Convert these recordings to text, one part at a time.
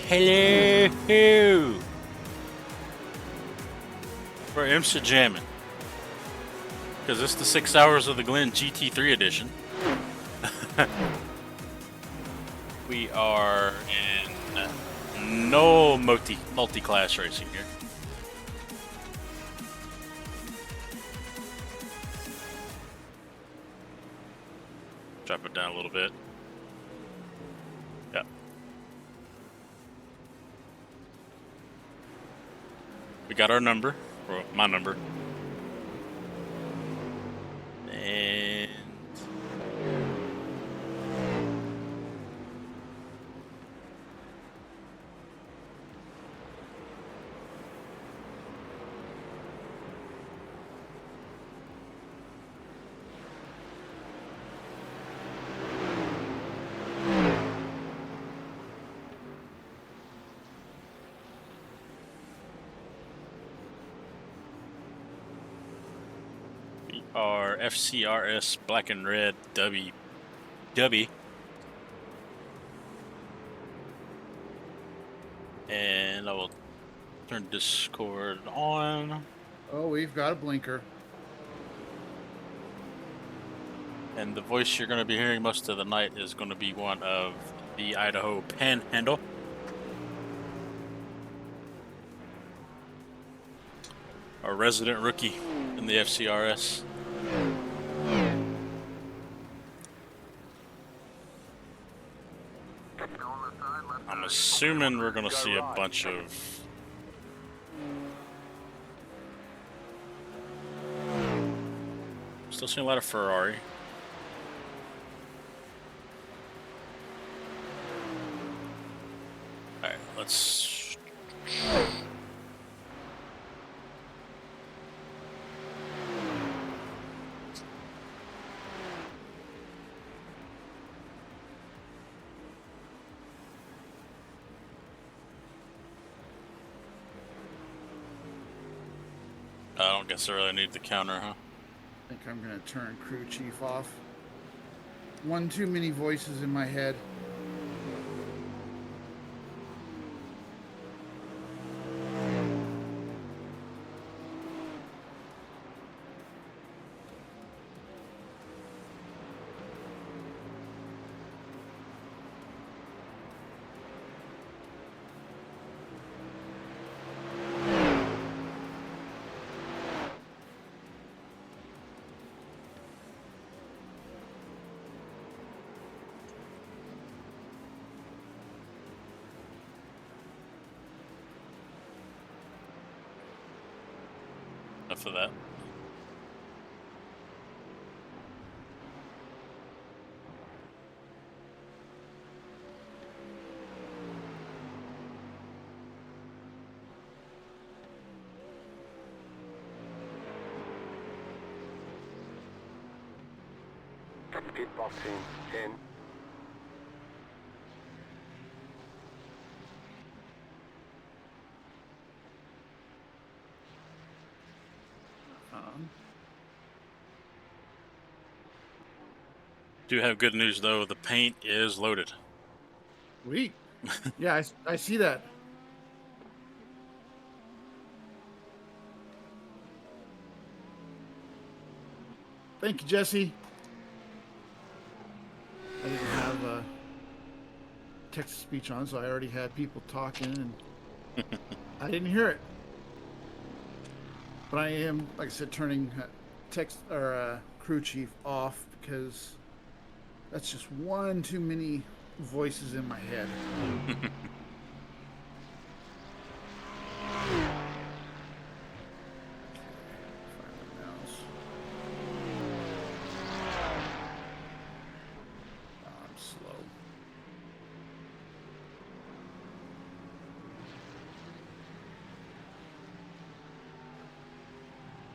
Hello. We're IMSA jamming. Because it's the 6 hours of the Glen GT3 edition. We are in no multi-class racing here. Drop it down a little bit. Yep. We got our number, or my number. And our FCRS black and red W. And I will turn Discord on. Oh, we've got a blinker. And the voice you're going to be hearing most of the night is going to be one of the Idaho Panhandle. Our resident rookie in the FCRS. I'm assuming we're going to see a bunch of still seeing a lot of Ferrari. All right, let's I don't guess I really need the counter, huh? I think I'm going to turn crew chief off. One too many voices in my head. Enough of that. Pit boxing in. Do have good news though. The paint is loaded. Sweet. Yeah, I see that. Thank you, Jesse. I didn't have text-to-speech on, so I already had people talking, and I didn't hear it. But I am, like I said, turning text or crew chief off because that's just one too many voices in my head.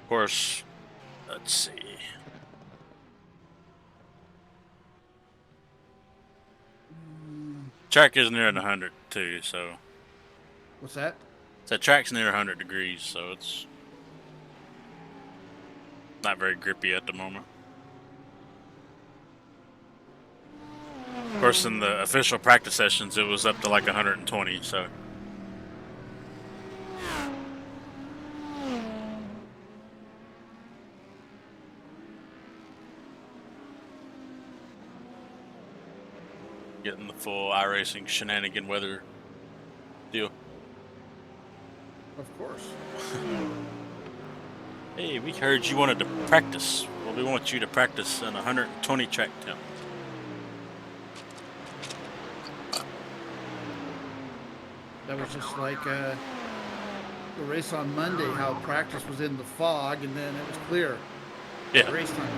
Of course, let's see. Track is near 100 too, so. What's that? That track's near 100 degrees, so it's not very grippy at the moment. Of course, in the official practice sessions, it was up to like 120. So. Getting the full iRacing shenanigan weather deal. Of course. Hey, we heard you wanted to practice. Well, we want you to practice in 120 track temp. That was just like the race on Monday, how practice was in the fog and then it was clear. Yeah. Race time.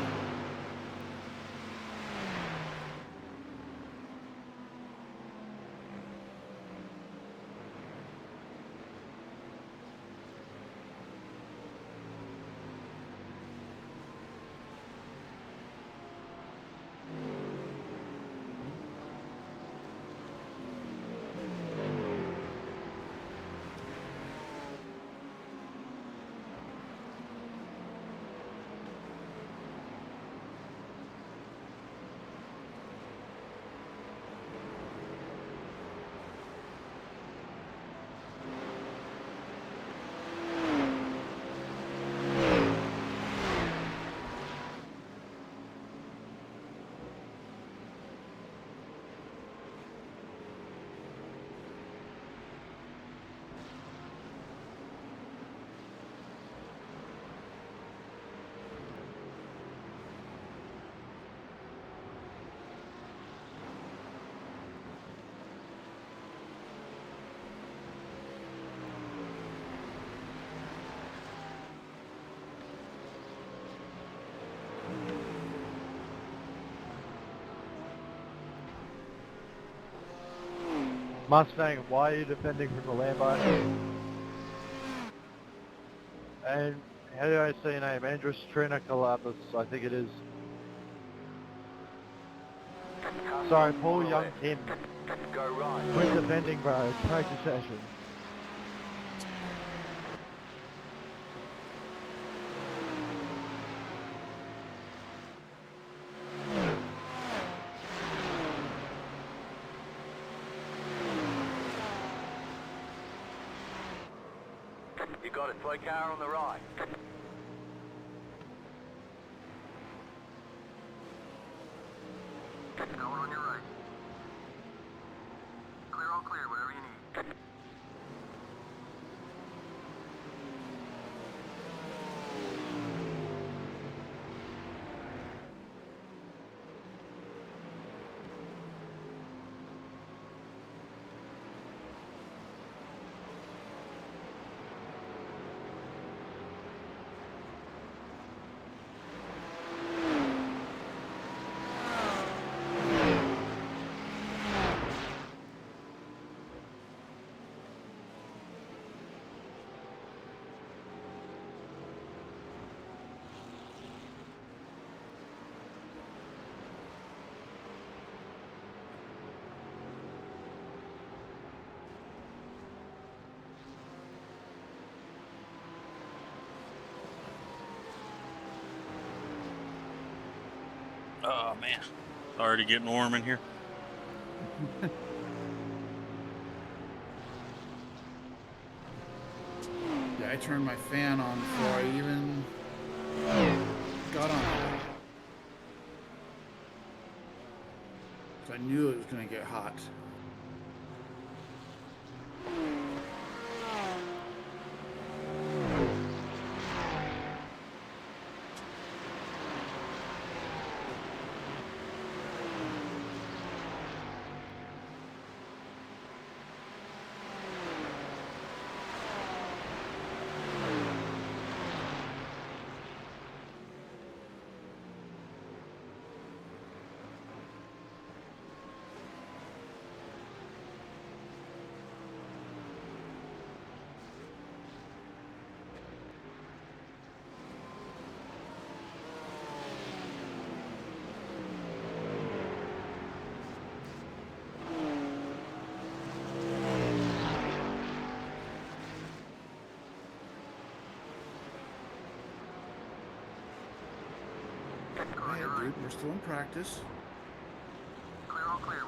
Mustang, why are you defending from the Lambo? And how do I say your name? Andros Trinicalapis, I think it is. Sorry, Paul Young Kim. Go right. Quit defending, bro. It's practice session. You got it. Slow car on the right. No one on your right. Clear, all clear. Whatever you need. Oh man, already getting warm in here. Yeah, I turned my fan on before I even got on it. So I knew it was going to get hot. Go ahead, dude. We're still in practice. Clear, all clear.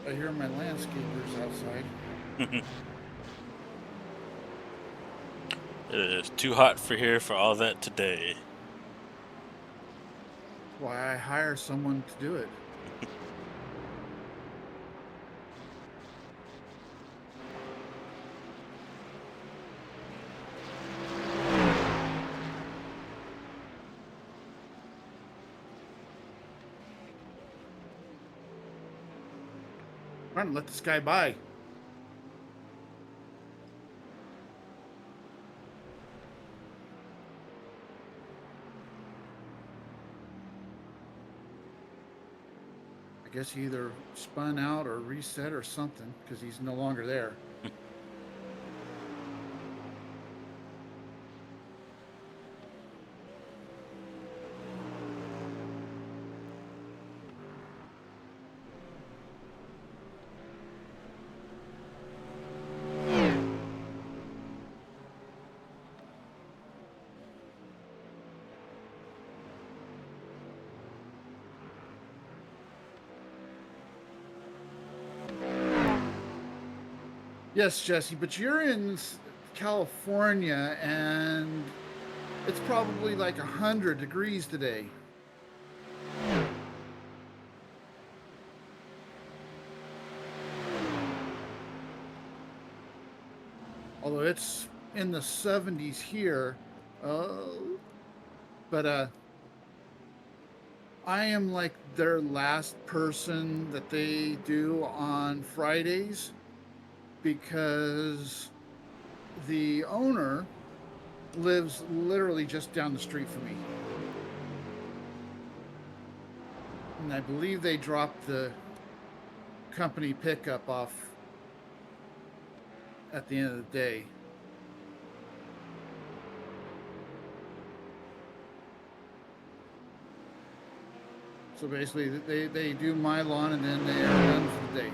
I hear my landscapers outside. It is too hot for here for all that today. Why I hire someone to do it. Run, let this guy by. I guess he either spun out or reset or something because he's no longer there. Yes, Jesse, but you're in California and it's probably like 100 degrees today. Although it's in the 70s here. But I am like their last person that they do on Fridays because the owner lives literally just down the street from me. And I believe they dropped the company pickup off at the end of the day. So basically, they do my lawn and then they are done for the day.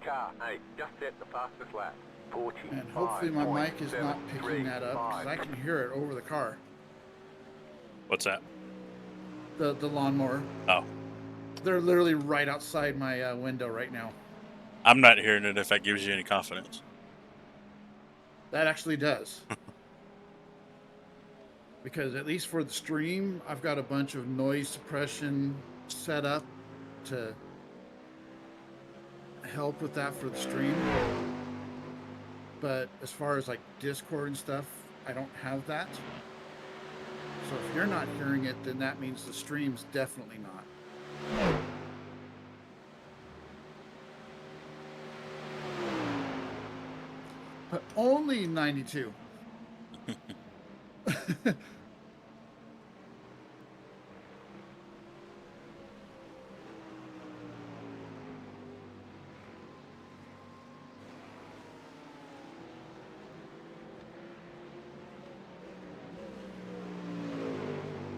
Car, hey, just set the fastest lap. 40. And hopefully my mic is not picking that up because I can hear it over the car. What's that? The lawnmower. Oh, They're literally right outside my window right now. I'm not hearing it if that gives you any confidence. That actually does. Because at least for the stream, I've got a bunch of noise suppression set up to help with that for the stream. But as far as like Discord and stuff, I don't have that. So if you're not hearing it, then that means the stream's definitely not. But only 92.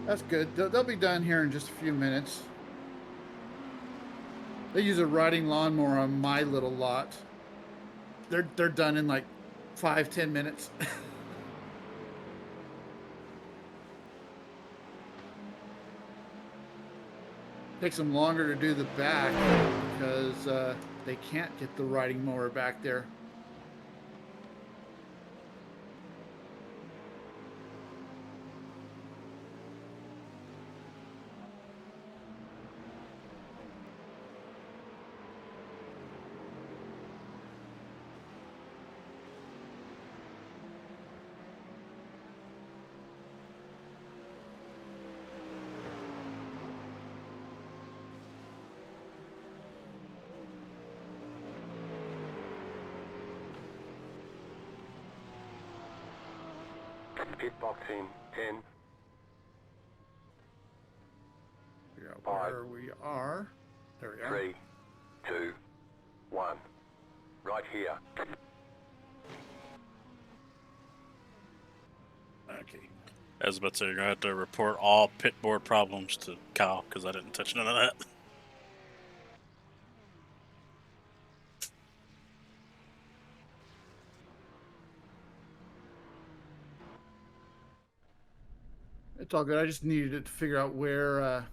That's good. They'll be done here in just a few minutes. They use a riding lawnmower on my little lot. They're done in like 5-10 minutes. Takes them longer to do the back because they can't get the riding mower back there. Pit box in 10. Figure out where we are. There we are. 3, 2, 1. Right here. Okay. I was about to say, you're going to have to report all pit board problems to Kyle, because I didn't touch none of that. It's all good. I just needed to figure out where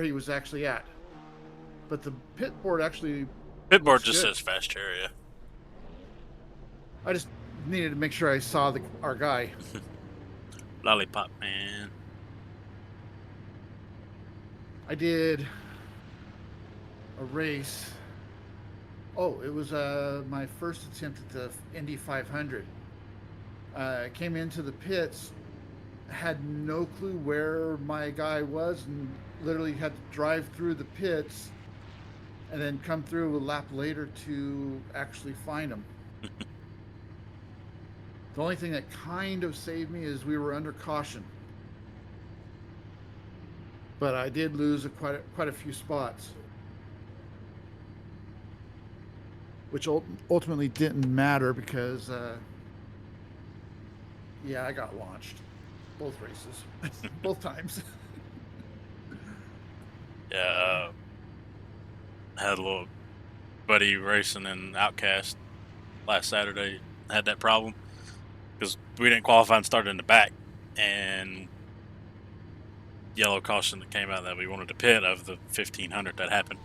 he was actually at. But the pit board actually Pit board looks just good. says fast area. I just needed to make sure I saw our guy. Lollipop man. I did a race. Oh, it was my first attempt at the Indy 500. I came into the pits, had no clue where my guy was, and literally had to drive through the pits and then come through a lap later to actually find him. The only thing that kind of saved me is we were under caution, but I did lose quite a few spots, which ultimately didn't matter because, yeah, I got launched both races, both times. Yeah, had a little buddy racing in Outcast last Saturday. Had that problem because we didn't qualify and started in the back, and yellow caution that came out that we wanted to pit of the 1500 that happened.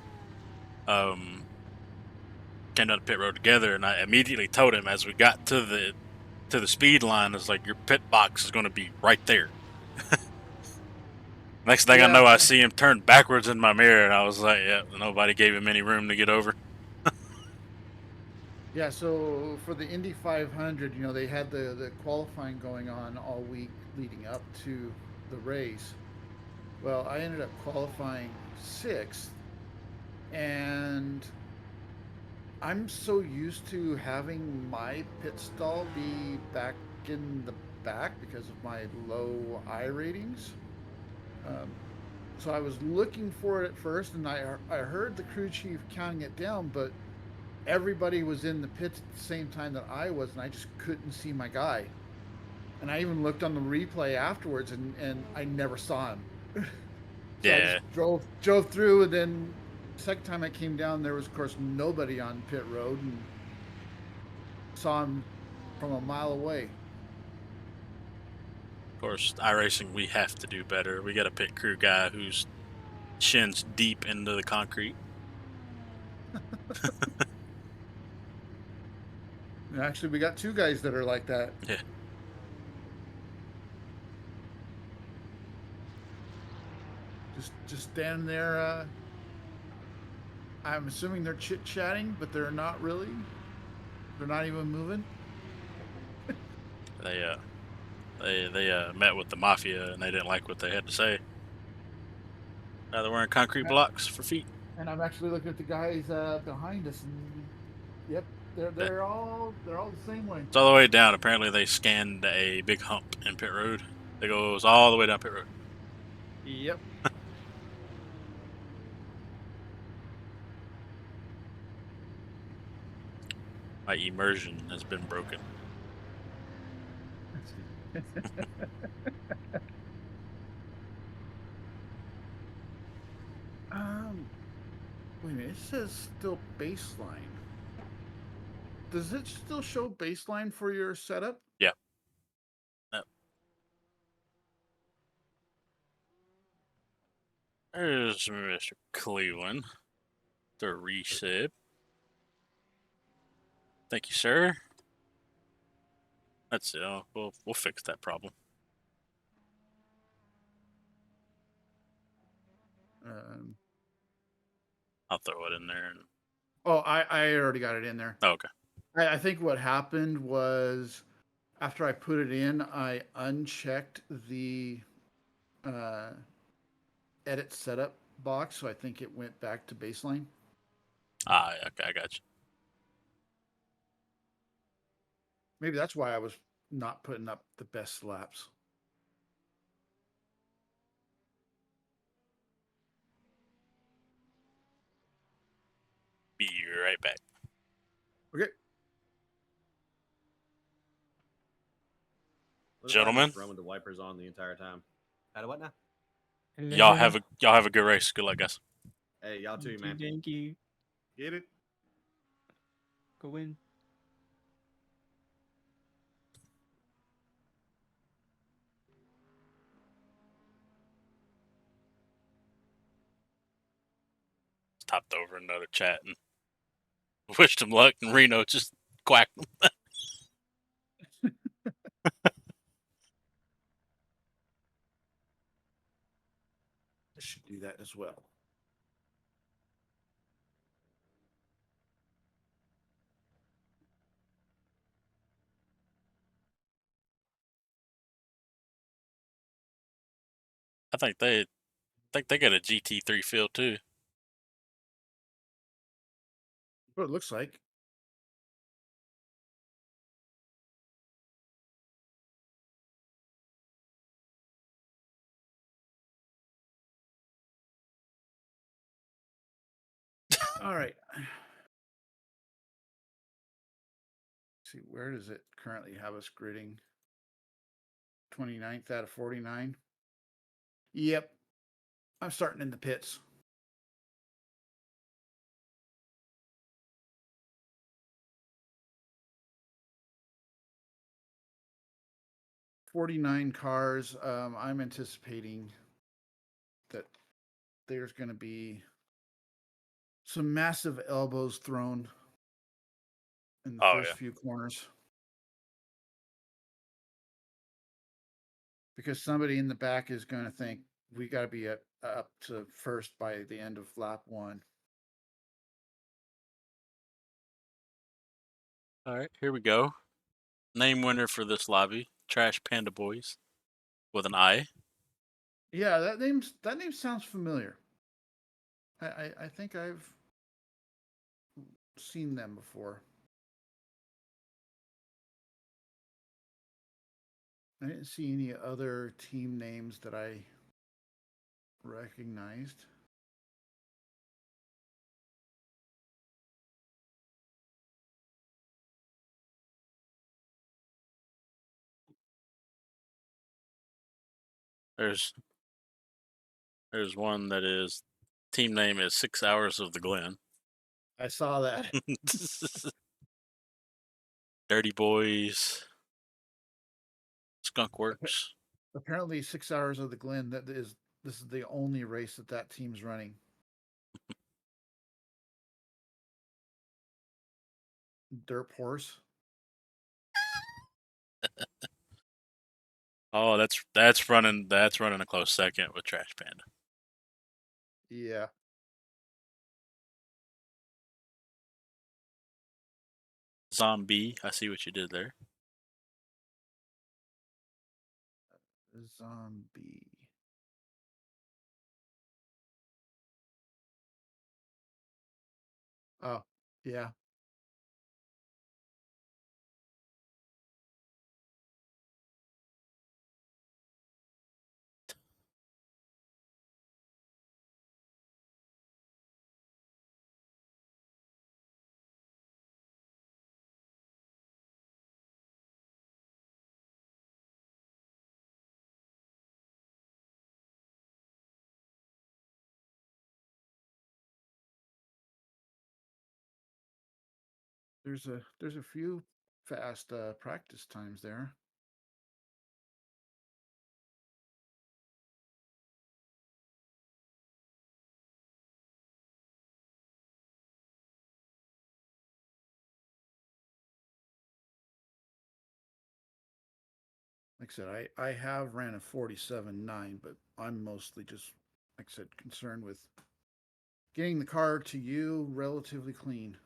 Came down the pit road together, and I immediately told him as we got to the speed line, it's like your pit box is going to be right there. Next thing I know, I see him turn backwards in my mirror, and I was like, yeah, nobody gave him any room to get over. Yeah, so for the Indy 500, they had the qualifying going on all week leading up to the race. Well, I ended up qualifying sixth, and I'm so used to having my pit stall be back in the back because of my low I ratings. Um, so I was looking for it at first, and I heard the crew chief counting it down, but everybody was in the pits at the same time that I was, and I just couldn't see my guy. And I even looked on the replay afterwards, and I never saw him. So I just Yeah, drove through, and then second time I came down, there was of course nobody on pit road, and saw him from a mile away. of course, iRacing, we have to do better. We got a pit crew guy who's shins deep into the concrete. And actually, we got two guys that are like that. Yeah, Just standing there. I'm assuming they're chit chatting, but they're not really. They're not even moving. they met with the mafia and they didn't like what they had to say. Now they're wearing concrete blocks for feet. And I'm actually looking at the guys behind us, and yep, Yeah. they're all the same way. It's all the way down. Apparently, they scanned a big hump in pit road. It goes all the way down pit road. Yep. My immersion has been broken. Wait a minute. It says still baseline. Does it still show baseline for your setup? Yeah. Yep. There's Mr. Cleveland. The resib. Thank you, sir. That's it. We'll fix that problem. Um, I'll throw it in there. And... oh, I already got it in there. Oh, okay. I think what happened was after I put it in, I unchecked the uh, edit setup box, so I think it went back to baseline. Okay, I got you. Maybe that's why I was not putting up the best laps. Be right back. Okay. What if I Gentlemen, just run with the wipers on the entire time? How do what now? y'all have a good race. Good luck, guys. Hey, y'all too, man. Thank you. Get it? Go in. Topped over another chat and wished him luck, and Reno just quacked him. I should do that as well. I think they got a GT3 field too. What it looks like. All right. See, where does it currently have us gridding? 29th out of 49. Yep. I'm starting in the pits. $49 cars. I'm anticipating that there's going to be some massive elbows thrown in the Oh first yeah. few corners. Because somebody in the back is going to think we got to be up to first by the end of lap one. All right, here we go. Name winner for this lobby: Trash Panda Boys with an I. Yeah, that name sounds familiar. I think I've seen them before. I didn't see any other team names that I recognized. There's one that is team name is 6 Hours of the Glen. I saw that. Dirty Boys, Skunk Works. Apparently, 6 hours of the Glen. This is the only race that team's running. Derp horse. Oh, that's running a close second with Trash Panda. Yeah. Zombie, I see what you did there. Zombie. Oh, yeah. There's a few fast practice times there. Like I said, I have ran a 47.9, but I'm mostly just, like I said, concerned with getting the car to you relatively clean.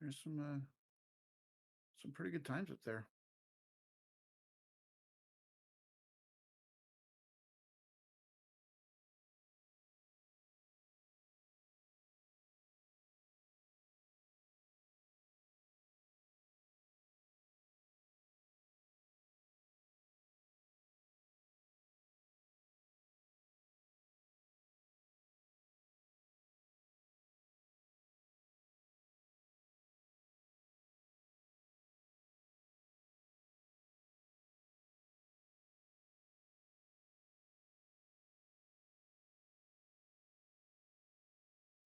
There's some pretty good times up there.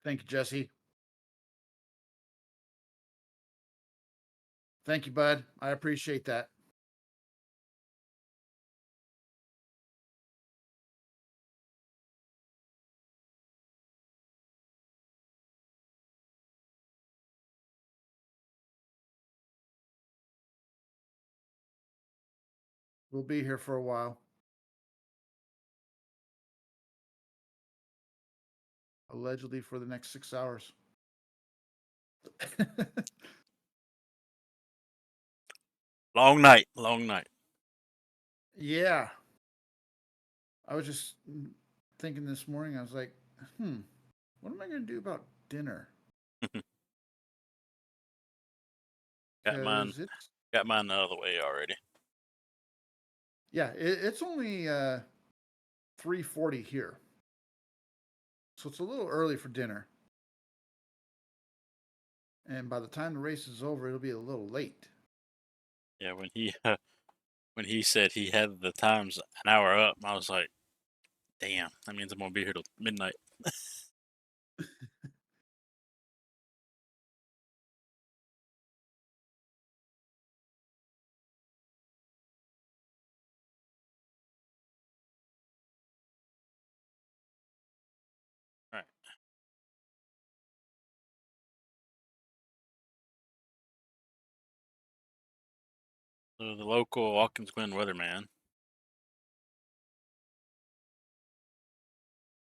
Thank you, Jesse. Thank you, bud. I appreciate that. We'll be here for a while. Allegedly for the next 6 hours. Long night. Long night. Yeah. I was just thinking this morning, I was like, what am I going to do about dinner? Got mine. Because it's, Got mine out of the way already. yeah, it's only 3:40 here. So it's a little early for dinner. And by the time the race is over, it'll be a little late. Yeah, when he said he had the times an hour up, I was like, damn, that means I'm gonna be here till midnight. All right. So the local Watkins Glen weatherman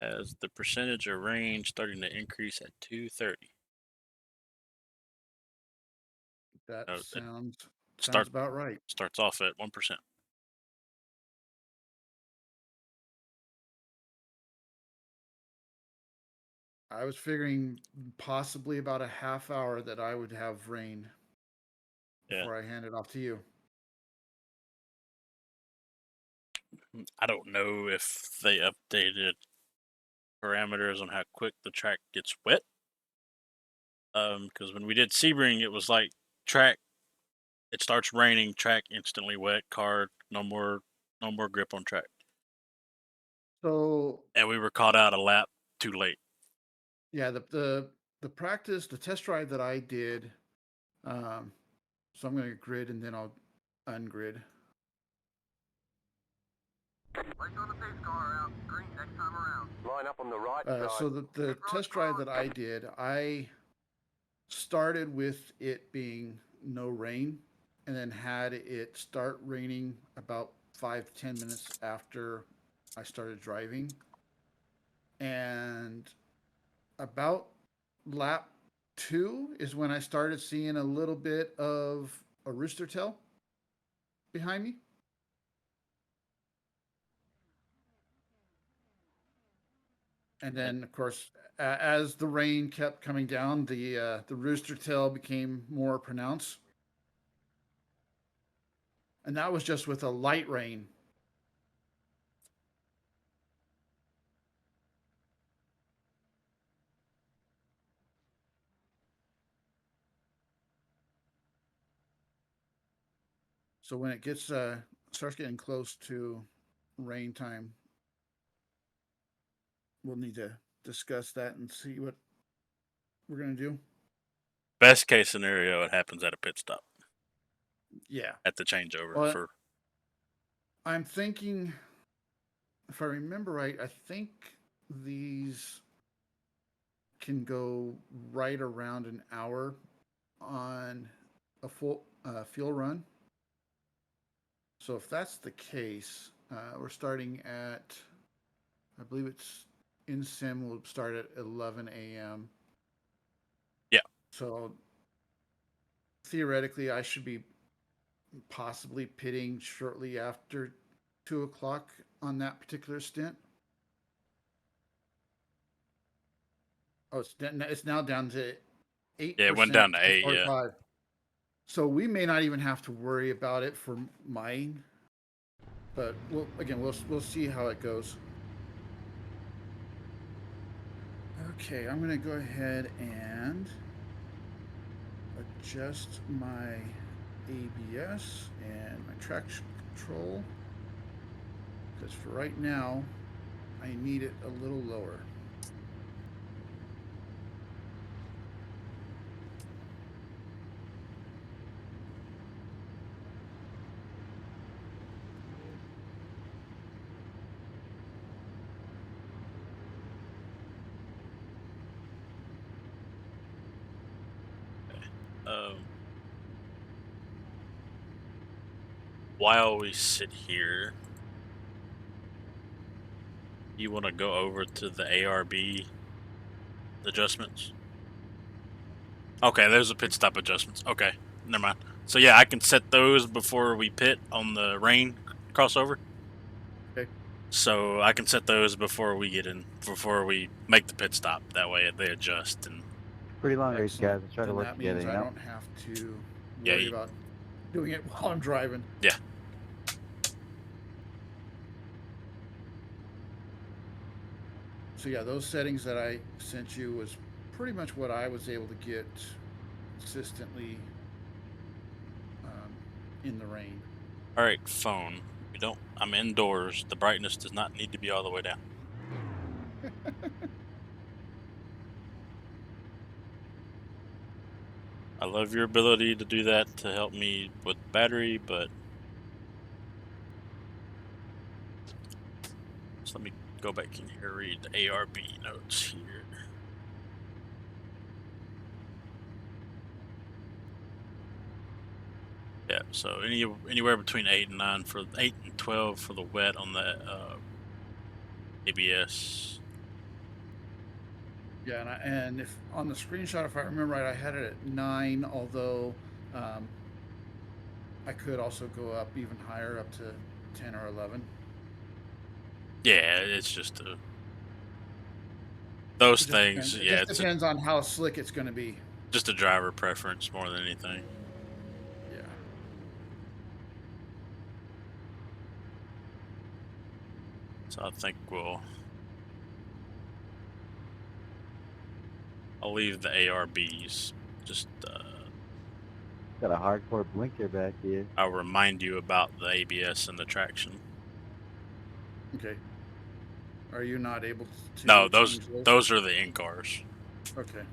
has the percentage of rain starting to increase at 2:30. That It sounds about right. starts off at 1%. I was figuring possibly about a half hour that I would have rain Yeah, before I hand it off to you. I don't know if they updated parameters on how quick the track gets wet. Because when we did Sebring, it was like track. It starts raining, track instantly wet, car no more grip on track, So and we were caught out a lap too late. yeah, the practice, the test drive that I did, um, so I'm going to grid and then I'll ungrid. Wait on the pace car out. Green next time around. Line up on the right side. So the test drive that I did, I started with it being no rain, and then had it start raining about 5 to 10 minutes after I started driving, and about lap 2 is when I started seeing a little bit of a rooster tail behind me. And then, of course, as the rain kept coming down, the rooster tail became more pronounced, and that was just with a light rain. So when it gets starts getting close to rain time, we'll need to discuss that and see what we're gonna do. Best case scenario, it happens at a pit stop Yeah. at the changeover Well, for. I'm thinking, if I remember right, I think these can go right around an hour on a full fuel run. So if that's the case, we're starting at, I believe it's in sim will start at 11 a.m. Yeah. So theoretically, I should be possibly pitting shortly after 2 o'clock on that particular stint. Oh, it's now down to 8% Yeah, it went down to to 8. Yeah. 45. So we may not even have to worry about it for mine, but we'll see how it goes. Okay, I'm gonna go ahead and adjust my ABS and my traction control, because for right now I need it a little lower. While we sit here, you want to go over to the ARB adjustments? Okay, there's a pit stop adjustments. Okay, never mind. So yeah, I can set those before we pit on the rain crossover. Okay. So I can set those before we make the pit stop. That way they adjust and Pretty long race, guys. Excellent. Let's try to Then work that together, means you I know? don't have to Yeah, worry about doing it while I'm driving. Yeah. So yeah, those settings that I sent you was pretty much what I was able to get consistently in the rain. All right, phone. I'm indoors. The brightness does not need to be all the way down. I love your ability to do that to help me with battery, but so let me go back in here and read the ARB notes here. Yeah, so anywhere between 8 and 9 for 8 and 12 for the wet on the ABS. Yeah, and if on the screenshot, if I remember right, I had it at 9, although I could also go up even higher, up to 10 or 11. Yeah, it's just those things. It Yeah, just depends on how slick it's going to be. Just a driver preference more than anything. Yeah. So I think I'll leave the ARBs. Just Got a hardcore blinker back here. I'll remind you about the ABS and the traction. Okay. Are you not able to? No, change those are the in-cars. Okay.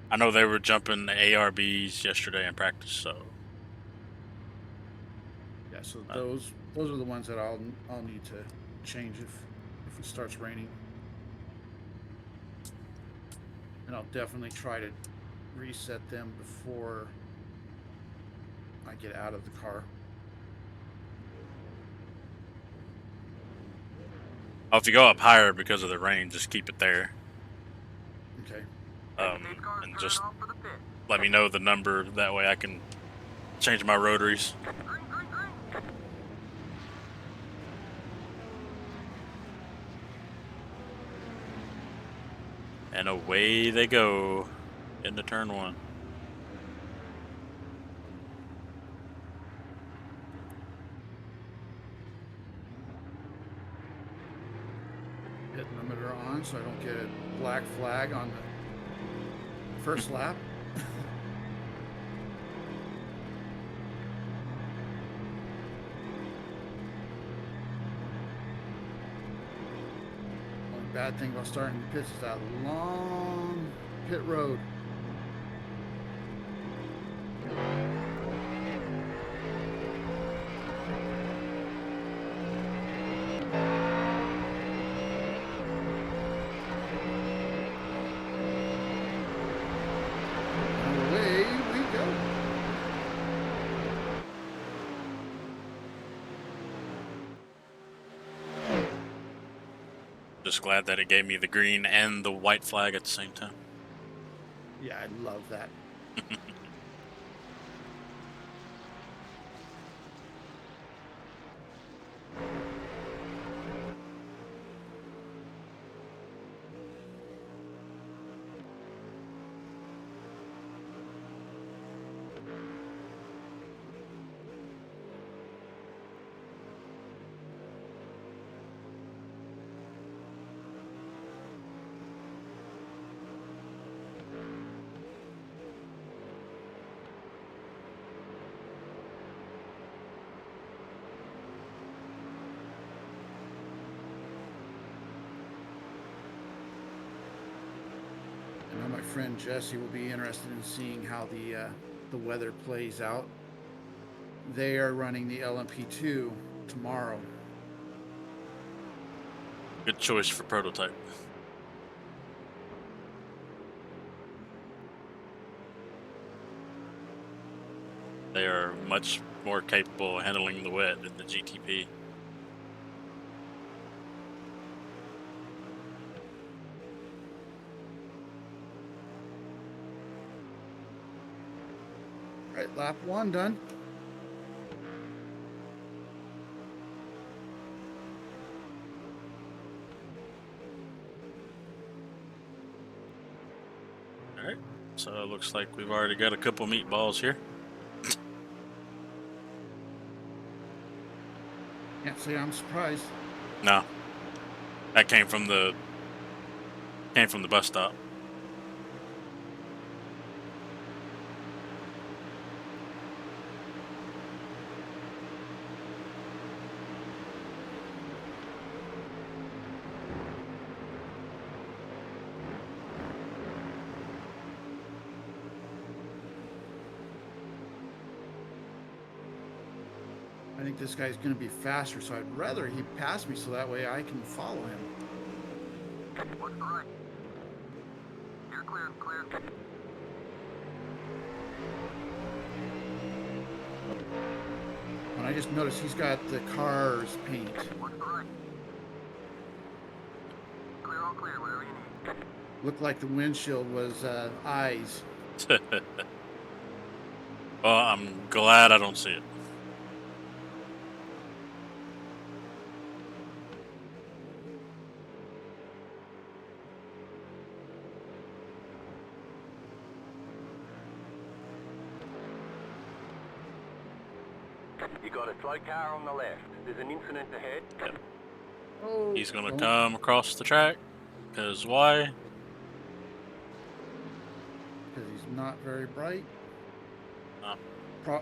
I know they were jumping the ARBs yesterday in practice, so. Yeah, so those are the ones that I'll need to change if it starts raining. And I'll definitely try to reset them before I get out of the car. Oh, if you go up higher because of the rain, just keep it there. Okay. And just let me know the number. That way I can change my rotaries. And away they go into turn 1. Hit limiter on so I don't get a black flag on the first lap. Only bad thing about starting the pits is that long pit road. Just glad that it gave me the green and the white flag at the same time. Yeah, I love that. My friend Jesse will be interested in seeing how the weather plays out. They are running the LMP2 tomorrow. Good choice for prototype. They are much more capable of handling the wet than the GTP. All right, lap 1 done. All right, so it looks like we've already got a couple meatballs here. Can't say I'm surprised. No, that came from the bus stop. I think this guy's going to be faster, so I'd rather he pass me so that way I can follow him. What's the right? You're clear, clear. And I just noticed he's got the car's paint. What's the right? Clear, all clear, whatever you need. Looked like the windshield was eyes. Well, I'm glad I don't see it. You got a slow car on the left. There's an incident ahead. Oh, He's gonna don't- come across the track. Cause why? Because he's not very bright. No.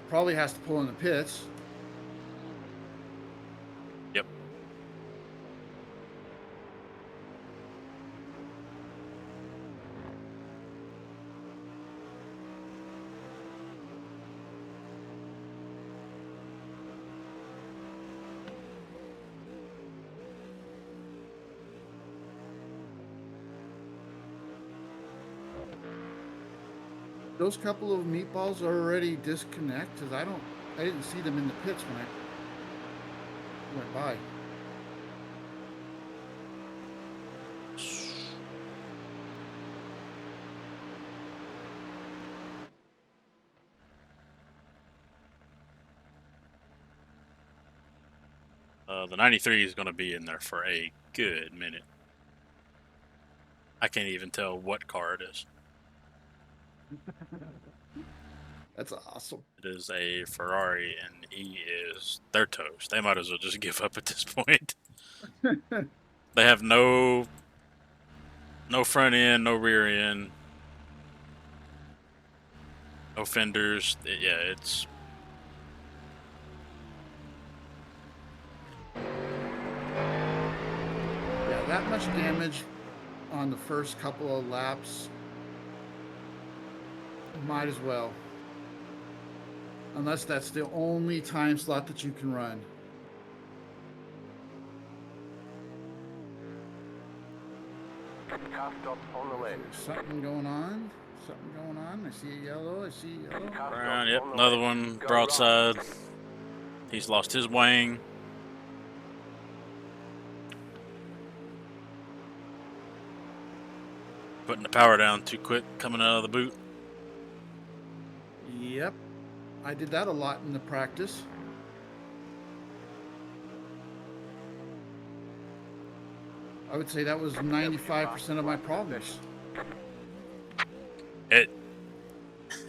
Probably has to pull in the pits. Yep. Those couple of meatballs are already disconnected. I didn't see them in the pits when I went by. The 93 is gonna be in there for a good minute. I can't even tell what car it is. That's awesome. It is a Ferrari, and they're toast. They might as well just give up at this point. They have no front end, no rear end, no fenders. Yeah, it's Yeah, that much damage on the first couple of laps. Might as well. Unless that's the only time slot that you can run. Car stop on the left. There's something going on. Something going on. I see a yellow. I see a yellow. Car around. stop Yep, on the another left. one Go broadside. right. He's lost his wing. Putting the power down too quick, coming out of the boot. Yep. I did that a lot in the practice. I would say that was 95% of my problems.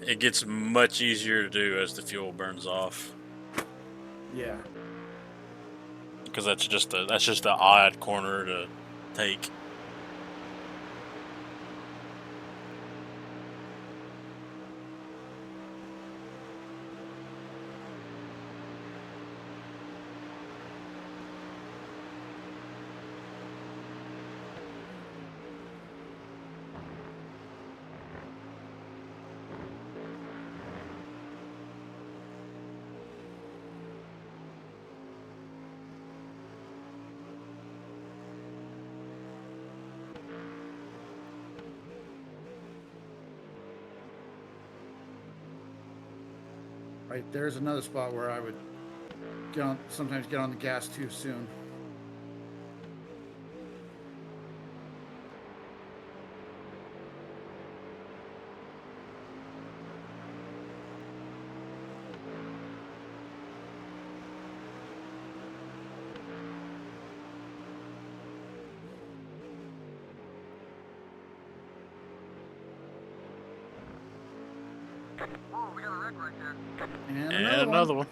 It gets much easier to do as the fuel burns off, Yeah. because that's just an odd corner to take. Right there's another spot where I would sometimes get on the gas too soon. Whoa, we got a wreck right there. And And another another one.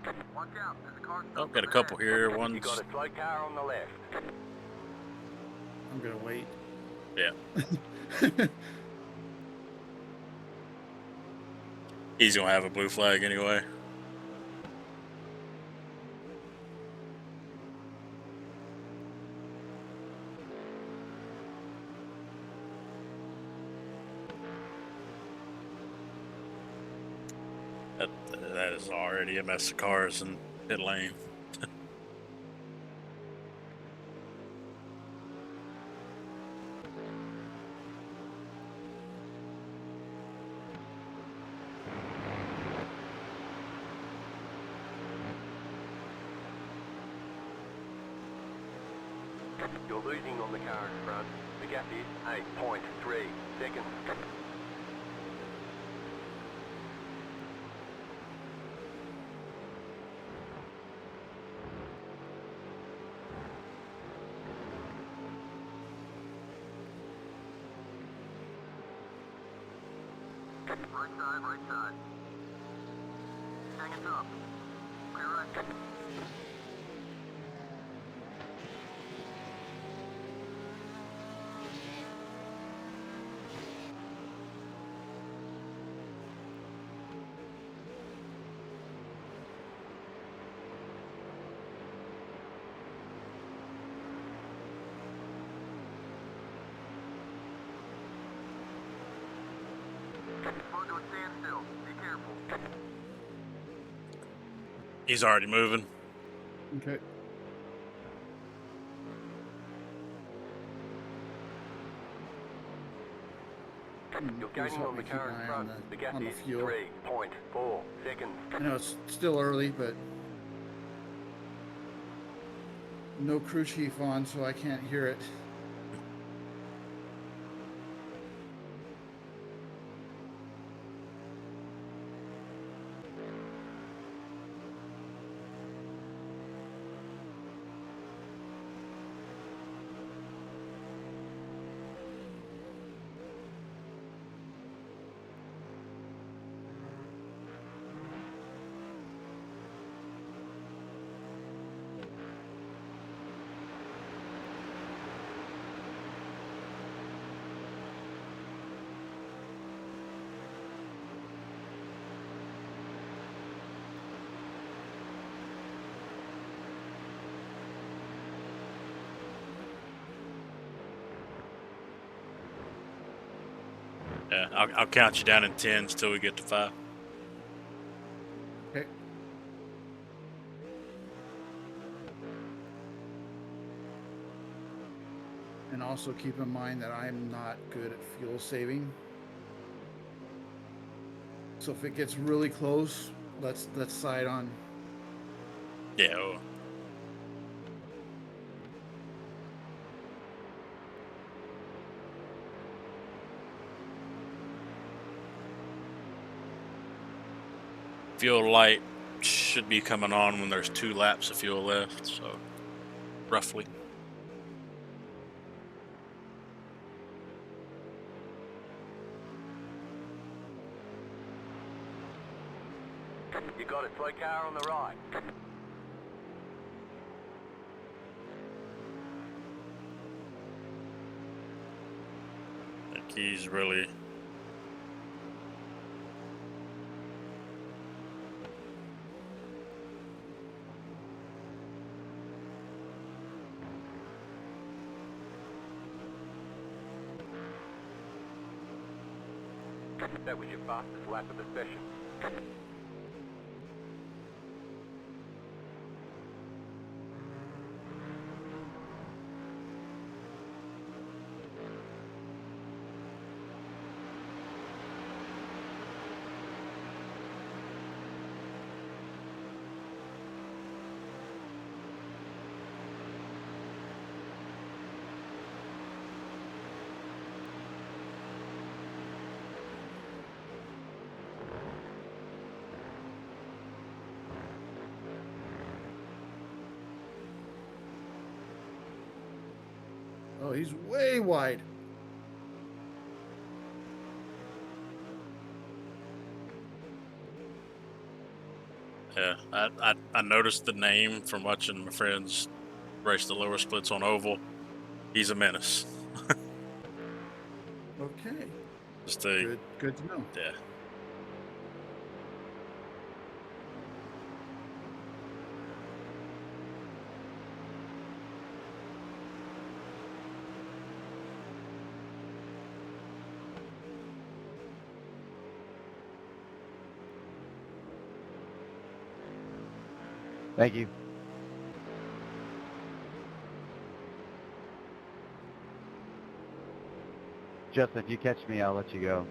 one. Watch out, there's a car Oh, stuck got a over couple there. here. You One's got a slow car on the left. I'm gonna wait. yeah. He's gonna have a blue flag anyway. That is already a mess of cars in pit lane. You're losing on the car in front. The gap is 8.3 seconds. Right side, right side. Hang it up. Clear right. Slow to a standstill. Be careful. He's already moving. Okay. You're Please gaining help on me the keep car an in eye front. The gap on the is fuel. 3.4 seconds. I know it's still early, but no crew chief on, so I can't hear it. Yeah, I'll count you down in 10s till we get to 5. Okay. And also keep in mind that I'm not good at fuel saving. So if it gets really close, let's side on. Yeah. Oh. Fuel light should be coming on when there's 2 laps of fuel left, so roughly. You got a slow car on the right. I think he's really That was your fastest lap of the session. Oh, he's way wide. Yeah, I noticed the name from watching my friends race the lower splits on oval. He's a menace. Okay. Just a Good to know. yeah. Thank you. Justin, if you catch me, I'll let you go.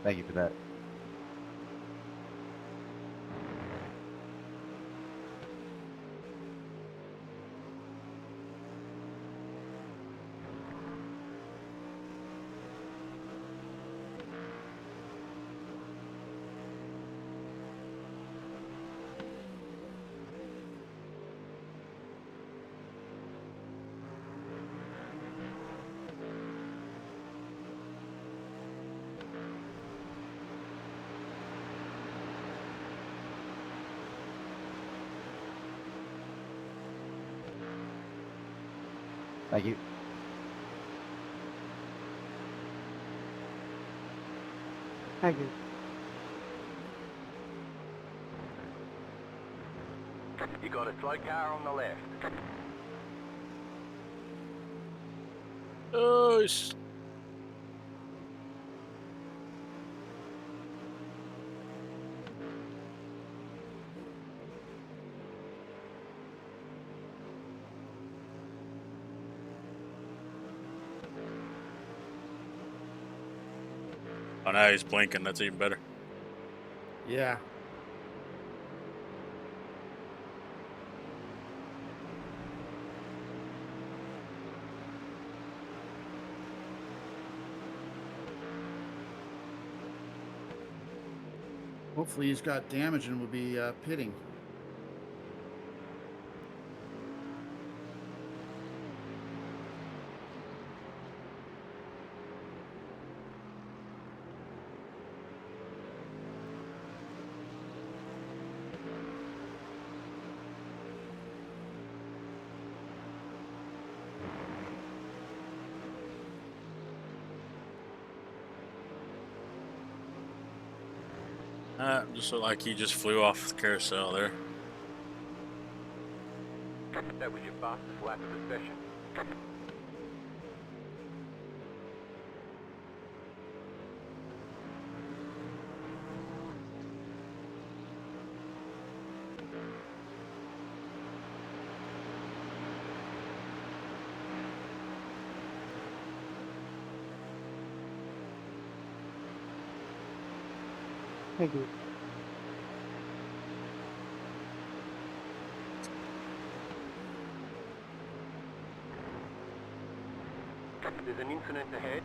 Thank you for that. Thank you. Thank you. You got a slow car on the left. Oh, oh, now he's blinking. That's even better. Yeah. Hopefully he's got damage and will be pitting. Just looked like he just flew off the carousel there. That was your fastest lap of the session. Thank you. There's an incident ahead.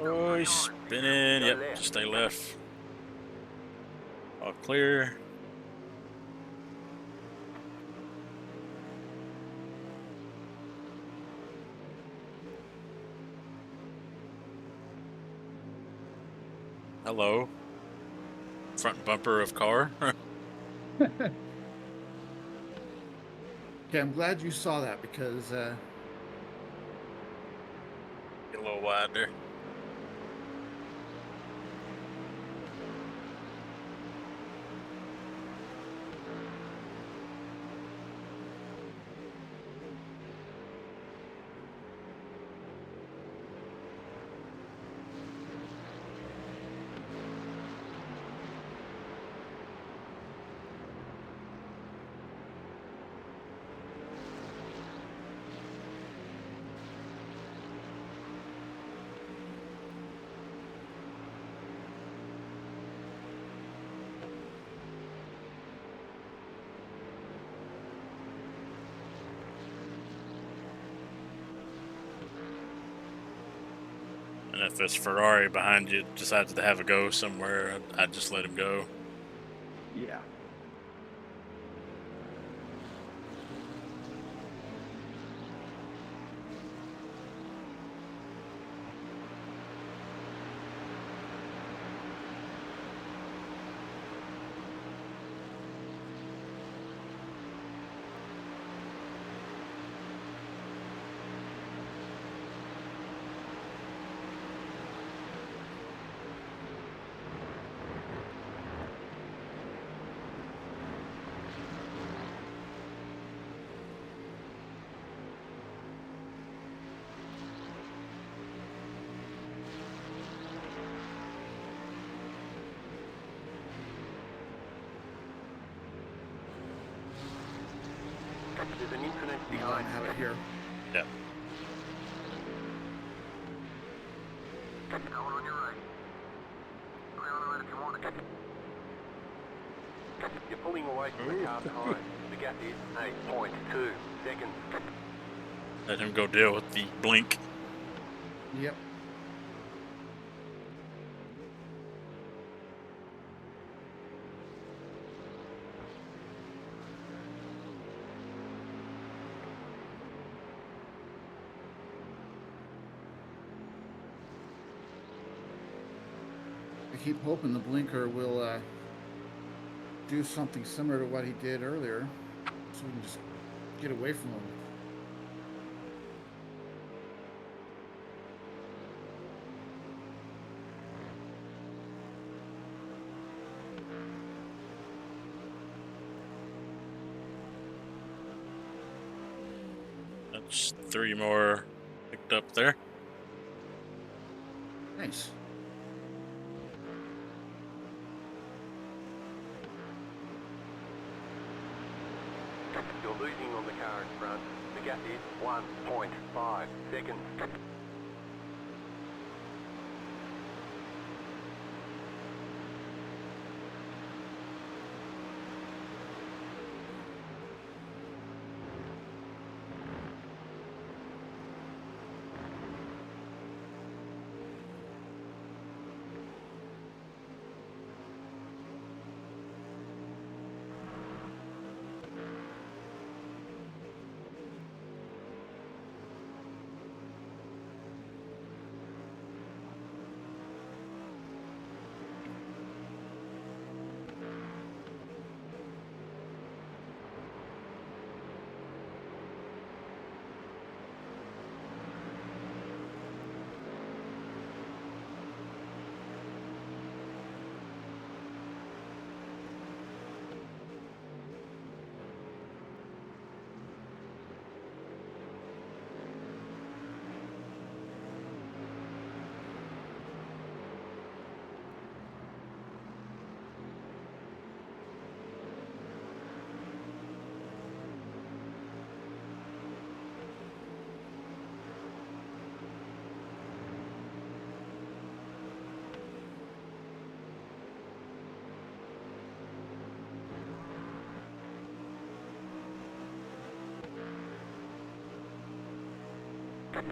Oh, he's spinning. Go Yep, left. just stay left. All clear. Hello. Front bumper of car. Okay, I'm glad you saw that because Get a little wide there. And if this Ferrari behind you decides to have a go somewhere, I'd just let him go. Yeah. There's an incident I don't behind have you. it here. Yeah. Going on your right. Clear on the right if you want it. You're pulling away from the car behind. The gap is 8.2 seconds. Let him go deal with the blink. Yep. I keep hoping the blinker will do something similar to what he did earlier, so we can just get away from him. That's 3 more picked up there. Nice. You're losing on the car in front. The gap is 1.5 seconds.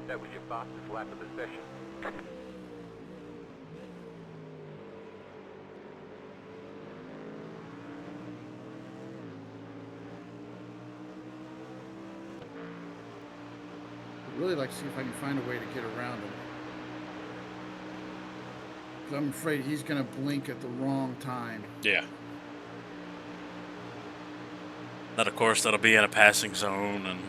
That was your fastest lap of the session. I'd really like to see if I can find a way to get around him. 'Cause I'm afraid he's going to blink at the wrong time. Yeah. That, of course, that'll be in a passing zone, and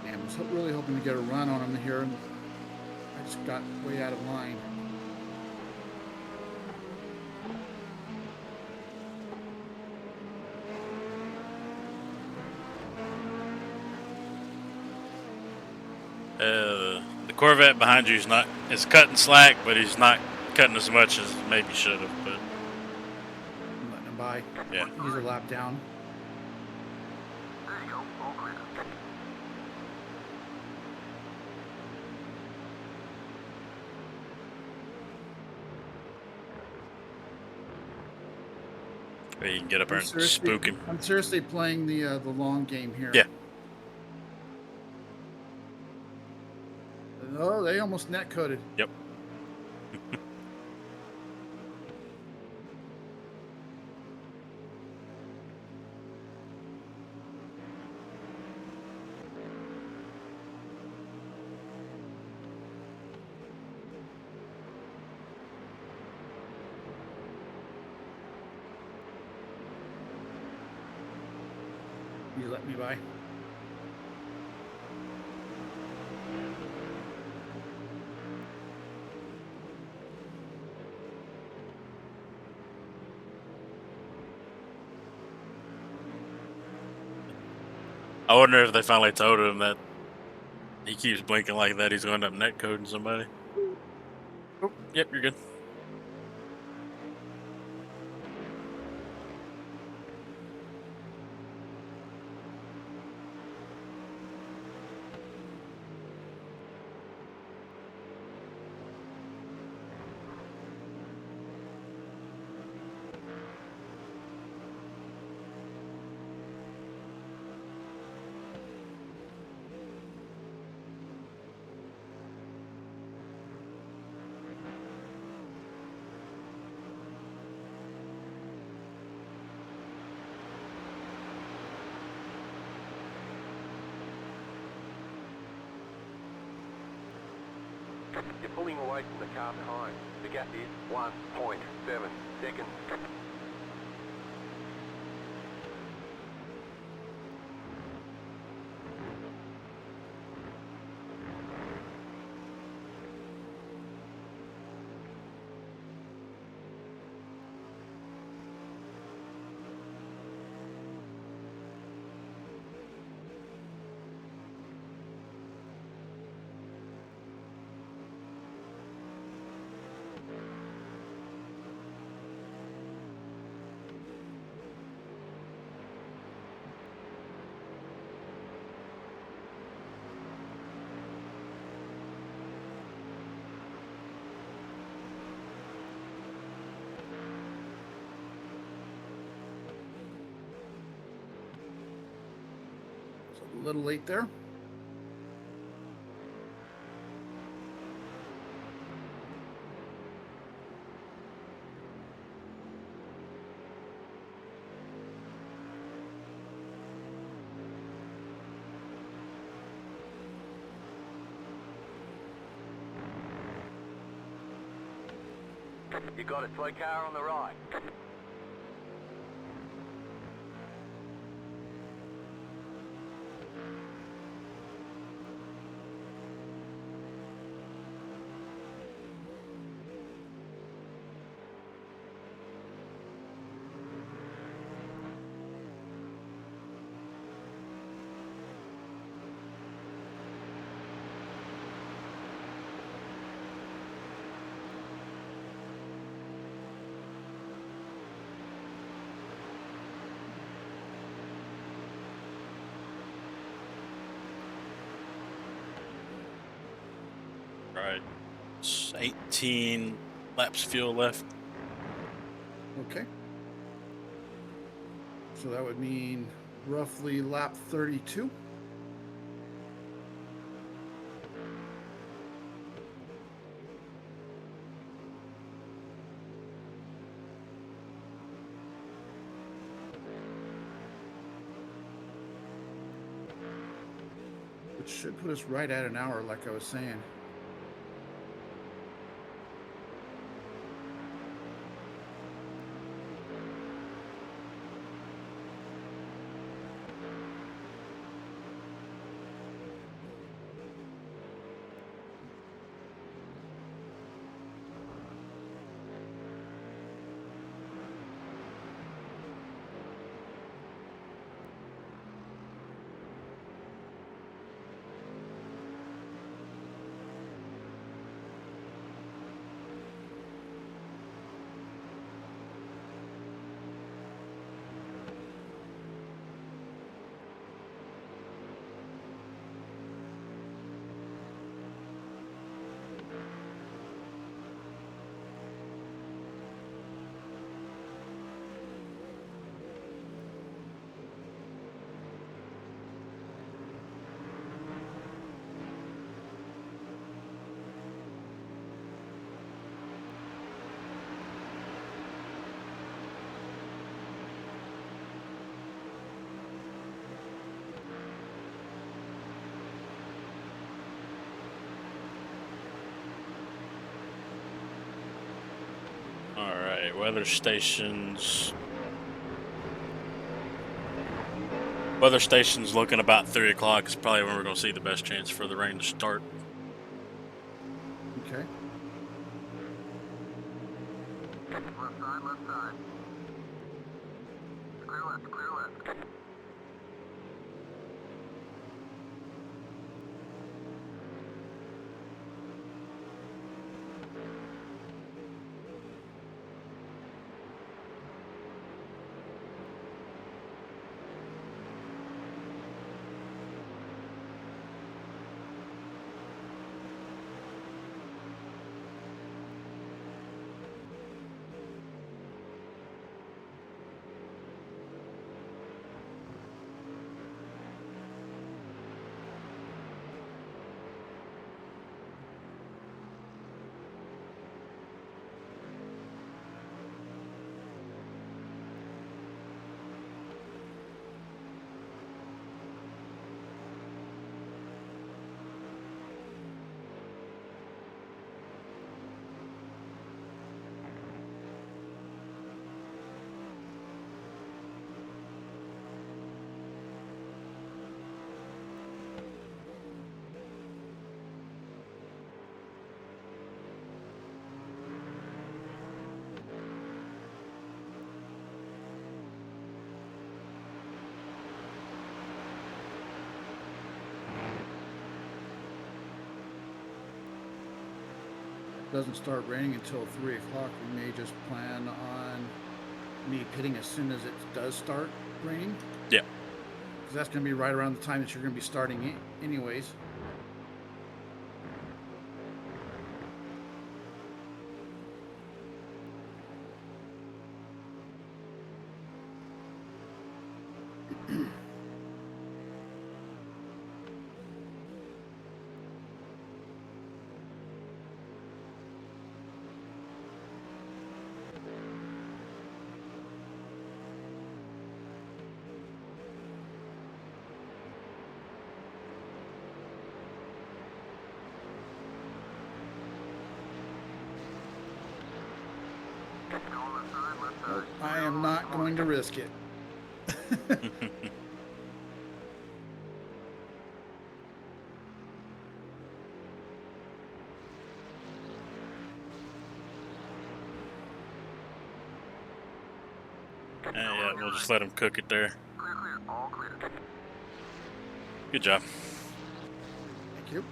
Man, I was really hoping to get a run on him here, and I just got way out of line. the Corvette behind you is cutting slack, but he's not cutting as much as maybe should have. But I'm letting him by. by. Yeah. He's a lap down. There you go. All clear. You can get up there and spook him. I'm seriously playing the long game here. Yeah. Oh, they almost net coded. Yep. You let me by. I wonder if they finally told him that he keeps blinking like that, he's going to end up net coding somebody. Oh, yep, you're good. You're pulling away from the car behind. The gap is 1.7 seconds. A little late there. You got it. Slow car on the right. Right. It's 18 laps fuel left. Okay. So that would mean roughly lap 32. Which should put us right at an hour, like I was saying. weather stations. Weather station's looking about 3 o'clock. Is probably when we're going to see the best chance for the rain to start. Okay. Left side, left side. Clear left, clear left. Doesn't start raining until 3 o'clock. We may just plan on me pitting as soon as it does start raining. Yeah. Because that's going to be right around the time that you're going to be starting anyways. Going left side, left side. I am not going to risk it. Yeah, we'll just let them cook it there. Clear, clear, all clear. Good job. Thank you.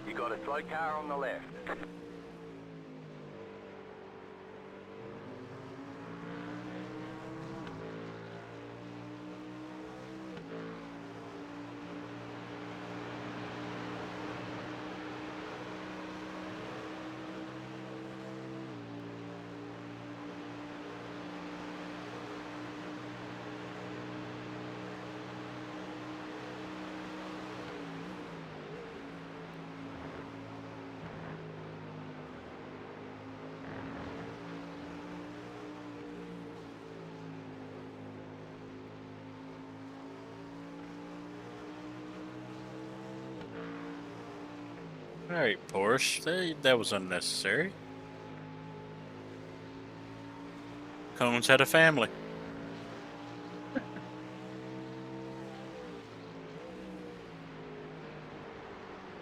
You got a dry car on the left. All right, Porsche. That was unnecessary. Cones had a family.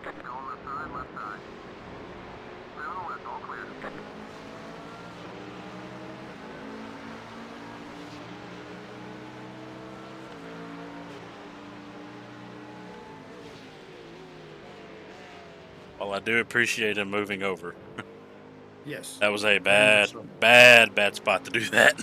Going left side, left side. Clear on the left, all clear. Well, I do appreciate him moving over. Yes. That was a Very much bad spot to do that.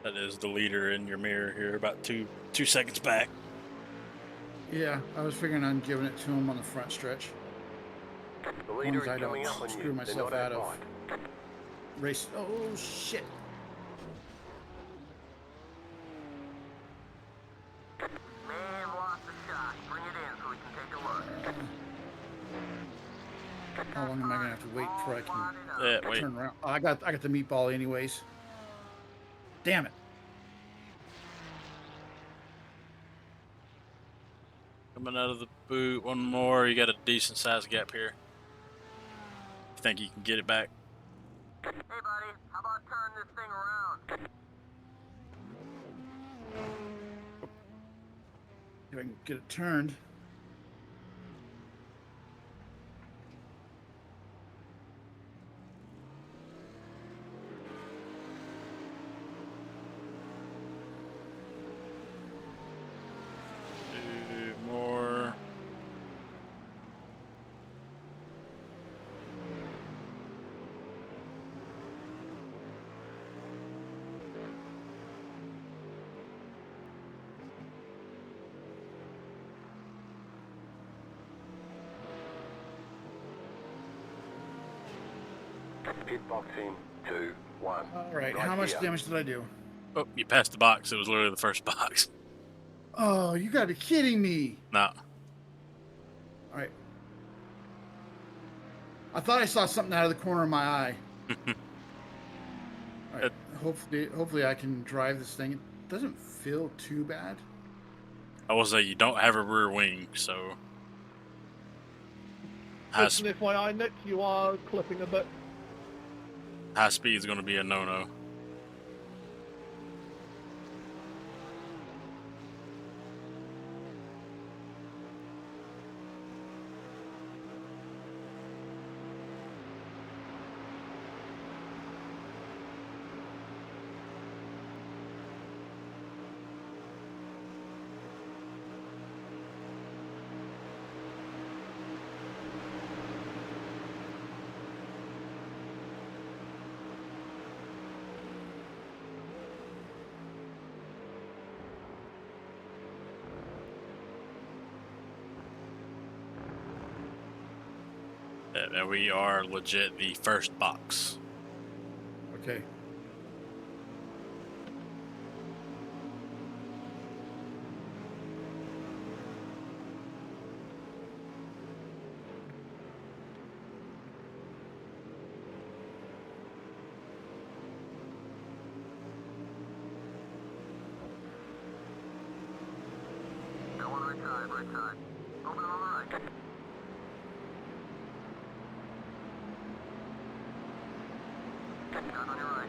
That is the leader in your mirror here, about two seconds back. Yeah, I was figuring on giving it to him on the front stretch. The As long leader as is I don't coming up on screw you. They're myself not out of hot. race. Oh shit! May have lost the shot. Bring it in so we can take a look. How long am I gonna have to wait before I can Wait. turn around? Oh, I got the meatball anyways. Damn it! Coming out of the boot, one more. You got a decent sized gap here. Think you can get it back? Hey, buddy. How about turn this thing around? If I can get it turned. Two more. Pit box in 2, 1. All right. How much damage did I do? Oh, you passed the box. It was literally the first box. Oh, you gotta be kidding me! No. All right. I thought I saw something out of the corner of my eye. All right. Hopefully I can drive this thing. It doesn't feel too bad. I will say you don't have a rear wing, so high, Just an FYI, Nick, you are clipping a bit. high speed is going to be a no-no. And we are legit the first box. Okay. Got one right side, right side. Open on the right. Got on your right.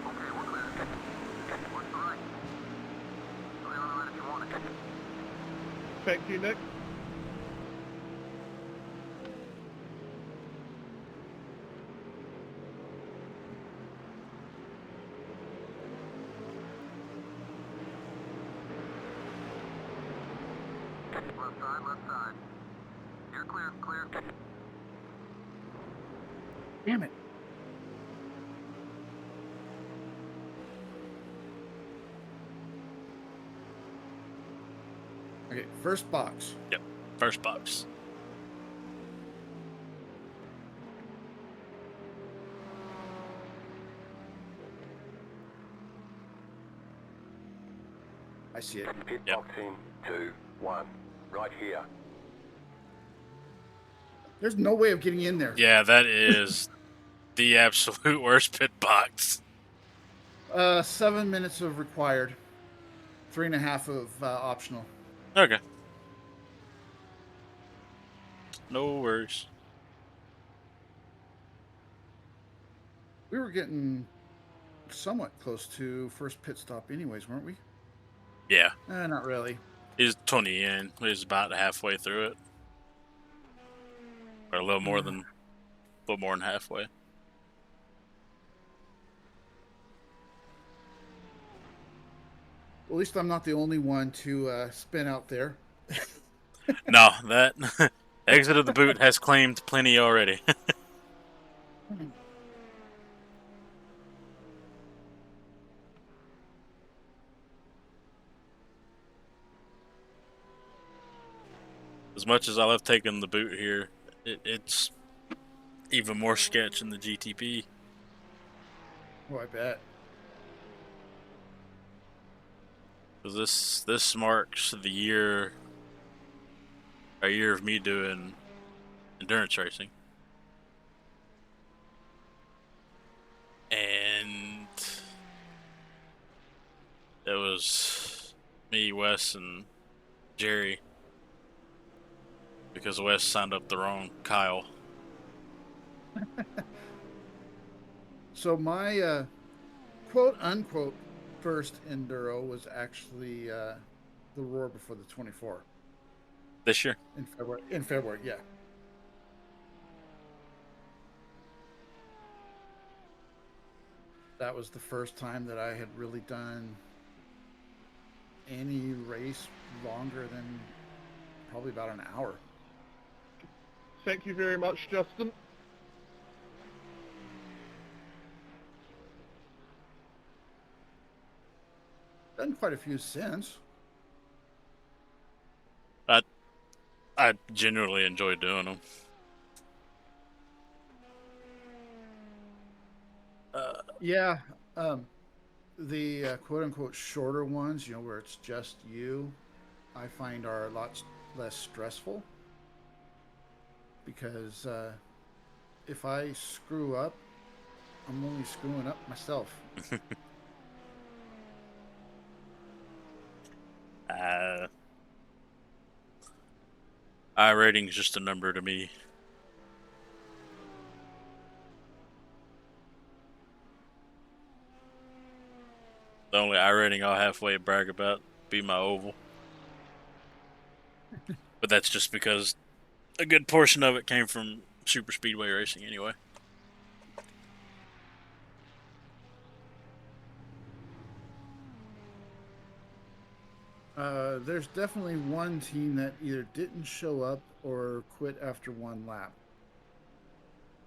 Okay, we're clear. What's the right? Go on the right if you want it. Back to you, Nick. Left side. You're clear, clear. Damn it. Okay, first box. Yep, first box. I see it. Pit Yep. box in 2, 1. Right here. There's no way of getting in there. Yeah, that is the absolute worst pit box. 7 minutes of required. 3.5 of optional. Okay. No worries. We were getting somewhat close to first pit stop anyways, weren't we? Yeah, Not really. he's 20 in. He's about halfway through it, or a little more than halfway. At least I'm not the only one to spin out there. No, that exit of the boot has claimed plenty already. as much as I love taking the boot here, it's even more sketch in the GTP. Oh, I bet. Because this marks the year, a year of me doing endurance racing. And it was me, Wes, and Jerry, because Wes signed up the wrong Kyle. So my quote unquote first enduro was actually the Roar before the 24 This year. in February. In February, yeah. That was the first time that I had really done any race longer than probably about an hour. Thank you very much, Justin. Done quite a few since. I genuinely enjoy doing them. Yeah, the quote unquote shorter ones, you know, where it's just you, I find are a lot less stressful because if I screw up, I'm only screwing up myself. I rating is just a number to me. The only I rating I'll halfway brag about be my oval. But that's just because a good portion of it came from super speedway racing anyway. There's definitely one team that either didn't show up or quit after one lap.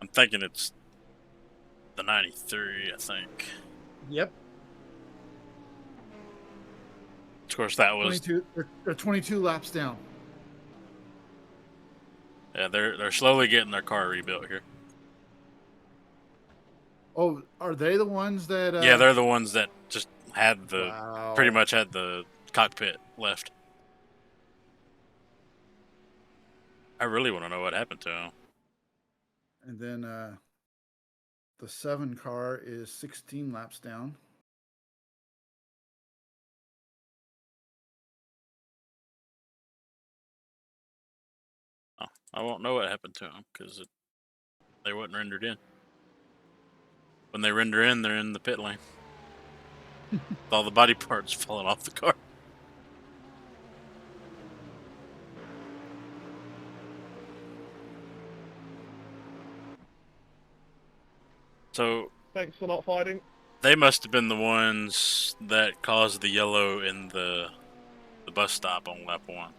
I'm thinking it's the 93, I think. Yep. Of course, that was 22. They're 22 laps down. yeah. They're slowly getting their car rebuilt here. Oh, are they the ones that? Yeah, they're the ones that just had the Wow. pretty much had the cockpit left. I really want to know what happened to them. And then the 7 car is 16 laps down. Oh, I won't know what happened to them because they wasn't rendered in. When they render in, they're in the pit lane. With all the body parts falling off the car. So Thanks for not fighting. they must have been the ones that caused the yellow in the bus stop on lap 1.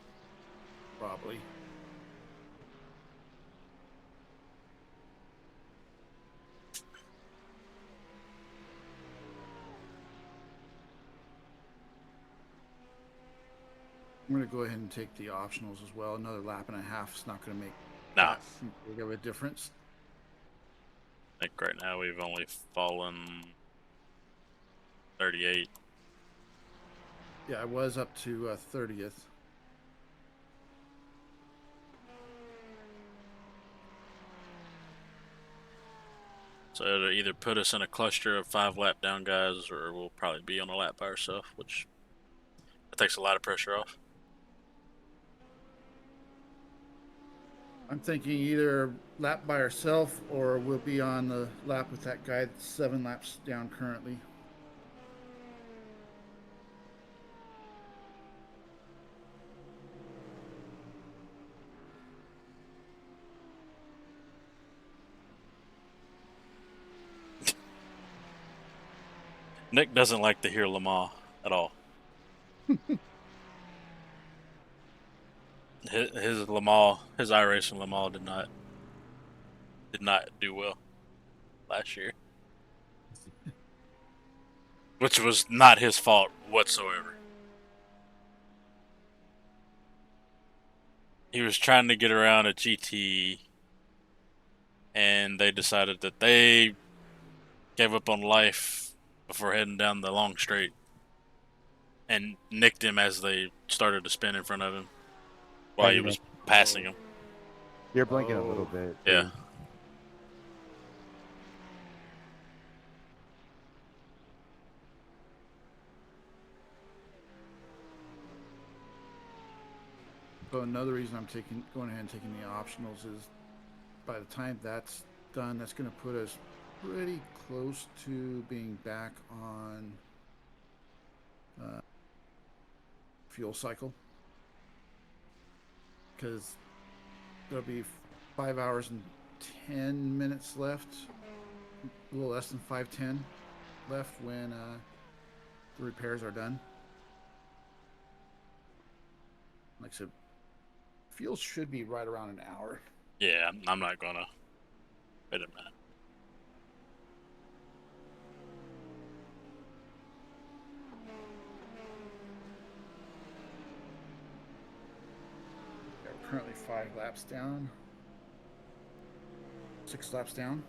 Probably. I'm going to go ahead and take the optionals as well. Another lap and a half is not going to make Nah, that big of a difference. I think right now we've only fallen 38. Yeah, I was up to 30th. So it'll either put us in a cluster of 5 lap down guys, or we'll probably be on a lap by ourselves, which that takes a lot of pressure off. I'm thinking either lap by herself or we'll be on the lap with that guy that's 7 laps down currently. Nick doesn't like to hear Lamar at all. his Lamar, his iRacing Lamar did not do well last year, which was not his fault whatsoever. he was trying to get around a GT, and they decided that they gave up on life before heading down the long straight, and nicked him as they started to spin in front of him while Thank he you, man. was passing him. You're blinking a Oh. little bit. Yeah. Too. So another reason I'm going ahead and taking the optionals is by the time that's done, that's going to put us pretty close to being back on fuel cycle, because there'll be 5 hours and 10 minutes left, a little less than 5:10 left when the repairs are done. Like I said, fuel should be right around an hour. Yeah, I'm not gonna. Wait a minute. Yeah, we're currently 5 laps down, 6 laps down.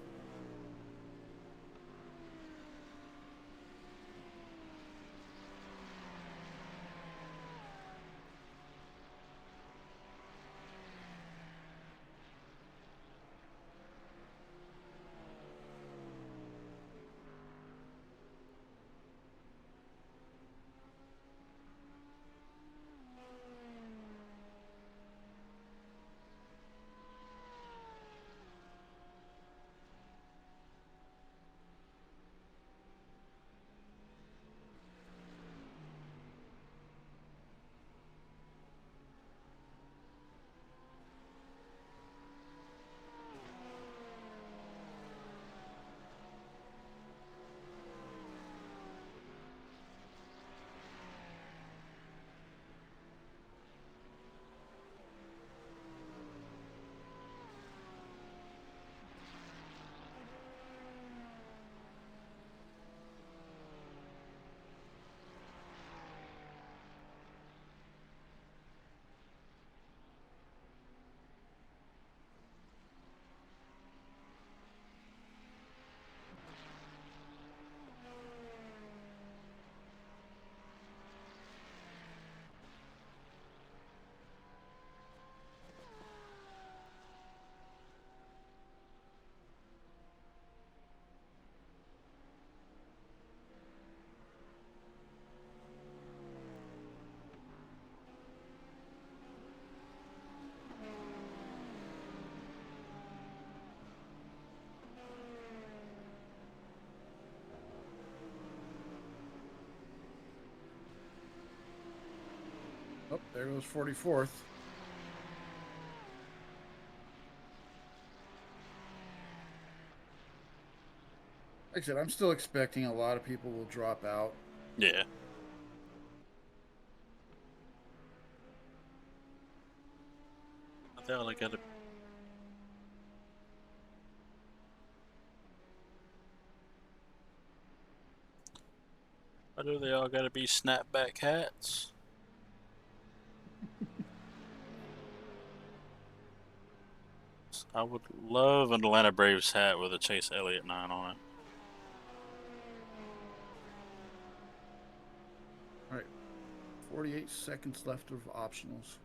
Oh, there goes 44th. Like I said, I'm still expecting a lot of people will drop out. Yeah. What the hell I gotta. Why do they all gotta be snapback hats? I would love an Atlanta Braves hat with a Chase Elliott 9 on it. All right, 48 seconds left of optionals.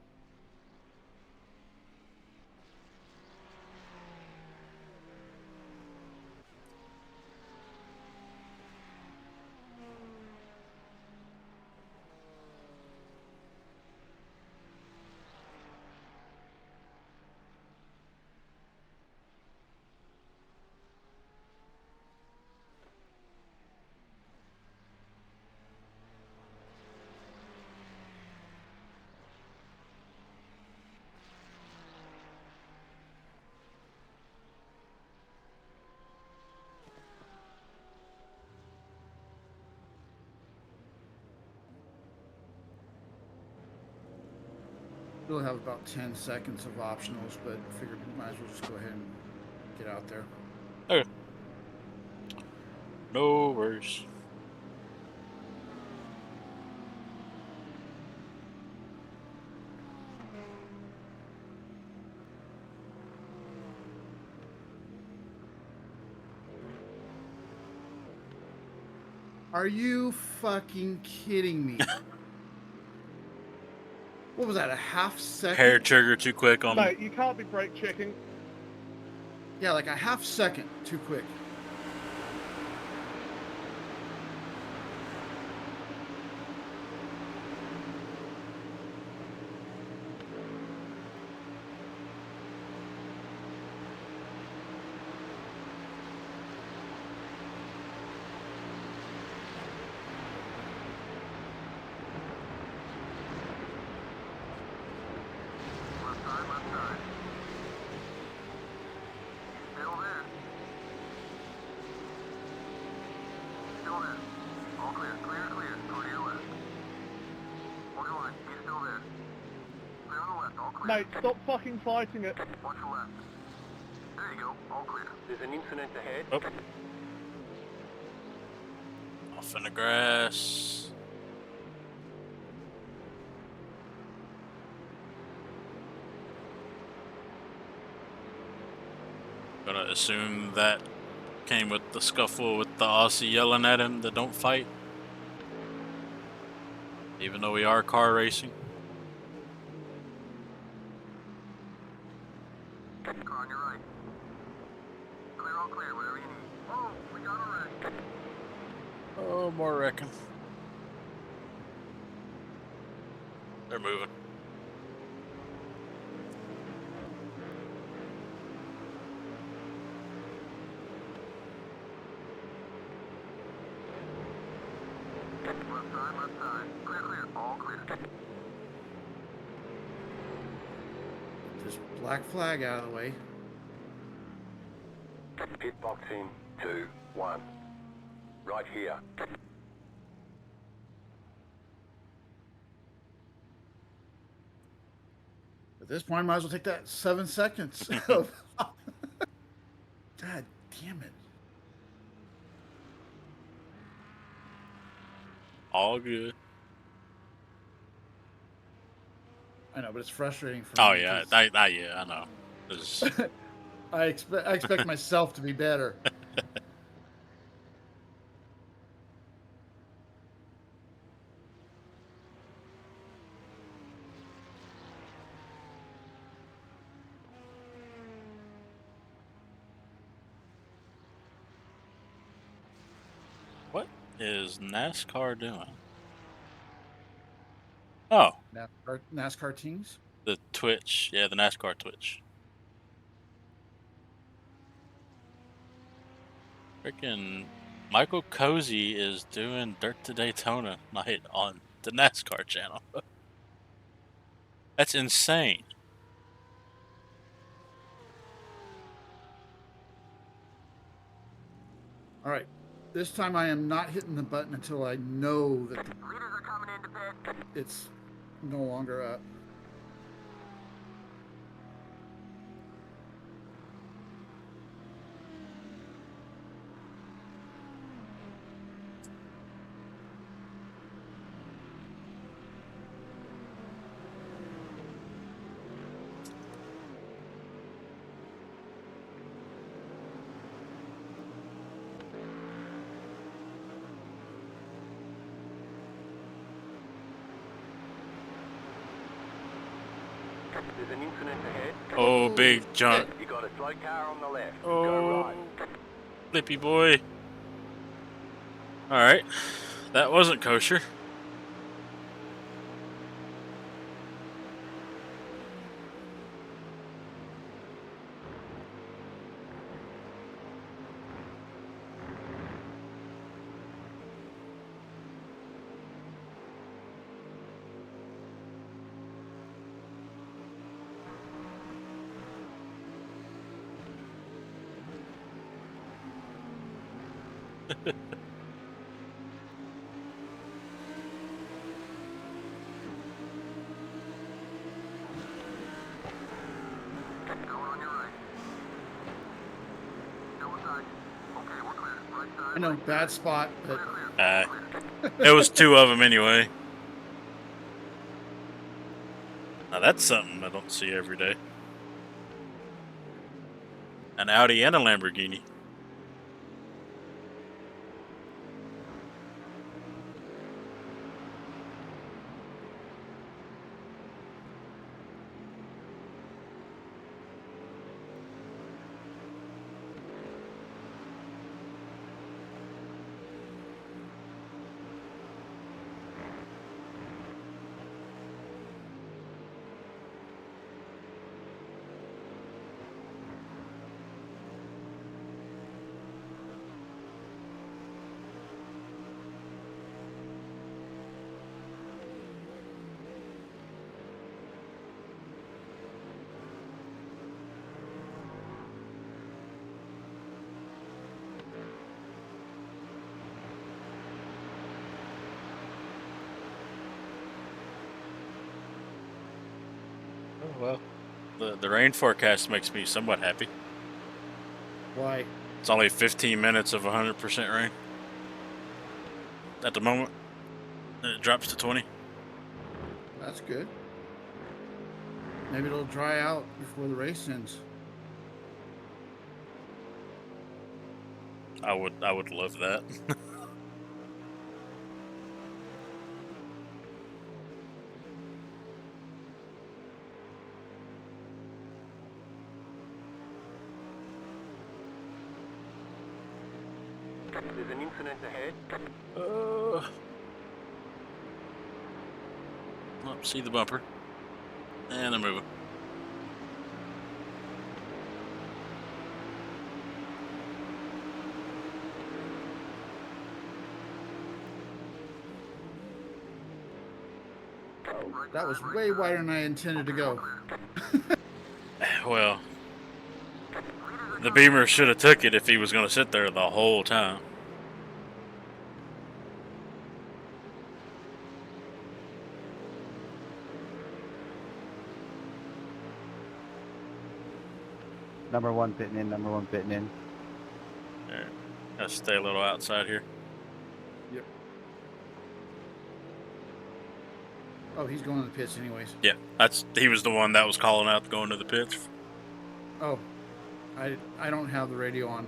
We'll have about 10 seconds of optionals, but figured we might as well just go ahead and get out there. Okay. No worries. Are you fucking kidding me? What was that, a half Hair second? trigger too quick on. Mate, you can't be brake checking. Yeah, like a half second too quick. Left side, left side. Still there. Still there. All clear, clear, clear. Go to your left. Hold your line. He's still there. Clear on the left, all clear. Mate, stop fucking fighting it. Watch the left. There you go, all clear. There's an incident ahead. Oh. Off in the grass. Gonna assume that came with the scuffle with the Aussie yelling at him that don't fight. Even though we are car racing. Car on your right. Clear, all clear, whatever you need. Oh, we got a wreck. Oh, more wrecking. They're moving. Left side, left side. Clear, clear, all clear. This black flag out of the way. Pit box in 2, 1. Right here. At this point, I might as well take that 7 seconds. God damn it. All good. I know, but it's frustrating for Oh me. yeah, 'cause I know. It's- I expect myself to be better. what is NASCAR doing? Oh, NASCAR teams. the Twitch. Yeah, the NASCAR Twitch. Freaking Michael Cozy is doing Dirt to Daytona night on the NASCAR channel. That's insane. All right. This time I am not hitting the button until I know that Leaders are coming into pit. it's no longer up. There's an incident ahead. Oh, big jump. You got a slow car on the left. Oh, Go right. Flippy boy. Alright. That wasn't kosher. Going on your right. Still aside. Okay, we're clear. Right side. I know, bad spot, but Clear, clear. It was two of them anyway. Now that's something I don't see every day. An Audi and a Lamborghini. well, the rain forecast makes me somewhat happy. Why? It's only 15 minutes of 100% rain at the moment. And it drops to 20. That's good. Maybe it'll dry out before the race ends. I would love that. There's an incident ahead. Oh, see the bumper. And they're moving. That was way wider than I intended to go. Well, the Beamer should have took it if he was going to sit there the whole time. Number one fitting in, number one fitting in. Alright, gotta stay a little outside here. Yep. Oh, he's going to the pits anyways. Yeah, he was the one that was calling out going to the pits. Oh, I don't have the radio on.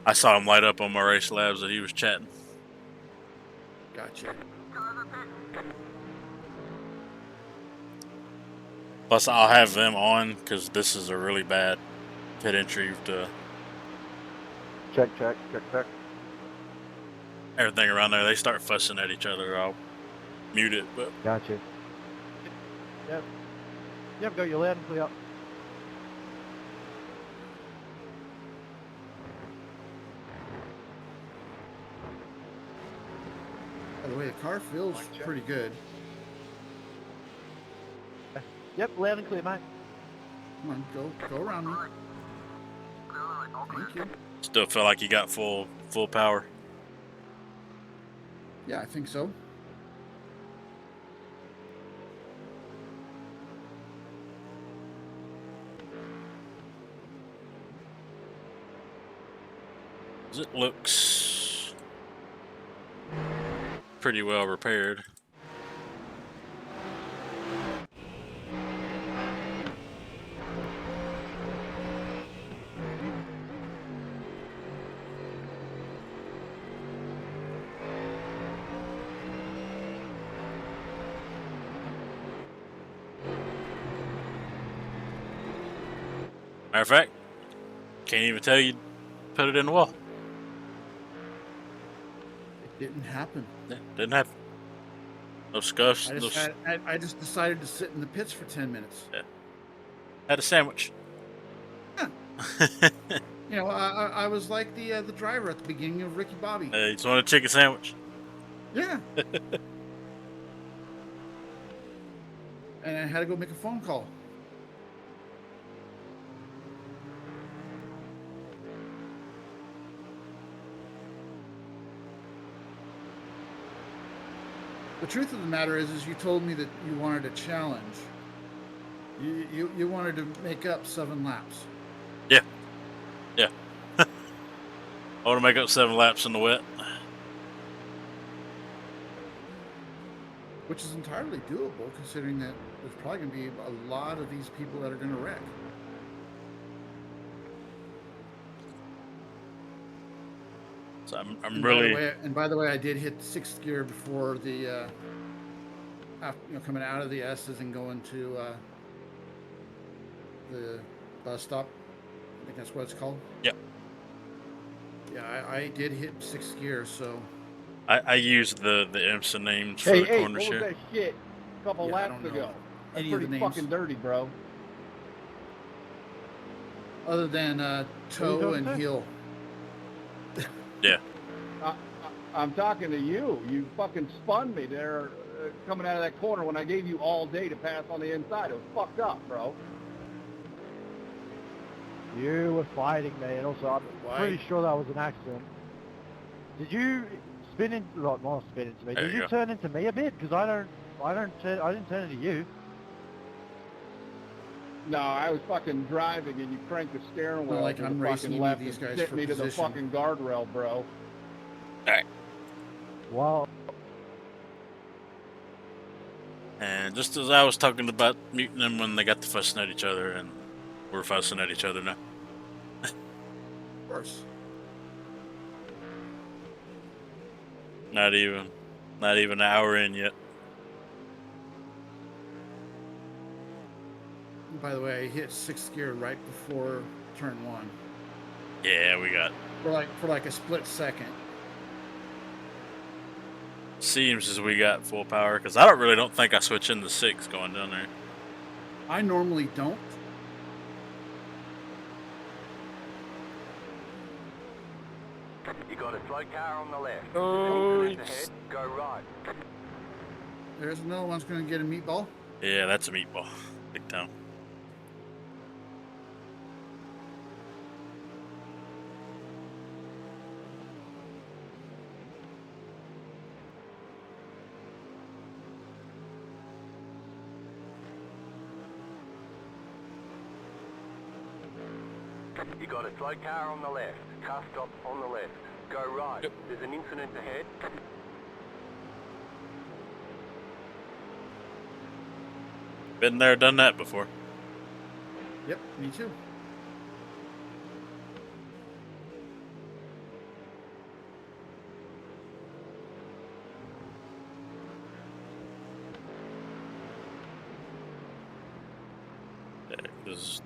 I saw him light up on my race labs that he was chatting. Gotcha. Plus, I'll have them on because this is a really bad pit entry to Check. everything around there. They start fussing at each other. I'll mute it, but Gotcha. Yep, got you loud and clear. By the way, the car feels pretty good. Yep, loud and clear, mate. Come on, go around me. Thank you. still feel like you got full power. Yeah, I think so. It looks pretty well repaired. Matter of fact, can't even tell you put it in the wall. It didn't happen. Yeah, didn't happen. No scuffs. I just decided to sit in the pits for 10 minutes. Yeah. Had a sandwich. Yeah. You know, I was like the driver at the beginning of Ricky Bobby. You just want a chicken sandwich. Yeah. And I had to go make a phone call. The truth of the matter is you told me that you wanted a challenge. You wanted to make up 7 laps. Yeah. Yeah. I want to make up 7 laps in the wet. Which is entirely doable, considering that there's probably going to be a lot of these people that are going to wreck. So I'm really. By the way, I did hit 6th gear before the, coming out of the S's and going to the bus stop. I think that's what it's called. Yeah. Yeah, I did hit 6th gear, so. I used the IMSA names for the corner what share. was that shit a couple Yeah, I laps don't know ago? That's any of the pretty names. fucking dirty, bro. Other than toe and heel. Yeah. I'm talking to you. You fucking spun me there coming out of that corner when I gave you all day to pass on the inside. It was fucked up, bro. You were fighting me, and also I'm pretty sure that was an accident. Did you spin in? Like, not spin into me. There Did you you go. turn into me a bit? Because I didn't turn into you. No, I was fucking driving and you cranked the steering Not wheel like to I'm the racing fucking any of left these and guys sent for me to the position. fucking guardrail, bro. Alright. Wow. And just as I was talking about muting them when they got to fussing at each other, and we're fussing at each other now. Of course. Not even an hour in yet. By the way, I hit 6th gear right before turn 1 Yeah, we got. for like a split second. Seems as we got full power, because I don't think I switch into 6 going down there. I normally don't. You got a slow car on the left. Oh, Incident ahead, go right. There's another one's going to get a meatball. yeah, that's a meatball. Big time. You got a slow car on the left. Car stop on the left. Go right. Yep. There's an incident ahead. Been there, done that before. Yep, me too. Yeah, 'cause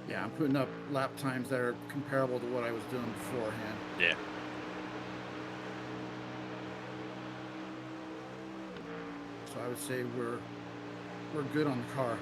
Yeah, I'm putting up lap times that are comparable to what I was doing beforehand. yeah. So I would say we're good on the car.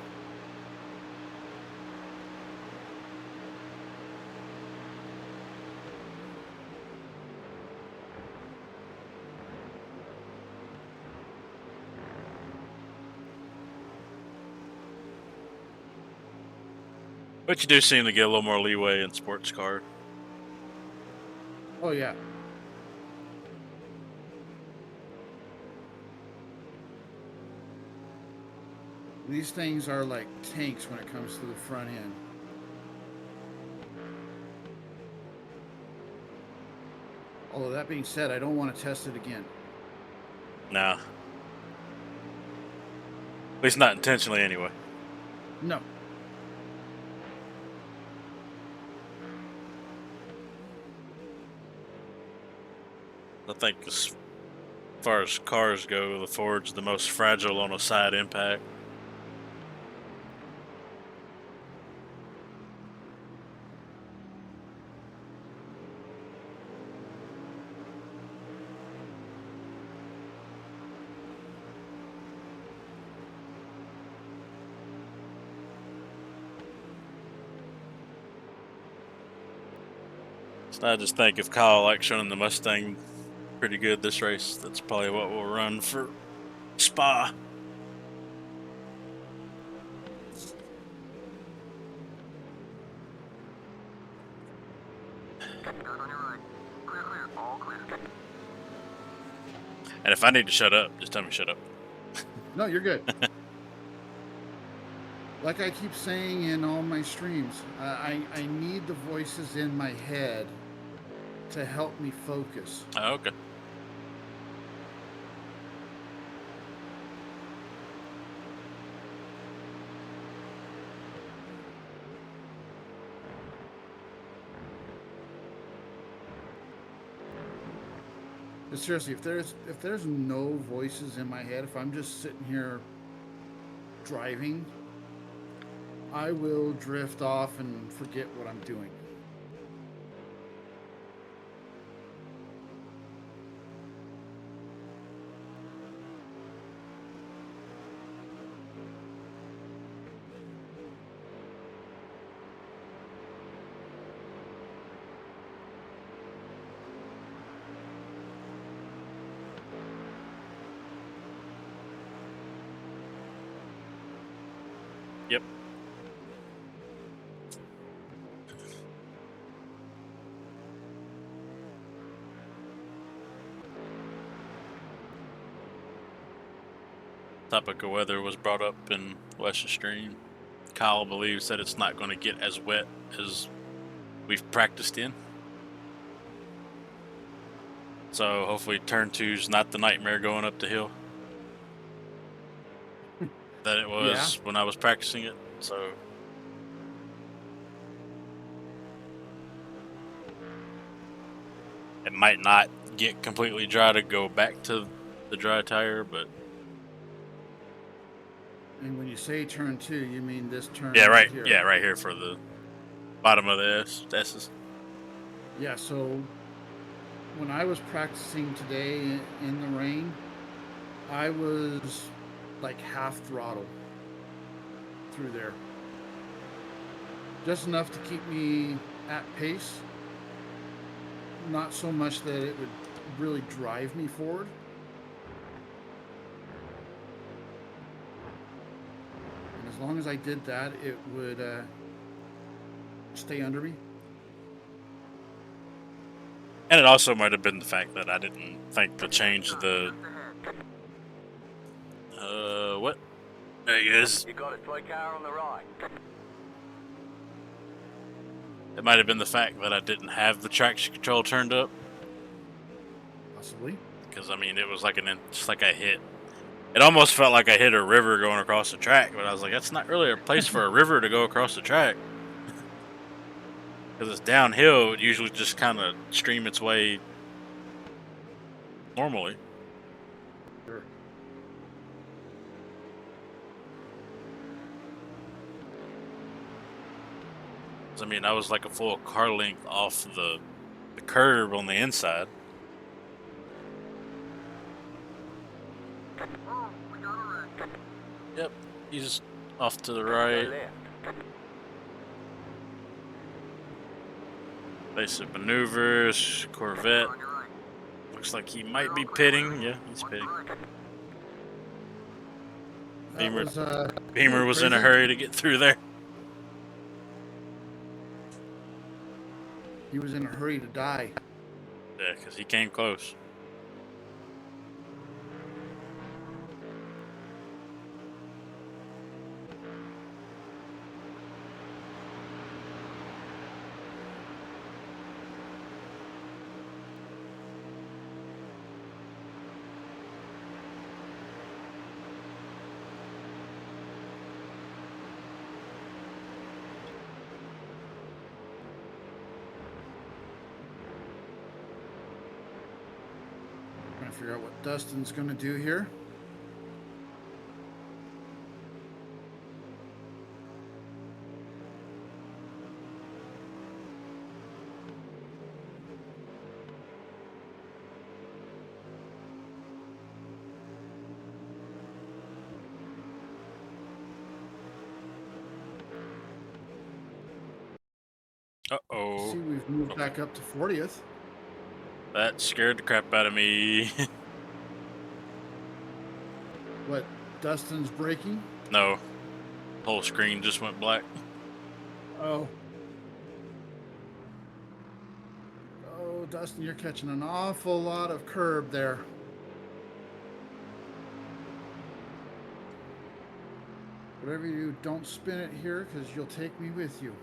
But you do seem to get a little more leeway in sports car. Oh yeah. These things are like tanks when it comes to the front end. Although that being said, I don't want to test it again. Nah. At least not intentionally, anyway. No. I think as far as cars go, the Ford's the most fragile on a side impact. So I just think if Kyle likes running the Mustang pretty good this race, that's probably what we'll run for Spa. Cars on your right. Clear, clear. All clear. And if I need to shut up, just tell me shut up. No, you're good. Like I keep saying in all my streams, I need the voices in my head to help me focus. Oh, okay. But seriously, if there's no voices in my head, if I'm just sitting here driving, I will drift off and forget what I'm doing. Yep. Topic of weather was brought up in West's stream. Kyle believes that it's not going to get as wet as we've practiced in. So hopefully turn 2's not the nightmare going up the hill that it was when I was practicing it. So it might not get completely dry to go back to the dry tire, but And when you say turn 2, you mean this turn yeah, right. here? Yeah, right here for the bottom of the S's. Yeah, so when I was practicing today in the rain, I was like half throttle through there. Just enough to keep me at pace. Not so much that it would really drive me forward. And as long as I did that, it would stay under me. And it also might have been the fact that I didn't think to change the what? There he is. You got a toy car on the right. It might have been the fact that I didn't have the traction control turned up. Possibly. Because I mean, it was like just like I hit. It almost felt like I hit a river going across the track, but I was like, that's not really a place for a river to go across the track. Because it's downhill, it usually just kind of stream its way normally. Sure. I mean, I was like a full car length off the curb on the inside. Oh, we got a wreck. Yep, he's off to the right. Left. Basic maneuvers, Corvette. On your right. Looks like he might be pitting. Yeah, he's What's pitting. right? That Beamer- was, Beamer was in a crazy. hurry to get through there. He was in a hurry to die. Yeah, because he came close. Trying to figure out what Dustin's going to do here. Uh-oh. See, we've moved back up to 40th. That scared the crap out of me. What, Dustin's braking? No. Whole screen just went black. Oh. Oh, Dustin, you're catching an awful lot of curb there. Whatever you do, don't spin it here because you'll take me with you.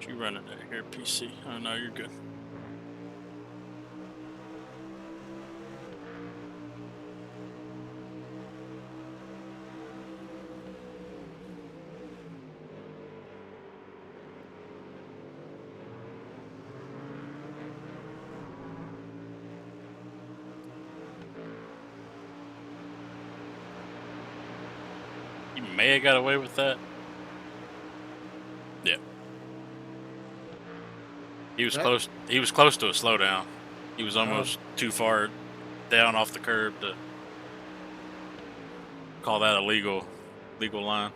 You running it here, PC? Oh no, you're good. You may have got away with that. Yeah. He was That- close. He was close to a slowdown. He was almost too far down off the curb to call that a legal line.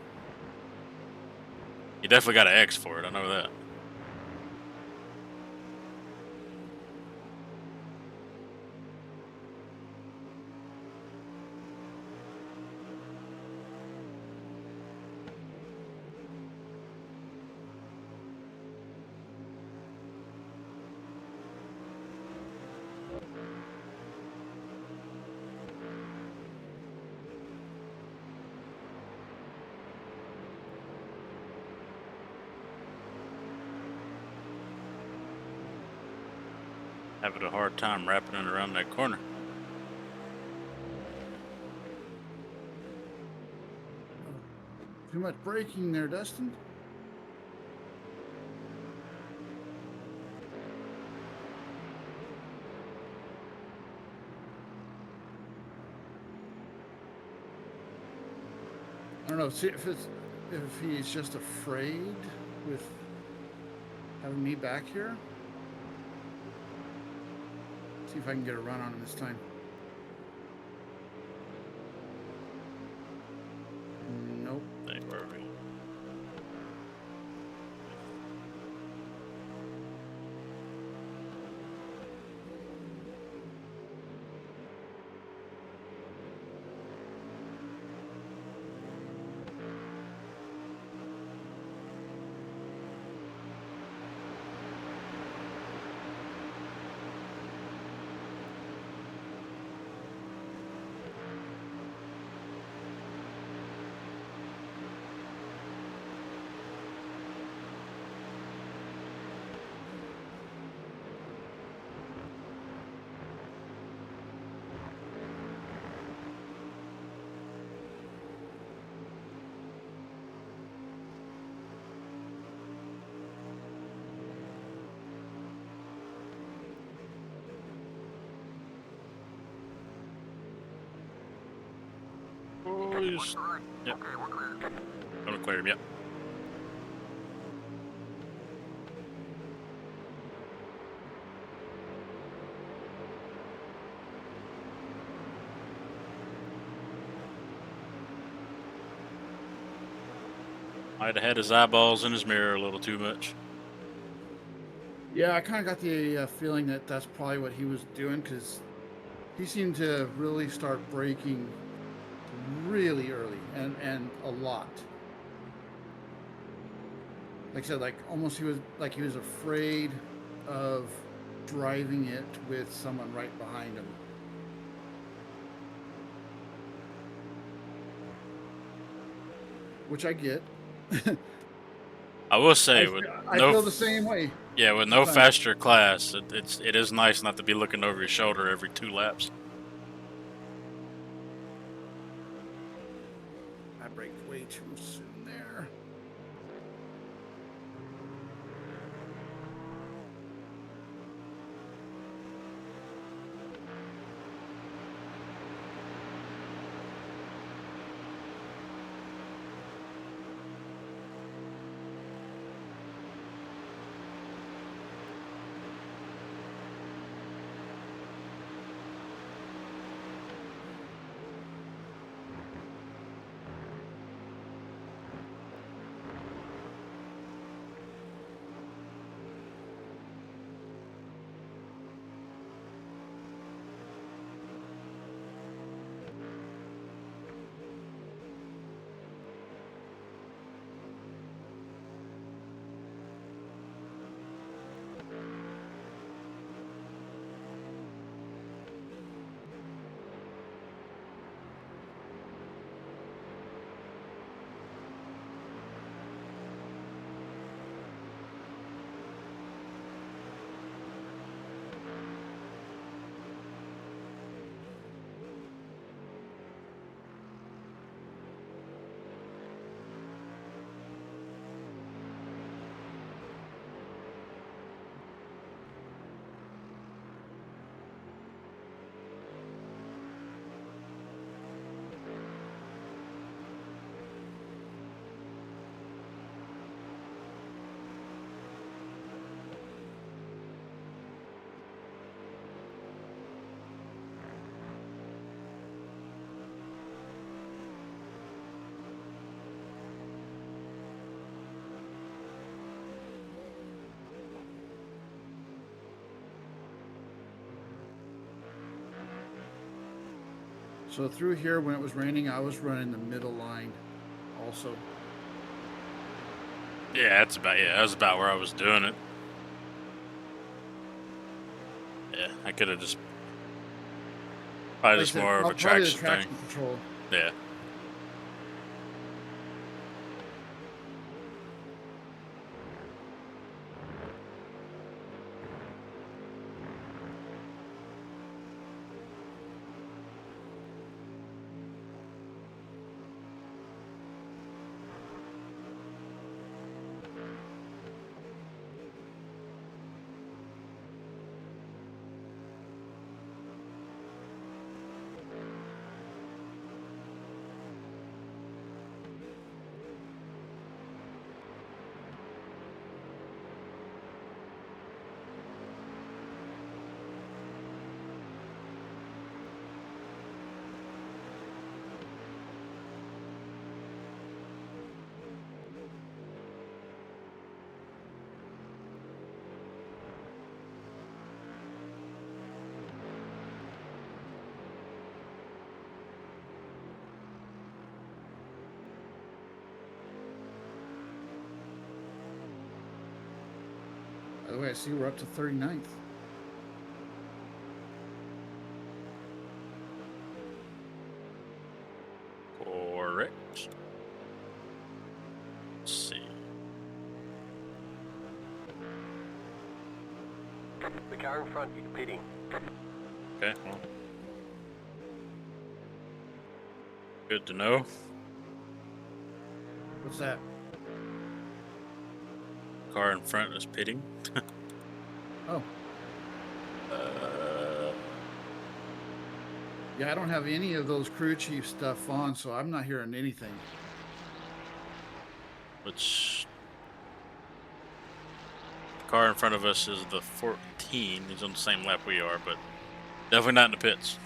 You definitely got an X for it. I know that. Having a hard time wrapping it around that corner. Too much braking there, Dustin. I don't know. See if he's just afraid with having me back here. See if I can get a run on him this time. Nope. Hey, where are we? Oh, he's... Yep. Okay, we're clear. Gonna clear him, yep. Might have had his eyeballs in his mirror a little too much. Yeah, I kind of got the feeling that that's probably what he was doing because he seemed to really start braking really early and a lot. Like I said, like almost he was afraid of driving it with someone right behind him. Which I get. I will say, I feel the same way. Yeah, with no faster class, it is nice not to be looking over your shoulder every 2 laps. I braked way too soon there. So through here, when it was raining, I was running the middle line also. Yeah, that's about where I was doing it. Yeah, I could have just probably Like I just said, more of a probably the traction thing. traction control. Yeah. By the way, I see we're up to 39th. Correct. Let's see. The car in front is pitting. Okay, well. Good to know. What's that? Car in front is pitting. Oh, Uh, yeah, I don't have any of those crew chief stuff on, so I'm not hearing anything. which the car in front of us is the 14. He's on the same lap we are, but definitely not in the pits.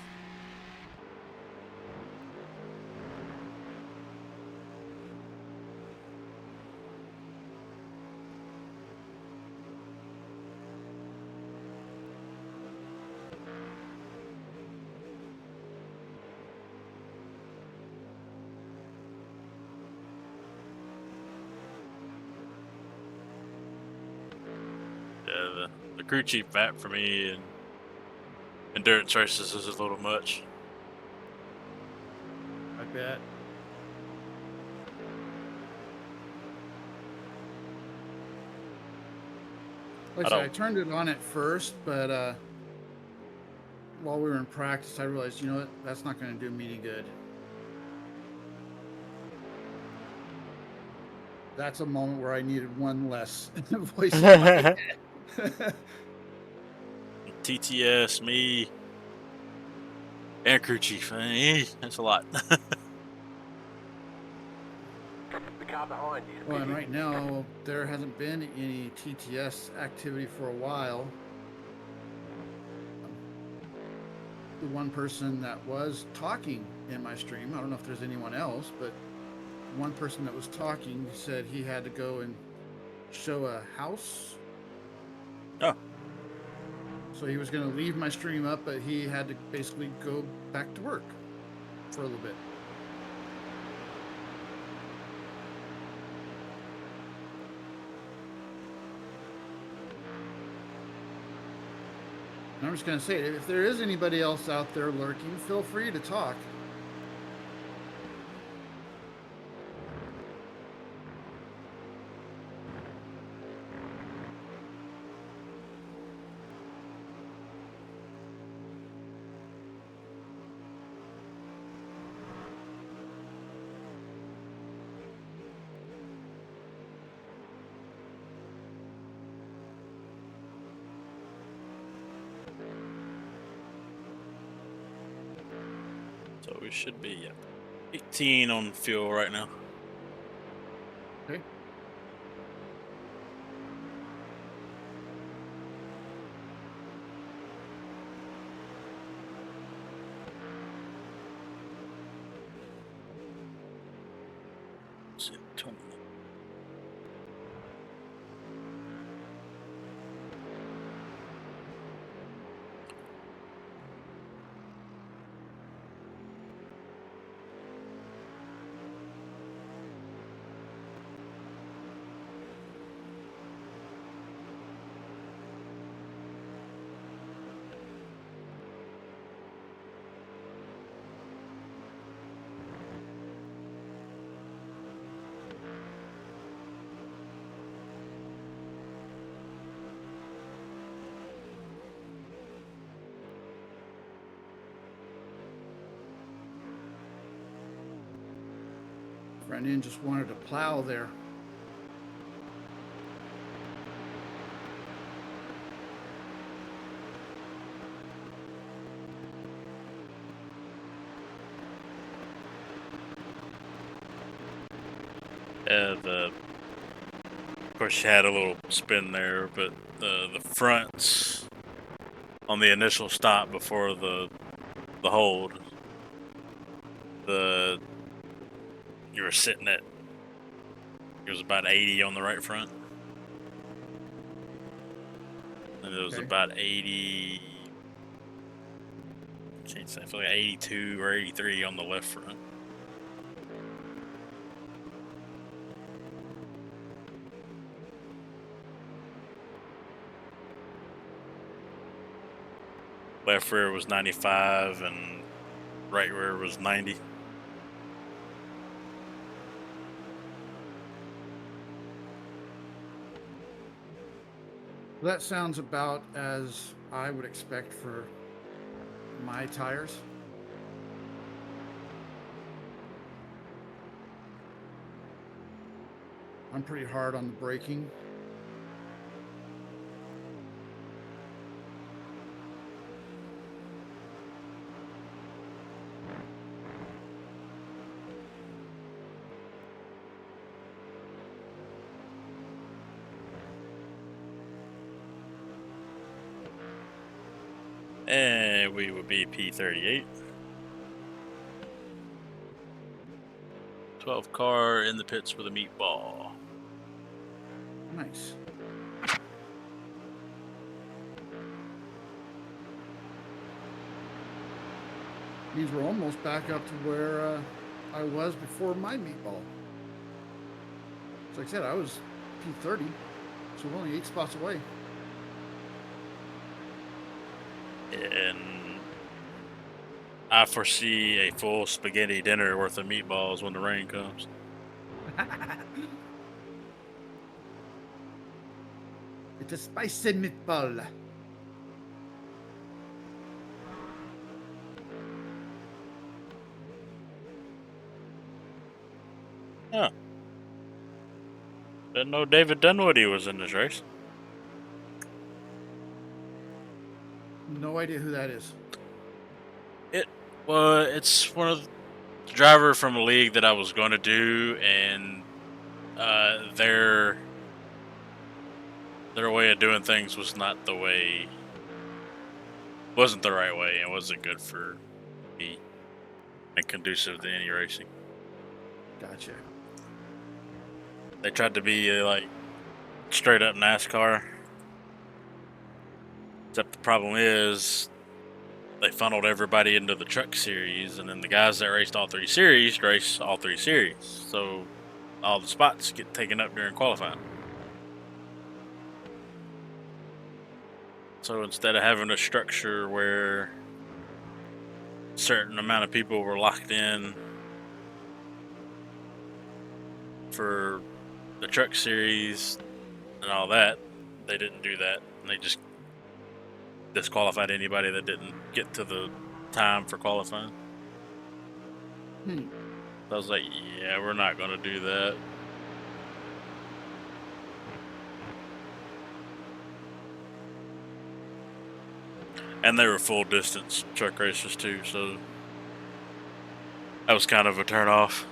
Yeah, the crew chief map for me and endurance races is a little much. I bet. Like I said, I turned it on at first, but while we were in practice, I realized, you know what, that's not going to do me any good. That's a moment where I needed one less voice in my head. TTS, me, and crew chief. That's a lot. The car behind is Well, and pitting. right now, there hasn't been any TTS activity for a while. The one person that was talking in my stream, I don't know if there's anyone else, but one person that was talking said he had to go and show a house. Oh. So he was going to leave my stream up, but he had to basically go back to work for a little bit. And I'm just going to say, if there is anybody else out there lurking, feel free to talk. So we should be at 18 on fuel right now. Okay. Let's see, 20. Front end just wanted to plow there. Of course, you had a little spin there, but the fronts on the initial stop before the hold, you were sitting at, it was about 80 on the right front, and it was Okay. about 80. I can't say, I feel like 82 or 83 on the left front. Left rear was 95 and right rear was 90. That sounds about as I would expect for my tires. I'm pretty hard on the braking. And we would be P38. 12 car in the pits with a meatball. Nice. Means we're almost back up to where I was before my meatball. So like I said, I was P30, so we're only 8 spots away. And I foresee a full spaghetti dinner worth of meatballs when the rain comes. It's a spicy meatball. Huh. Didn't know David Dunwoody was in this race. No idea who that is. Well, it's one of the driver from a league that I was going to do, and their way of doing things was not the way, wasn't the right way, and wasn't good for me and conducive to any racing. Gotcha. They tried to be like straight up NASCAR, except the problem is they funneled everybody into the truck series, and then the guys that raced all 3 series race all 3 series, so all the spots get taken up during qualifying. So instead of having a structure where a certain amount of people were locked in for the truck series and all that, they didn't do that, and they just disqualified anybody that didn't get to the time for qualifying. I was like, yeah, we're not going to do that. And they were full distance truck races too, so that was kind of a turn off.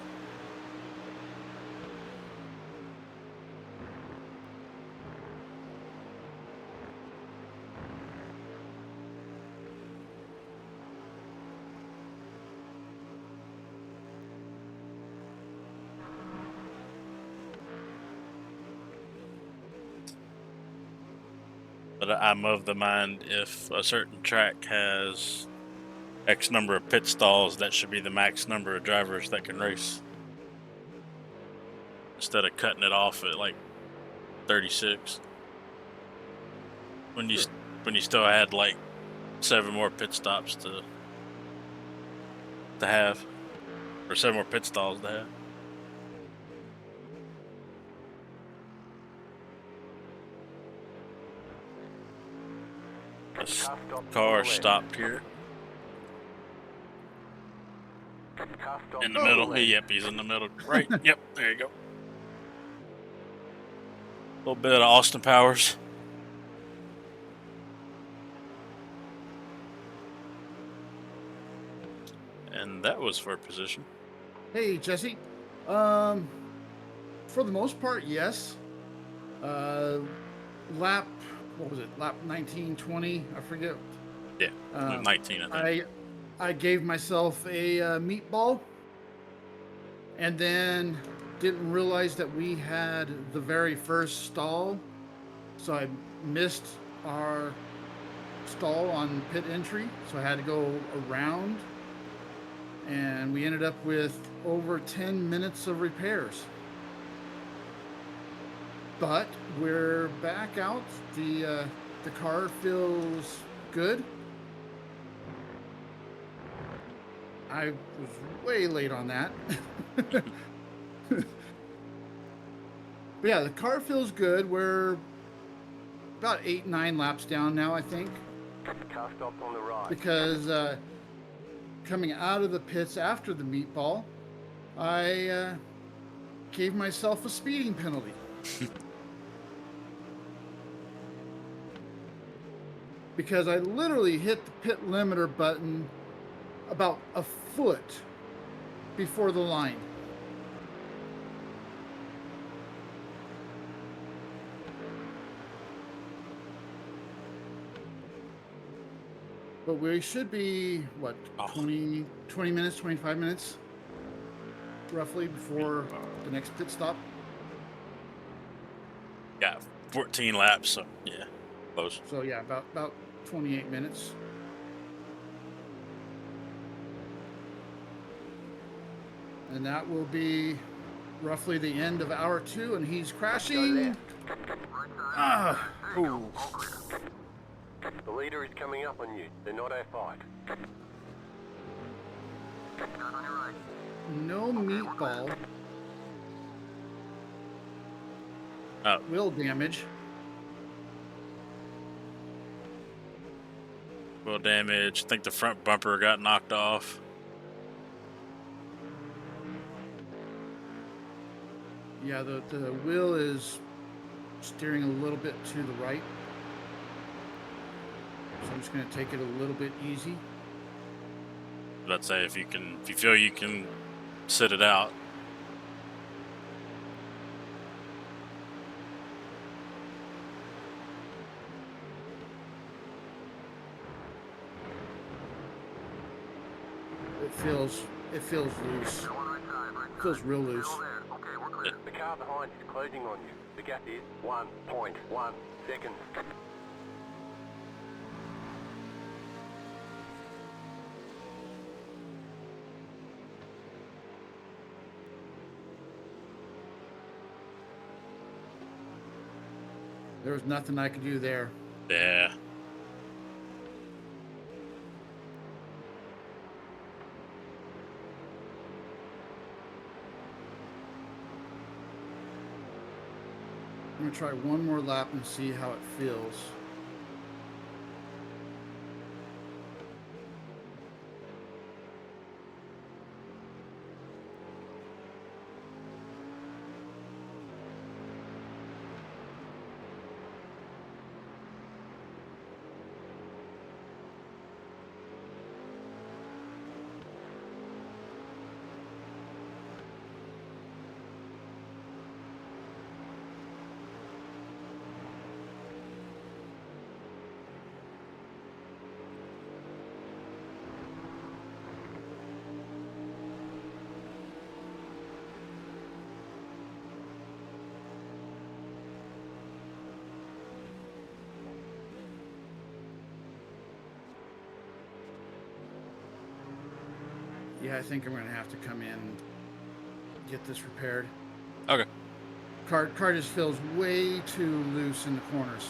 But I'm of the mind, if a certain track has X number of pit stalls, that should be the max number of drivers that can race. Instead of cutting it off at like 36. When you still had like 7 more pit stops to have, or 7 more pit stalls to have. This car stopped here. Car stop. In the middle. Oh. Yep, he's in the middle. Right. Yep. There you go. A little bit of Austin Powers. And that was for position. Hey, Jesse. For the most part, yes. Lap, what was it? Lap 19, 20, I forget. Yeah. 19, I think. I gave myself a meatball, and then didn't realize that we had the very first stall, so I missed our stall on pit entry, so I had to go around, and we ended up with over 10 minutes of repairs. But we're back out. The car feels good. I was way late on that. But yeah, the car feels good. We're about 8-9 laps down now, I think. Car stopped on the right. Because coming out of the pits after the meatball, I gave myself a speeding penalty. Because I literally hit the pit limiter button about a foot before the line. But we should be, what, 20 minutes, 25 minutes, roughly, before the next pit stop? Got 14 laps, so yeah, close. So yeah, about 28 minutes. And that will be roughly the end of hour 2, and he's crashing. Ah, Ooh. The leader is coming up on you. They're not our fight. On your right. no meatball. Wheel damage. Wheel damage. I think the front bumper got knocked off. Yeah, the wheel is steering a little bit to the right. So I'm just going to take it a little bit easy. Let's say if you feel you can sit it out. It feels loose. It feels real loose. Okay, we're clear. The car behind is closing on you. The gap is 1.1 seconds. There was nothing I could do there. Yeah. I'm going to try one more lap and see how it feels. Yeah, I think I'm going to have to come in and get this repaired. Okay. Car just feels way too loose in the corners.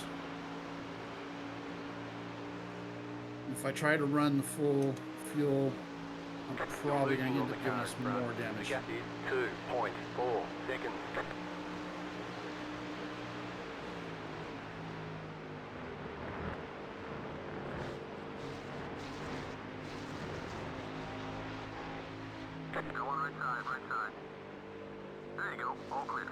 If I try to run the full fuel, I'm probably going to end up giving us more damage. The gap is 2.4 seconds. Go on right side, right side. There you go, all clear.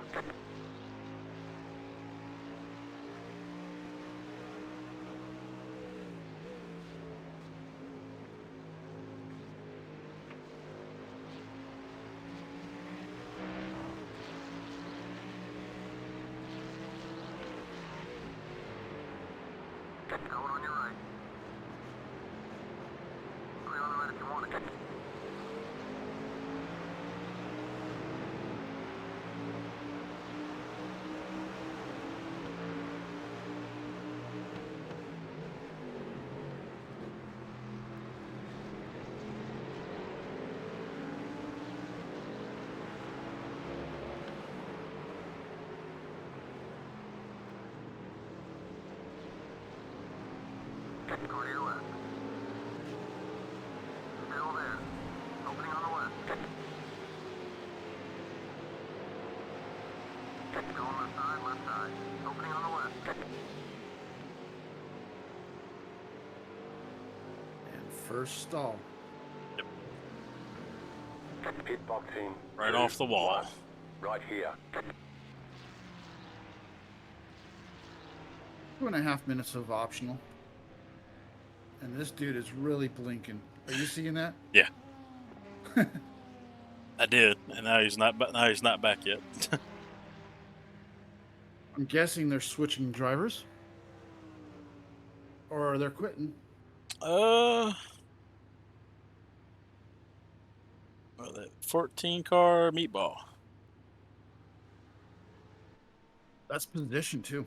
Going on your right. Clear on the right if you want it. Go to your left. Still there. Opening on the left. Going left side, left side. Opening on the left. And first stall. Pit box in. Right off the wall. Right here. 2.5 minutes of optional. And this dude is really blinking. Are you seeing that? Yeah. I did, and now he's not. Now he's not back yet. I'm guessing they're switching drivers. Or they're quitting. Well, that 14 car meatball. That's position too.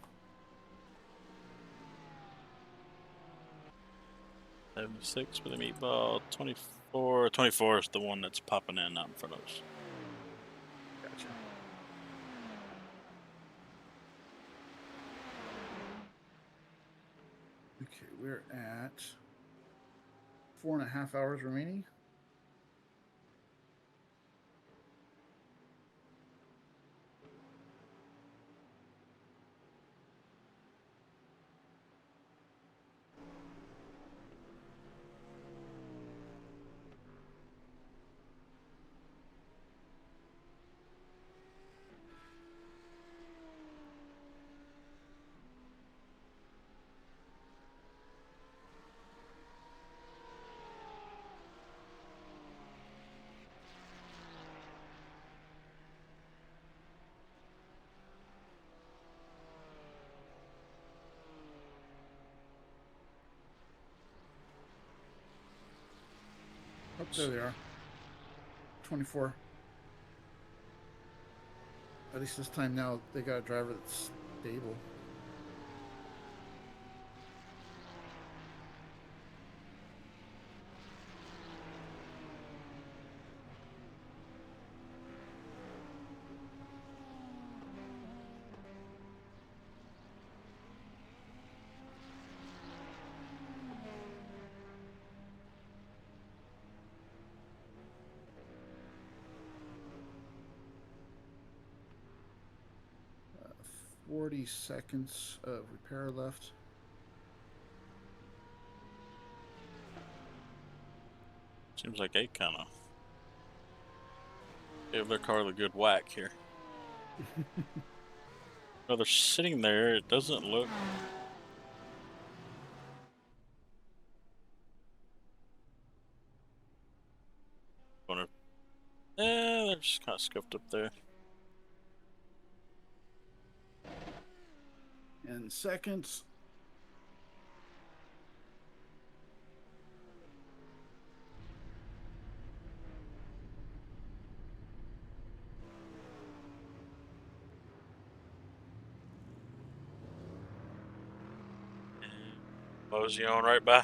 76 for the meatball. 24. 24 is the one that's popping in out in front of us. Gotcha. Okay, we're at 4.5 hours remaining. Oh, there they are. 24. At least this time now they got a driver that's stable. Uh, 40 seconds of repair left. Seems like they kind of gave their car a good whack here. No, they're sitting there. It doesn't look. They're just kind of scuffed up there. In seconds. Mosey on right by.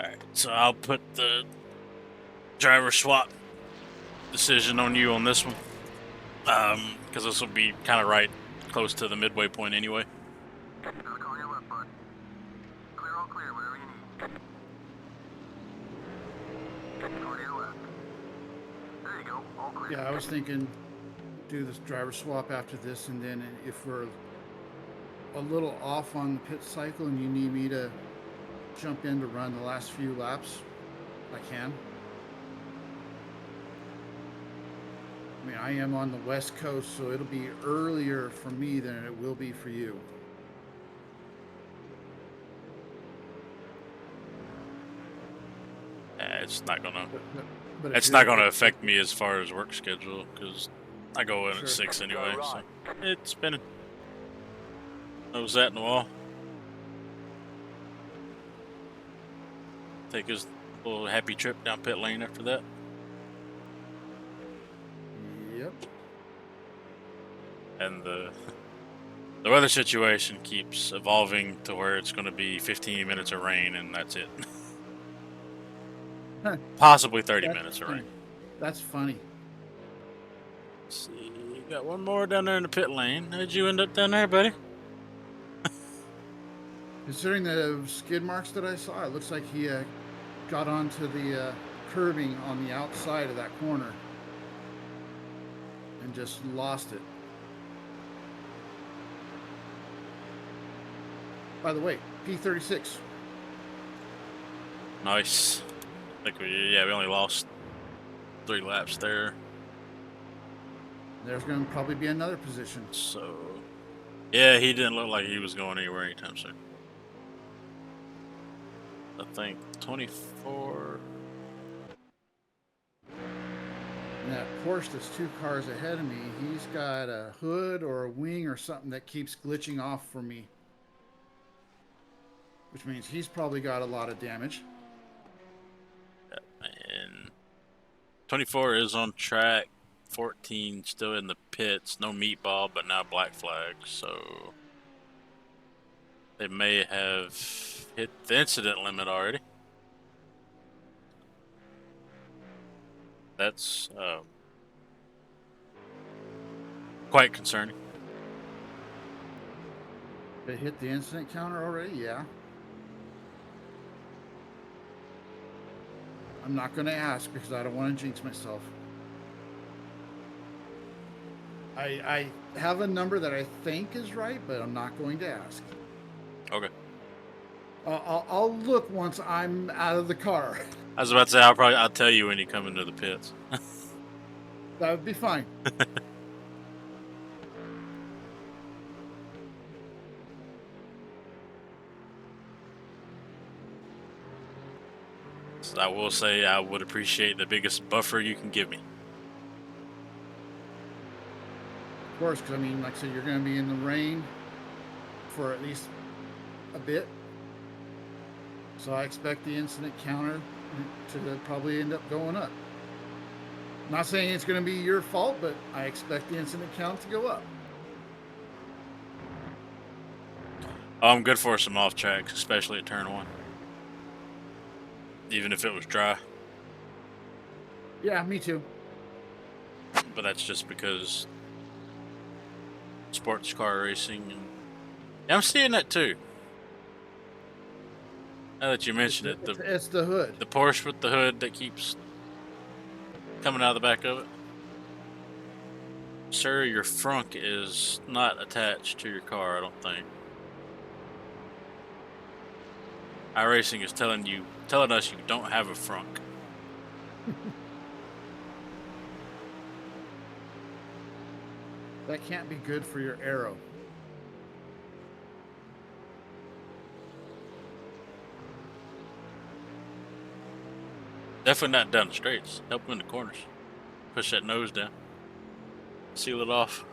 Alright, so I'll put the driver swap decision on you on this one. Because this will be kind of right close to the midway point anyway. Call your left, bud. Clear, all clear, whatever you need. Call your left. There you go, all clear. Yeah, I was thinking do this driver swap after this, and then if we're a little off on the pit cycle and you need me to jump in to run the last few laps, I can. I mean, I am on the West Coast, so it'll be earlier for me than it will be for you. It's not gonna. But if It's not you're- gonna affect me as far as work schedule because I go in Sure. at 6 anyway. Go So right. it's spinning. Nose that in the wall. Take his little happy trip down pit lane after that. Yep. And the weather situation keeps evolving to where it's going to be 15 minutes of rain and that's it. Huh. Possibly 30 That's minutes of funny. rain. That's funny. Let's see, you got one more down there in the pit lane. How'd you end up down there, buddy? Considering the skid marks that I saw, it looks like he got onto the curbing on the outside of that corner and just lost it. By the way, P36. Nice. I think we only lost 3 laps there. There's going to probably be another position. So, yeah, he didn't look like he was going anywhere anytime soon. I think 24. And that Porsche that's 2 cars ahead of me, he's got a hood or a wing or something that keeps glitching off for me. Which means he's probably got a lot of damage. And 24 is on track. 14 still in the pits. No meatball, but now black flag. So they may have hit the incident limit already. That's quite concerning. They hit the incident counter already? Yeah. I'm not going to ask because I don't want to jinx myself. I have a number that I think is right, but I'm not going to ask. Okay. I'll look once I'm out of the car. I was about to say I'll tell you when you come into the pits. That would be fine. So I will say I would appreciate the biggest buffer you can give me. Of course, because I mean, like I said, you're going to be in the rain for at least a bit. So I expect the incident counter to probably end up going up. Not saying it's going to be your fault, but I expect the incident count to go up. I'm good for some off tracks, especially at turn 1. Even if it was dry. Yeah, me too. But that's just because sports car racing and yeah, I'm seeing that too. Now that you mention it, It's the hood. the Porsche with the hood that keeps coming out of the back of it. Sir, your frunk is not attached to your car, I don't think. iRacing is telling us you don't have a frunk. That can't be good for your arrow. Definitely not down the straights. Help them in the corners. Push that nose down. Seal it off.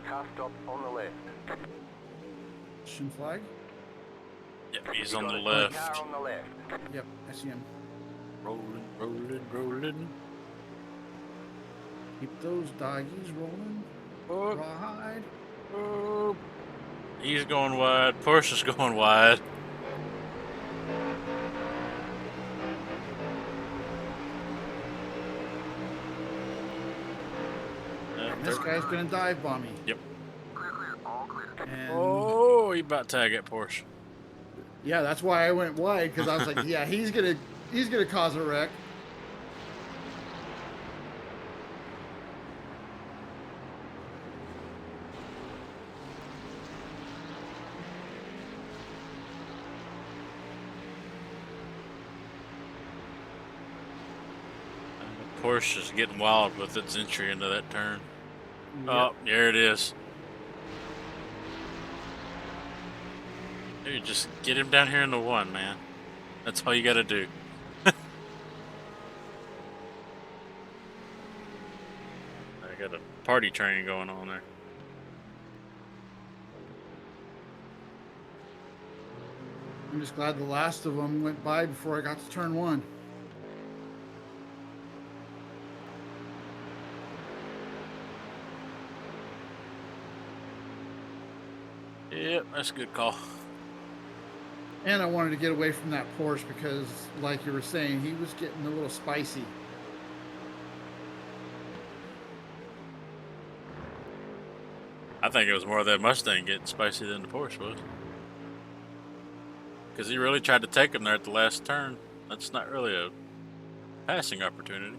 Car stop on the left. Shin flag. Yep, he's You on got the a left. car on the left. Yep, I see him. Rolling, rolling, rolling. Keep those doggies rolling. Oh, Rawhide. oh. He's going wide. Porsche's going wide. And this guy's gonna dive bomb me. Yep. Clear, clear. All clear. And Oh, he about to tag at Porsche. yeah, that's why I went wide, because I was like, yeah, he's gonna cause a wreck. Porsche is getting wild with its entry into that turn. Yep. Oh, there it is. Dude, just get him down here in the one, man. That's all you gotta do. I got a party train going on there. I'm just glad the last of them went by before I got to turn one. Yep, that's a good call. And I wanted to get away from that Porsche because, like you were saying, he was getting a little spicy. I think it was more that Mustang getting spicy than the Porsche was. Because he really tried to take him there at the last turn. That's not really a passing opportunity.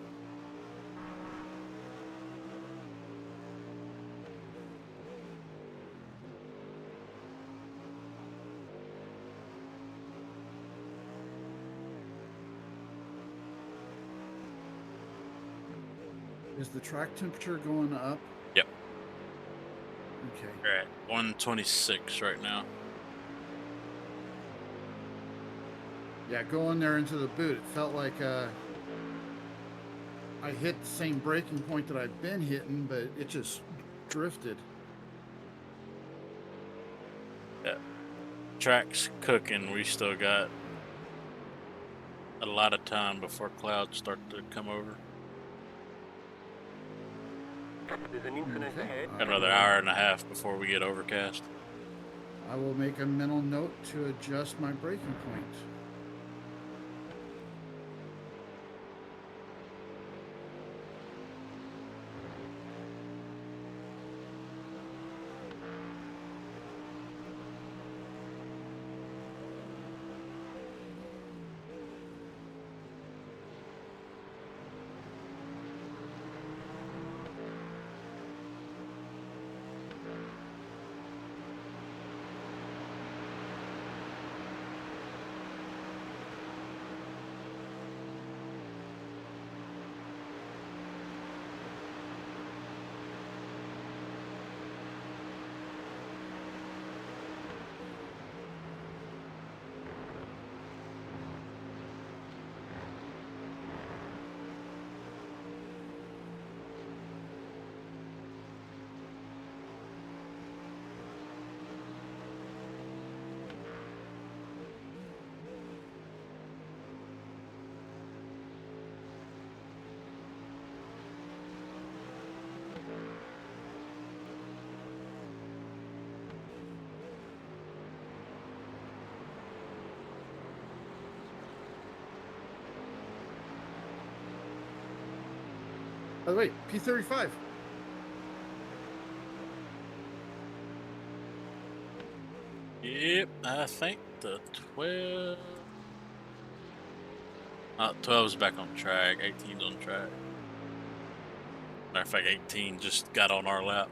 Is the track temperature going up? Yep. Okay. We're at 126 right now. Yeah, going there into the boot, it felt like I hit the same braking point that I've been hitting, but it just drifted. Yeah. Track's cooking. We still got a lot of time before clouds start to come over. There's an incident Okay. ahead. Got another hour and a half before we get overcast. I will make a mental note to adjust my braking point. By the way, P35. Yep, I think the 12. 12's back on track. 18's on track. Matter of fact, 18 just got on our lap.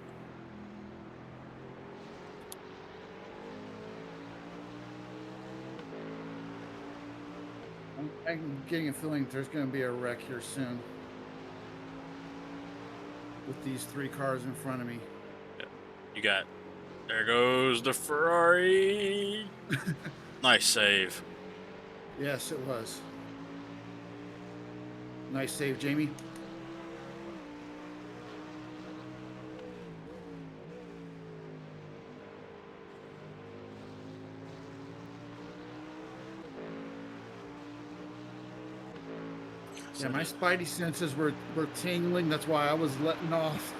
I'm getting a feeling there's going to be a wreck here soon with these three cars in front of me. Yep. You got. There goes the Ferrari. Nice save. Yes, it was. Nice save, Jamie. Yeah, Said my it. spidey senses were tingling. That's why I was letting off.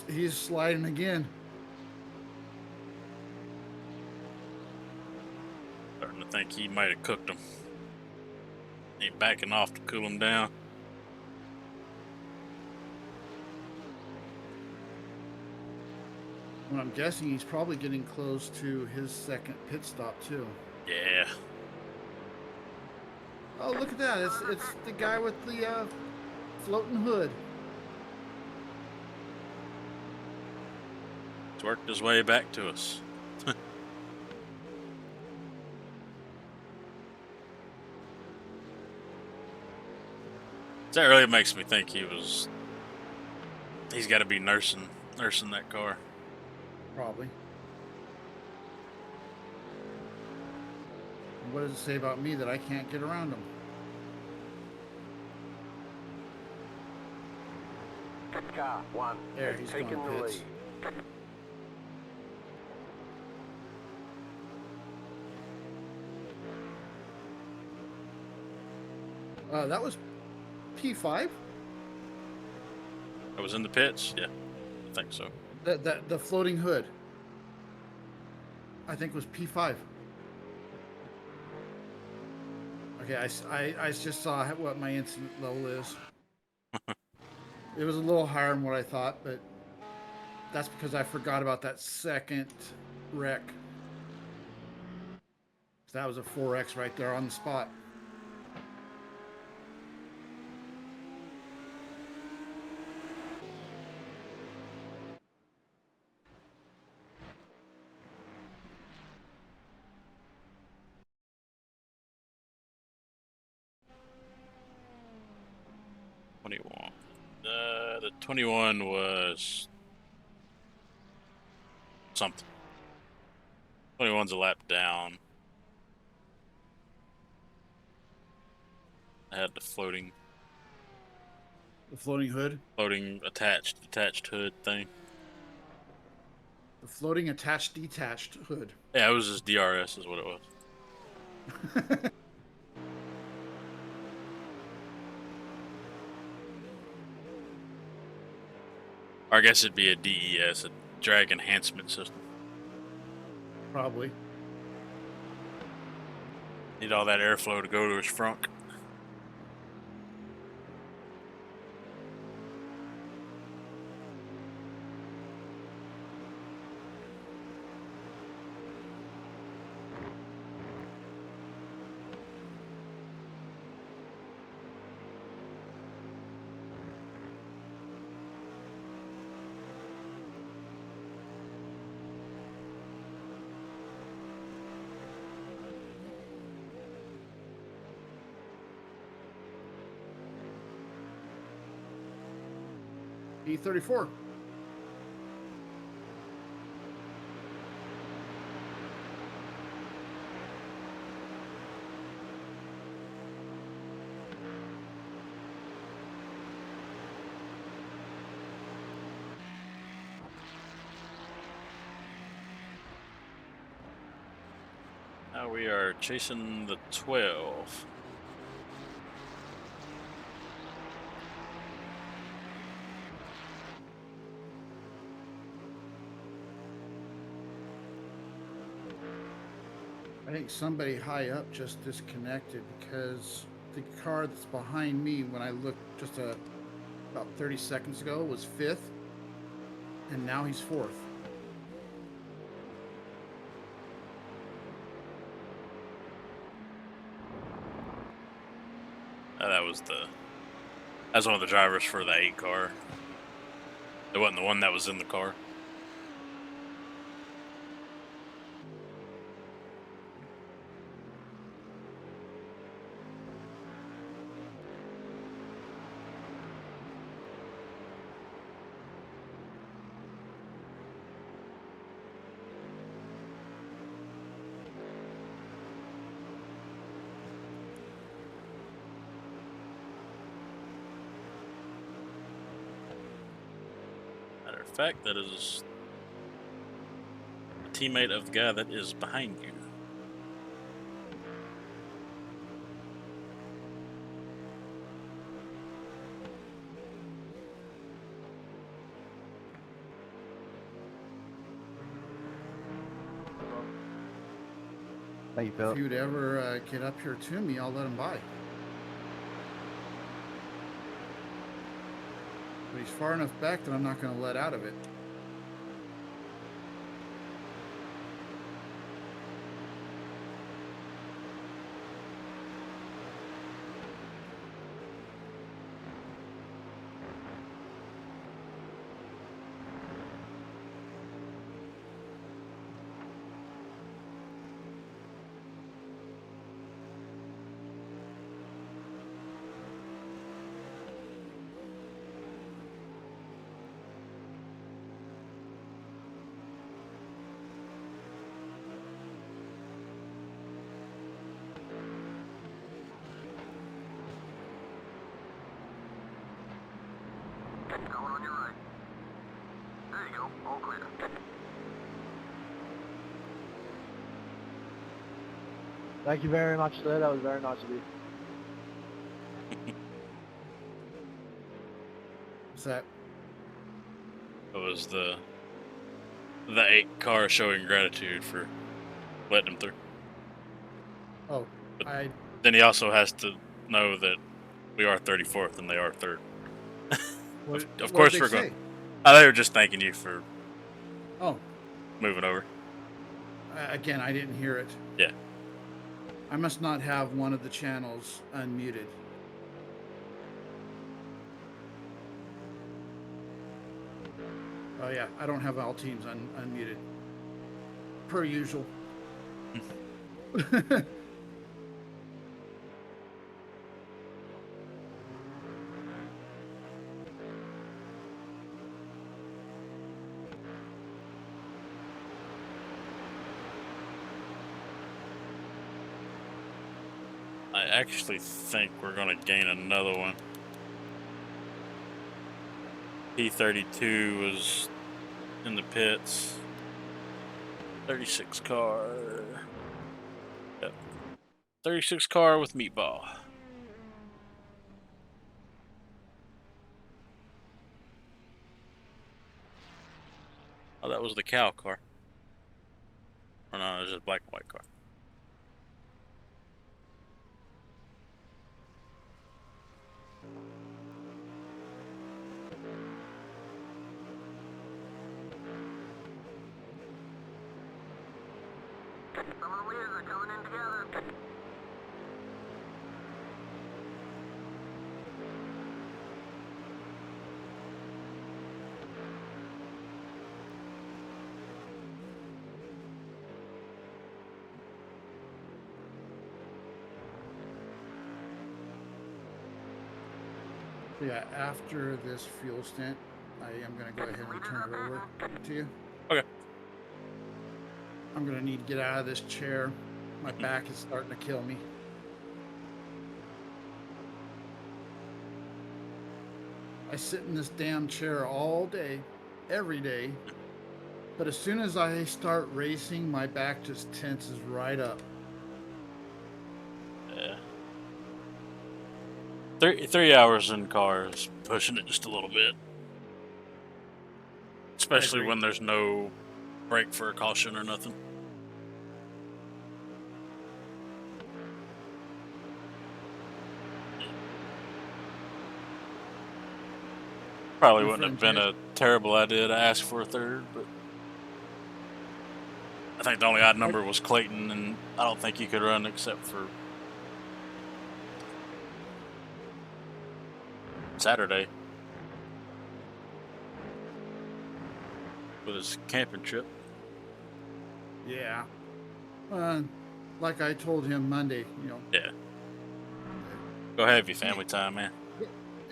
He's sliding again. Starting to think he might have cooked him. Ain't backing off to cool him down. Well, I'm guessing he's probably getting close to his second pit stop too. Yeah. Oh, look at that! It's the guy with the floating hood. He's worked his way back to us. That really makes me think he's got to be nursing that car. Probably. And what does it say about me that I can't get around him? Car 1 There, has he's taken going the pits. lead. That was P5. I was in the pits. Yeah, I think so. The floating hood. I think was P5. Okay, I just saw what my incident level is. It was a little higher than what I thought, but that's because I forgot about that second wreck. That was a 4X right there on the spot. The 21 was something. 21's a lap down. I had the floating The floating hood. attached hood thing. The floating attached detached hood. Yeah, it was just DRS is what it was. Or I guess it'd be a DES, a drag enhancement system. Probably. Need all that airflow to go to his frunk. E34. Now we are chasing the 12. I think somebody high up just disconnected because the car that's behind me, when I looked just about 30 seconds ago, was fifth, and now he's fourth. That's one of the drivers for the 8 car. It wasn't the one that was in the car. Matter of fact, that is a teammate of the guy that is behind you. Thank you, Phil. If you'd ever get up here to me, I'll let him by. But he's far enough back that I'm not going to let out of it. Going on your right. There you go. All clear. Thank you very much, sir. That was very nice of you. What's that? It was the 8 car showing gratitude for letting him through. Oh, I Then he also has to know that we are 34th and they are 3rd. what, Of what course did we're they going. say? They were just thanking you for Oh, moving over. again, I didn't hear it. Yeah. I must not have one of the channels unmuted. Oh yeah, I don't have all teams unmuted. Per usual. I actually think we're going to gain another one. P32 was in the pits. 36 car. Yep. 36 car with meatball. Oh, that was the cow car. Oh no, it was just black and white car. Some of the wheels are coming in together. Yeah, after this fuel stint, I am going to go ahead and turn it over to you. Okay. I'm going to need to get out of this chair. My back is starting to kill me. I sit in this damn chair all day, every day. But as soon as I start racing, my back just tenses right up. Yeah. 3 hours in cars, pushing it just a little bit. Especially agree. when there's no break for a caution or nothing. Probably wouldn't have been a terrible idea to ask for a 3rd, but I think the only odd number was Clayton, and I don't think he could run except for Saturday with his camping trip. Yeah. Like I told him Monday, you know. Yeah. Go have your family time, man.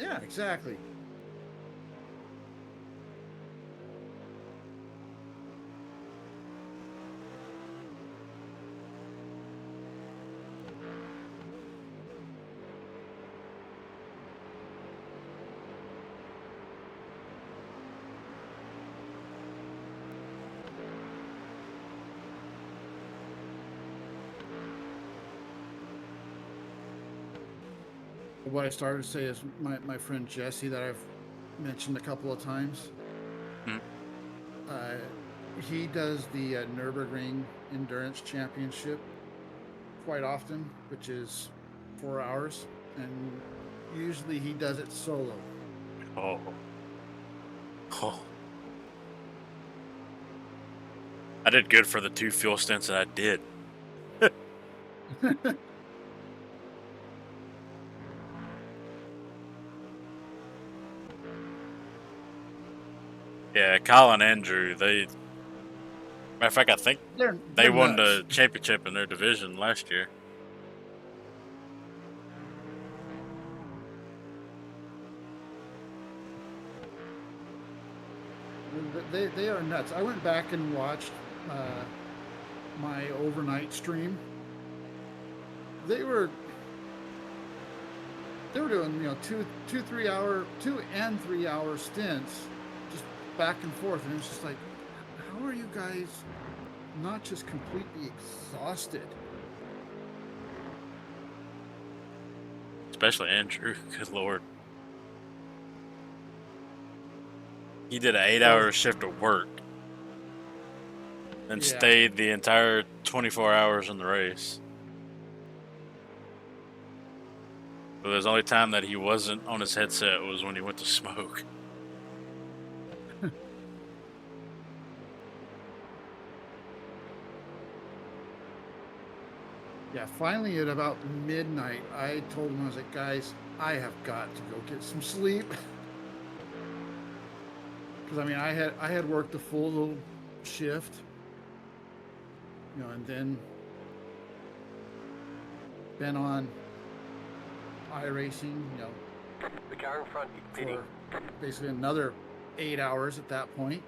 Yeah, exactly. What I started to say is my friend Jesse that I've mentioned a couple of times. Mm. Uh, he does the Nürburgring Endurance Championship quite often, which is 4 hours, and usually he does it solo. Oh. Oh. I did good for the 2 fuel stints that I did. Yeah, Kyle and Andrew, matter of fact, I think they they're won nuts. the championship in their division last year. They are nuts. I went back and watched my overnight stream. They were doing 2 and 3 hour stints, just back and forth, and it's just like, how are you guys not just completely exhausted? Especially Andrew. Good lord. He did an 8-hour shift of work and Yeah. stayed the entire 24 hours in the race. But the only time that he wasn't on his headset was when he went to smoke. Yeah, finally at about midnight, I told him, I was like, guys, I have got to go get some sleep. Because I mean, I had worked a full little shift, and then been on iRacing, The car in front is pitting. for basically another 8 hours at that point.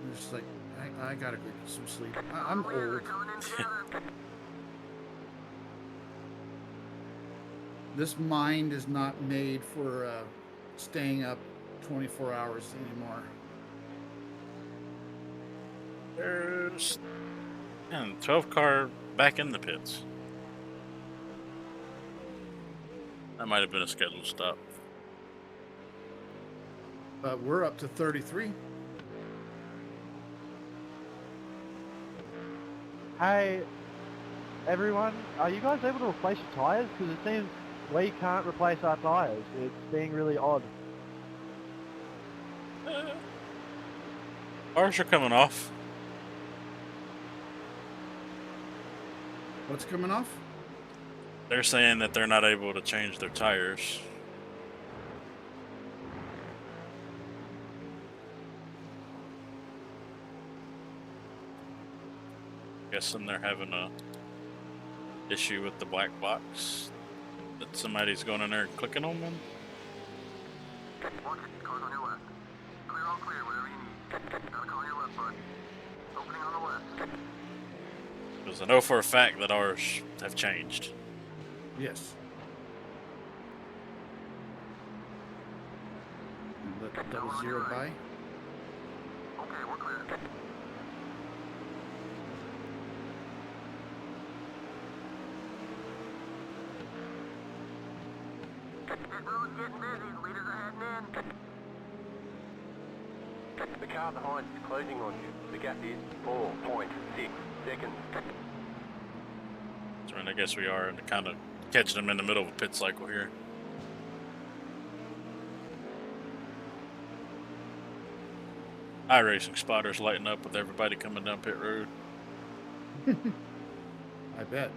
And it's just like, I gotta go get some sleep. I'm old. This mind is not made for staying up 24 hours anymore. There's 12 car back in the pits. That might have been a scheduled stop. But we're up to 33. Hey, everyone, are you guys able to replace your tyres? Because it seems we can't replace our tyres. It's being really odd. Ours are coming off. What's coming off? They're saying that they're not able to change their tires. Guessing they're having a issue with the black box that somebody's going in there and clicking on them. Watch it, cars on your left. Clear all clear, whatever you need. Got a car on your left, bud. Opening on the left. Because I know for a fact that ours have changed. Yes. And the double zero by. Okay, we're clear. Pit road's getting busy. The leaders are heading in. The car behind is closing on you. The gap is 4.6 seconds. So I guess we are kind of catching them in the middle of a pit cycle here. iRacing spotters lighting up with everybody coming down pit road. I bet.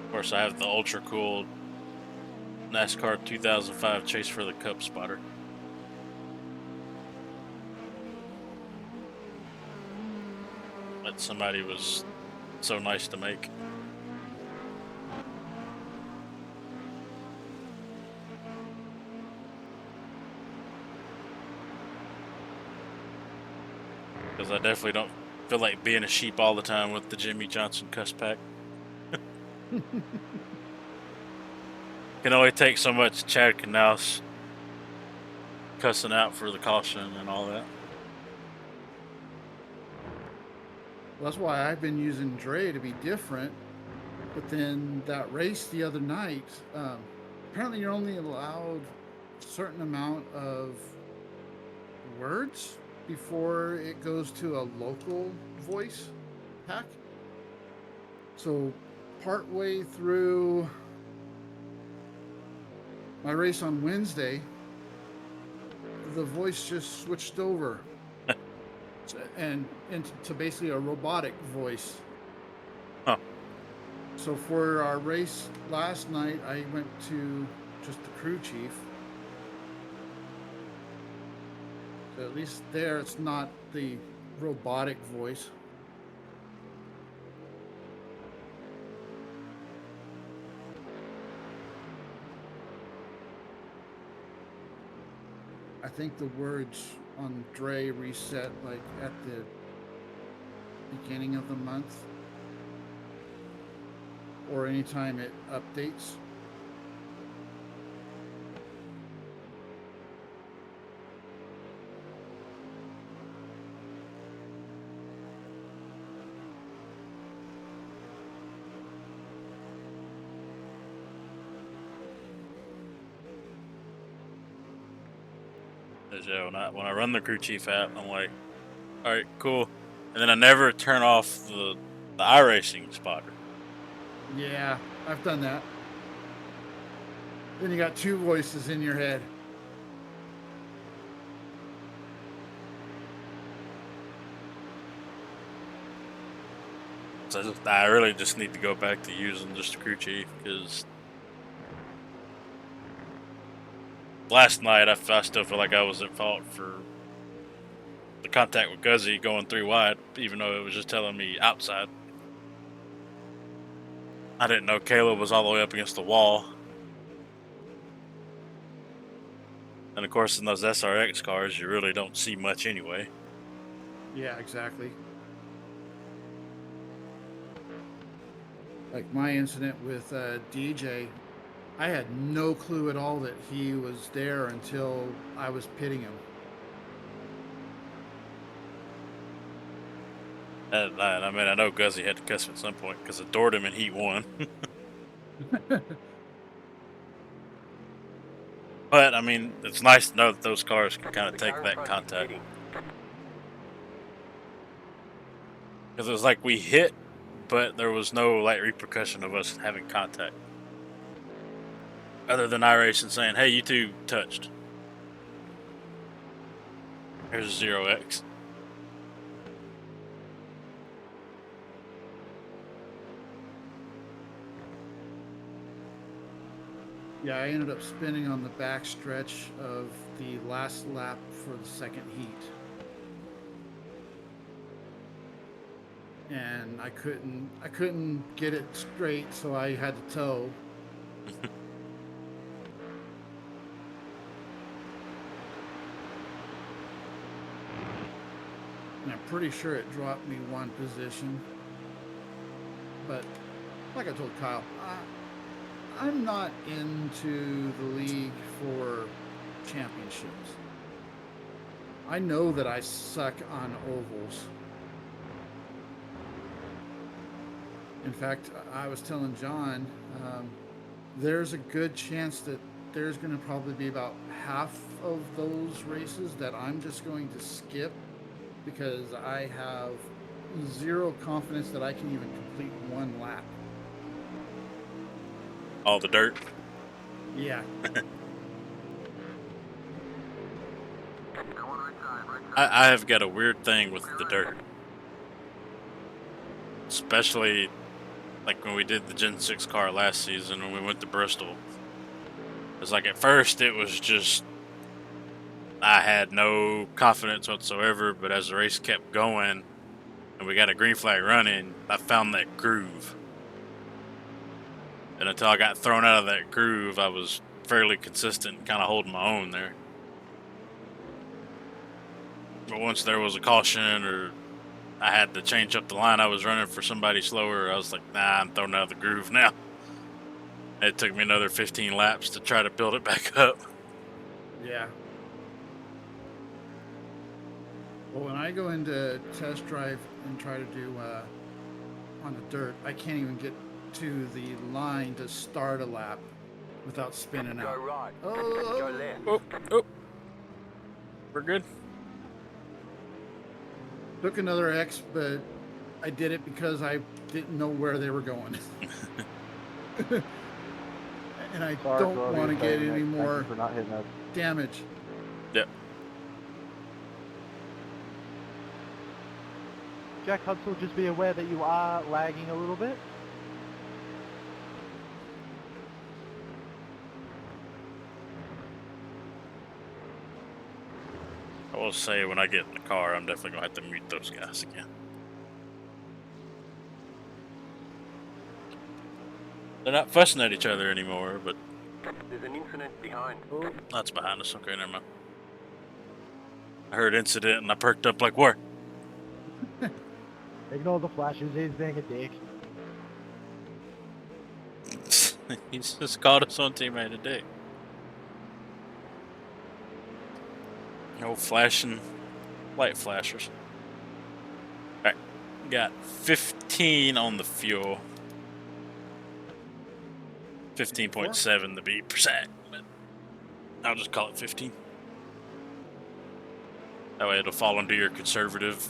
Of course, I have the ultra cool NASCAR 2005 Chase for the Cup spotter. That somebody was so nice to make. Because I definitely don't feel like being a sheep all the time with the Jimmy Johnson cuss pack. Can only take so much Chad Knaus cussing out for the caution and all that. Well, that's why I've been using Dre to be different. But then that race the other night, apparently you're only allowed a certain amount of words before it goes to a local voice pack. So partway through my race on Wednesday, the voice just switched over and into basically a robotic voice. Huh. So for our race last night, I went to just the crew chief. So at least there, it's not the robotic voice. I think the words on Dre reset like at the beginning of the month or anytime it updates. Yeah, when I run the crew chief app, I'm like, all right, cool, and then I never turn off the iRacing spotter. Yeah, I've done that. Then you got two voices in your head. So I really just need to go back to using just the crew chief because last night I still feel like I was at fault for the contact with Guzzy going 3 wide, even though it was just telling me outside. I didn't know Caleb was all the way up against the wall. And of course, in those SRX cars, you really don't see much anyway. Yeah, exactly. Like my incident with DJ, I had no clue at all that he was there until I was pitting him. And I mean, I know Guzzy had to cuss him at some point because I doored him in Heat 1. But, I mean, it's nice to know that those cars can kind of The take car in that front is contact. pitting. Because it was like we hit, but there was no, like, repercussion of us having contact. Other than iRacing saying, hey, you two touched. Here's 0x. Yeah, I ended up spinning on the back stretch of the last lap for the second heat. And I couldn't get it straight, so I had to tow. And I'm pretty sure it dropped me one position. But like I told Kyle, I'm not into the league for championships. I know that I suck on ovals. In fact, I was telling John, there's a good chance that there's going to probably be about half of those races that I'm just going to skip because I have zero confidence that I can even complete one lap. All the dirt. Yeah. I have got a weird thing with the dirt. Especially like when we did the Gen 6 car last season when we went to Bristol. It's like at first it was just I had no confidence whatsoever, but as the race kept going and we got a green flag running, I found that groove. And until I got thrown out of that groove, I was fairly consistent and kind of holding my own there. But once there was a caution or I had to change up the line I was running for somebody slower, I was like, nah, I'm thrown out of the groove now. It took me another 15 laps to try to build it back up. Yeah. Well, when I go into test drive and try to do on the dirt, I can't even get to the line to start a lap without spinning Go out. right. Oh, Go left. Oh, oh. We're good. took another X, but I did it because I didn't know where they were going. And I Sorry don't for all want to you get saying, any Nick. Thank you more for not hitting us. damage. Yep. Jack Hudsel, just be aware that you are lagging a little bit. I will say when I get in the car, I'm definitely gonna have to mute those guys again. They're not fussing at each other anymore, but There's an incident behind. oh, that's behind us. Okay, never mind. I heard incident and I perked up like, where? Ignore the flashes, he's being a dick. He's just called us on teammate today. No flashing light flashers. Alright, got 15 on the fuel. 15.7 to be precise, but I'll just call it 15. That way it'll fall into your conservative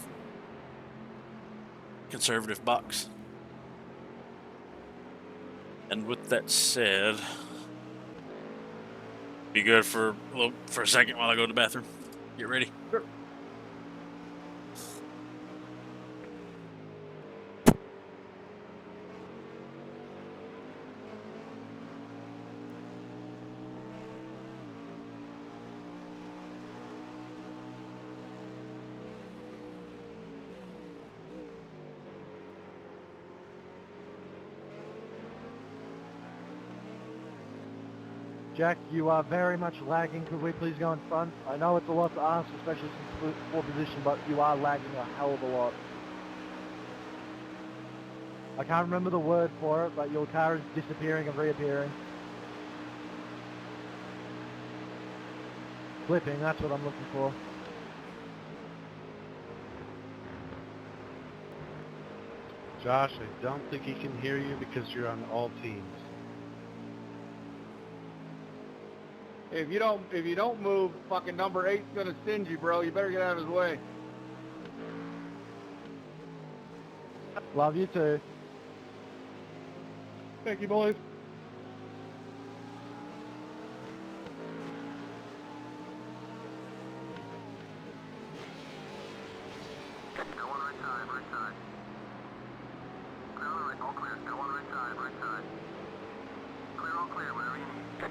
box. And with that said, be good for a second while I go to the bathroom. Get ready. Sure. Jack, you are very much lagging. Could we please go in front? I know it's a lot to ask, especially since full position, but you are lagging a hell of a lot. I can't remember the word for it, but your car is disappearing and reappearing. Flipping, that's what I'm looking for. Josh, I don't think he can hear you because you're on all teams. If you don't move, fucking number 8's gonna send you, bro. You better get out of his way. Love you too. Thank you, boys. Go on right side, right side. Clear on the right, all clear. Go on right side, right side. Clear, all clear, whatever you need.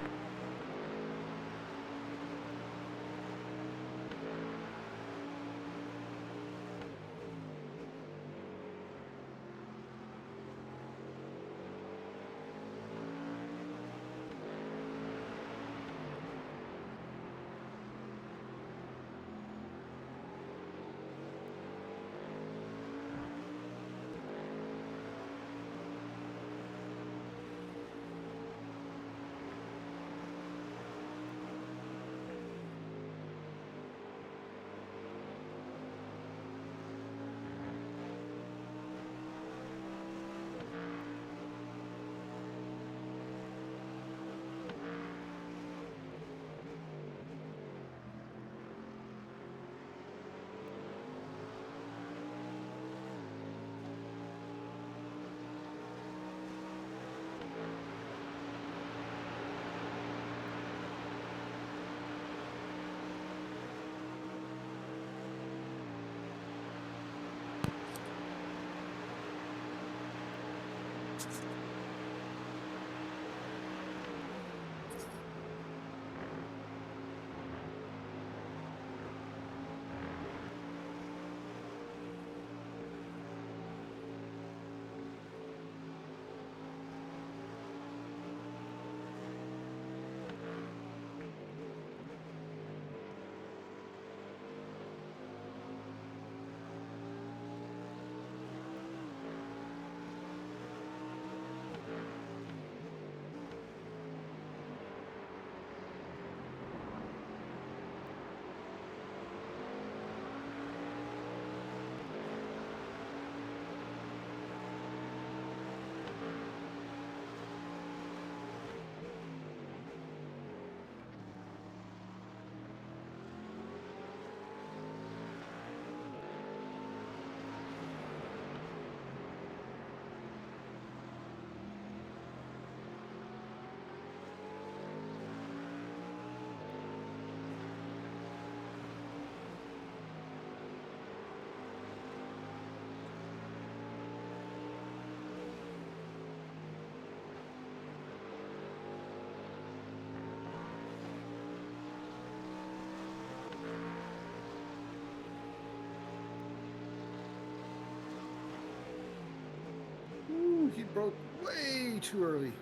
broke way too early.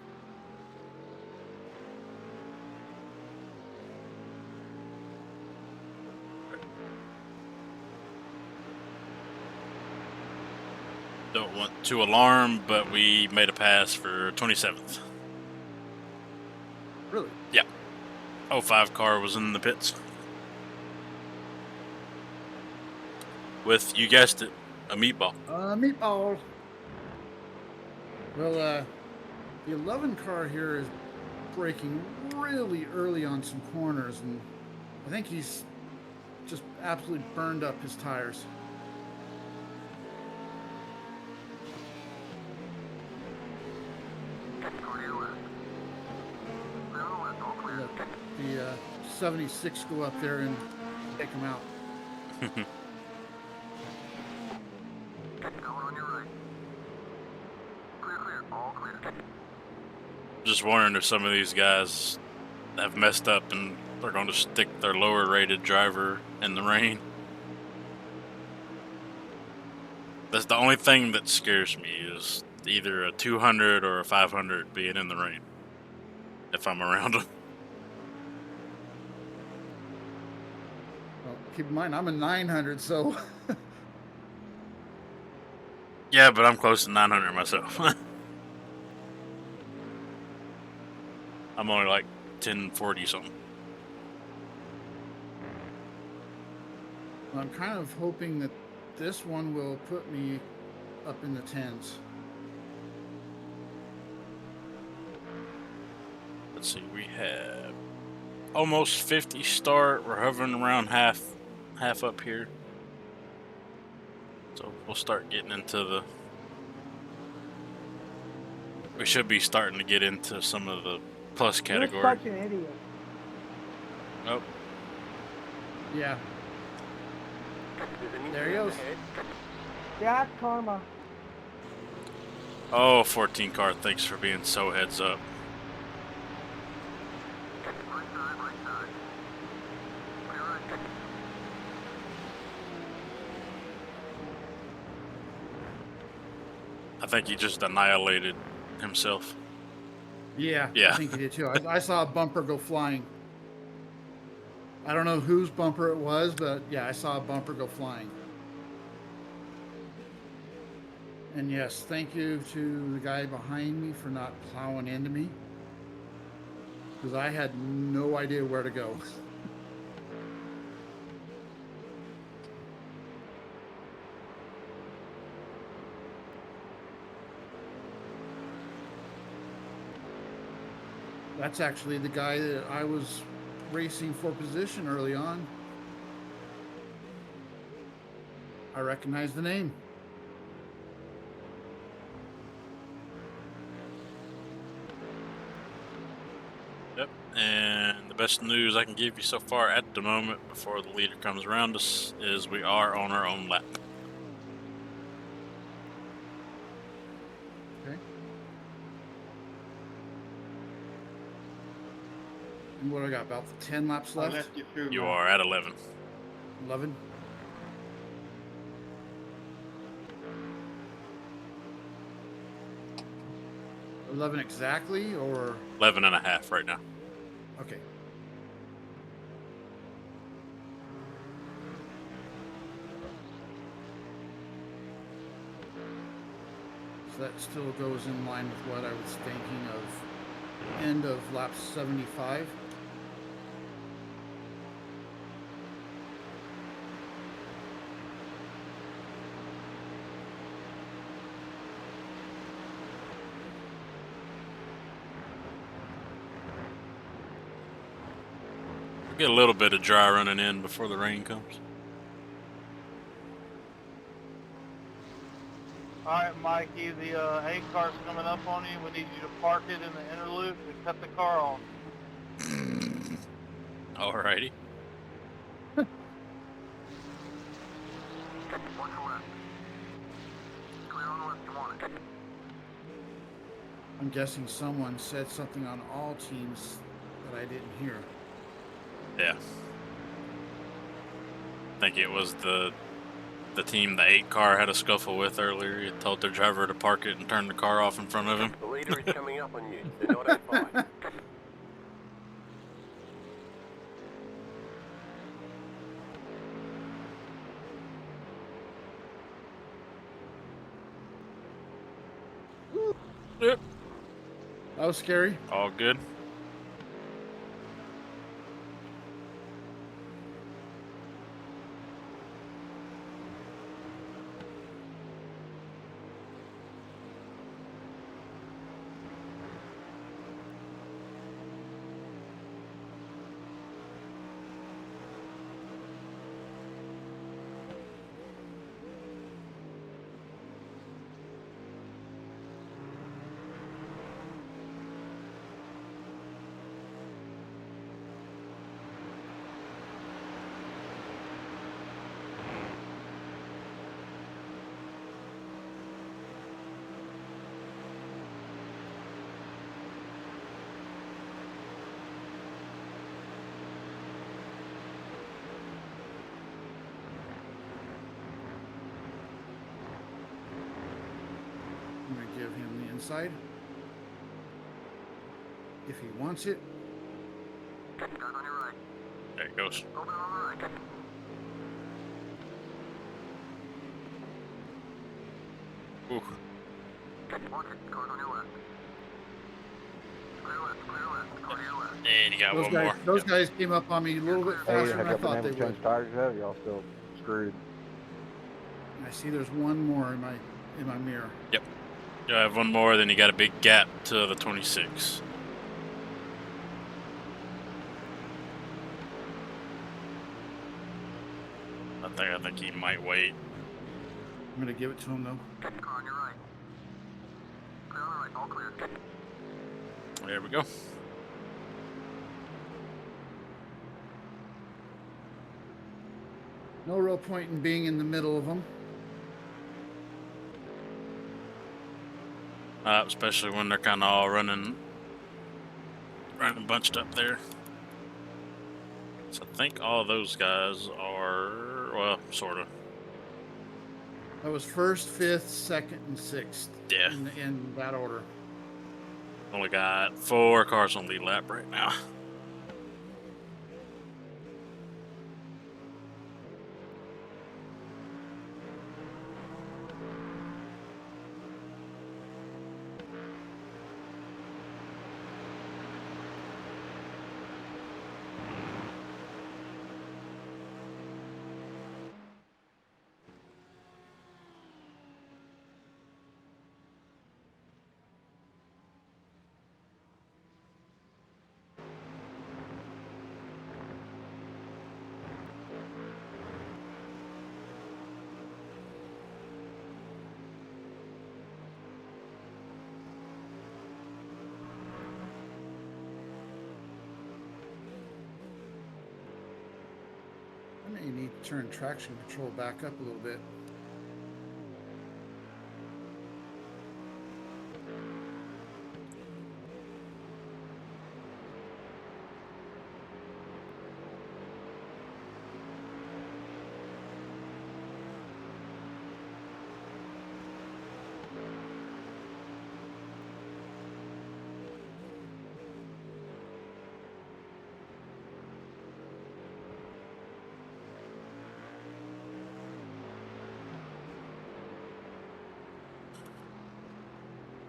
Don't want to alarm, but we made a pass for 27th. Really? Yeah. 05 car was in the pits. With, you guessed it, a meatball. Meatball. Well, the 11 car here is braking really early on some corners, and I think he's just absolutely burned up his tires. Let the 76 go up there and take him out. On your right. Clear, clear. All clear. Just wondering if some of these guys have messed up and they're going to stick their lower rated driver in the rain. That's the only thing that scares me, is either a 200 or a 500 being in the rain if I'm around them. Well, keep in mind, I'm a 900, so... Yeah, but I'm close to 900 myself. I'm only like 1040 something. I'm kind of hoping that this one will put me up in the 10s. Let's see, we have almost 50 start. We're hovering around half up here. So we'll start getting into the... We should be starting to get into some of the plus category. You're such an idiot. Nope. Yeah. There he goes. That's karma. Oh, 14 car, thanks for being so heads up. Right side, right side. Clear right. I think he just annihilated himself. Yeah, Yeah. I think he did too. I saw a bumper go flying. I don't know whose bumper it was, but yeah, I saw a bumper go flying. And yes, thank you to the guy behind me for not plowing into me, because I had no idea where to go. That's actually the guy that I was racing for position early on. I recognize the name. Yep. And the best news I can give you so far at the moment before the leader comes around us is we are on our own lap. Okay. And what do I got? About 10 laps I left? left you through. You man. are at 11. 11? $11 exactly, or 11 and a half right now. okay. So that still goes in line with what I was thinking of end of lap 75. We'll get a little bit of dry running in before the rain comes. Alright, Mikey, the A car's coming up on you. We need you to park it in the inner loop and cut the car off. Alrighty. Watch the left. Clear on the left, you want it. I'm guessing someone said something on all teams that I didn't hear. Yeah. I think it was the the team the 8 car had a scuffle with earlier. He told their driver to park it and turn the car off in front of him. The leader is coming up on you. They're not at 5. Yep. That was scary. All good. I'm going to give him the inside. If he wants it. Guys on your right. There it goes. Open on the right. Ooh. Watch it. Cars on your left. Clear left. Clear left. Car to your left. And you got one more. Those guys came up on me a little bit Hey, faster than I thought they would. change tires yet? Y'all still screwed? I see there's one more in my mirror. Yep. You have one more, then you got a big gap to the 26. I think he might wait. I'm going to give it to him, though. Car on your right. Clear on the right. All clear. There we go. No real point in being in the middle of them. Especially when they're kind of all running bunched up there. So I think all those guys are, well, sort of. That was first, fifth, second, and sixth. Yeah. In that order. Only got 4 cars on lead lap right now. I may need to turn traction control back up a little bit.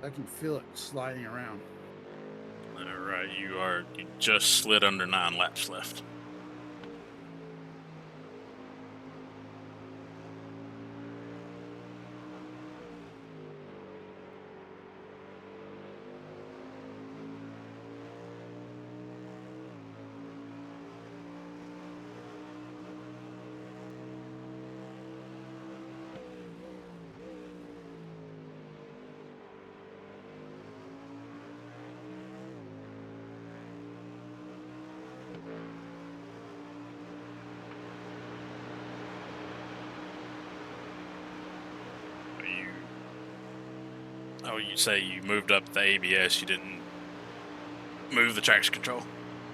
I can feel it sliding around. All right, you just slid under 9 laps left. Oh, you say you moved up the ABS, you didn't move the traction control.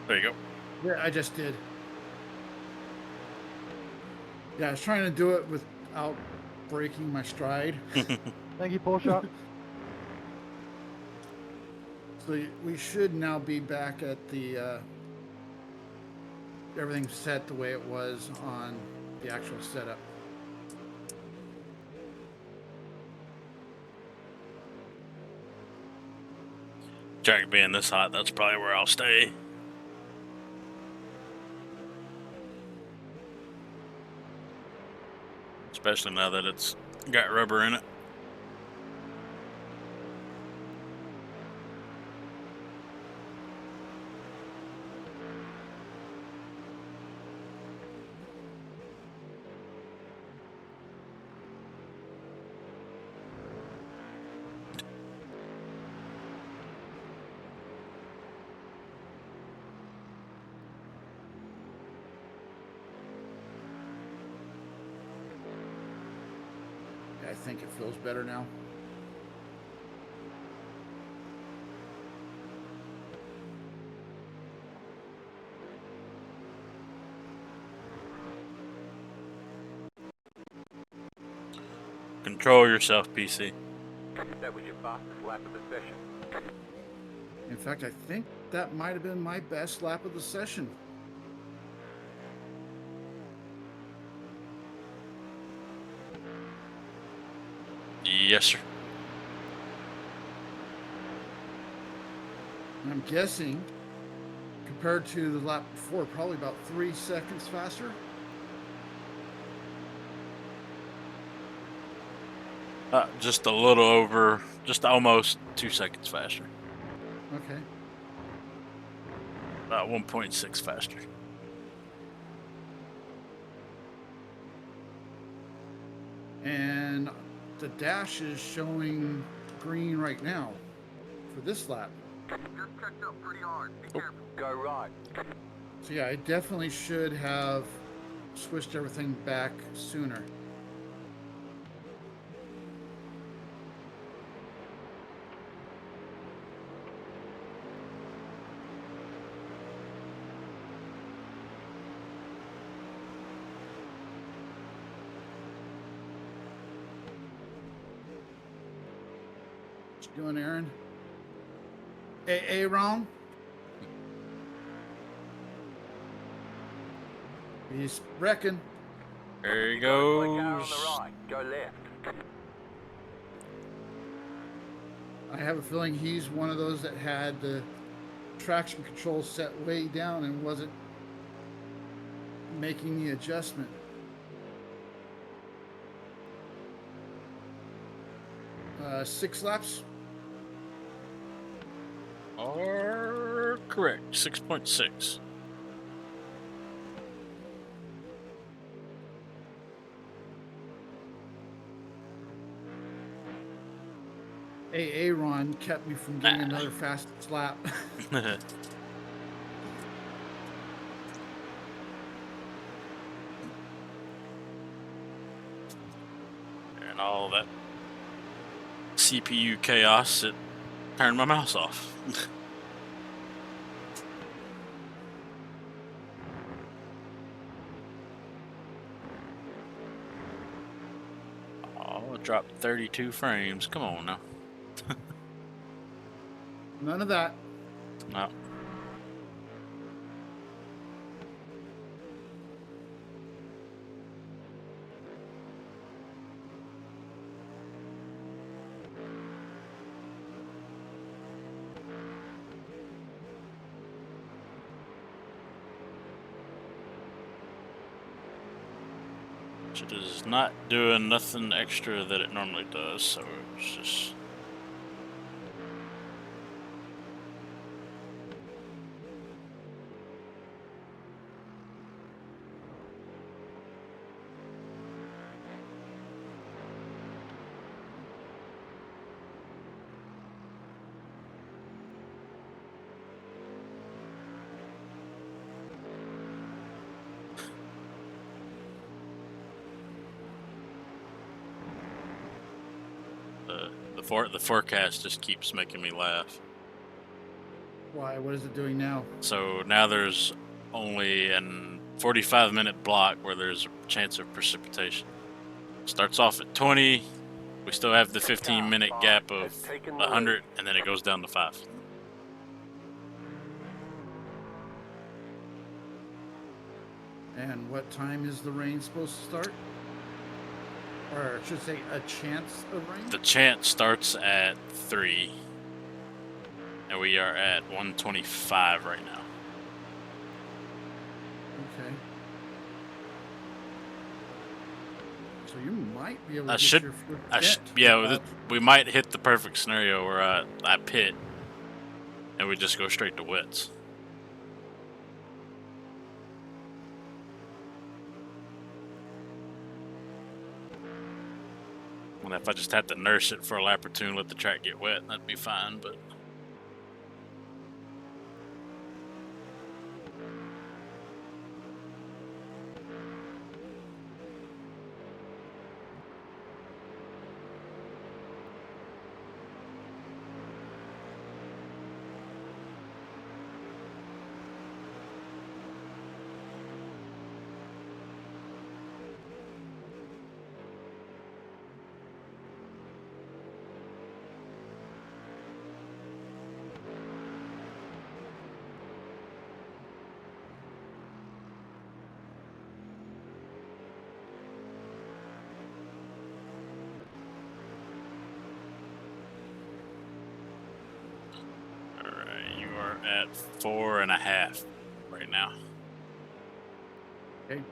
There you go. Yeah, I just did. Yeah, I was trying to do it with out breaking my stride. Thank you, Porsche. So we should now be back at the everything set the way it was on the actual setup. Track being this hot, that's probably where I'll stay. Especially now that it's got rubber in it. I think it feels better now. Control yourself, PC. That was your fastest lap of the session. In fact, I think that might have been my best lap of the session. Yes, sir. And I'm guessing, compared to the lap before, probably about 3 seconds faster. Just a little over, just almost 2 seconds faster. Okay. About 1.6 faster. And the dash is showing green right now for this lap. Just checked up pretty hard. Be careful. Go right. So yeah, I definitely should have switched everything back sooner. What you doing, Aaron? Hey, Ron? He's wrecking. There he Car on goes. the right. Go left. I have a feeling he's one of those that had the traction control set way down and wasn't making the adjustment. Six laps. Are correct. 6.6. Aaron kept me from getting another fast lap. And all that CPU chaos, it turned my mouse off. Oh, it dropped 32 frames. Come on now. None of that. No. It is not doing nothing extra that it normally does, so it's just... The forecast just keeps making me laugh. Why? What is it doing now? So now there's only an 45-minute block where there's a chance of precipitation. Starts off at 20. We still have the 15-minute gap of has taken the 100, and then it goes down to 5. And what time is the rain supposed to start? Or I should say, a chance of rain? The chance starts at 3, and we are at 125 right now. Okay. So you might be able to I get should, your first I sh- dent yeah, without- we might hit the perfect scenario where I pit, and we just go straight to wets. And if I just had to nurse it for a lap or two and let the track get wet, that'd be fine, but... Alright, you are at 4.5 right now. Okay.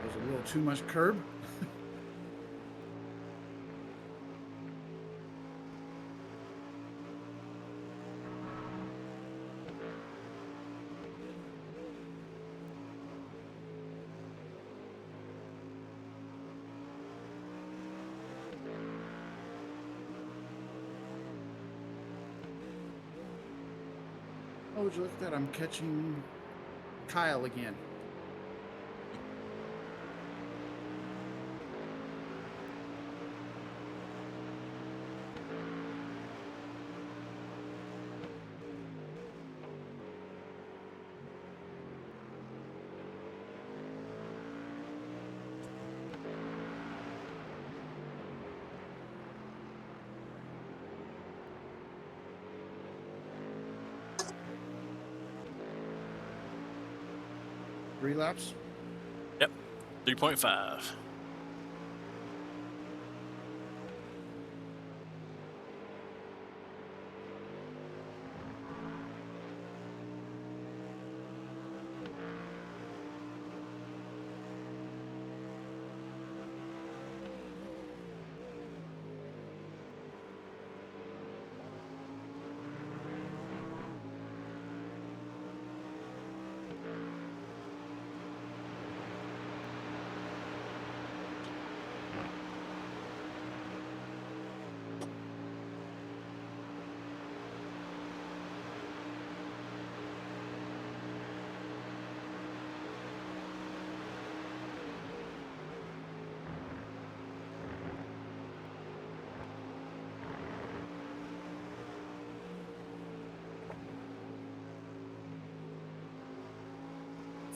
That was a little too much curb. Oh, would you look at that? I'm catching Kyle again. Three laps? Yep, 3.5.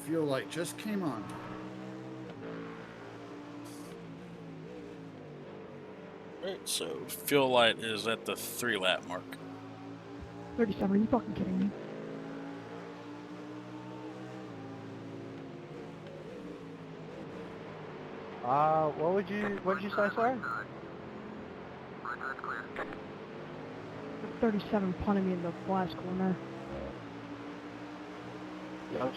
Fuel light just came on. Alright, so fuel light is at the 3-lap mark. 37, are you fucking kidding me? What did you say, sorry? 37 punted me in the last corner. Yes.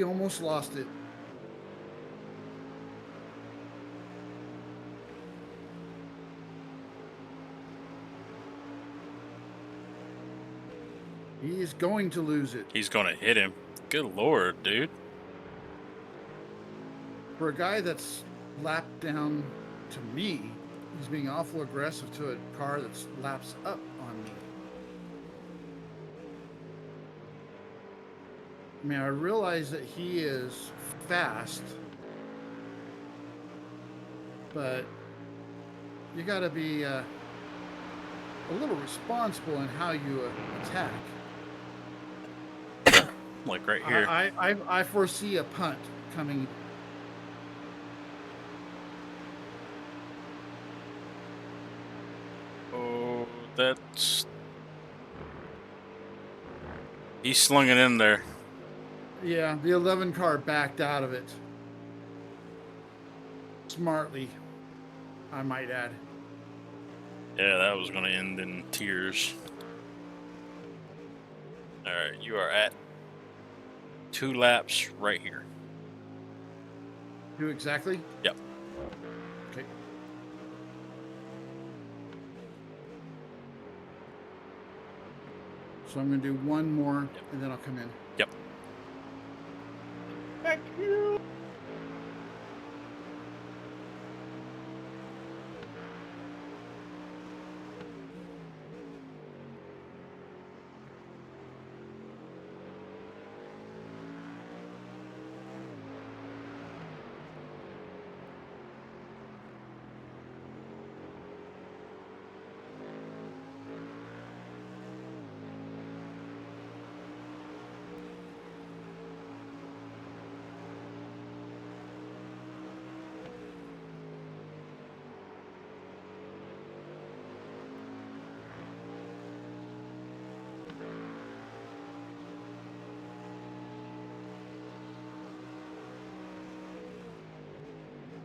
he almost lost it. He is going to lose it. He's gonna hit him. Good lord, dude. For a guy that's lapped down to me, he's being awful aggressive to a car that's laps up on me. I mean, I realize that he is fast, but you got to be a little responsible in how you attack. Like right here. I foresee a punt coming. Oh, that's... He slung it in there. Yeah, the 11 car backed out of it. Smartly, I might add. Yeah, that was going to end in tears. Alright, you are at 2 laps right here. 2 exactly? Yep. Okay. So I'm going to do one more, and then I'll come in. Yep. Thank you.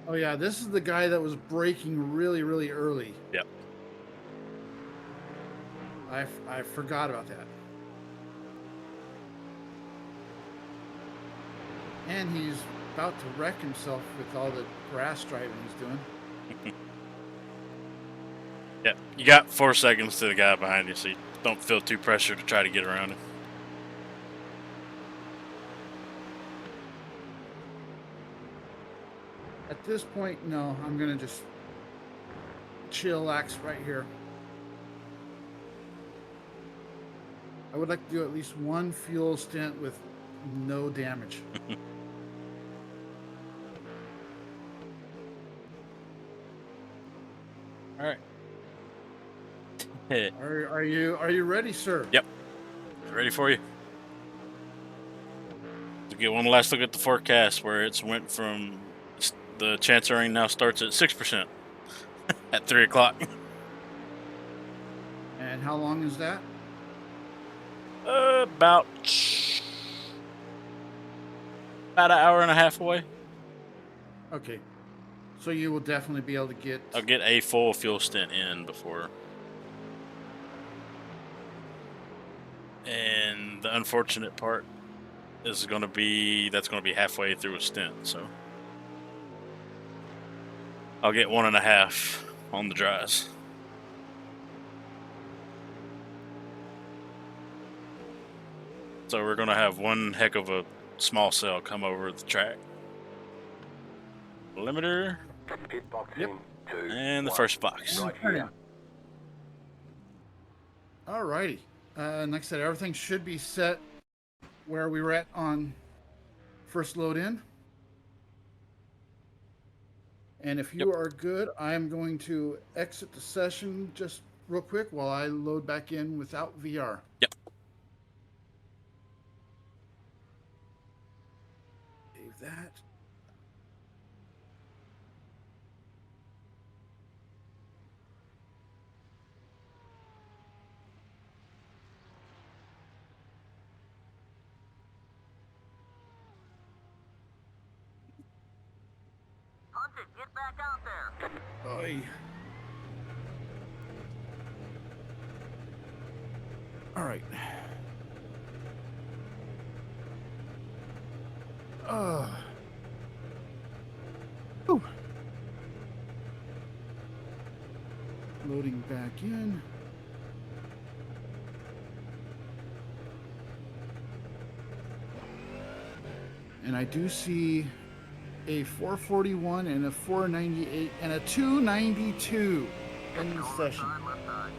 Oh yeah, this is the guy that was braking really, really early. Yep. I forgot about that. And he's about to wreck himself with all the grass driving he's doing. Yeah, you got 4 seconds to the guy behind you, so you don't feel too pressured to try to get around him. At this point, no, I'm gonna just chillax right here. I would like to do at least one fuel stint with no damage. All right. Are you ready, sir? Yep. Ready for you. To get one last look at the forecast, where it's went from the chance of rain now starts at 6% at 3 o'clock. And how long is that? About an hour and a half away. Okay. So you will definitely be able to get... I'll get a full fuel stint in before. And the unfortunate part is going to be, that's going to be halfway through a stint, so I'll get 1.5 on the dries. So we're going to have one heck of a small cell come over the track. Limiter. Pit box Yep. in 2, And the 1. first box. Right here. Alrighty. And like I said, everything should be set where we were at on first load in. And if you are good, I'm going to exit the session just real quick while I load back in without VR. Yep. Save that. Hunted, get back out there. Oy. All right. Whew. Loading back in. And I do see a 441 and a 498 and a 292 in the session. Left side.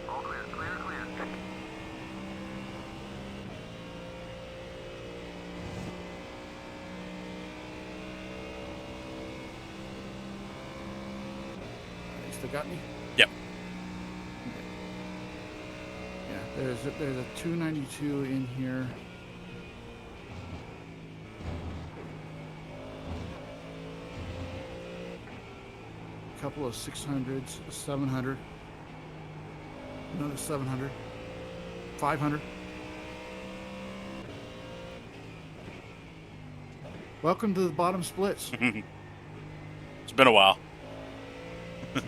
All clear, clear, clear. You still got me? Yep. Okay. Yeah, there's a 292 in here. A couple of 600s, a 700, another 700, 500. Welcome to the bottom splits. It's been a while. I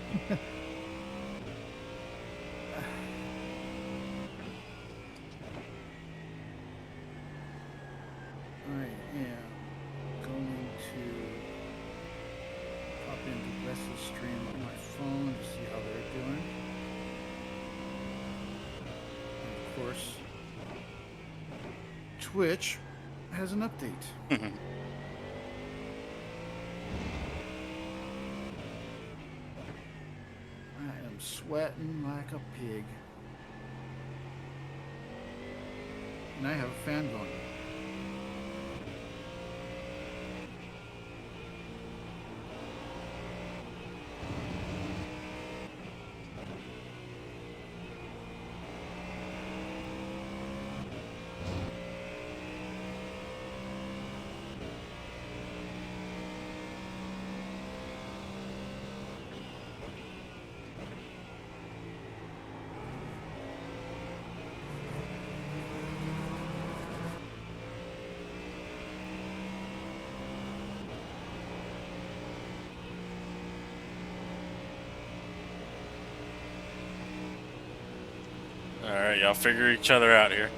am going to pop into the rest of the stream on my phone to see how they're doing. And of course, Twitch has an update. I am sweating like a pig. And I have a fan going. All right, y'all figure each other out here.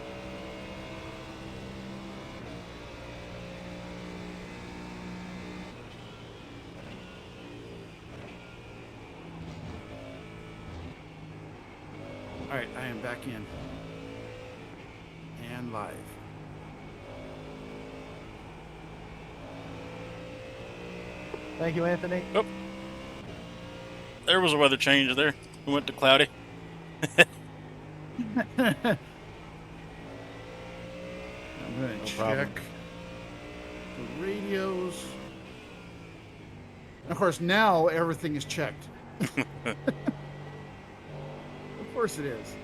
All right, I am back in and live. Thank you, Anthony. Oh, there was a weather change there. We went to cloudy. I'm going to check problem. the radios. Of course, now everything is checked. Of course it is.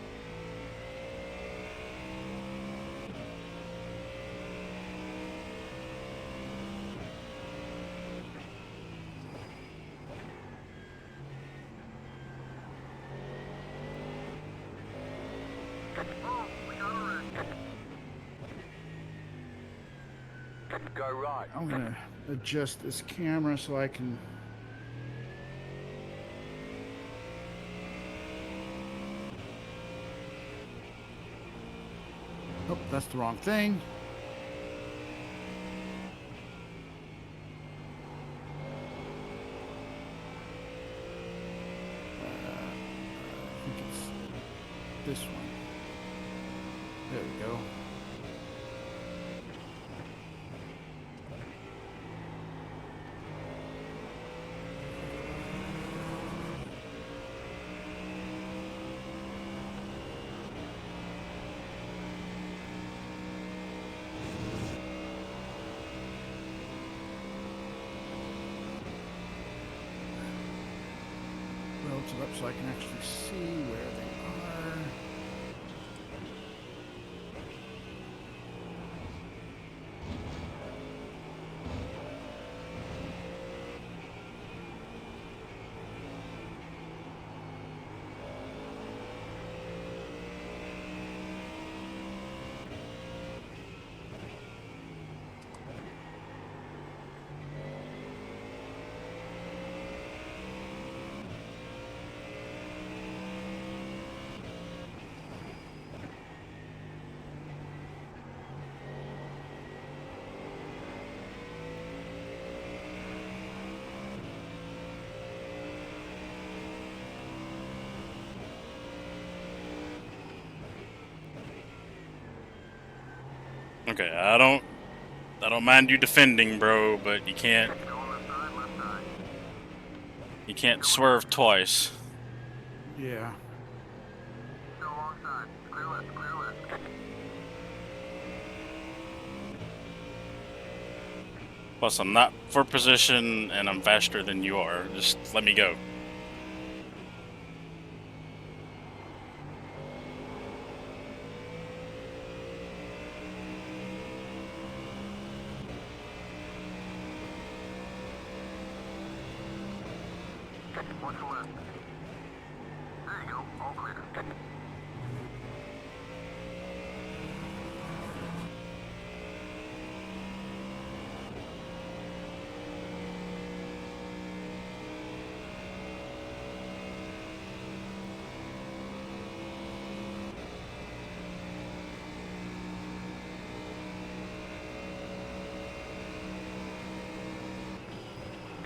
Oh, we got a wreck. Go right. I'm going to adjust this camera so I can... Oh, that's the wrong thing. I think it's this one. There we go. Relative up so I can actually see where they are. Okay, I don't mind you defending, bro, but you can't swerve twice. Yeah. Still alongside. Clear left, clear left. Plus, I'm not for position, and I'm faster than you are. Just let me go. Watch the left. There you go. All clear.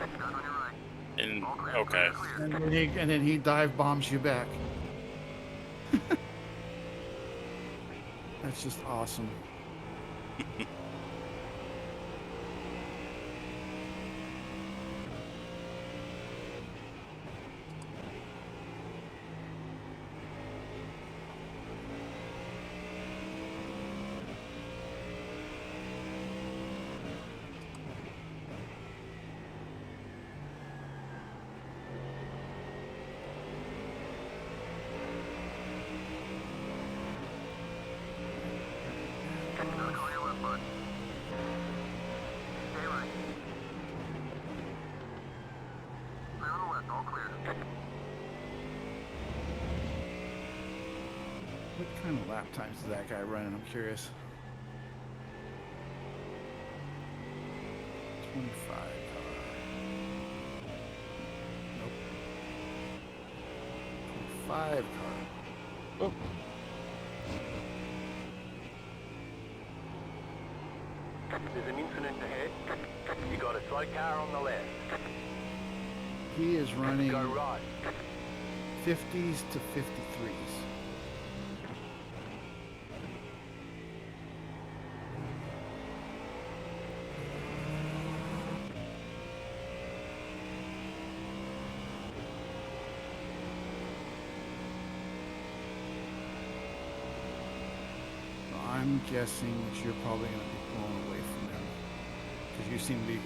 Guys on your right. And All clear. okay, And then he dive bombs you back. That's just awesome. Look on your left, bud. Stay right. Clear on the left. All clear. What kind of lap times is that guy running? I'm curious. 25 car. Nope. 25 car. Oh. There's an incident ahead. You got a slow car on the left. He is running Go right. 50s to 53s. I'm guessing that you're probably going to be blown away from him because you seem to be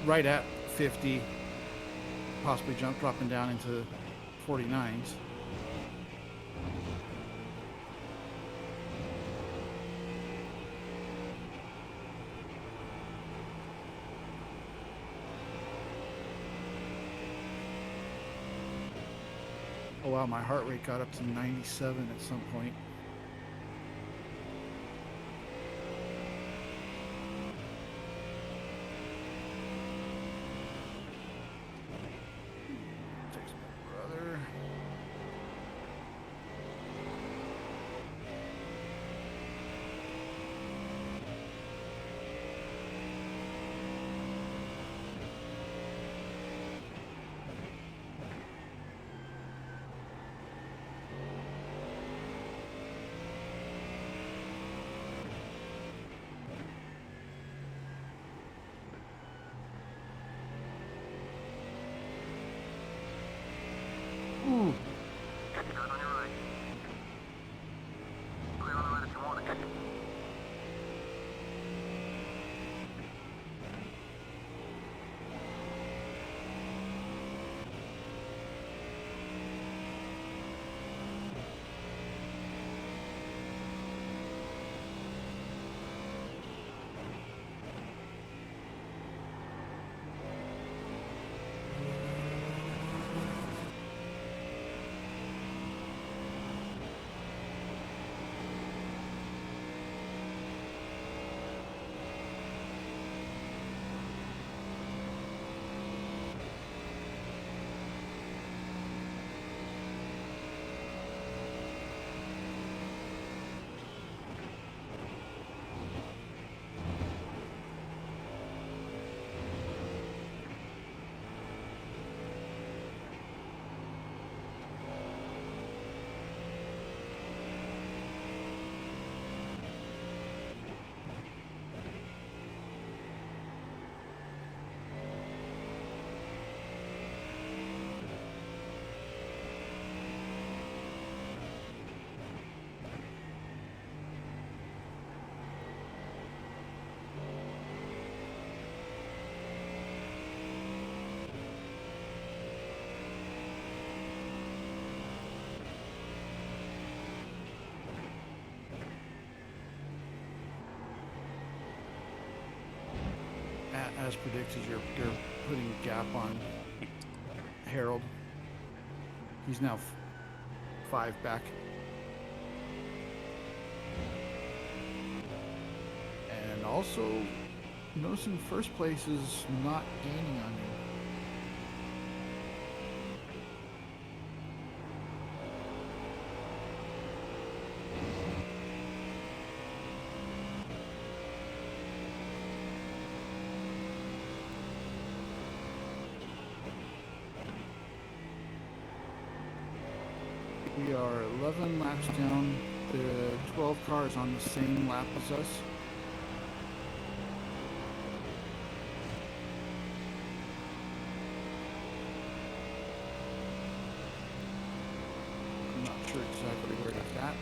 right at 50, possibly dropping down into 49s. Oh wow, my heart rate got up to 97 at some point. Text my brother. as predicted, you're putting a gap on Harold. He's now 5 back. And also, noticing first place is not gaining on you. We are 11 laps down. The 12 cars on the same lap as us. I'm not sure exactly where it's at.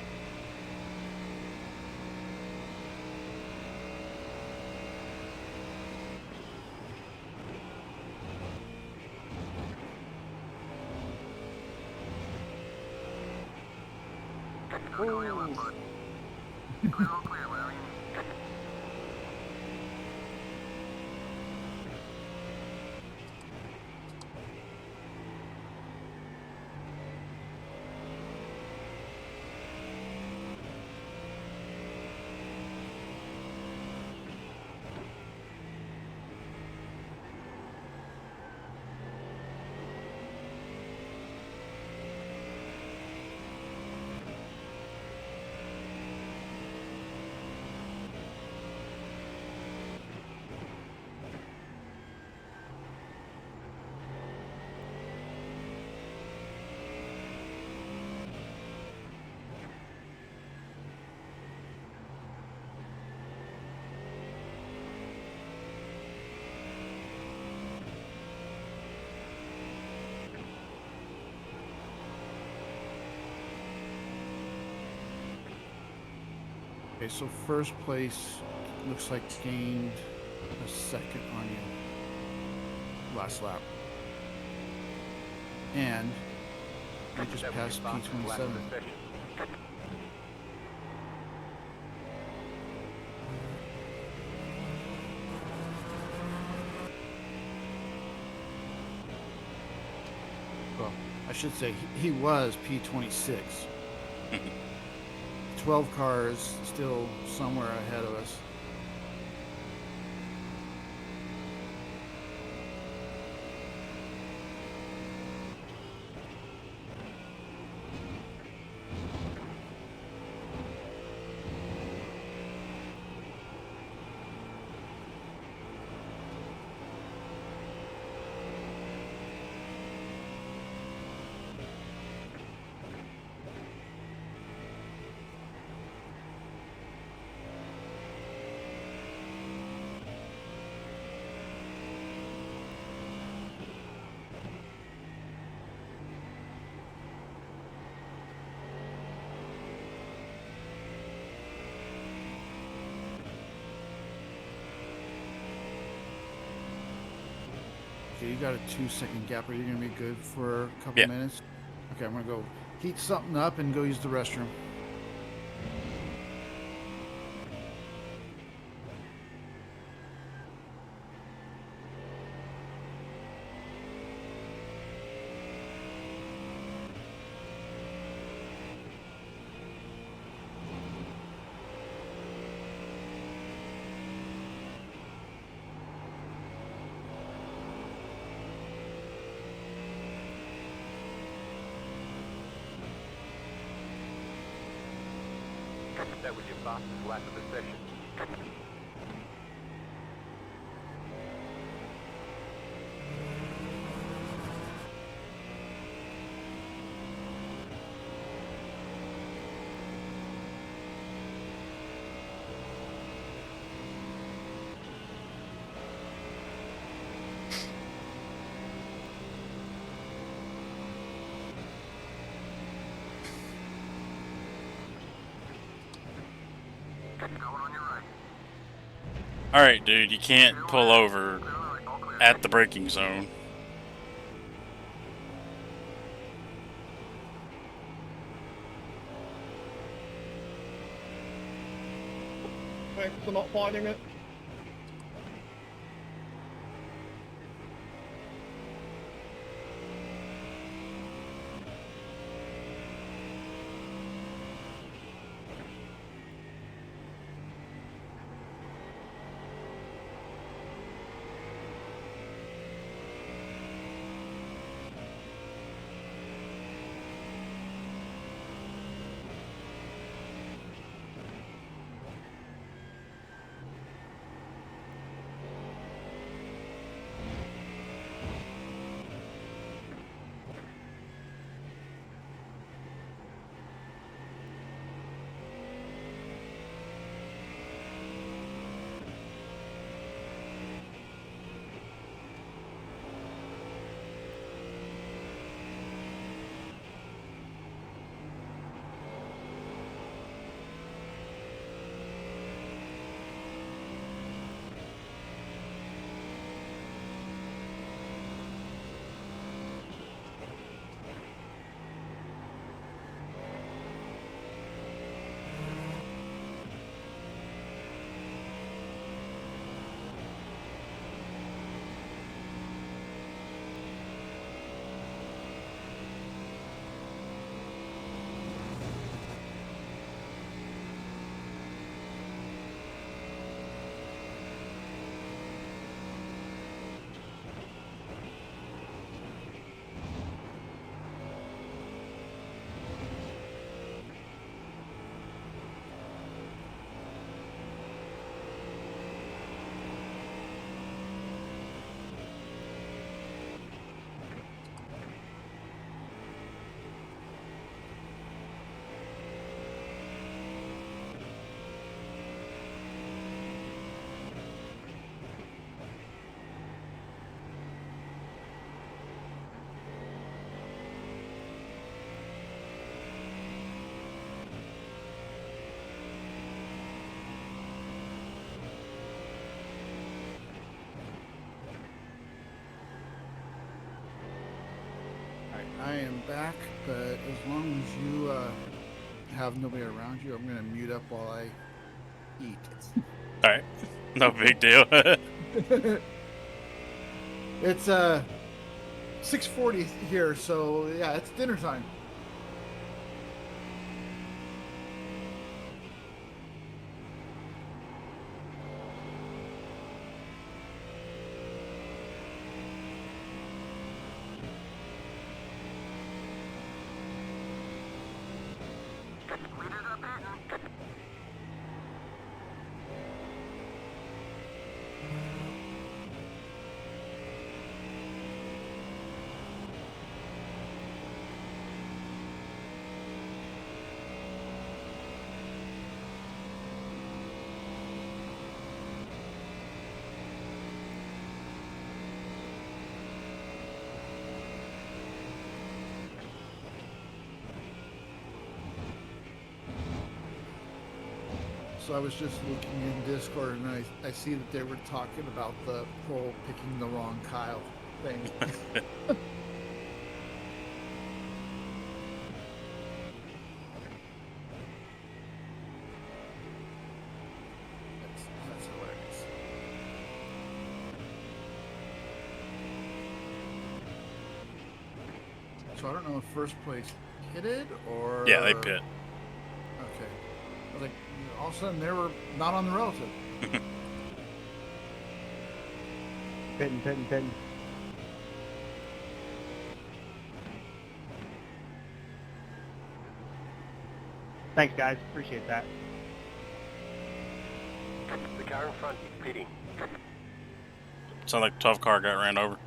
Go on your left, bud. Clear all clear, whatever you need. Okay, so first place looks like gained a second on you last lap. And we just passed P27. Well, I should say he was P26. 12 cars still somewhere ahead of us. Okay, you got a 2-second gap. Are you going to be good for a couple minutes? Okay, I'm going to go heat something up and go use the restroom. That was your fastest lap of the session. All right, dude, you can't pull over at the braking zone. Thanks for not finding it. I am back, but as long as you have nobody around you, I'm gonna mute up while I eat. All right, no big deal. It's 6:40 here, so yeah, it's dinner time. Leaders up hitting. So I was just looking in Discord, and I see that they were talking about the whole picking the wrong Kyle thing. That's hilarious. So I don't know if first place pitted or... Yeah, they pit. Okay. I was like, all of a sudden they were not on the relative. Pitting. Thanks, guys. Appreciate that. The car in front is pitting. Sounds like the tough car got ran over.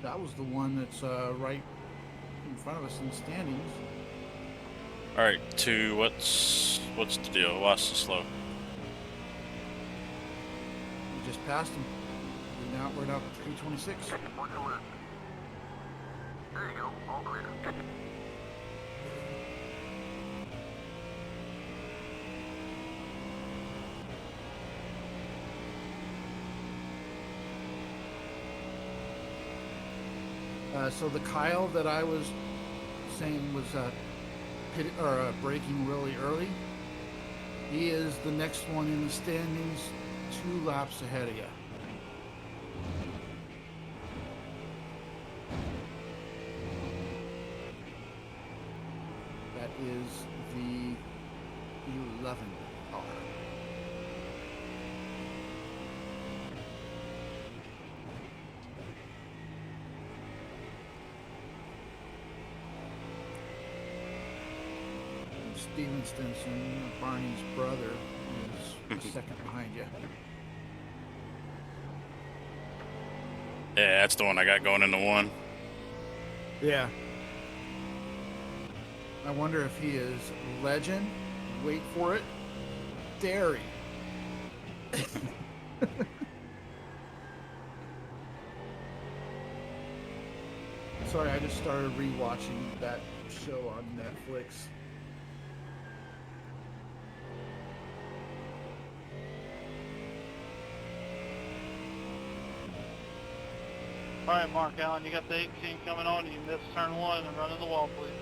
That was the one that's right in front of us in the standings. All right, what's the deal? What's the slow? We just passed him. We're now 326. Watch the left. There you go. All clear. So the Kyle that I was saying was braking really early, he is the next one in the standings, 2 laps ahead of you. That is the 11 car. Steven Stinson, Barney's brother, is a second behind you. Yeah, that's the one I got going into 1. Yeah. I wonder if he is Legend, wait for it, Dairy. Sorry, I just started rewatching that show on Netflix. All right, Mark Allen, you got the 18 coming on. You missed turn 1 and run in the wall, please.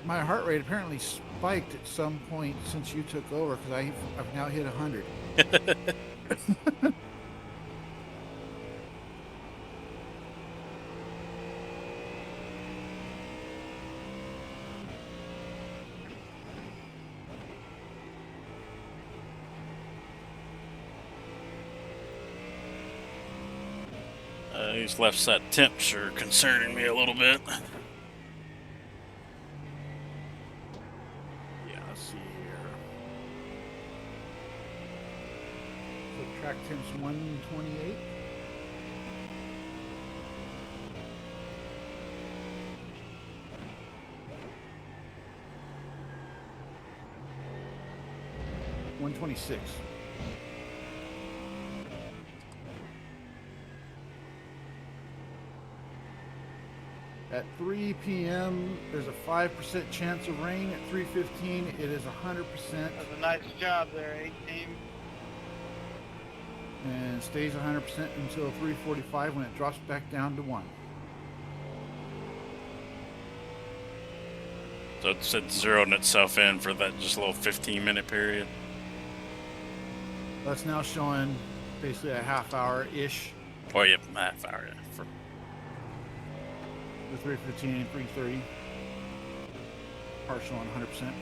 My heart rate apparently spiked at some point since you took over, because I've now hit 100. These left side temps are concerning me a little bit. Yeah, let's see here. So track temps 128. $126. At 3 p.m., there's a 5% chance of rain. At 3:15, it is 100%. That's a nice job there, 18. And stays 100% until 3:45 when it drops back down to 1. So it's zeroing itself in for that just little 15-minute period. That's now showing basically a half hour-ish. Oh, yeah, half hour, yeah. For The 3:15 and 3:30 partial on 100%.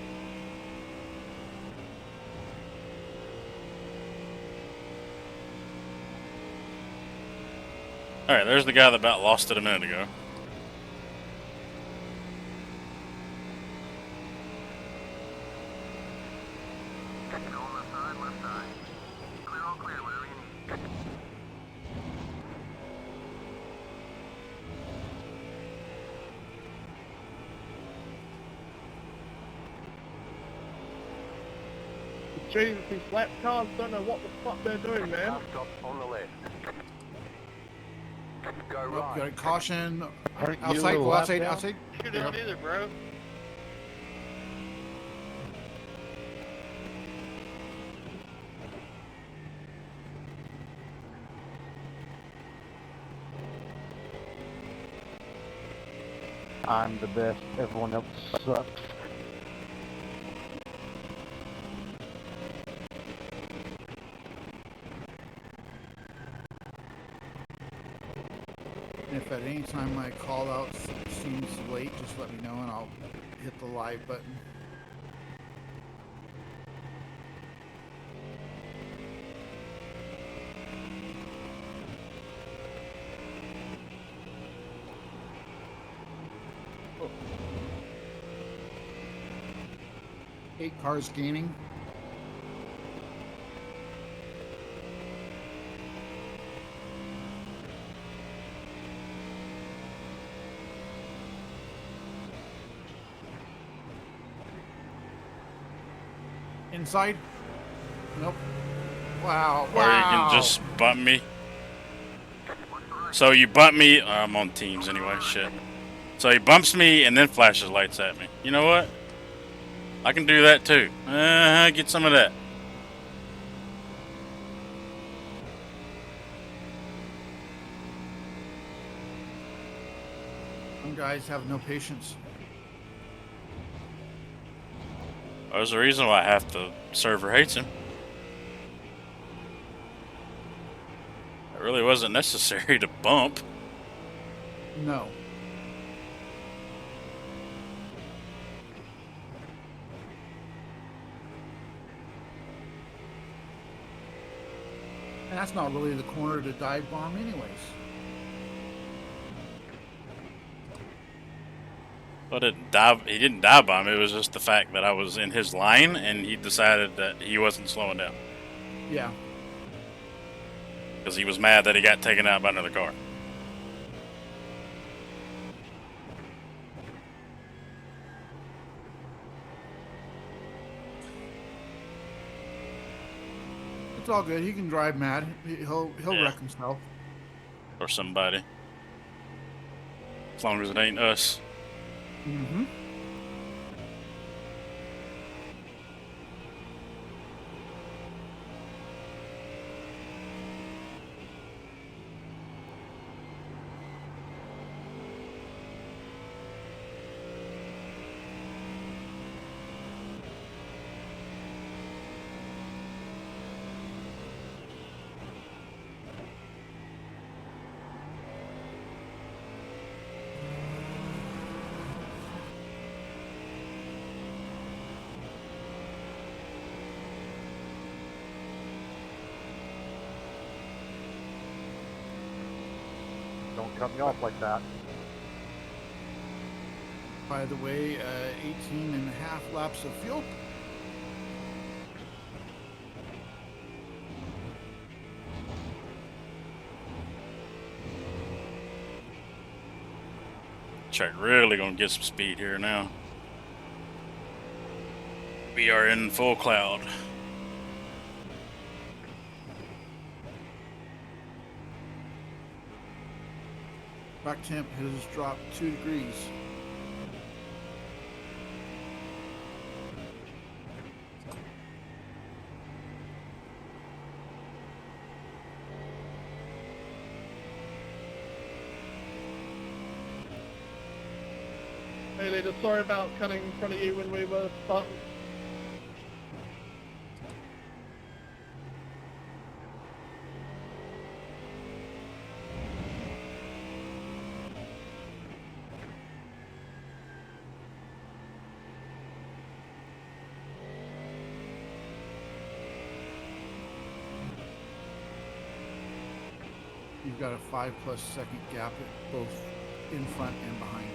All right, there's the guy that about lost it a minute ago. Go on left side, left side. Clear, all clear, whatever you need. Jesus, these lap cars don't know what the fuck they're doing, man. Car stop on the left. Go Oh, right. got a caution. Aren't you a Outside, little go lap outside, down? outside. You don't either, bro. I'm the best. Everyone else sucks. If at any time my call out seems late, just let me know and I'll hit the live button. Oh. 8 cars gaining. Inside? Nope. Wow. Or you can just bump me. So you bump me. I'm on teams anyway. Shit. So he bumps me and then flashes lights at me. You know what? I can do that too. Get some of that. Some guys have no patience. There's a reason why half the server hates him. It really wasn't necessary to bump. No. And that's not really the corner to dive bomb anyways. But he didn't dive bomb. It was just the fact that I was in his line and he decided that he wasn't slowing down. Yeah. Because he was mad that he got taken out by another car. It's all good. He can drive mad. He'll Yeah. wreck himself. Or somebody. As long as it ain't us. Mm-hmm. Don't cut me off like that. By the way, 18 and a half laps of fuel. Check really gonna get some speed here now. We are in full cloud. Back temp has dropped 2 degrees. Hey leader, sorry about cutting in front of you when we were starting. You've got a 5+ second gap at both in front and behind.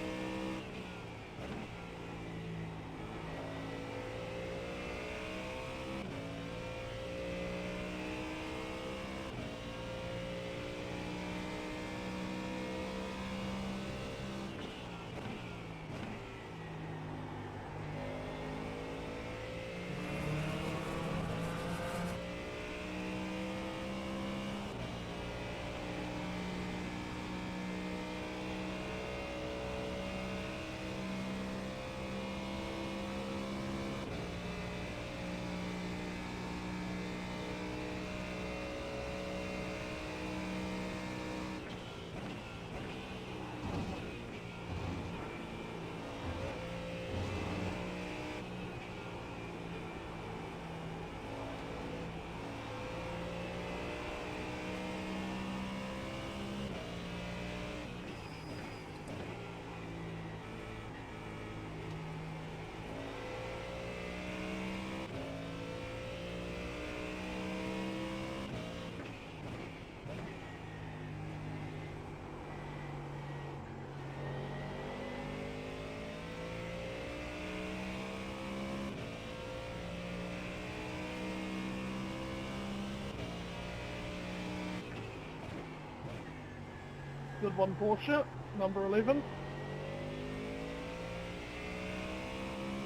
Good one, Porsche, number 11.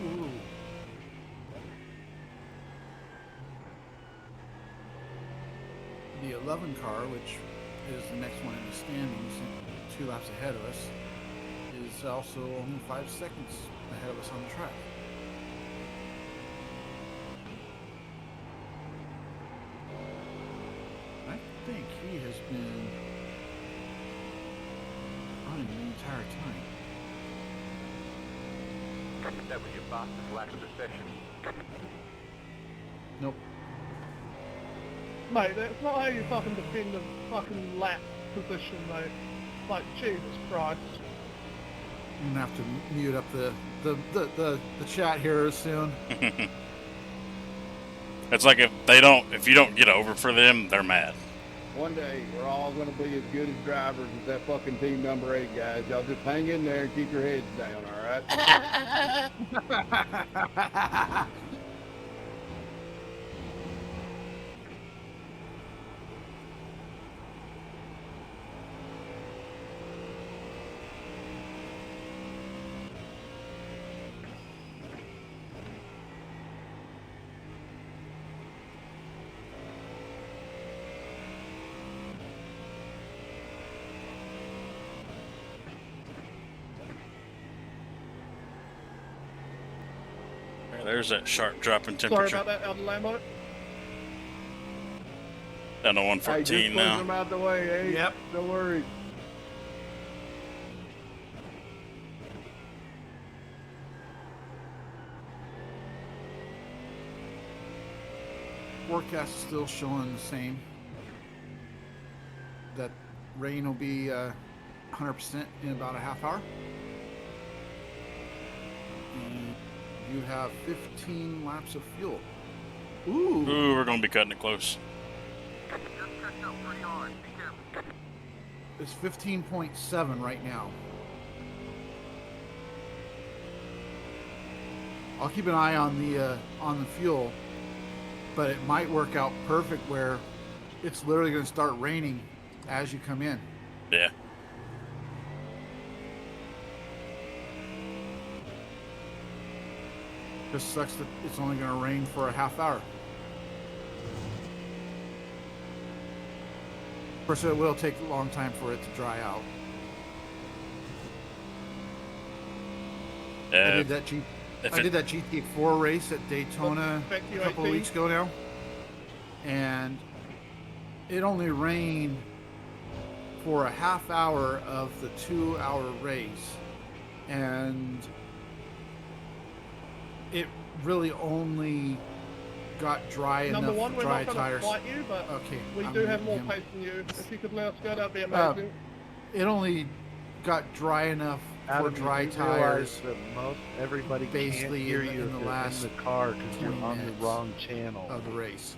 Ooh. The 11 car, which is the next one in the standings, 2 laps ahead of us, is also only 5 seconds ahead of us on the track. I think he has been running the entire time. That was your fastest lap of the session. Nope. Mate, that's not how you fucking defend a fucking lap position, mate. Like, Jesus Christ. I'm gonna have to mute up the chat here soon. It's like if you don't get over for them, they're mad. One day, we're all going to be as good as drivers as that fucking team number 8, guys. Y'all just hang in there and keep your heads down, all right? There's that sharp drop in Sorry temperature. about that, El Lambo. Down to Hey, 114 just now. them out the way, eh? Yep. Don't worry. Forecast is still showing the same. That rain will be 100% in about a half hour. And you have 15 laps of fuel. Ooh. Ooh, we're gonna be cutting it close. Just catch up pretty hard. Be careful. It's 15.7 right now. I'll keep an eye on the fuel, but it might work out perfect where it's literally going to start raining as you come in. Yeah. Just sucks that it's only going to rain for a half hour. Of course, it will take a long time for it to dry out. I did that GTA 4 race at Daytona a couple of weeks ago now, and it only rained for a half hour of the 2-hour race, and it really only got dry enough Number one, for we're dry not going to tires. fight you, but Okay, we I'm do have more him. pace than you. If you could let us go, that'd be amazing. It only got dry enough for Adam, dry you do tires. realize that most everybody Basically can't hear you in the if last you're in the car because you're 20 on the minutes wrong channel of the race.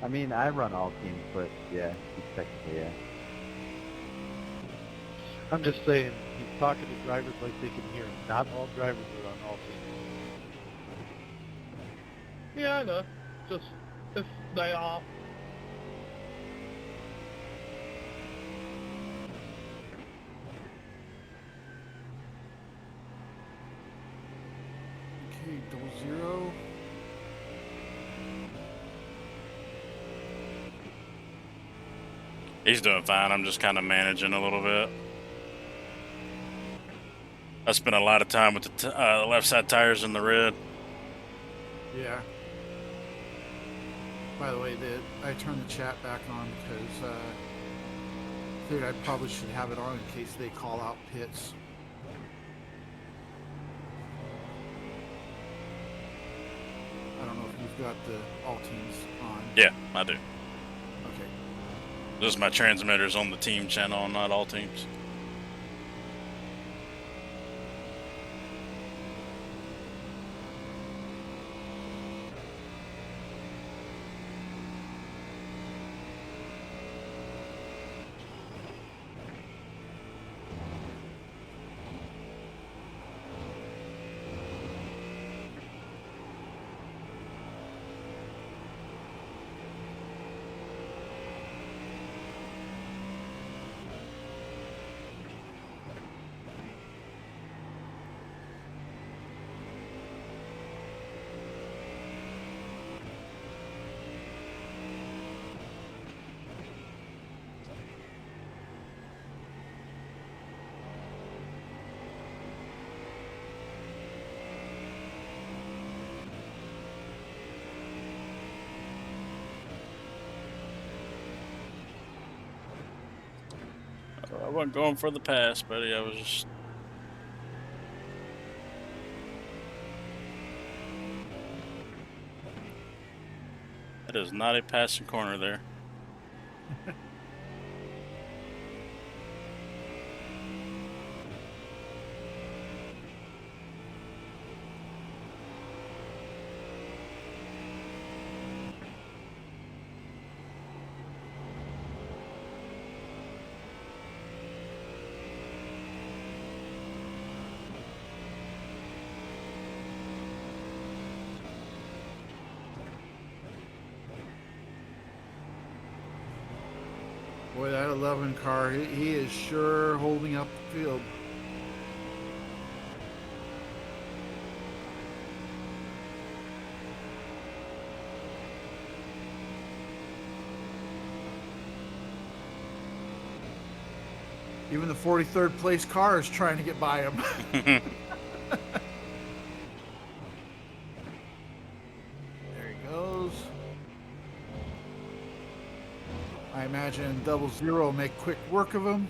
I mean, I run all teams, but yeah, technically, yeah. I'm just saying, he's talking to drivers like they can hear him. Not all drivers are on all teams. Yeah, I know. Just if they are. Okay, 00. He's doing fine. I'm just kind of managing a little bit. I spent a lot of time with the left side tires in the red. Yeah. By the way, I turned the chat back on because I figured I probably should have it on in case they call out pits. I don't know if you've got the all teams on. Yeah, I do. Okay. Just my transmitter's on the team channel, not all teams. I wasn't going for the pass, buddy. I was just... That is not a passing corner there. Boy, that 11 car, he is sure holding up the field. Even the 43rd place car is trying to get by him. There he goes. I imagine 00 will make quick work of him.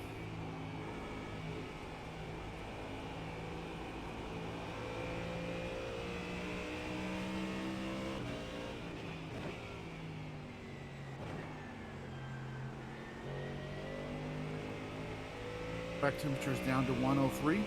Track temperature is down to 103.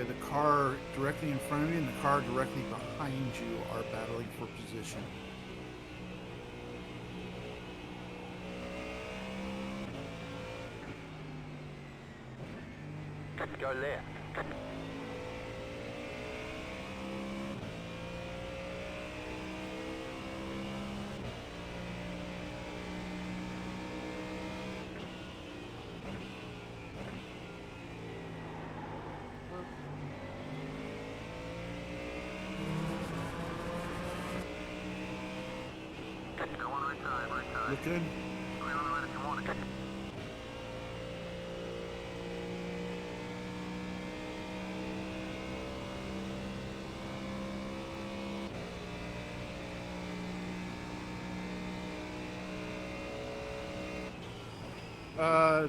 way. The car directly in front of you and the car directly behind you are battling for position. Go left. Go on right side, right side. Look good. Clear on the right if you want it.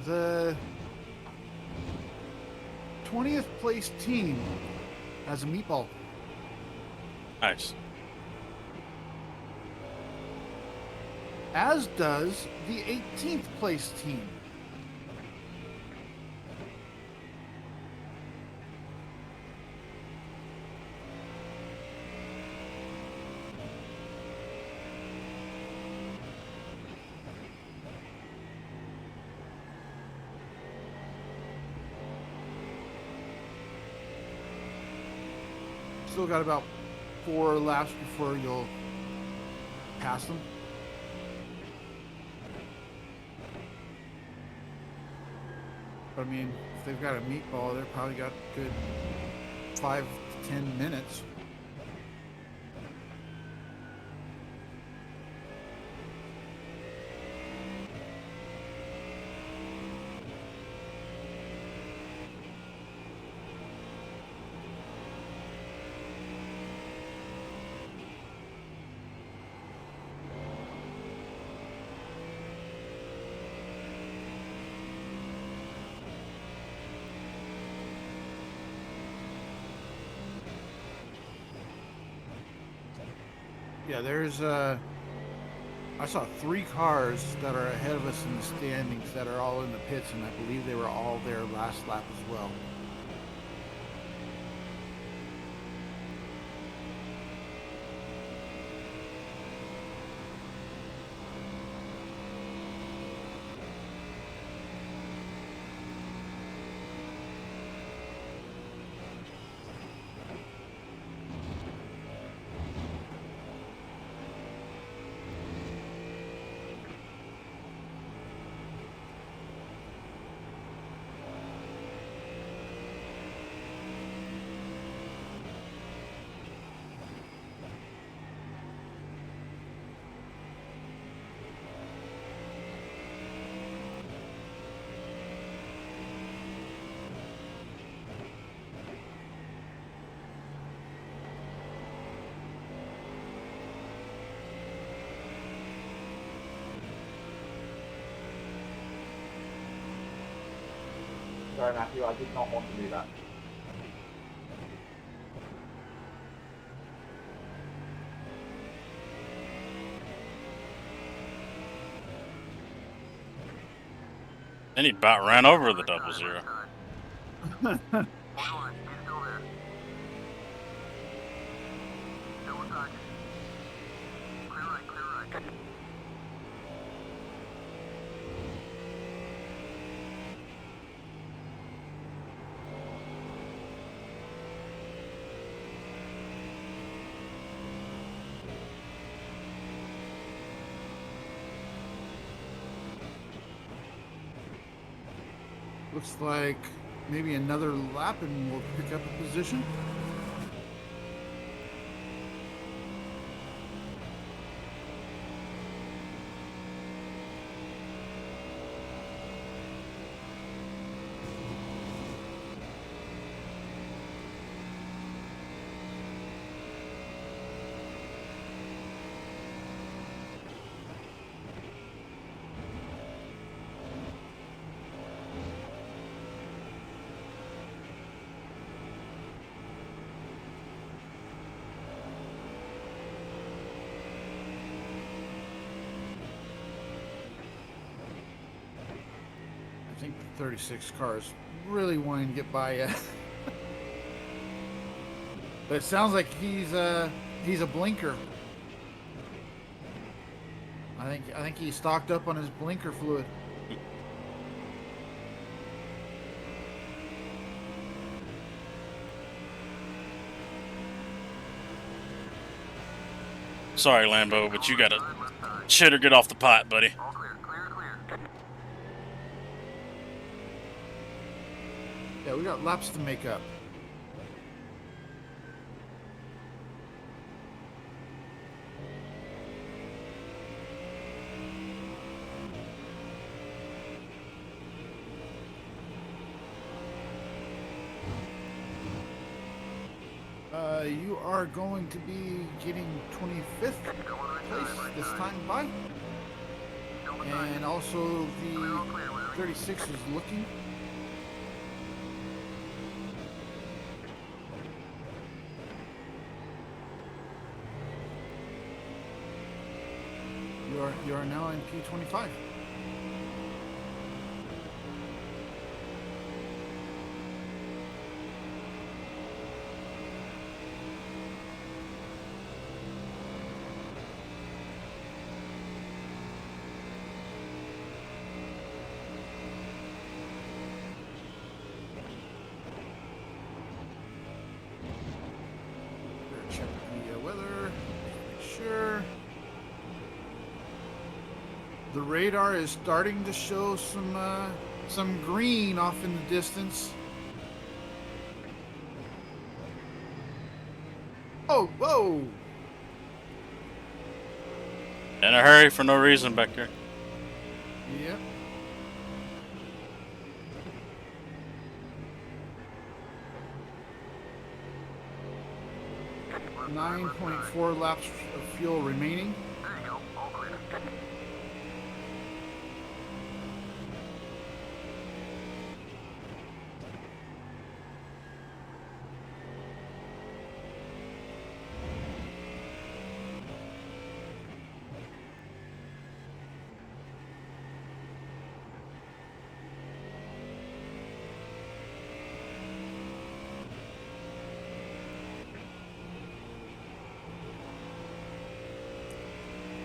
The 20th place team has a meatball. Nice. As does the 18th place team. Still got about 4 laps before you'll pass them. But I mean, if they've got a meatball, they've probably got a good 5 to 10 minutes. Yeah, there's I saw 3 cars that are ahead of us in the standings that are all in the pits, and I believe they were all there last lap as well. Sorry, Matthew, I did not want to do that. And he about ran over the 000. Hold on, he's still there. Still inside. Clear right, clear right. Looks like maybe another lap and we'll pick up a position. I think the 36 car is really wanting to get by you. But it sounds like he's a blinker. I think he's stocked up on his blinker fluid. Sorry, Lambo, but you gotta shit or get off the pot, buddy. All clear, clear, clear. Yeah, we got laps to make up. You are going to be getting 25th place this time by. And also the 36 is looking. You are now in P25. Check the weather, make sure. The radar is starting to show some green off in the distance. Oh, whoa! In a hurry for no reason back there. Yep. .4 laps of fuel remaining. There you go. All clear.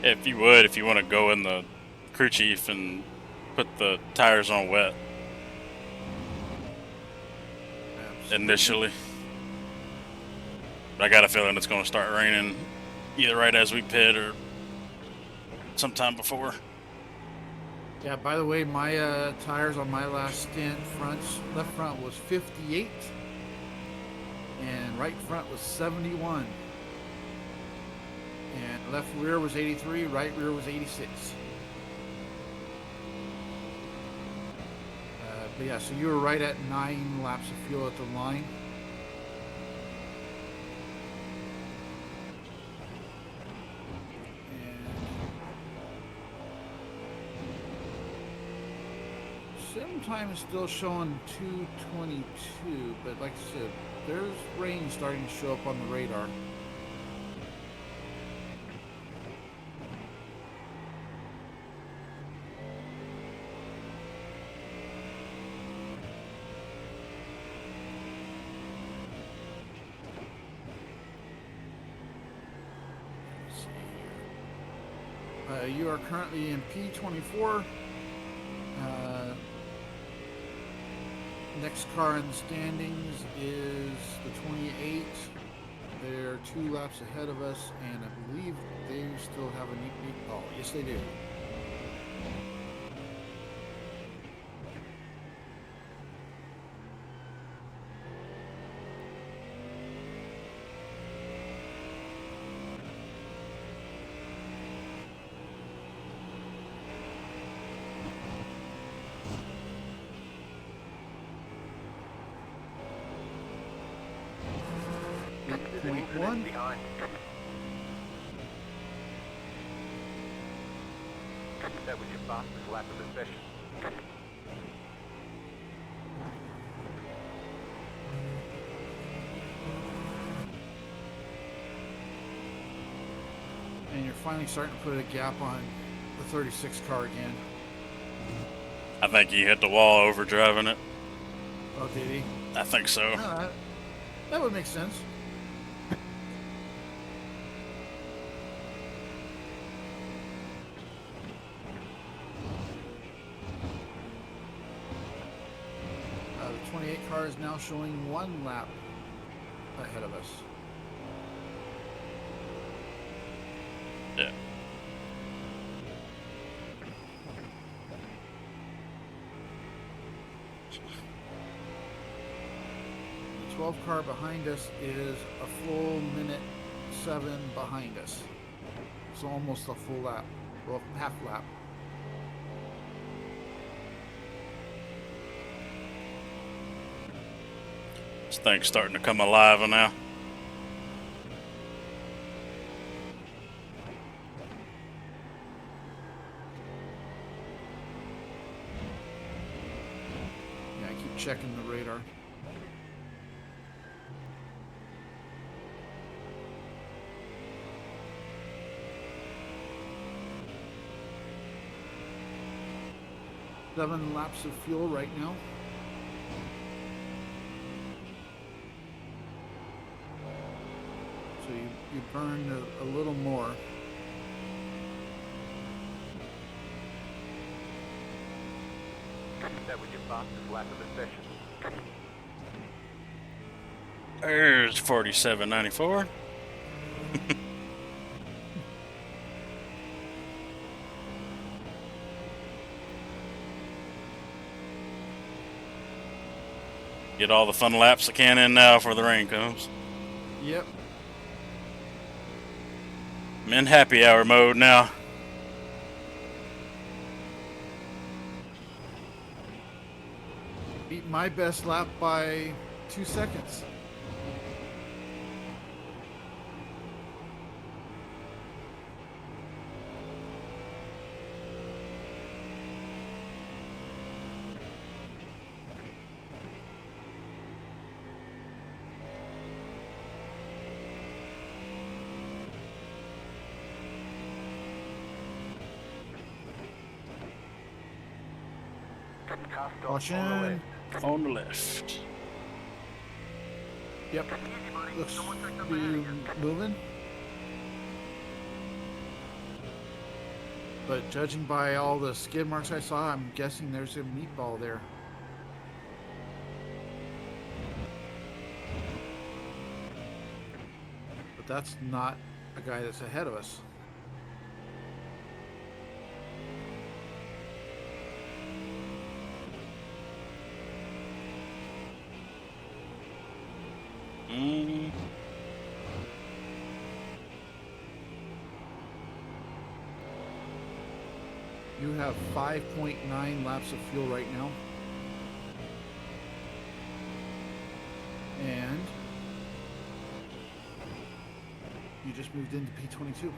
If you want to go in the crew chief and put the tires on wet initially. But I got a feeling it's going to start raining either right as we pit or sometime before. Yeah, by the way, my tires on my last stint, left front was 58 and right front was 71. And left rear was 83, right rear was 86. But yeah, so you were right at 9 laps of fuel at the line. Sim time is still showing 2:22, but like I said, there's rain starting to show up on the radar. You are currently in P24. Next car in the standings is the 28. They're 2 laps ahead of us, and I believe they still have a neat. Oh, yes, they do. One. Behind. That was your fastest lap of the session. And you're finally starting to put a gap on the 36 car again. I think he hit the wall overdriving it. Oh, did he? I think so. No, that would make sense. car is now showing 1 lap ahead of us. Yeah. The 12 car behind us is a full minute 7 behind us. So almost a full lap. Well, half lap. This thing's starting to come alive now. Yeah, I keep checking the radar. Seven laps of fuel right now. So you burn a little more. That was your fastest lap of the session. There's 47.94. Get all the fun laps I can in now before the rain comes. Yep. I'm in happy hour mode now. Beat my best lap by 2 seconds. Caution. On the left. Yep. Looks to be moving. But judging by all the skid marks I saw, I'm guessing there's a meatball there. But that's not a guy that's ahead of us. You have 5.9 laps of fuel right now. And you just moved into P22.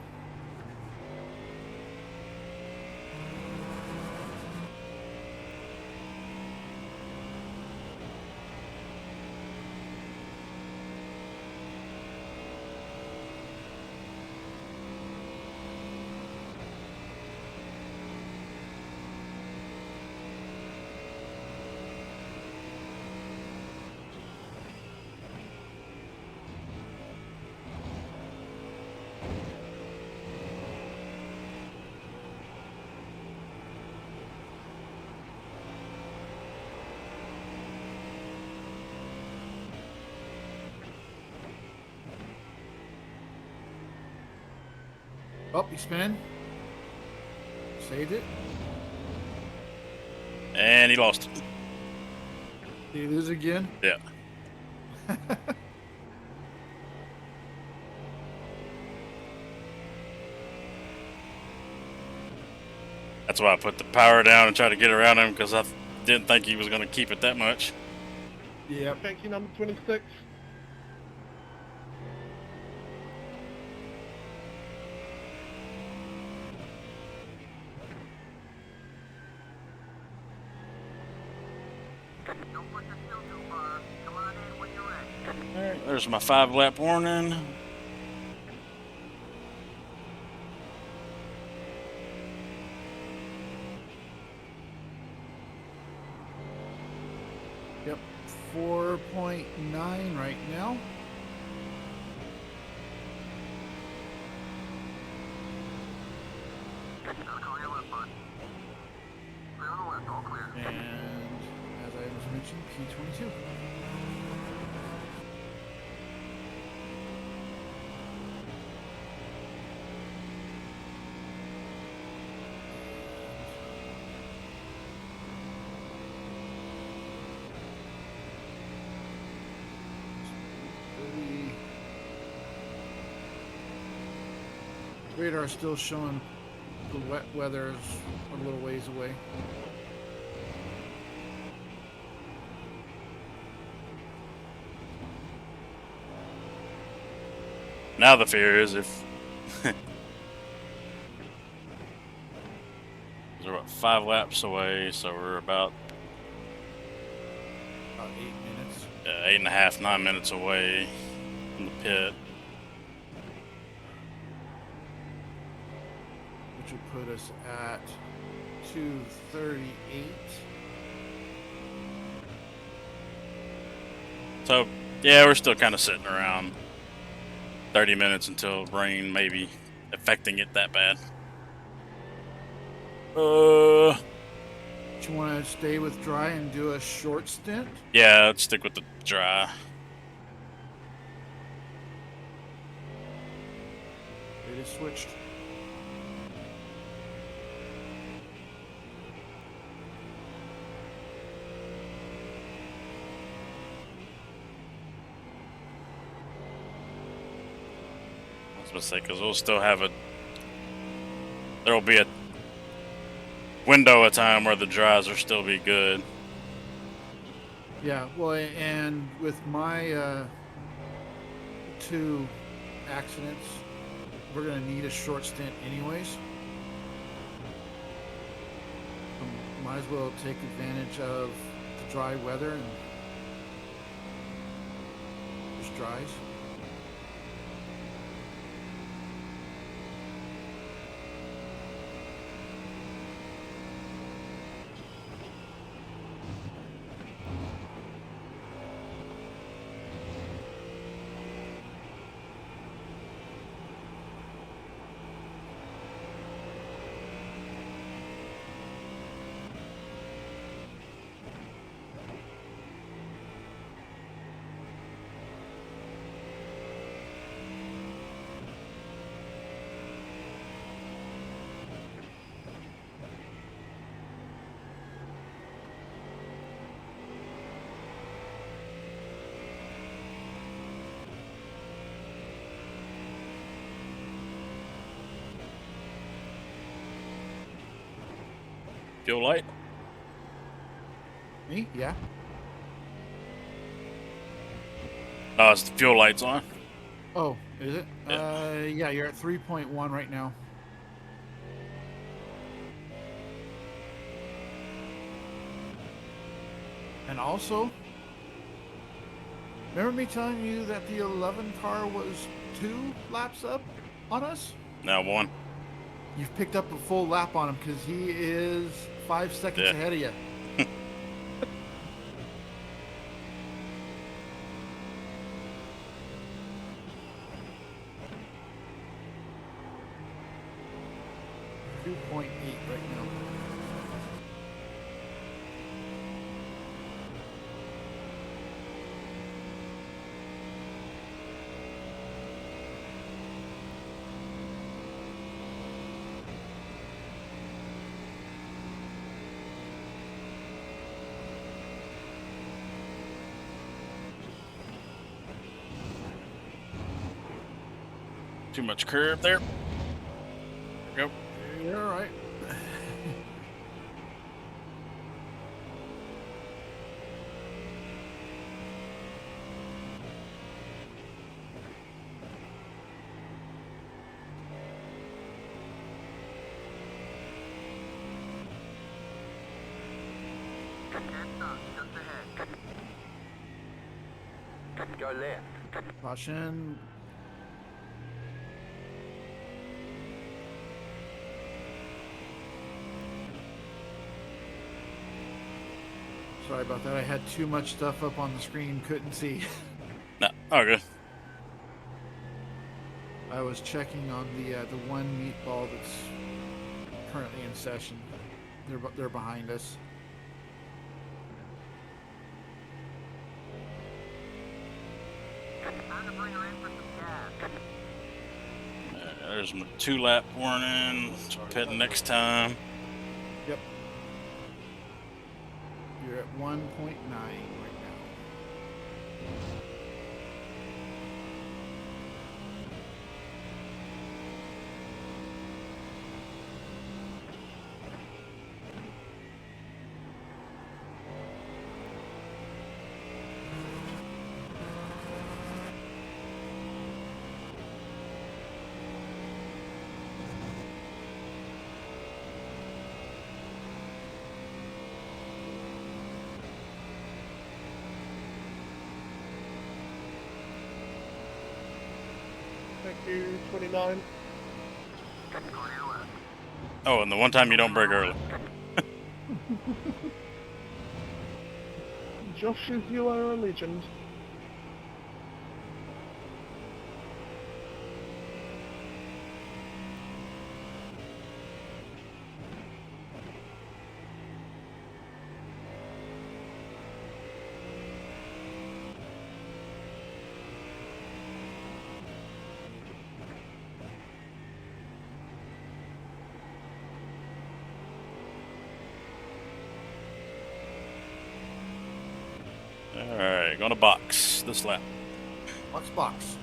Oh, he spin. Saved it. And he lost it. Did he lose again? Yeah. That's why I put the power down and tried to get around him, because I didn't think he was going to keep it that much. Yep. Thank you, number 26. Alright, there's my 5-lap warning. Yep. 4.9 right now. And as I was mentioning, P22. Radar still showing the wet weather is a little ways away. Now the fear is if we're what, 5 laps away, so we're about 8 minutes. 8.5, 9 minutes away from the pit. Which would put us at 2:38. So yeah, we're still kind of sitting around 30 minutes until rain maybe affecting it that bad. Do you want to stay with dry and do a short stint? Yeah, let's stick with the dry. It is switched. I was gonna say, because we'll still have there'll be a window of time where the dries will still be good. Yeah, well, and with my 2 accidents, we're gonna need a short stint anyways. Might as well take advantage of the dry weather and just dries. Fuel light? Me? Yeah. Oh, it's the fuel light's on. Oh, is it? Yeah. Yeah, you're at 3.1 right now. And also, remember me telling you that the 11 car was 2 laps up on us? Now 1. You've picked up a full lap on him because he is 5 seconds ahead of you. .8 right now. Too much curb there. Yep. You're all right. Go left. Caution. Sorry about that. I had too much stuff up on the screen, couldn't see. No, all good. I was checking on the one meatball that's currently in session. They're behind us. There's my 2-lap warning. Pitting next time. Yep. You're at 1.9 right now. 29. Oh, and the one time you don't brake early. Josh, is you are a legend. Alright, gonna box this lap. What's box?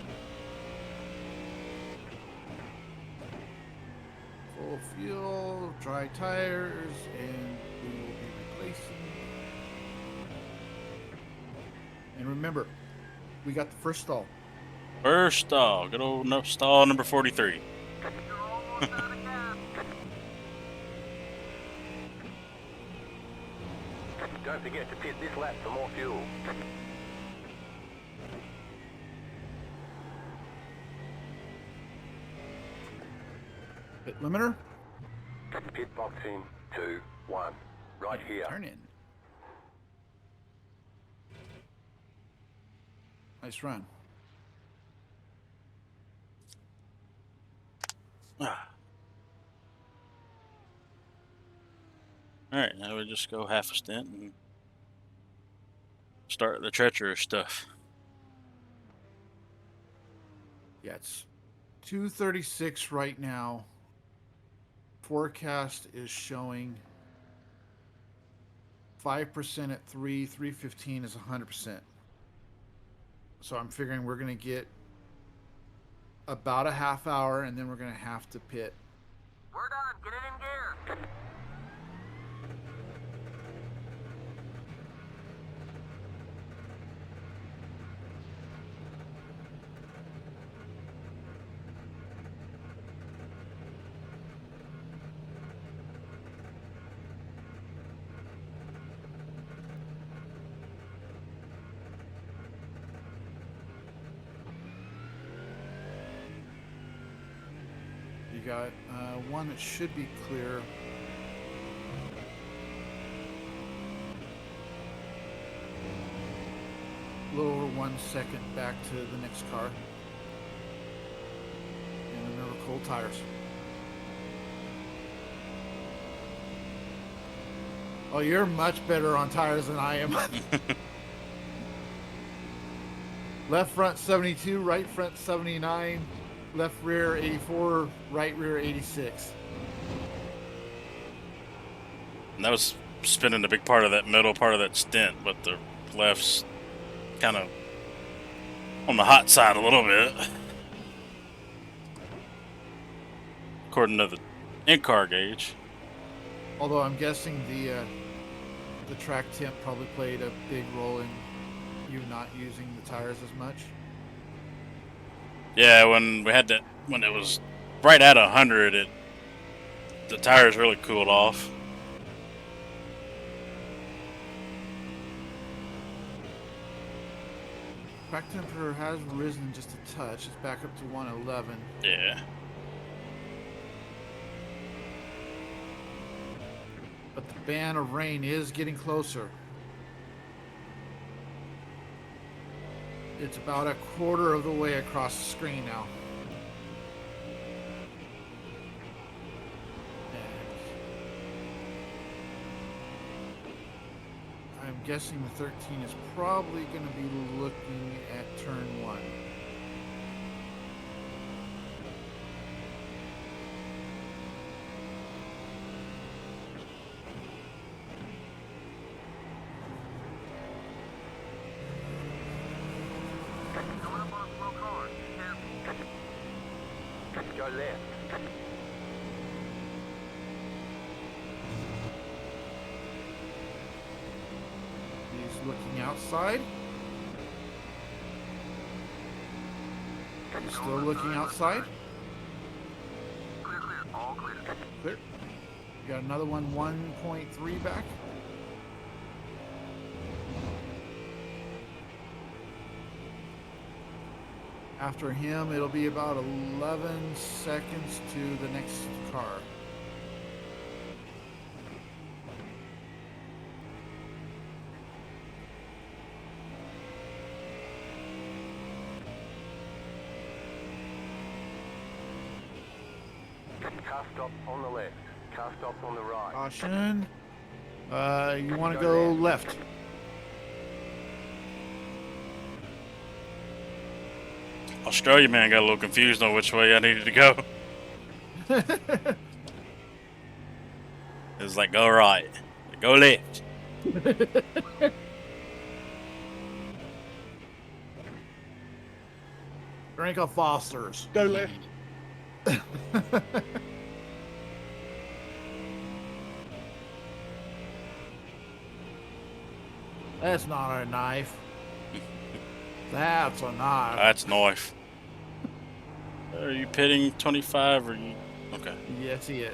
Full fuel, dry tires, and we will be replacing. And remember, we got the first stall. First stall, good old stall number 43. Don't forget to pit this lap for more fuel. Pit limiter. Pit box in 2, 1. Right here. Turn in. Nice run. Alright, now we just go half a stint and start the treacherous stuff. Yeah, it's 2:36 right now. Forecast is showing 5% at 315 is 100%. So I'm figuring we're going to get about a half hour and then we're going to have to pit. We're done. Get it in gear. You got one that should be clear. A little over 1 second back to the next car. And remember, cold tires. Oh, you're much better on tires than I am. Left front 72, right front 79. Left rear 84, right rear 86. And that was spending a big part of that middle part of that stint, but the left's kind of on the hot side a little bit. According to the in-car gauge. Although I'm guessing the track temp probably played a big role in you not using the tires as much. Yeah, when we had that, when it was right at 100, the tires really cooled off. Track temperature has risen just a touch. It's back up to 111. Yeah. But the band of rain is getting closer. It's about a quarter of the way across the screen now. And I'm guessing the 13 is probably going to be looking at turn 1. Go left. He's looking outside. He's still looking outside. Clear, clear. All clear. Clear. You got another one, 1.3 back. After him, it'll be about 11 seconds to the next car. Car stop on the left. Car stop on the right. Caution. You want to go left. Australia man got a little confused on which way I needed to go. It was like, go right, go left. Drink a Foster's. Go left. That's not a knife. That's a knife. That's knife. Are you pitting 25 or you? Okay. Yes, he is.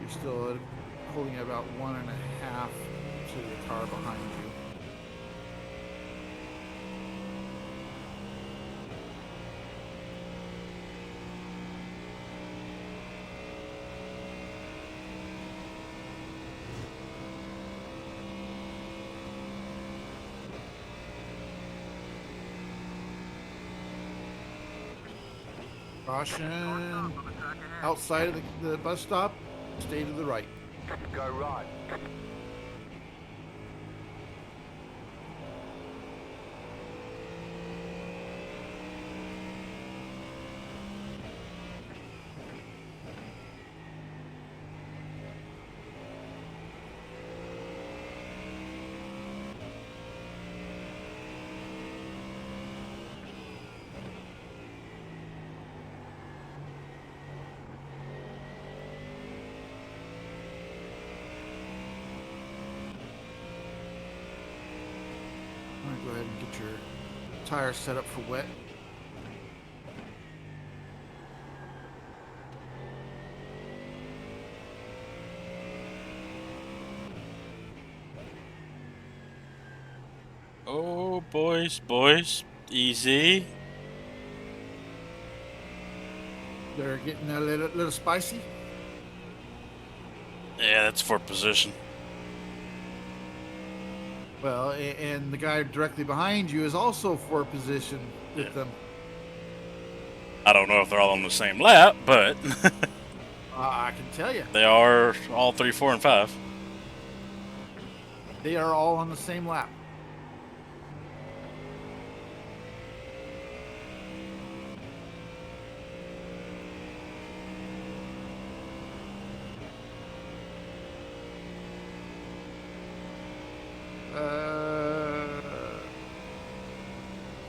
You're still holding about 1.5 to the car behind you. Caution. Outside of the bus stop, stay to the right. Go right. I'm gonna go ahead and get your tires set up for wet. Oh, boys, easy. They're getting a little spicy. Yeah, that's for position. Well, and the guy directly behind you is also for position with them. I don't know if they're all on the same lap, but I can tell you. they are all 3, 4, and 5. They are all on the same lap.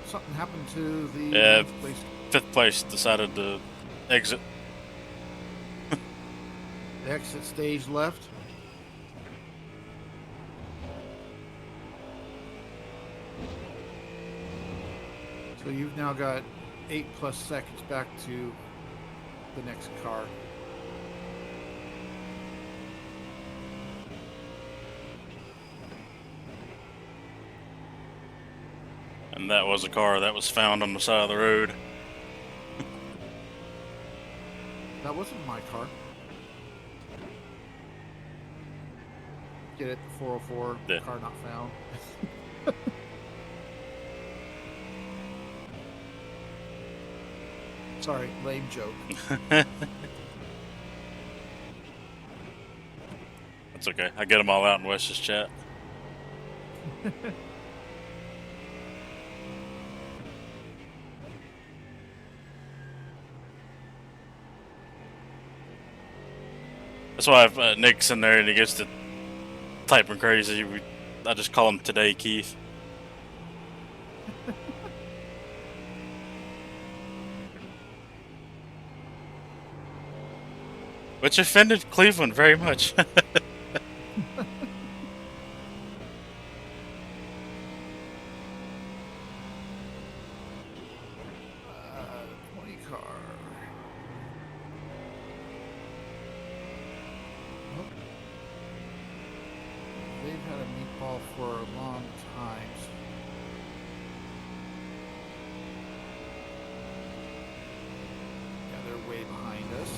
Something happened to the Yeah, ninth place. 5th place decided to exit. The exit stage left. So you've now got 8+ seconds back to the next car. And that was a car that was found on the side of the road. That wasn't my car. Get it, the 404, Yeah. car not found. Sorry, lame joke. That's okay. I get them all out in Wes's chat. That's why if Nick's in there and he gets to typing crazy, I just call him Today Keith. Which offended Cleveland very much. 20 car. we've had a meatball for a long time. Yeah, they're way behind us.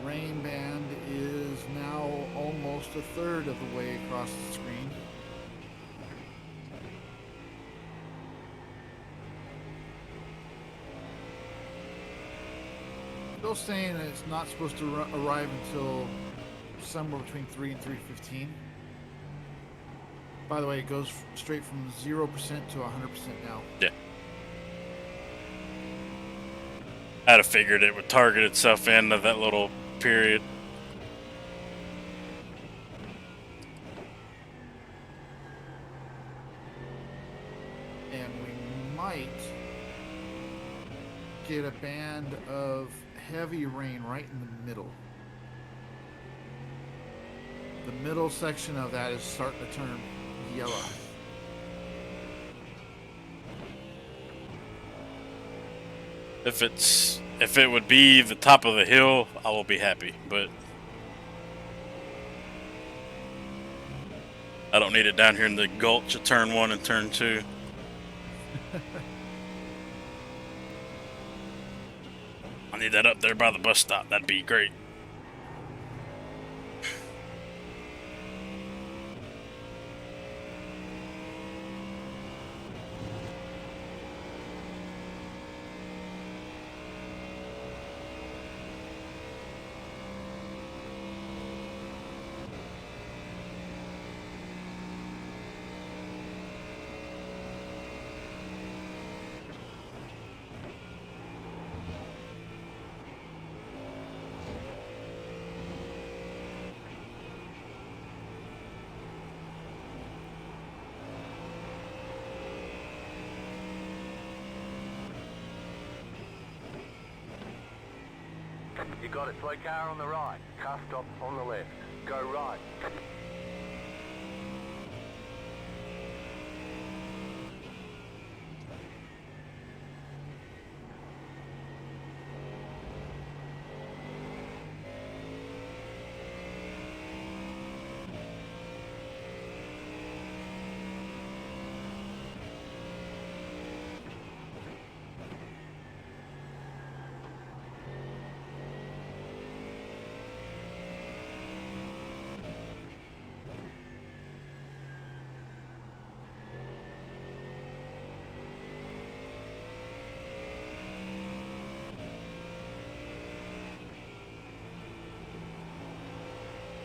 Rain band is now almost a third of the way across the screen. Still saying that it's not supposed to arrive until somewhere between 3 and 3:15. By the way, it goes straight from 0% to 100% now. Yeah. I'd have figured it would target itself into that little period. And we might get a band of heavy rain right in the middle. The middle section of that is starting to turn yellow. If it would be the top of the hill, I will be happy, but I don't need it down here in the gulch of turn 1 and turn 2. I need that up there by the bus stop. That'd be great. You got it. Slow car on the right. Car stop on the left. Go right.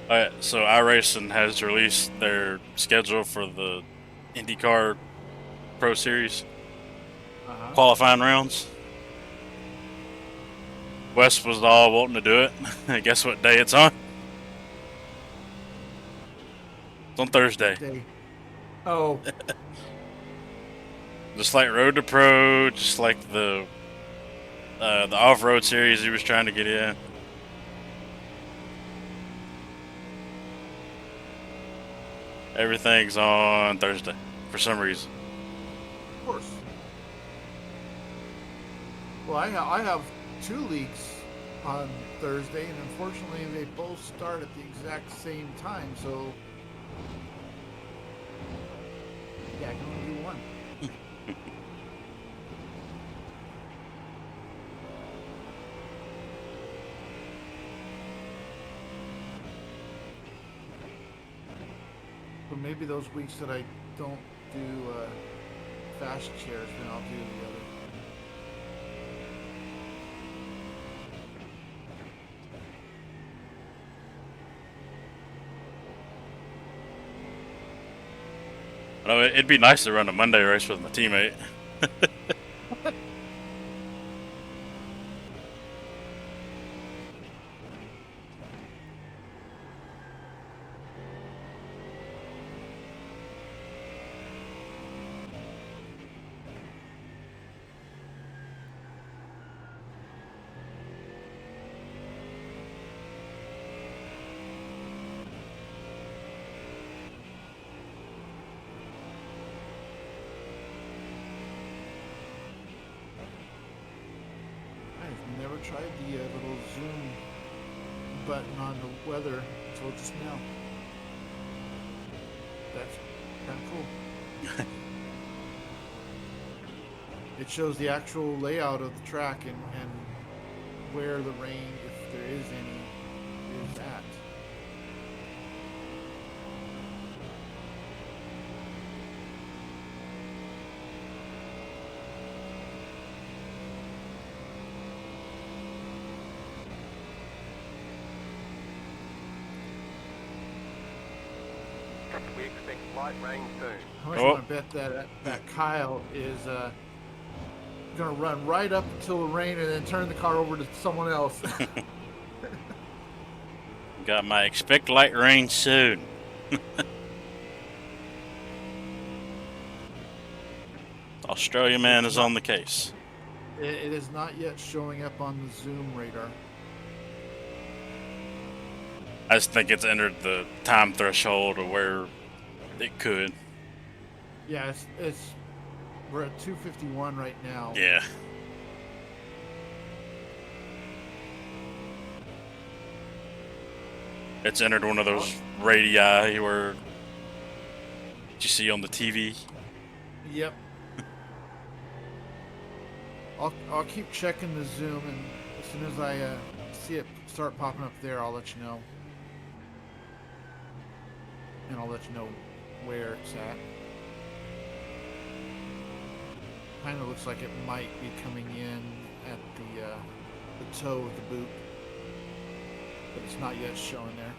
Alright, so iRacing has released their schedule for the IndyCar Pro Series qualifying rounds. Wes was all wanting to do it. Guess what day it's on? It's on Thursday. Day. Oh. Just like Road to Pro, just like the off-road series he was trying to get in. Everything's on Thursday for some reason. Of course. Well, I have 2 leagues on Thursday, and unfortunately, they both start at the exact same time. So, yeah, I can only do one. So maybe those weeks that I don't do fast chairs, then I'll do the other. Oh, it'd be nice to run a Monday race with my teammate. tried the little zoom button on the weather until just now. That's kind of cool. It shows the actual layout of the track and where the rain, if there is any, is at. We expect light rain soon. How much want to bet that Kyle is gonna run right up until the rain and then turn the car over to someone else? Got my expect light rain soon. Australia man is on the case. It is not yet showing up on the zoom radar. I just think it's entered the time threshold of where it could. Yeah, we're at 2:51 right now. Yeah. It's entered one of those radii where you see on the TV. Yep. I'll keep checking the zoom, and as soon as I see it start popping up there, I'll let you know. And I'll let you know where it's at. Kind of looks like it might be coming in at the toe of the boot, but it's not yet showing there.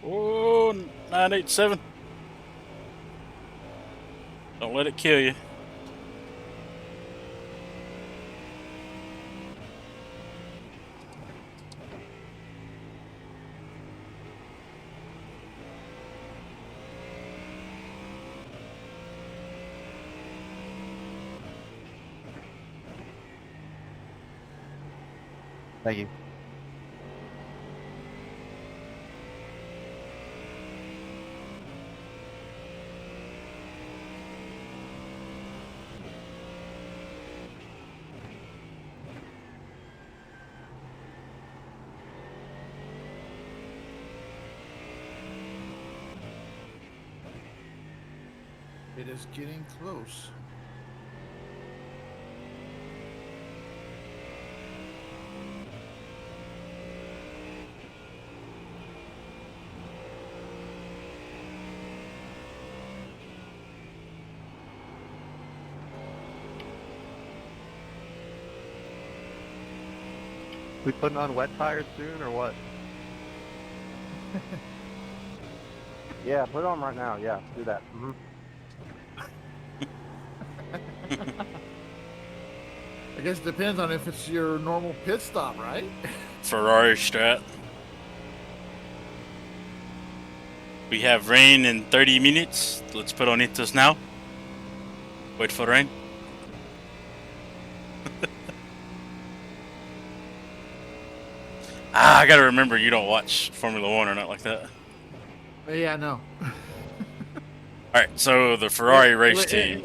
Oh, 987. Don't let it kill you. Thank you. It is getting close. We putting on wet tires soon or what? Yeah, put it on right now. Yeah, do that. I guess it depends on if it's your normal pit stop, right? Ferrari strat. We have rain in 30 minutes. Let's put on Itos now. Wait for rain. I gotta remember you don't watch Formula One or not like that. Yeah, no. Alright, so the Ferrari race team.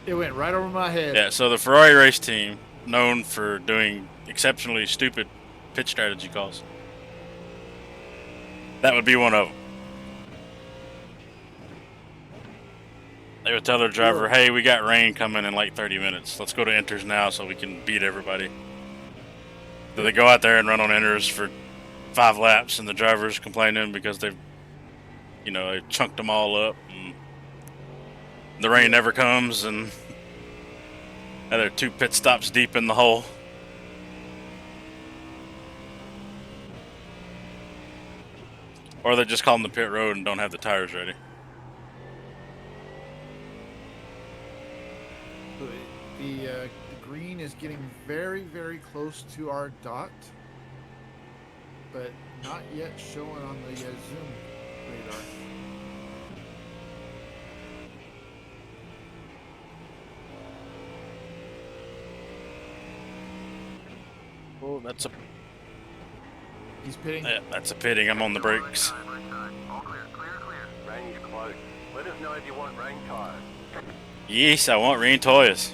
It went right over my head. Yeah, so the Ferrari race team, known for doing exceptionally stupid pit strategy calls. That would be one of them. They would tell their driver, hey, we got rain coming in like 30 minutes. Let's go to inters now so we can beat everybody. So they go out there and run on inters for 5 laps, and the driver's complaining because they've, they chunked them all up. And the rain never comes, and they're 2 pit stops deep in the hole. Or they just call them the pit road and don't have the tires ready. The green is getting very, very close to our dot, but not yet showing on the zoom radar. Oh, that's a... He's pitting. Yeah, that's a pitting. I'm on the brakes. All clear, clear, clear. Rain is close. Let us know if you want rain tires. Yes, I want rain tires.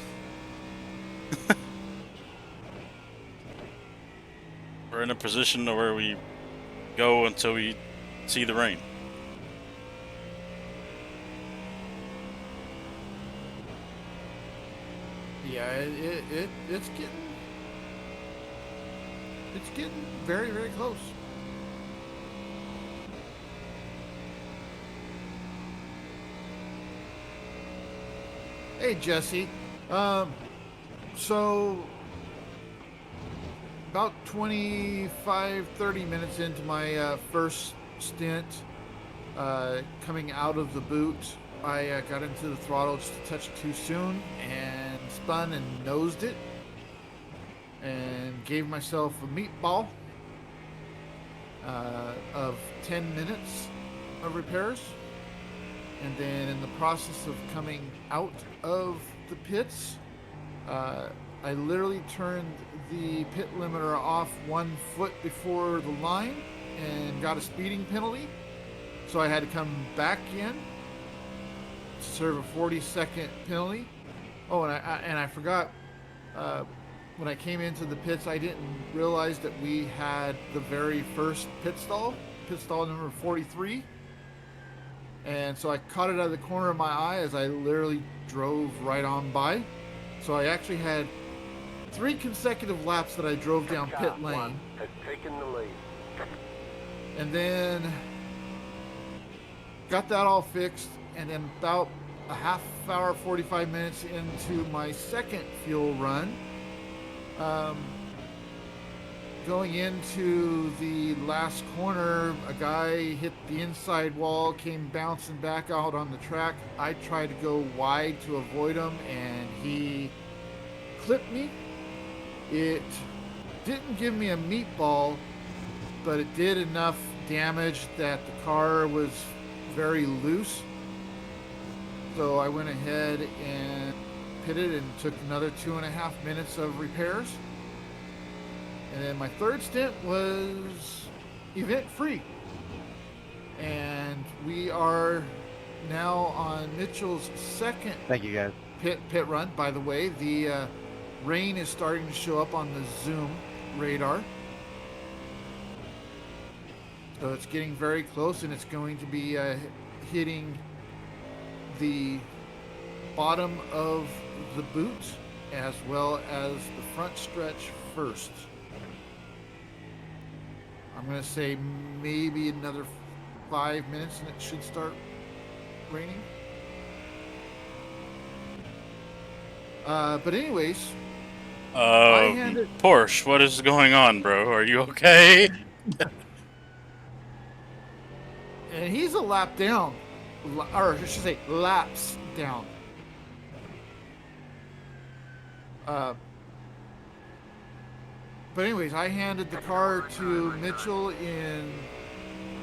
We're in a position to where we go until we see the rain. Yeah, it's getting very, very close. Hey, Jesse. So about 25, 30 minutes into my first stint, coming out of the boot, I got into the throttle just a touch too soon and spun and nosed it and gave myself a meatball of 10 minutes of repairs. And then in the process of coming out of the pits, I literally turned the pit limiter off 1 foot before the line and got a speeding penalty. So I had to come back in to serve a 40-second penalty. Oh, and I forgot, when I came into the pits, I didn't realize that we had the very first pit stall number 43. And so I caught it out of the corner of my eye as I literally drove right on by. So I actually had 3 consecutive laps that I drove down pit lane. Has taken the lead. And then got that all fixed. And then about a half hour, 45 minutes into my second fuel run, going into the last corner, a guy hit the inside wall, came bouncing back out on the track. I tried to go wide to avoid him, and he clipped me. It didn't give me a meatball, but it did enough damage that the car was very loose. So I went ahead and pitted and took another 2.5 minutes of repairs. And then my third stint was event free. And we are now on Mitchell's second Thank you, guys. pit run. By the way, the rain is starting to show up on the zoom radar. So it's getting very close, and it's going to be hitting the bottom of the boot as well as the front stretch first. I'm going to say maybe another 5 minutes and it should start raining. But anyways, Porsche, what is going on, bro? Are you okay? And he's a lap down, or I should say laps down. But anyways, I handed the car to Mitchell in,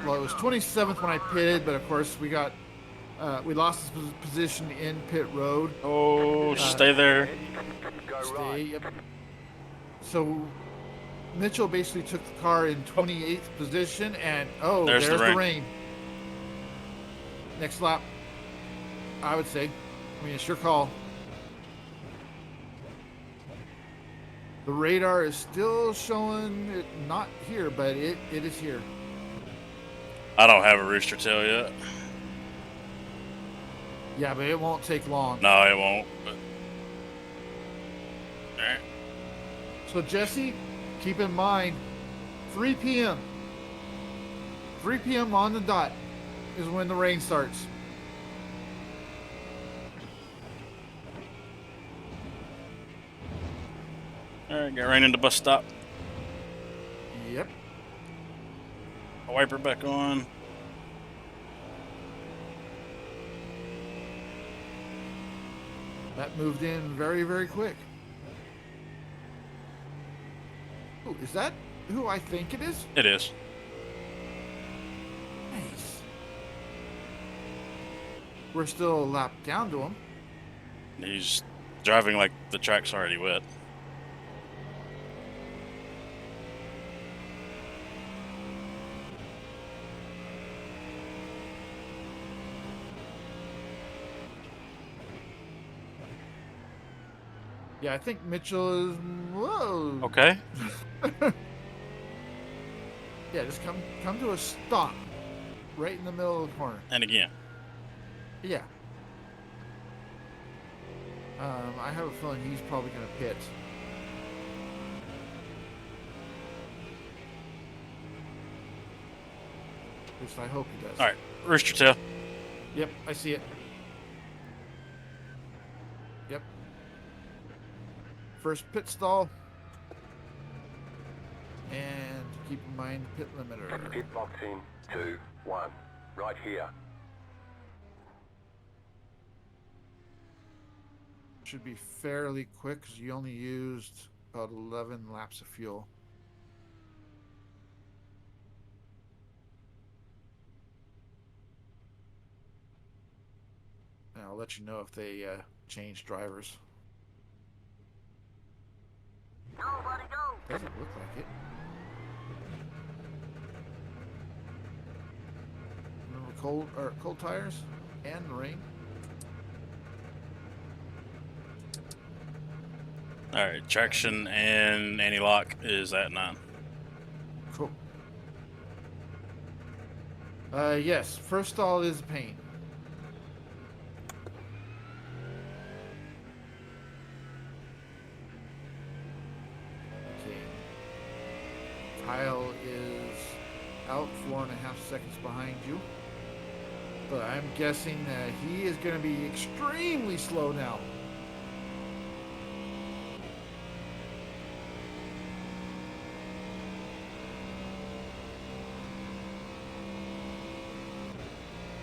well, it was 27th when I pitted, but of course we lost his position in pit road. Oh, stay there. Yep. So Mitchell basically took the car in 28th position, and there's the rain. Next lap, I would say. I mean, it's your call. The radar is still showing it not here, but it is here. I don't have a rooster tail yet. Yeah, but it won't take long. No, it won't. But... Alright. So Jesse, keep in mind, 3 p.m. 3 p.m. on the dot is when the rain starts. Alright, got rain in the bus stop. Yep. I'll wipe her back on. That moved in very, very quick. Ooh, is that who I think it is? It is. Nice. We're still a lap down to him. He's driving like the track's already wet. Yeah, I think Mitchell is. Whoa. Okay. Yeah, just come to a stop, right in the middle of the corner. And again. Yeah. I have a feeling he's probably going to pit. At least I hope he does. All right, rooster tail. Yep, I see it. Yep. First pit stall. And keep in mind pit limiter. Pit box in 2, 1. Right here. Should be fairly quick because you only used about 11 laps of fuel. And I'll let you know if they change drivers. Go, buddy, go! Doesn't look like it. Remember cold tires and the rain. All right, traction and anti-lock is at 9. Cool. Yes, first stall is a pain. Okay. Kyle is out 4.5 seconds behind you. But I'm guessing that he is going to be extremely slow now.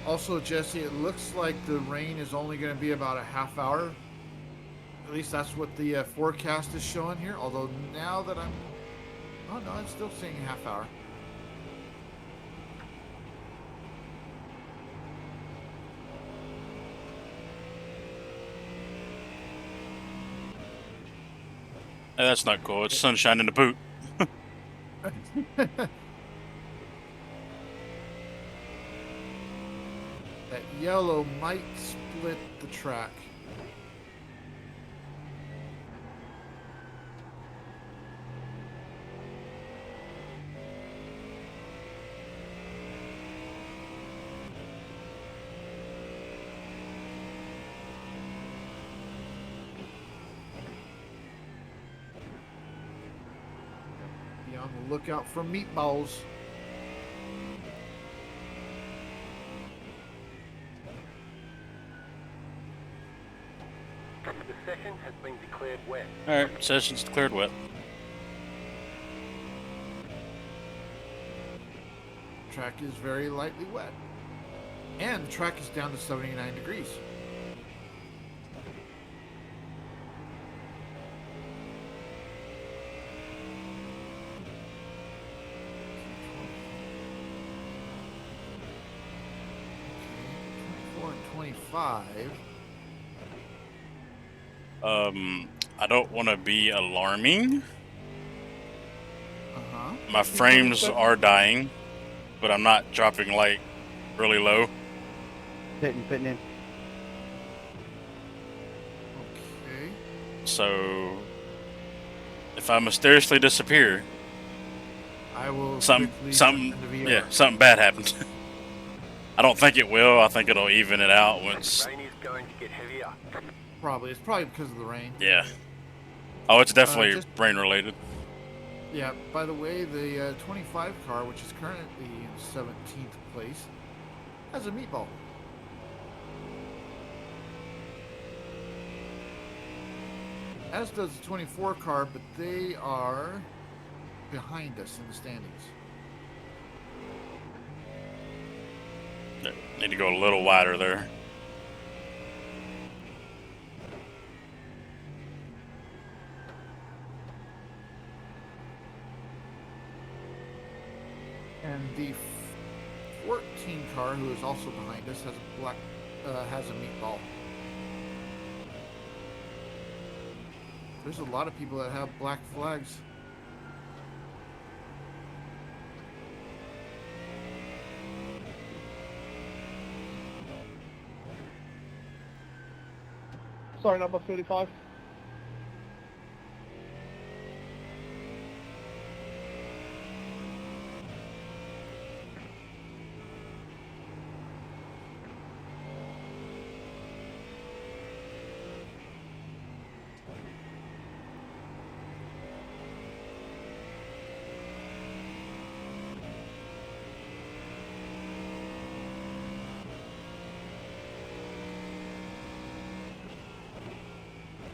Also, Jesse, it looks like the rain is only going to be about a half hour. At least that's what the forecast is showing here. Although now that I'm... Oh, no, I'm still seeing a half hour. Hey, that's not cool. It's sunshine in the boot. That yellow might split the track. Be on the lookout for meatballs. The session has been declared wet. All right, session's declared wet. Track is very lightly wet. And the track is down to 79 degrees. Okay, 24 and 25. I don't want to be alarming. Uh-huh. My frames are dying, but I'm not dropping like really low. Pitting in. Okay. So if I mysteriously disappear, I will something quickly jump into VR. yeah, something bad happens. I don't think it will. I think it'll even it out once. Rain is going to get heavier. Probably. It's probably because of the rain. Yeah. Oh, it's definitely just- rain related. Yeah, by the way, the 25 car, which is currently in 17th place, has a meatball. As does the 24 car, but they are behind us in the standings. Need to go a little wider there. And the 14 car, who is also behind us, has a meatball. There's a lot of people that have black flags. Sorry, number 35.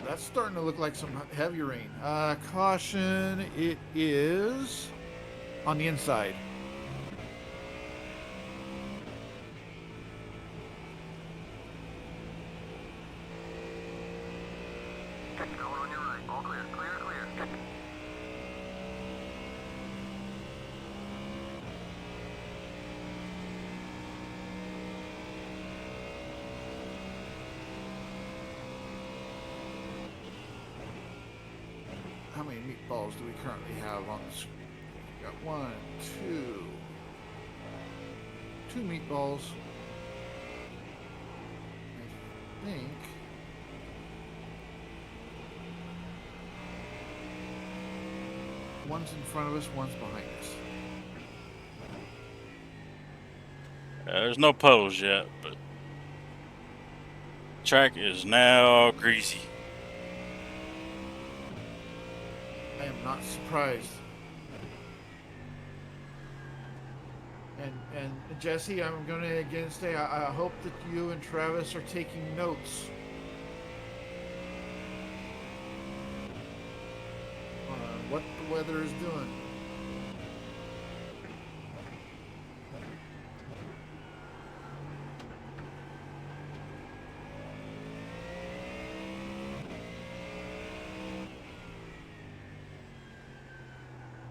That's starting to look like some heavy rain. Caution, it is on the inside. Going on your right. All clear. Clear, clear. How many meatballs do we currently have on the screen? We got one, two meatballs. I think one's in front of us, one's behind us. There's no pose yet, but track is now greasy. I am not surprised. And Jesse, I'm going to again say I hope that you and Travis are taking notes on what the weather is doing.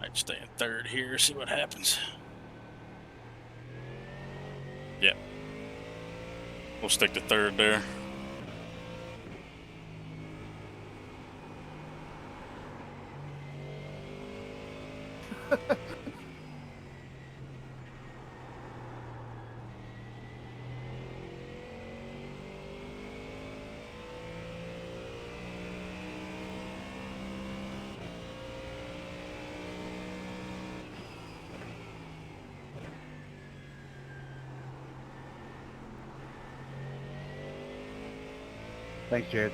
Might stay in third here, see what happens. Yeah. We'll stick to third there. Thanks, Jared.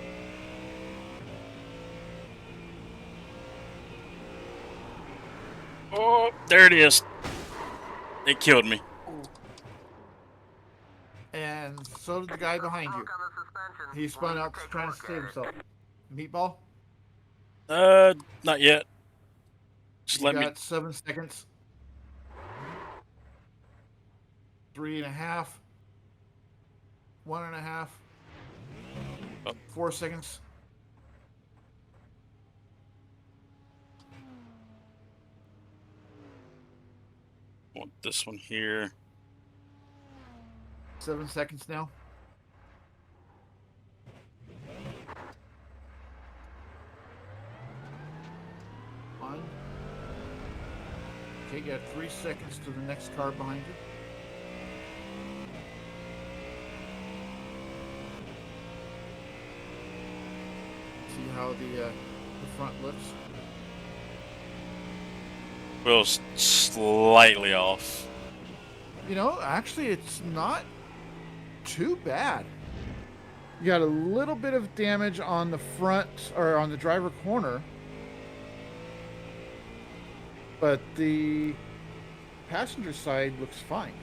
Oh, there it is. It killed me. And so did the guy behind you. He spun out trying to save himself. Meatball? Not yet. Just let me. You got 7 seconds. 3.5. 1.5. 4 seconds. Want this one here. 7 seconds now. One. Okay, you got 3 seconds to the next car behind you. See how the front looks. Wheels slightly off. You know, actually, it's not too bad. You got a little bit of damage on the front or on the driver corner, but the passenger side looks fine.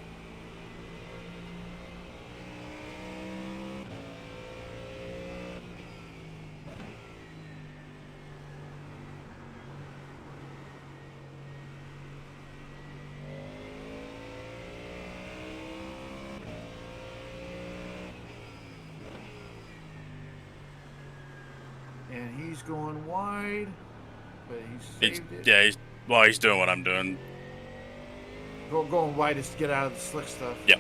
And he's going wide, but he saved it. Yeah, he's doing what I'm doing. Going wide is to get out of the slick stuff. Yep.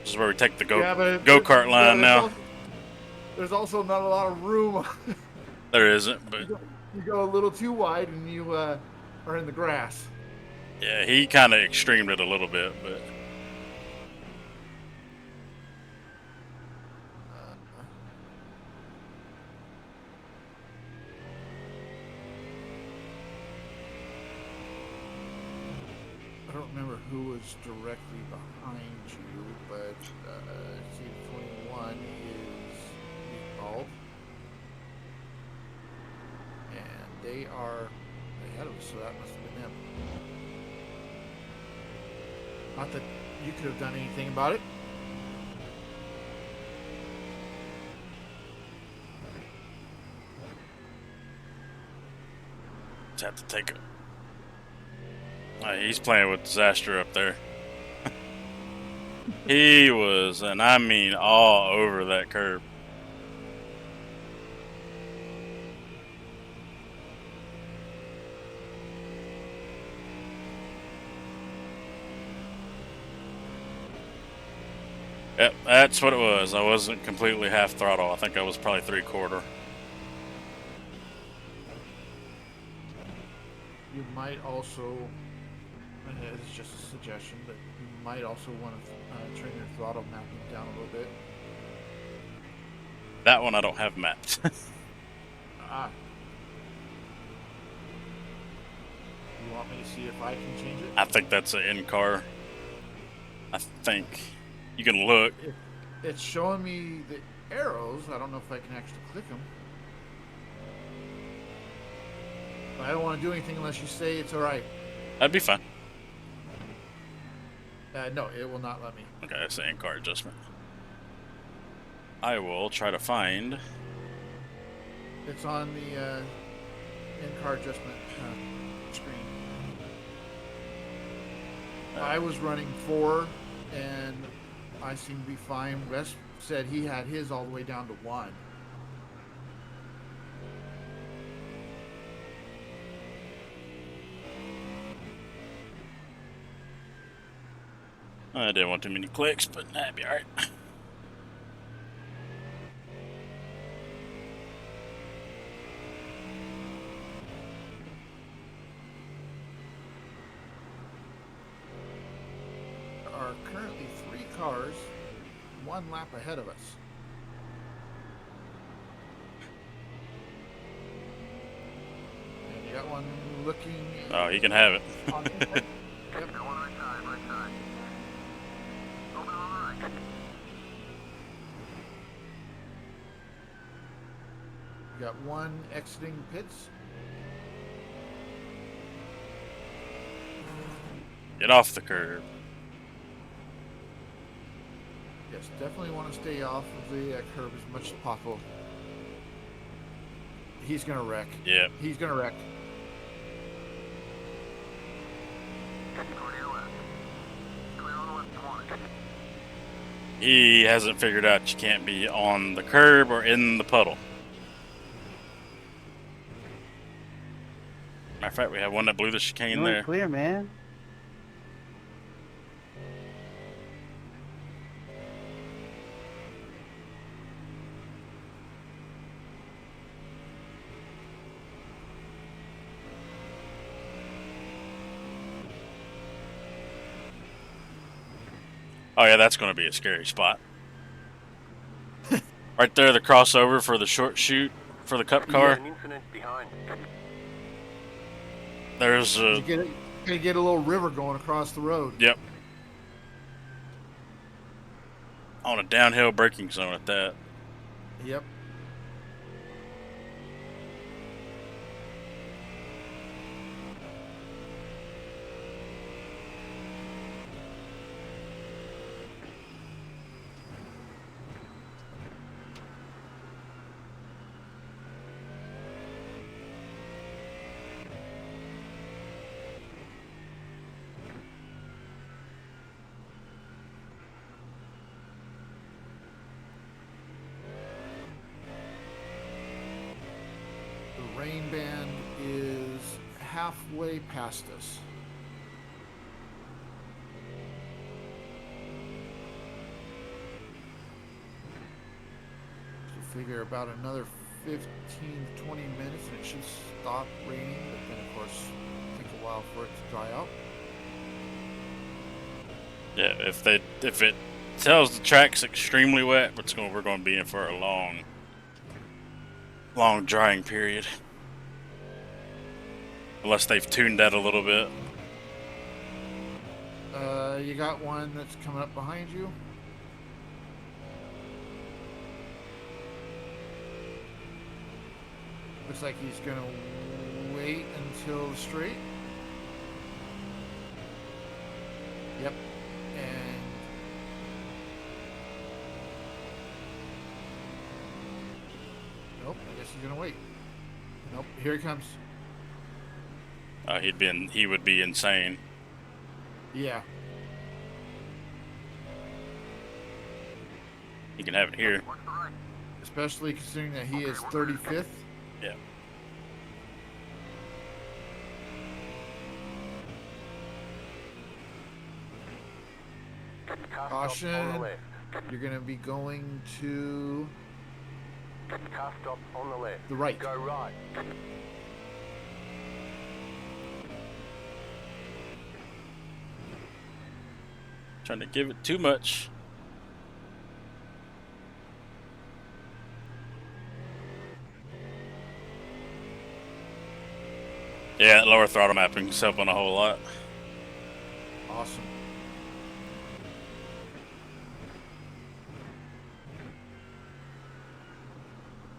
This is where we take the but go-kart line now. There's also not a lot of room. There isn't, but you go a little too wide and you are in the grass. yeah, he kind of extremed it a little bit, but I don't remember who was directly behind you, but C21 is Meatball. And they are ahead of us, so that must have been them. Not that you could have done anything about it. just have to take it. He's playing with disaster up there. He was, and I mean all over that curb. Yep, that's what it was. I wasn't completely half throttle. I think I was probably 3/4. You might also, and it's just a suggestion, but you might also want to turn your throttle mapping down a little bit. That one I don't have mapped. You want me to see if I can change it? I think that's an in-car. I think. You can look. It's showing me the arrows. I don't know if I can actually click them. But I don't want to do anything unless you say it's alright. That'd be fine. No, it will not let me. Okay, that's the in-car adjustment. I will try to find. It's on the in-car adjustment screen. I was running 4, and I seem to be fine. Wes said he had his all the way down to 1. I didn't want too many clicks, but that'd be alright. There are currently 3 cars, 1 lap ahead of us. And you got one looking. Oh, you can have it. Yep. You got one exiting pits. Get off the curb. Yes, definitely want to stay off of the curb as much as possible. He's gonna wreck. Yeah. He's gonna wreck. He hasn't figured out you can't be on the curb or in the puddle. Matter of fact, we have one that blew the chicane there. Clear, man. Oh yeah, that's going to be a scary spot. Right there, the crossover for the short chute for the cup car. There's a. You're gonna get a little river going across the road. Yep. On a downhill braking zone at that. Yep. Rain band is halfway past us. figure about another 15, 20 minutes and it should stop raining, but then of course take a while for it to dry out. Yeah, if it tells the track's extremely wet, we're going to be in for a long drying period. Unless they've tuned that a little bit. You got one that's coming up behind you. Looks like he's gonna wait until the straight. Yep. And nope, I guess he's gonna wait. Nope, here he comes. He would be insane. Yeah. He can have it here. Especially considering that he is 35th. Yeah. Caution. You're going to be going to Car stop on the left. the right. Go right. Trying to give it too much. Yeah, that lower throttle mapping's helping a whole lot. Awesome.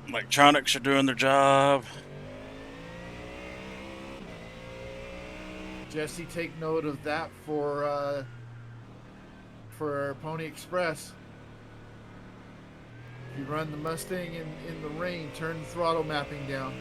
Electronics are doing their job. Jesse, take note of that for Pony Express. If you run the Mustang in the rain, turn the throttle mapping down.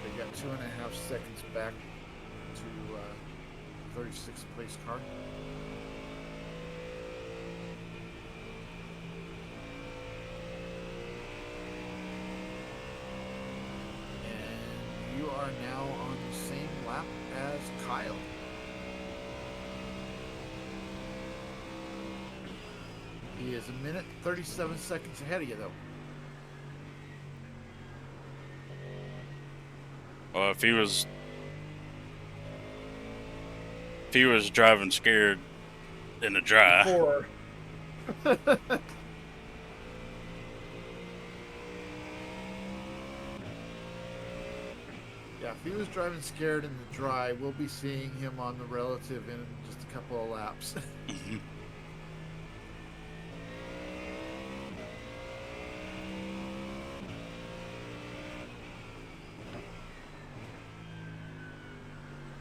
They got 2.5 seconds back to 36th place car. And you are now on the same lap as Kyle. He is 1 minute 37 seconds ahead of you, though. Well, if he was driving scared in the dry. Four. Yeah, if he was driving scared in the dry, we'll be seeing him on the relative in just a couple of laps.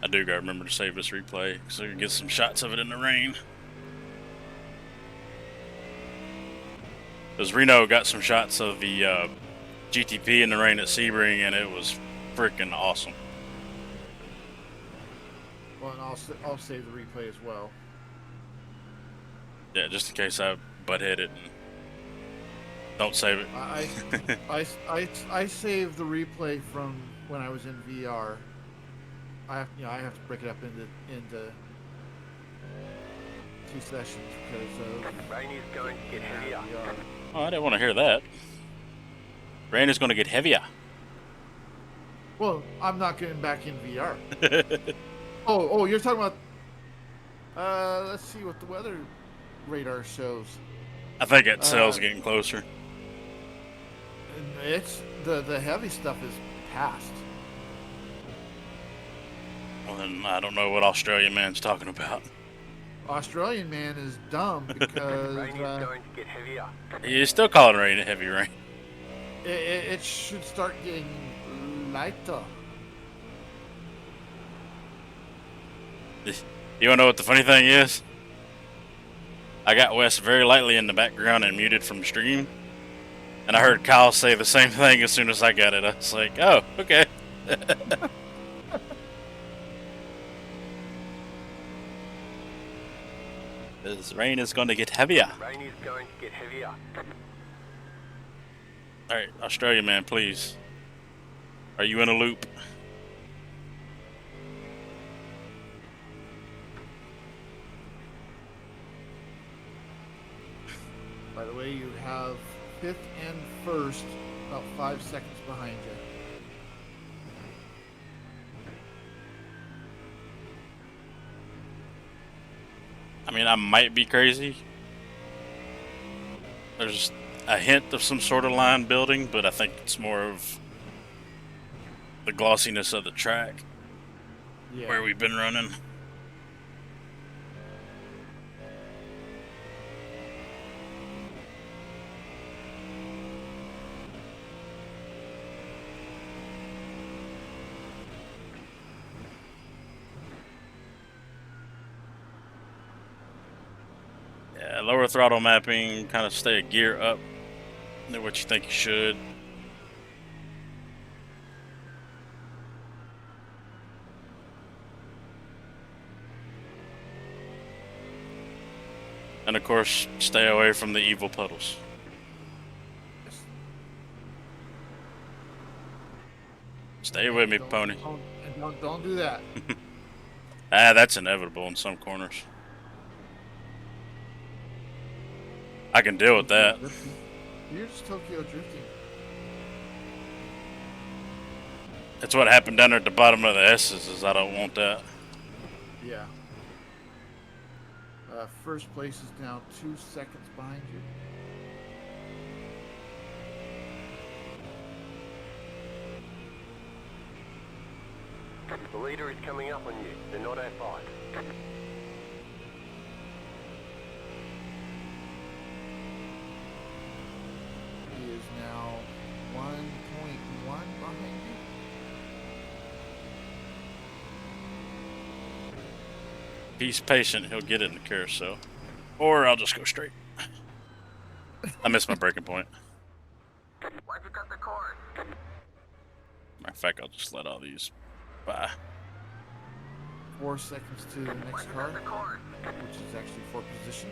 I do gotta remember to save this replay so we can get some shots of it in the rain. Because Reno got some shots of the GTP in the rain at Sebring, and it was freaking awesome. Well, and I'll save the replay as well. Yeah, just in case I butt-headed and don't save it. I saved the replay from when I was in VR. I have to break it up into 2 sessions because of Rain is going to get heavier. Oh, I didn't want to hear that. Rain is going to get heavier. Well, I'm not getting back in VR. Oh, you're talking about. Let's see what the weather radar shows. I think that cell's getting closer. It's the heavy stuff is past. Well, then I don't know what Australian man's talking about. Australian man is dumb because Rain is going to get heavier. He's still calling rain a heavy rain. it should start getting lighter. You wanna know what the funny thing is? I got Wes very lightly in the background and muted from stream. And I heard Kyle say the same thing as soon as I got it. I was like, oh, okay. This rain is going to get heavier. Rain is going to get heavier. Alright, Australia man, please. Are you in a loop? By the way, you have 5th and 1st about 5 seconds behind you. I mean, I might be crazy. There's a hint of some sort of line building, but I think it's more of the glossiness of the track where we've been running. Yeah, lower throttle mapping, kind of stay a gear up than what you think you should. And of course, stay away from the evil puddles. Stay with me, pony. Don't do that. Ah, that's inevitable in some corners. I can deal with that. You're just Tokyo drifting. That's what happened down there at the bottom of the S's, is I don't want that. Yeah. First place is now 2 seconds behind you. The leader is coming up on you. They're not at 5. He is now 1.1 behind you. If he's patient, he'll get it in the carousel. Or I'll just go straight. I missed my breaking point. Why'd you cut the cord? Matter of fact, I'll just let all these by. 4 seconds to the next car, which is actually for position.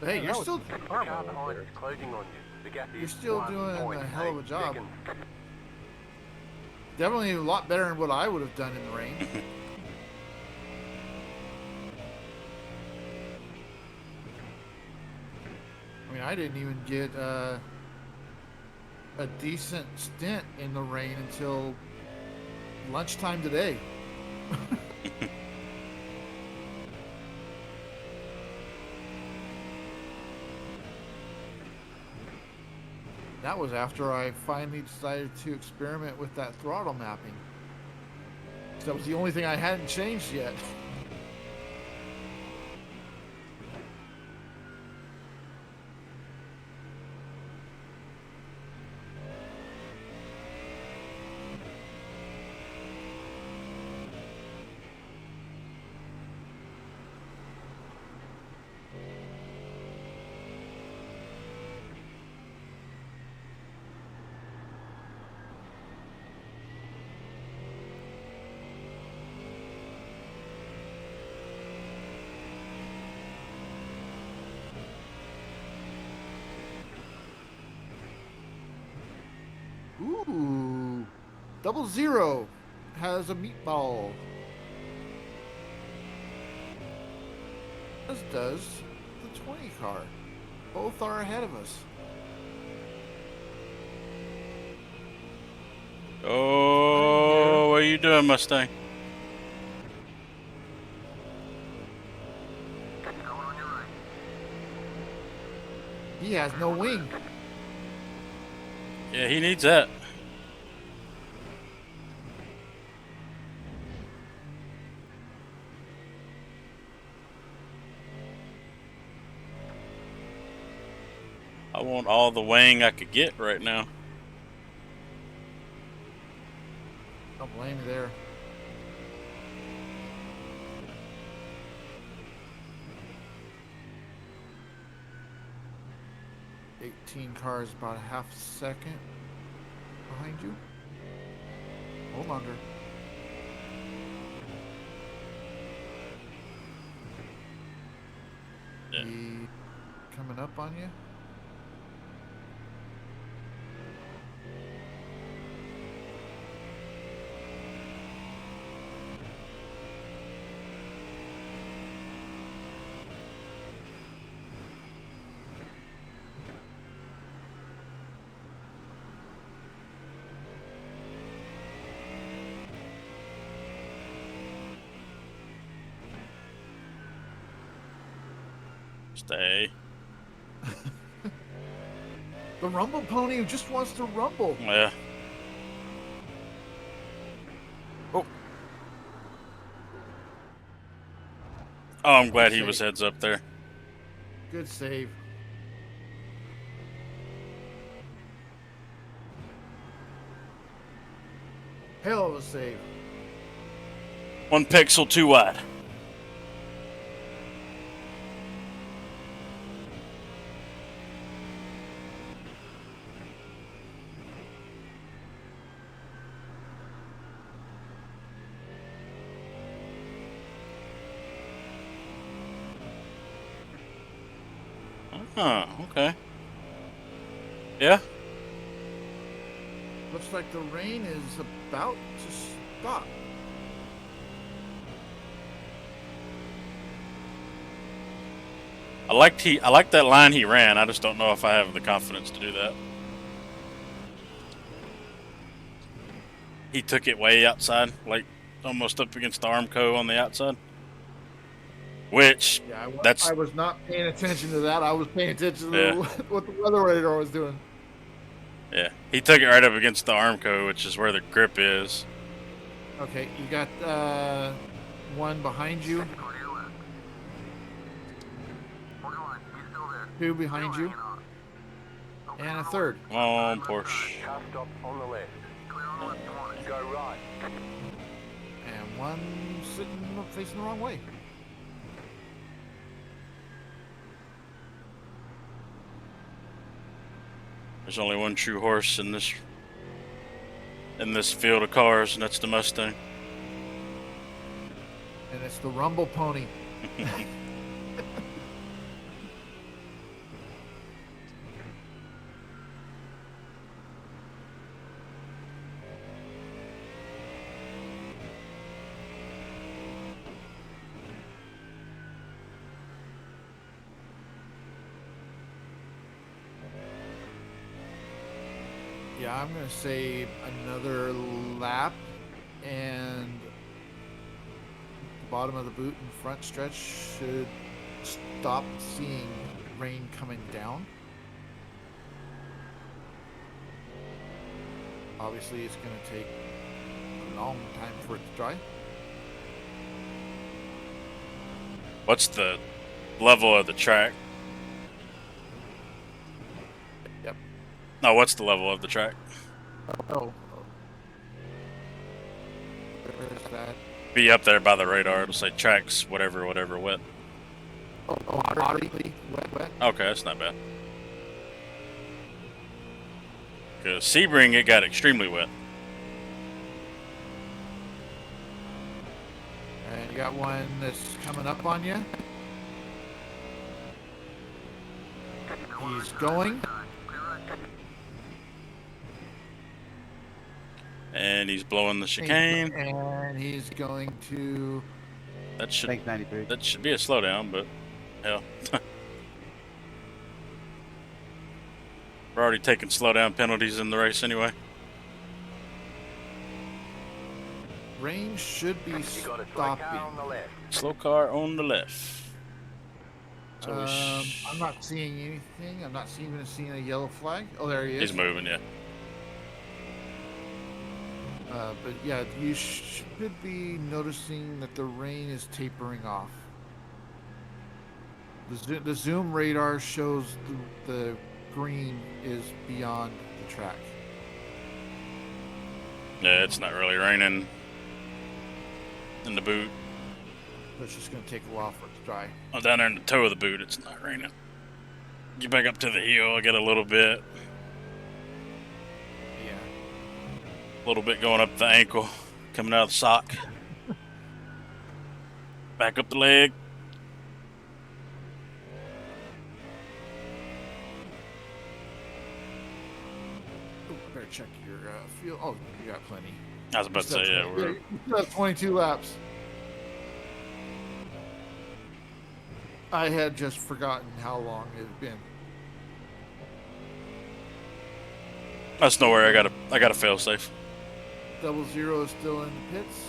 But hey, you're still The car behind is closing on you. The gap is you're still doing a 1.8 hell of a job. seconds. Definitely a lot better than what I would have done in the rain. I mean, I didn't even get a decent stint in the rain until lunchtime today. That was after I finally decided to experiment with that throttle mapping. That was the only thing I hadn't changed yet. Ooh, 00 has a meatball. As does the 20 car. Both are ahead of us. Oh, what are you doing, Mustang? He has no wing. Yeah, he needs that. I want all the wang I could get right now. Don't blame you there. Cars about a half second behind you. Hold longer. Yeah. He coming up on you. Stay. The rumble pony who just wants to rumble. Yeah. Oh. Oh, I'm glad he was heads up there. Good save. Hell of a save. 1 pixel too wide. Huh, okay. Yeah? Looks like the rain is about to stop. I liked that line he ran. I just don't know if I have the confidence to do that. He took it way outside, like almost up against the Armco on the outside. Which, yeah, that's... I was not paying attention to that. I was paying attention to what the weather radar was doing. Yeah, he took it right up against the Armco, which is where the grip is. Okay, you got one behind you. Two behind you. And a third. Come on, Porsche. Car stop on the left. Go right. And one sitting facing the wrong way. There's only one true horse in this field of cars, and that's the Mustang. And it's the rumble pony. Yeah, I'm going to say another lap, and the bottom of the boot and front stretch should stop seeing rain coming down. Obviously, it's going to take a long time for it to dry. What's the level of the track? Yep. No, what's the level of the track? Oh. Where is that? Be up there by the radar. It'll say tracks, whatever, wet. Oh, moderately wet. Okay, that's not bad. Because Sebring, it got extremely wet. And you got one that's coming up on you. He's going. And he's blowing the chicane. And he's going to... That should, Thanks, 93. that should be a slowdown, but hell. We're already taking slowdown penalties in the race anyway. Rain should be stopping. Slow car on the left. So I'm not seeing anything. I'm not even seeing a yellow flag. Oh, there he is. He's moving, yeah. But yeah, you should be noticing that the rain is tapering off. The zoom radar shows the green is beyond the track. Yeah, it's not really raining in the boot. But it's just going to take a while for it to dry. Oh, down there in the toe of the boot, it's not raining. Get back up to the heel, I get a little bit. Yeah. A little bit going up the ankle, coming out of the sock. Back up the leg. Ooh, better check your fuel. Oh, you got plenty. I was about to say, yeah, we're... You still have 22 laps. I had just forgotten how long it had been. That's nowhere. I got a fail safe. 00 is still in the pits.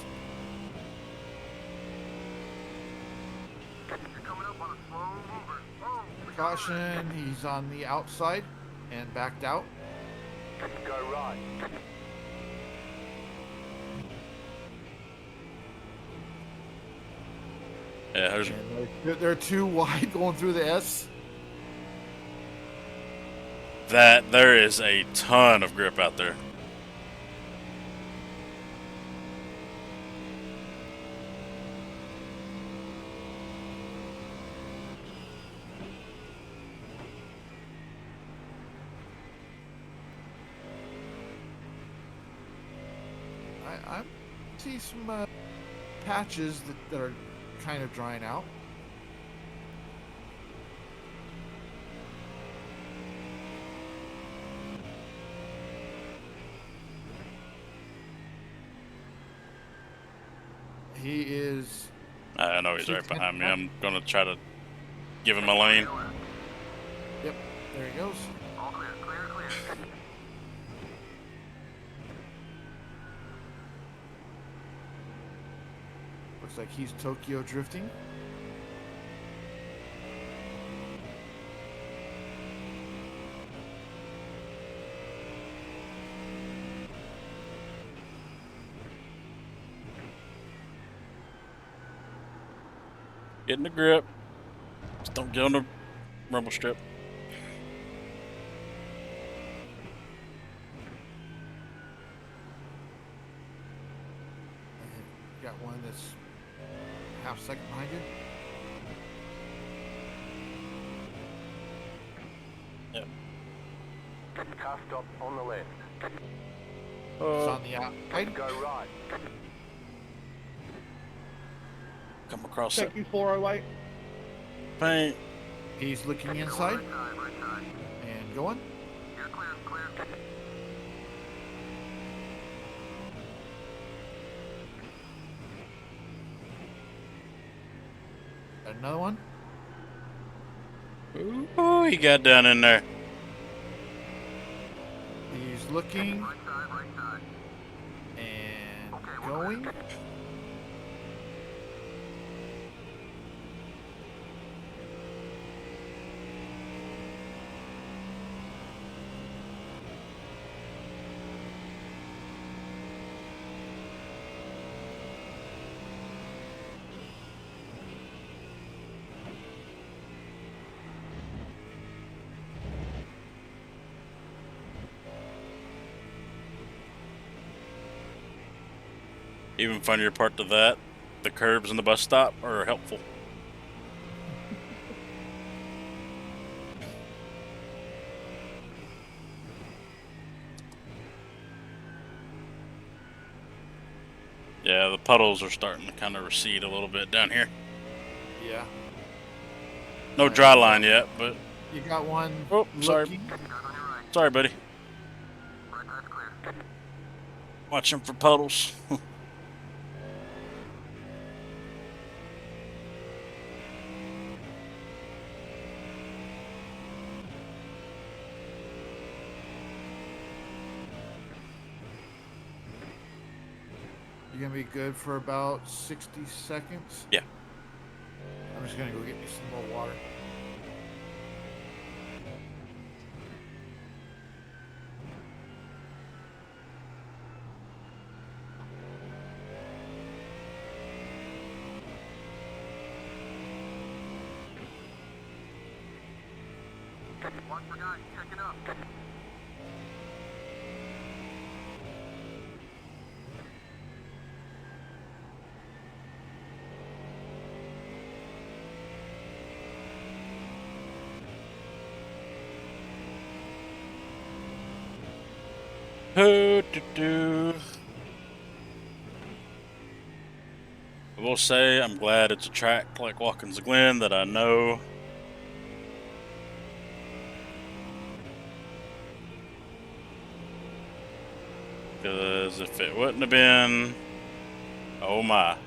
Caution, he's on the outside and backed out. Go right. Yeah, they're too wide going through the S. There is a ton of grip out there. I see some patches that are kind of drying out. He is... I know he's right behind me. I'm going to try to give him a lane. Yep, there he goes. All clear, clear, clear. Looks like he's Tokyo drifting. Getting the grip. Just don't get on the rumble strip. Got one that's half second behind you. Yep. Car stop on the left. It's on the outside. Go right. Come across Check you 408. paint. He's looking inside and going. You're clear, clear. Another one. Oh, he got down in there. He's looking Right side. and going. Even funnier part to that, the curbs and the bus stop are helpful. Yeah, the puddles are starting to kind of recede a little bit down here. Yeah. No dry line yet, but... You got one. Oh, sorry. Looking. Sorry, buddy. Right side's clear. Watching for puddles. You're gonna be good for about 60 seconds. Yeah. I'm just gonna go get me some more water. Watch for guys checking up. I will say I'm glad it's a track like Watkins Glen that I know. Because if it wouldn't have been, oh my.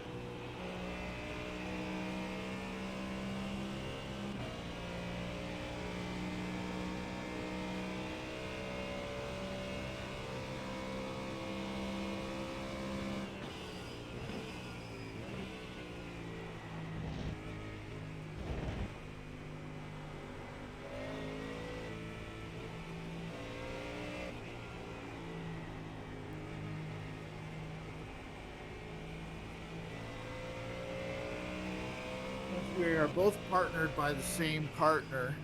We are both partnered by the same partner.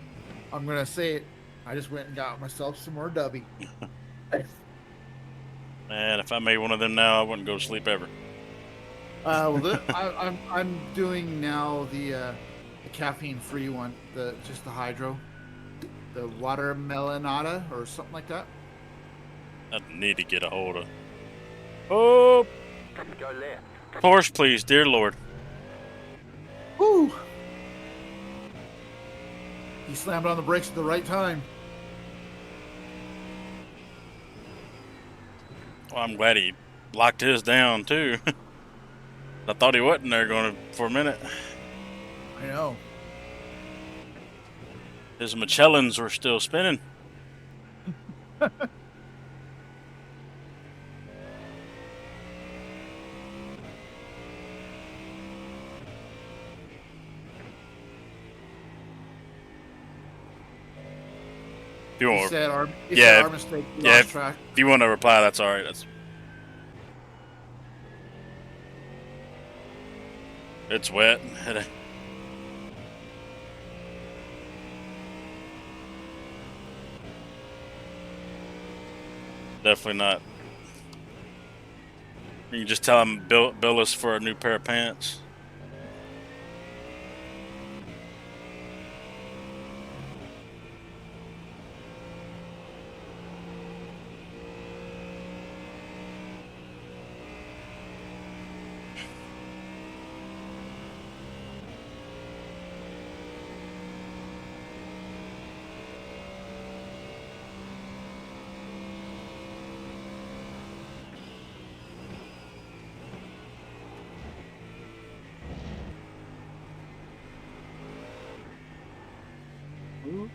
I'm gonna say it. I just went and got myself some more dubby. Man, if I made one of them now, I wouldn't go to sleep ever. I'm doing now the caffeine-free one, just the hydro, the watermelonada or something like that. I need to get a hold of. Oh, Go left. Porsche, please, dear Lord. Woo! He slammed on the brakes at the right time. Well, I'm glad he locked his down too. I thought he wasn't there going for a minute. I know. His Michelins were still spinning. If you want, Our mistake. Yeah, Lost track. if you want to reply, that's all right. It's wet. Definitely not. You can just tell him bill us for a new pair of pants.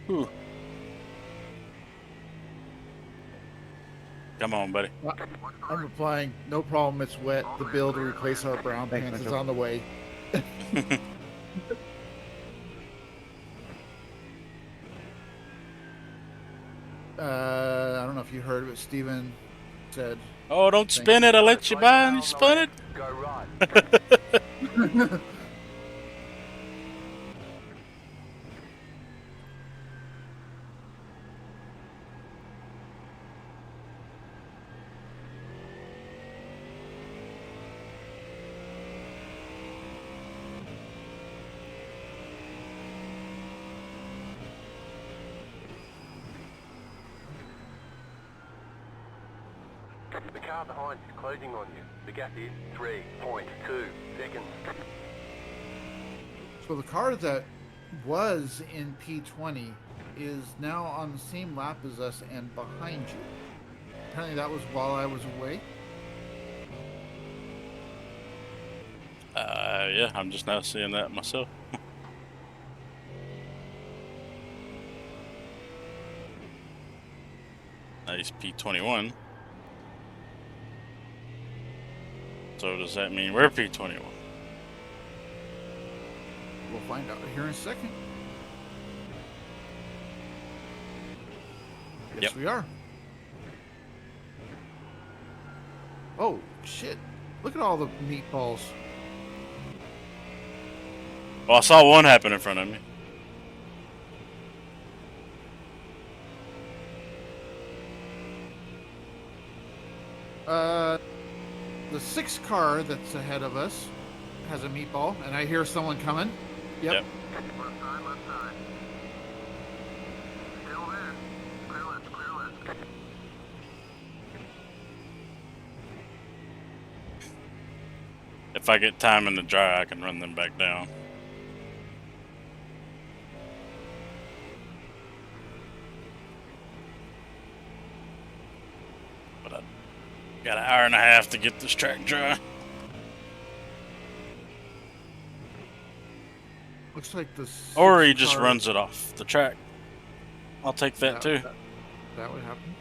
Ooh. Come on, buddy. I'm replying. No problem. It's wet. The bill to replace our brown pants is on the way. I don't know if you heard what Steven said. Oh, don't spin it. I let you buy and you spun it. Go right. The car behind is closing on you. The gap is 3.2 seconds. So the car that was in P20 is now on the same lap as us and behind you. Apparently that was while I was away. Yeah, I'm just now seeing that myself. Nice P21. So does that mean we're P21? We'll find out here in a second. Yes, Yep. we are. Oh, shit. Look at all the meatballs. Well, I saw one happen in front of me. The 6 car that's ahead of us has a meatball, and I hear someone coming. Yep. Yep. Left side, left side. Still there. Clear left, clear left. If I get time in the dry, I can run them back down. But I got an hour and a half to get this track dry. Looks like the Or he 6 just car- runs it off the track. I'll take that too. That would happen.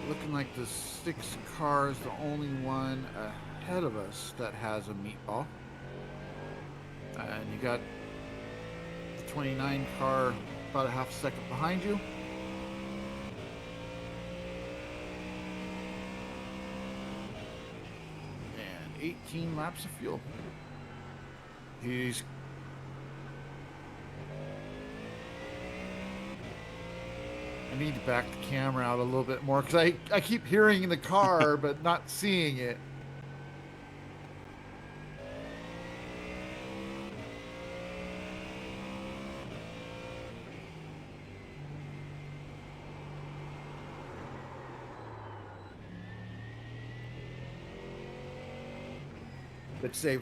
Looking like the 6 car is the only one ahead of us that has a meatball. And you got the 29 car about a half second behind you. And 18 laps of fuel. He's I need to back the camera out a little bit more because I keep hearing the car but not seeing it. But say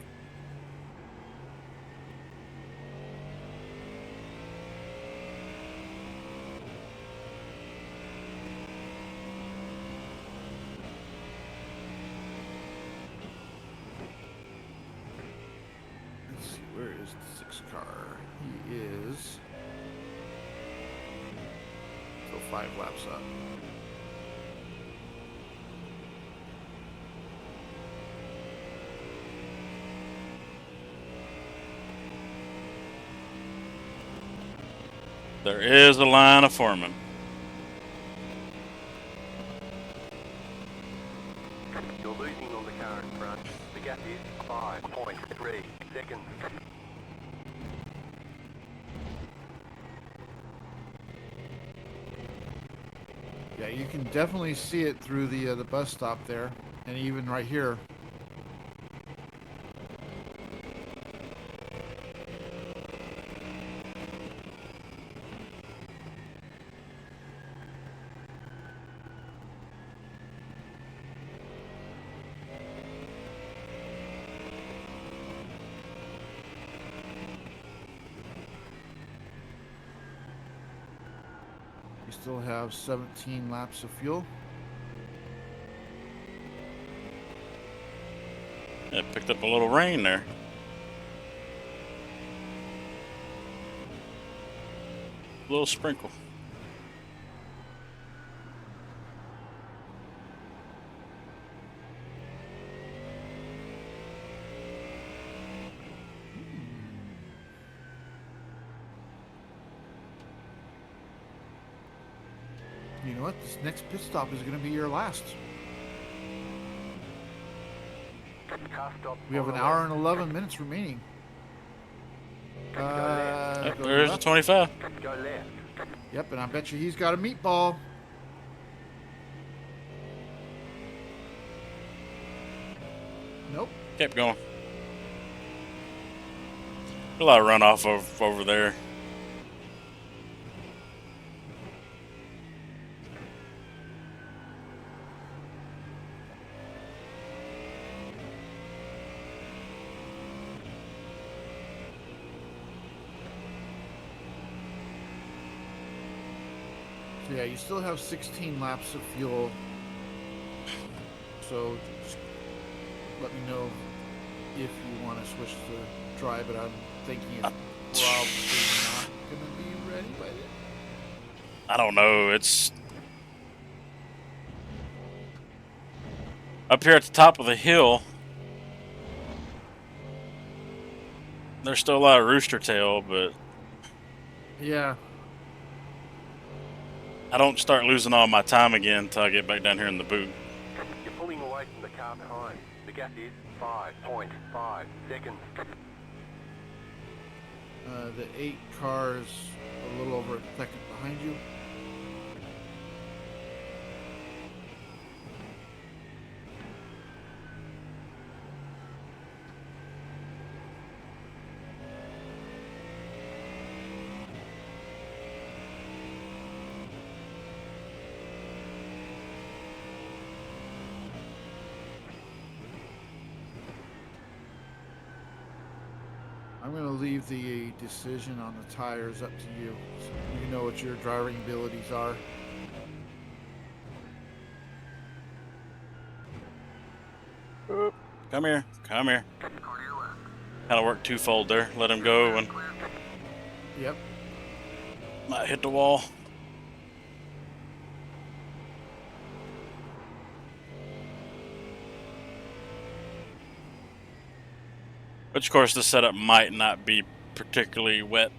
let's see, where is the 6 car? He is so 5 laps up. There is a line of foreman. You're losing on the car in front. The gap is 5.3 seconds. Yeah, you can definitely see it through the bus stop there, and even right here. You still have 17 laps of fuel. It picked up a little rain there. A little sprinkle. You know what? This next pit stop is going to be your last. Car stop We have on an the hour left. and 11 minutes remaining. Yep, Go there's the left. 25. Go left. Yep, and I bet you he's got a meatball. Nope. Kept going. A lot of runoff over there. So yeah, you still have 16 laps of fuel. So just let me know if you want to switch to dry, but I'm thinking it's probably not going to be ready by then. I don't know. It's up here at the top of the hill. There's still a lot of rooster tail, but Yeah. I don't start losing all my time again until I get back down here in the boot. You're pulling away from the car behind. The gap is 5.5 seconds. The 8 cars a little over a second behind you. I'm going to leave the decision on the tires up to you. So you know what your driving abilities are. Come here. Come here. Kind of work twofold there. Let him go and Yep. might hit the wall. Which, of course, the setup might not be particularly wet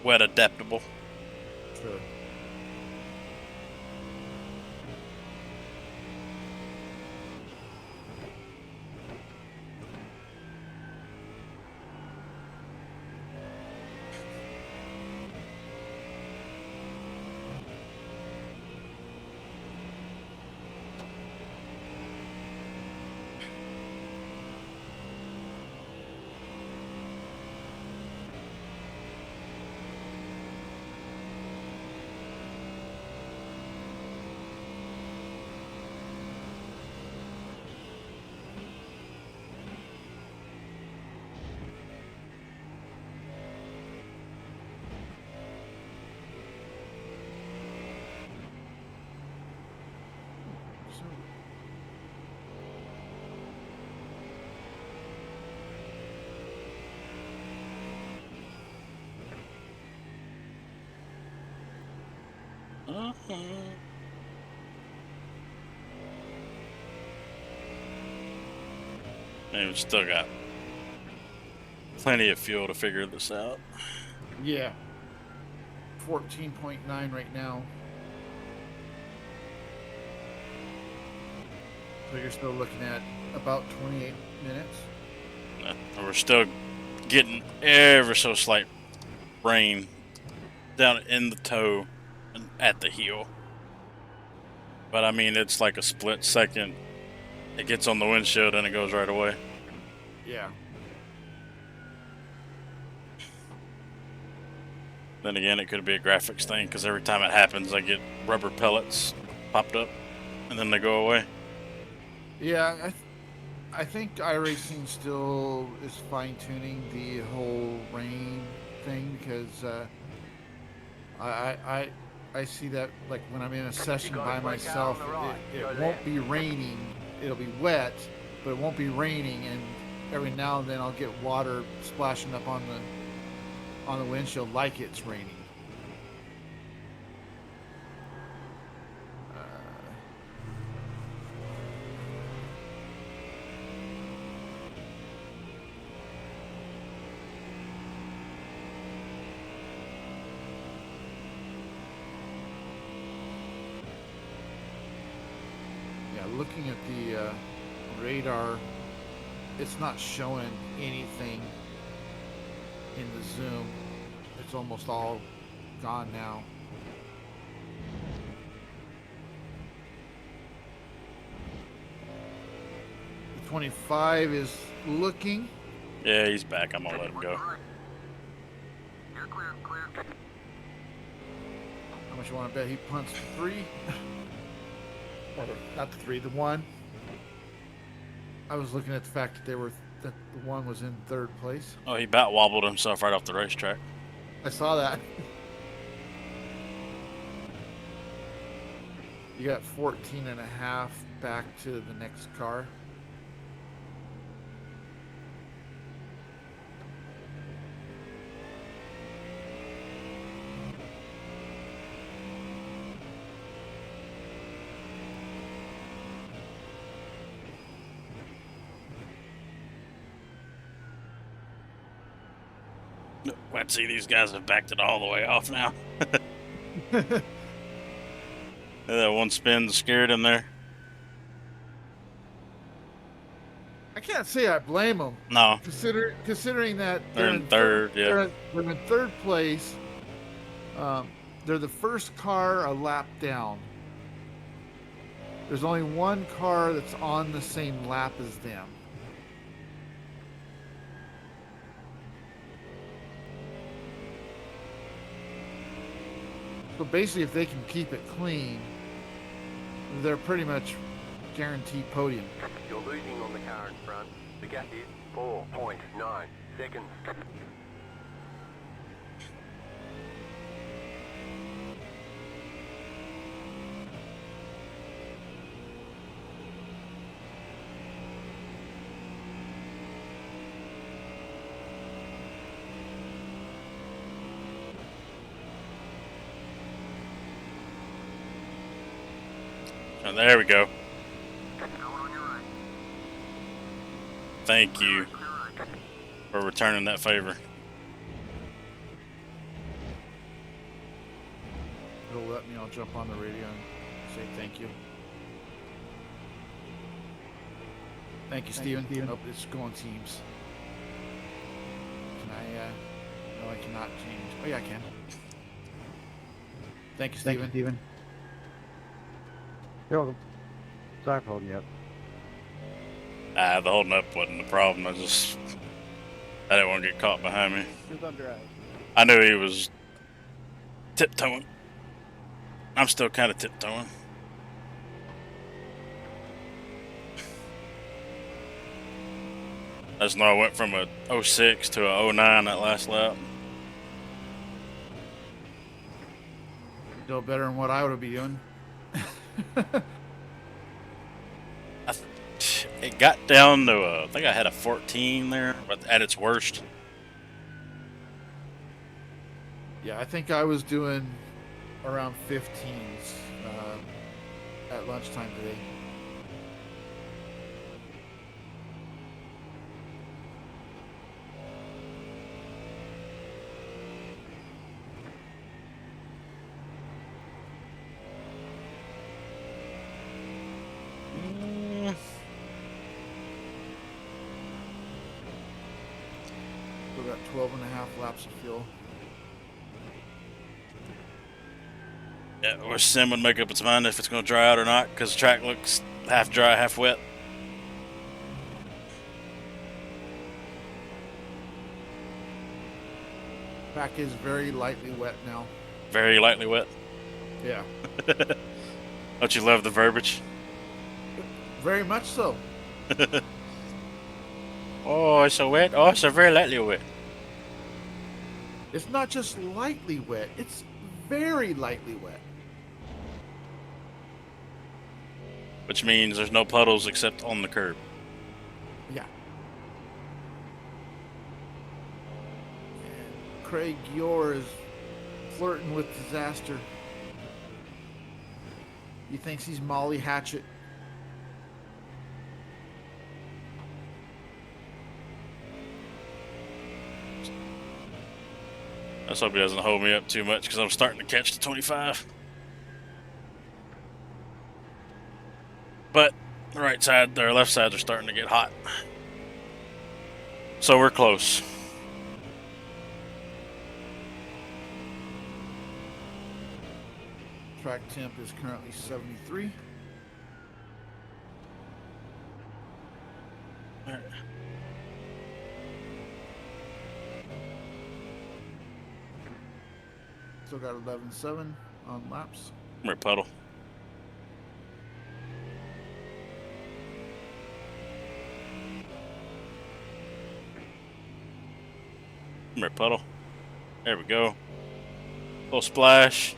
adaptable. Sure. And we've still got plenty of fuel to figure this out. Yeah. 14.9 right now. So you're still looking at about 28 minutes. And we're still getting ever so slight rain down in the toe and at the heel. But I mean, it's like a split second. It gets on the windshield and it goes right away. Yeah. Then again, it could be a graphics thing because every time it happens, I get rubber pellets popped up and then they go away. Yeah, I think iRacing still is fine-tuning the whole rain thing because I see that like when I'm in a session by myself, it won't be raining. It'll be wet, but it won't be raining, and every now and then I'll get water splashing up on the windshield like it's raining. Looking at the radar, it's not showing anything in the zoom. It's almost all gone now. The 25 is looking. Yeah, he's back. I'm gonna let him go. You're clear, clear. How much you want to bet he punts the 3? Not the 3, the 1. I was looking at the fact that the 1 was in 3rd place. Oh, he bat wobbled himself right off the racetrack. I saw that. You got 14 and a half back to the next car. Let's see, these guys have backed it all the way off now. That one spin scared him there. I can't say I blame them. No. Considering that They're in third, yeah. They're in 3rd place. They're the first car a lap down. There's only one car that's on the same lap as them. So basically, if they can keep it clean, they're pretty much guaranteed podium. You're losing on the car in front. The gap is 4.9 seconds. And there we go. Thank you for returning that favor. It'll let me. I'll jump on the radio and say thank you. Thank you, Steven. Nope, it's going teams. Can I, no, I cannot change. Oh, yeah, I can. Thank you, Steven. Steven. You're welcome. Sorry for holding you up. The holding up wasn't the problem. I didn't want to get caught behind me. It's under eyes. I knew he was tiptoeing. I'm still kind of tiptoeing. I just know I went from a 06 to a 09 that last lap. Still better than what I would be doing. It got down to I think I had a 14 there, but at its worst. Yeah, I think I was doing around 15s at lunchtime today. Still got 12.5 laps of fuel. Yeah, I wish Sim would make up its mind if it's going to dry out or not, because the track looks half dry, half wet. Track is very lightly wet now. Very lightly wet. Yeah. Don't you love the verbiage? Very much so. Oh, it's so wet. Oh, it's so very lightly wet. It's not just lightly wet, it's very lightly wet. Which means there's no puddles except on the curb. Yeah. And Craig Yor is flirting with disaster. He thinks he's Molly Hatchet. Let's hope he doesn't hold me up too much, because I'm starting to catch the 25. But the right side, their left sides are starting to get hot. So we're close. Track temp is currently 73. All right. Still got 11.7 on laps. Come here, puddle. Come here, puddle. There we go. Little splash.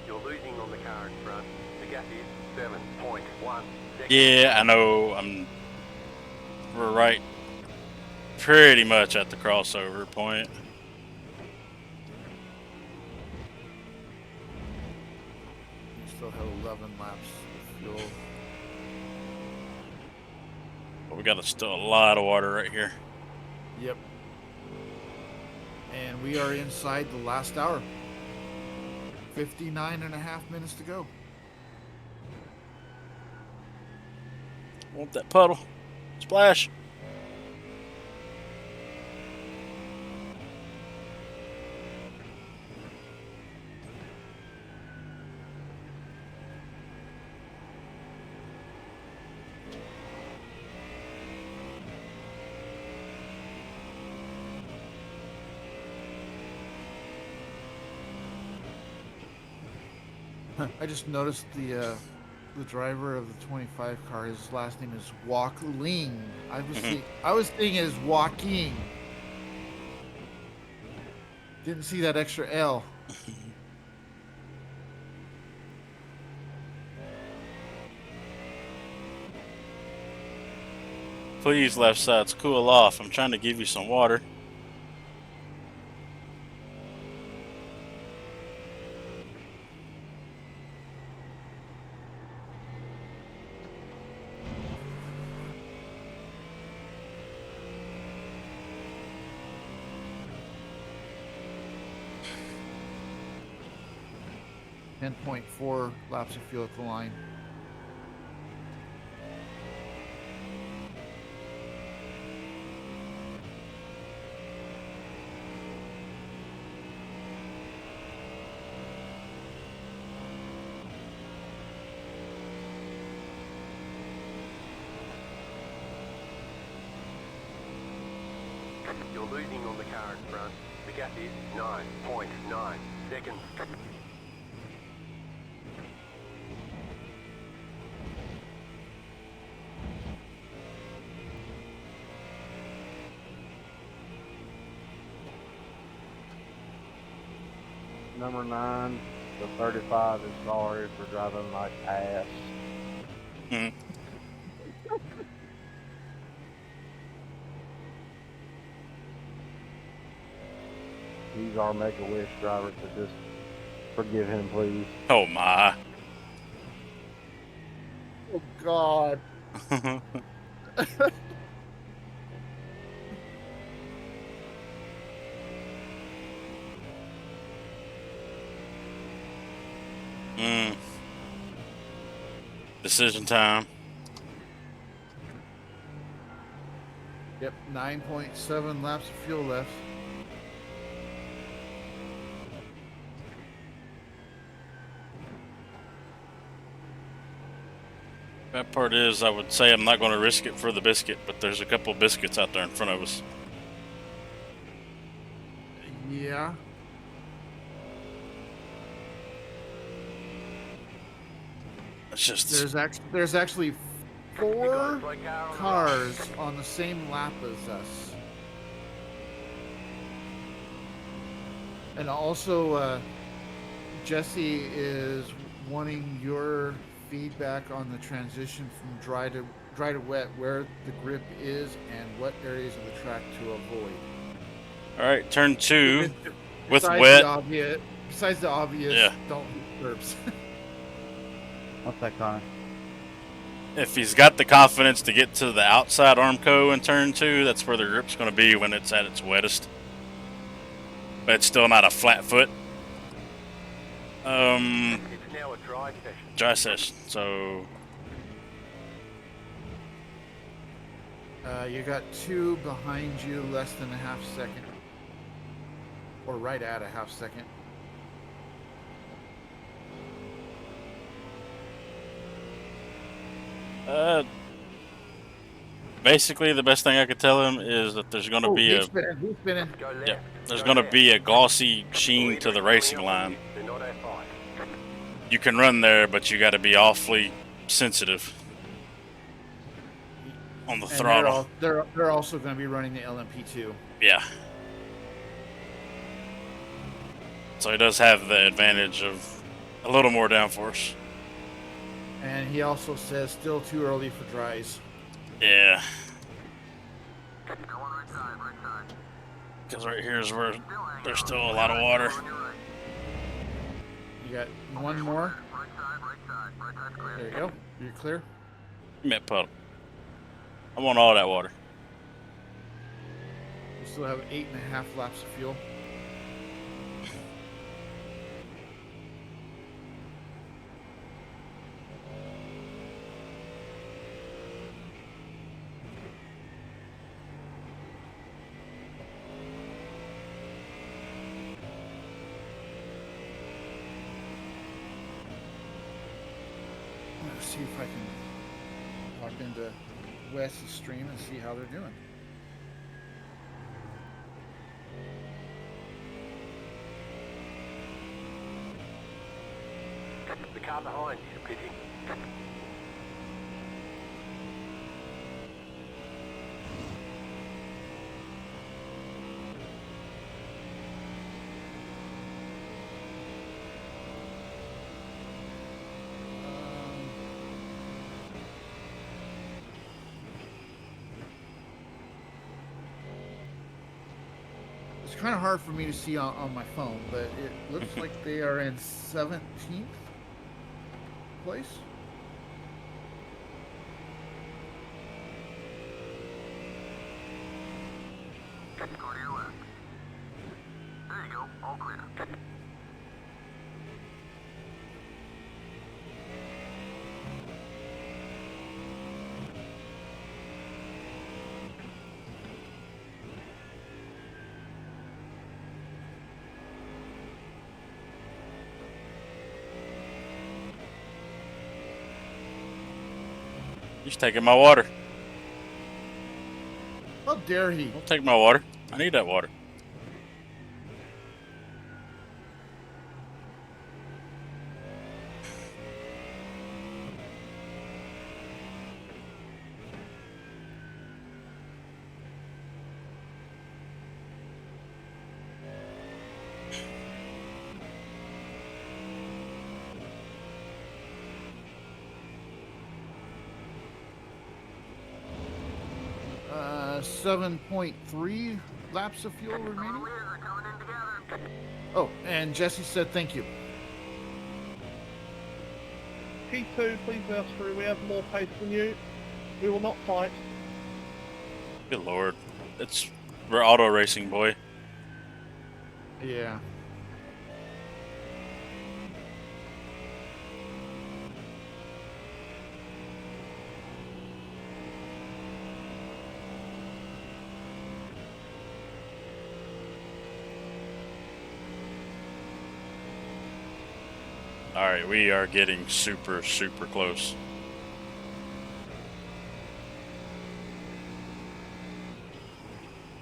You're losing on the car in front. The gap is 7.1 seconds. Yeah, I know. We're right pretty much at the crossover point. We still have 11 laps of fuel. But we got still a lot of water right here. Yep. And we are inside the last hour. 59.5 minutes to go. Want that puddle? Splash. I just noticed the driver of the 25 car. His last name is Walkling. I was thinking it was Walking. Didn't see that extra L. Please, left sides, cool off. I'm trying to give you some water. .4 laps of fuel at the line. You're losing on the car in front. The gap is 9.9 seconds. Number 9, the 35 is sorry for driving like ass. Mhm. He's our Make-A-Wish driver, so just forgive him, please. Oh my. Oh God. Decision time. Yep, 9.7 laps of fuel left. That part is, I would say I'm not going to risk it for the biscuit, but there's a couple of biscuits out there in front of us. Yeah. It's just there's actually 4 cars on the same lap as us. And also, Jesse is wanting your feedback on the transition from dry to wet, where the grip is and what areas of the track to avoid. all right. Turn 2 with Besides wet. Besides the obvious, Yeah. don't do curbs. What's that, Connor? If he's got the confidence to get to the outside Armco in turn 2, that's where the grip's going to be when it's at its wettest. But it's still not a flat foot. It's now a dry session. Dry session. So You got 2 behind you, less than a half second. Or right at a half second. basically, the best thing I could tell him is that there's going to be he's spinning. yeah, there's going to be a glossy sheen to the racing line. They're not our fight. You can run there, but you got to be awfully sensitive on the And throttle. they're also going to be running the LMP2. Yeah. So he does have the advantage of a little more downforce. And he also says still too early for dries. Yeah. Go on right side. Because right here is where there's still a lot of water. You got one more. Right side. Right side's clear. There you go. You're clear. Met puddle. I want all that water. We still have 8.5 laps of fuel. see if I can log into Wes's stream and see how they're doing. The car behind you, pitting. It's kind of hard for me to see on my phone, but it looks like they are in 17th place. Go to your left. There you go. All clear. He's taking my water. How dare he? Don't take my water. I need that water. Uh, 7.3 laps of fuel remaining. Oh, and Jesse said thank you. P2, please verse through. We have more pace than you. We will not fight. Good lord. We're auto racing, boy. Yeah. Alright, we are getting super, super close.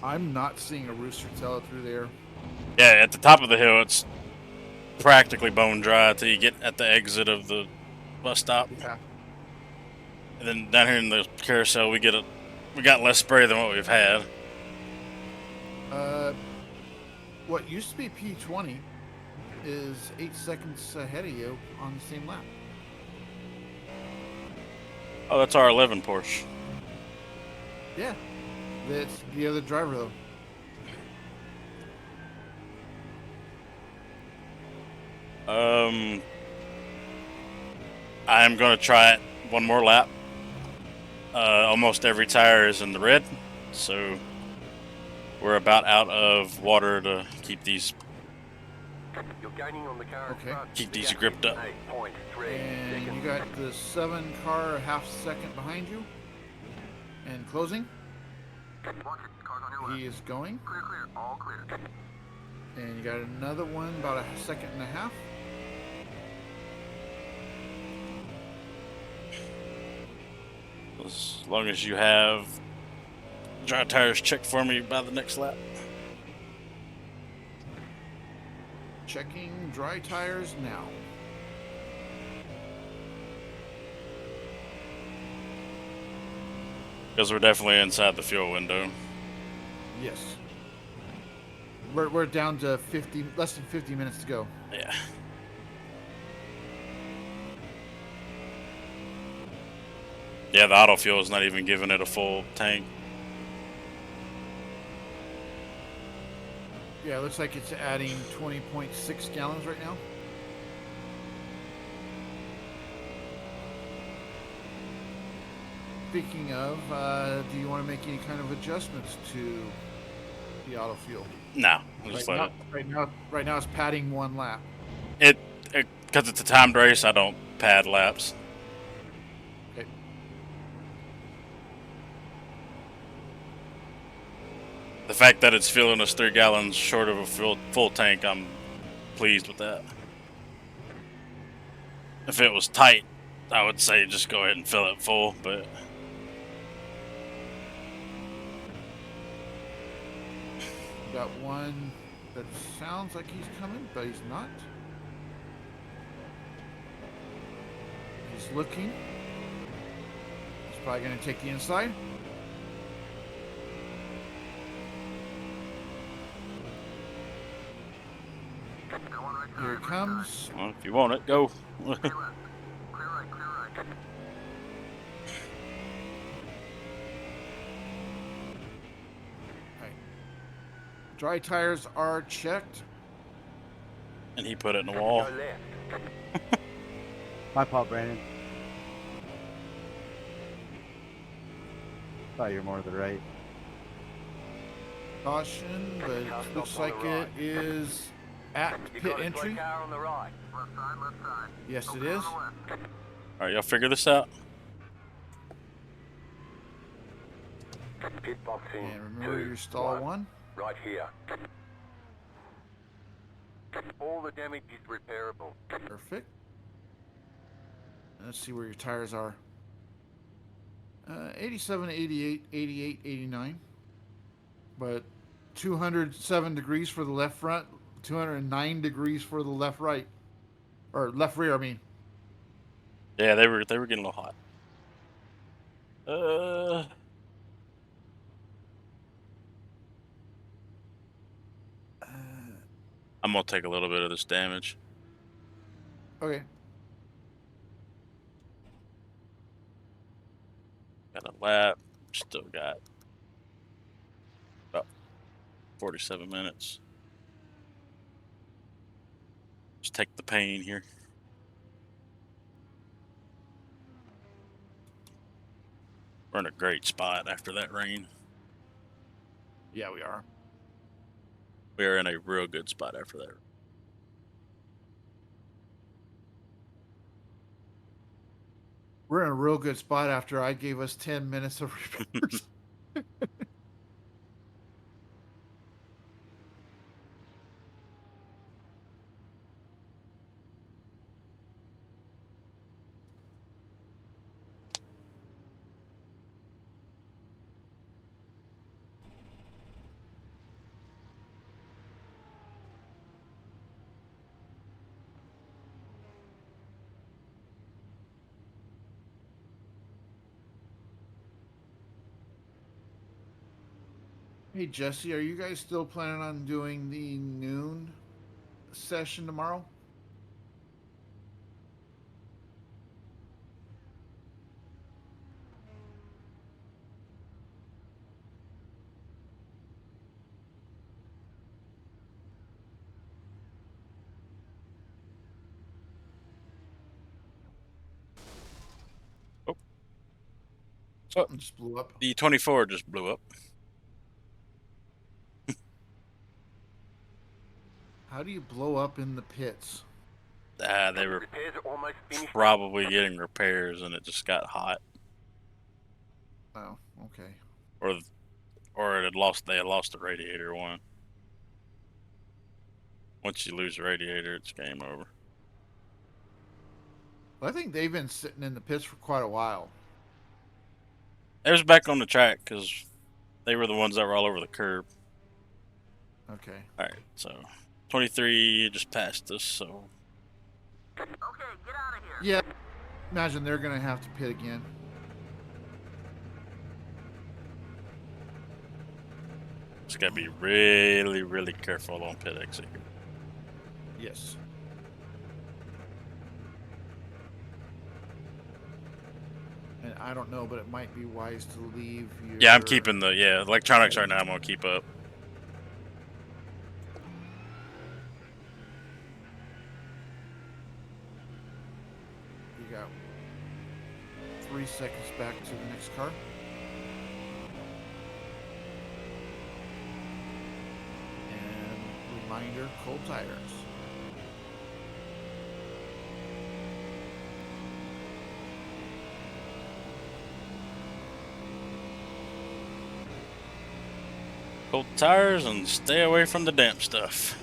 I'm not seeing a rooster tail through there. Yeah, at the top of the hill, it's practically bone dry till you get at the exit of the bus stop. Yeah. And then down here in the carousel, we got less spray than what we've had. What used to be P20 is 8 seconds ahead of you on the same lap. Oh, that's our 11 Porsche. Yeah. That's the other driver, though. I'm going to try it one more lap. Almost every tire is in the red, so we're about out of water to keep these You're gaining on the car. Okay. Keep these gripped up. 8.3 And seconds. you got the 7 car a half second behind you. And closing. Watch it. Cars on your left. He is going. Clear, clear. All clear. And you got another one about a second and a half. As long as you have dry tires checked for me by the next lap. Checking dry tires now. Because we're definitely inside the fuel window. Yes. We're down to less than 50 minutes to go. Yeah. Yeah, the auto fuel is not even giving it a full tank. Yeah, it looks like it's adding 20.6 gallons right now. Speaking of, do you want to make any kind of adjustments to the auto fuel? No, I'll just let it. Right now it's padding 1 lap. Because it's a timed race, I don't pad laps. Okay. The fact that it's filling us 3 gallons short of a full tank, I'm pleased with that. If it was tight I would say just go ahead and fill it full, but Got one that sounds like he's coming, but he's not. He's looking. He's probably going to take the inside. Here it comes. well, if you want it, go. Dry tires are checked. And he put it in the wall. My fault, Brandon. Thought you were more to the right. Caution, but it looks like it is at pit entry. Yes, it is. All right, y'all figure this out. Pit box in. And remember your stall one. Right here. All the damage is repairable. Perfect. Let's see where your tires are. 87, 88, 88, 89. But 207 degrees for the left front, 209 degrees for the left right. Or left rear, I mean. Yeah, they were getting a little hot. I'm gonna take a little bit of this damage. Okay. Got a lap. Still got about 47 minutes. Just take the pain here. We're in a great spot after that rain. Yeah, we are. We are in a real good spot after that. We're in a real good spot after I gave us 10 minutes of repairs. Hey, Jesse, are you guys still planning on doing the noon session tomorrow? Oh. Something just blew up. The 24 just blew up. How do you blow up in the pits? They were probably getting repairs and it just got hot. Oh, okay. Or they had lost the radiator one. Once you lose the radiator, it's game over. Well, I think they've been sitting in the pits for quite a while. It was back on the track because they were the ones that were all over the curb. Okay. All right, so 23 just passed us, so. Okay, get out of here. Yeah. Imagine they're going to have to pit again. Just got to be really, really careful on pit exit here. Yes. And I don't know, but it might be wise to leave your... Yeah, I'm keeping the electronics right now. I'm going to keep up. You got 3 seconds back to the next car. And reminder, cold tires. Cold tires and stay away from the damp stuff.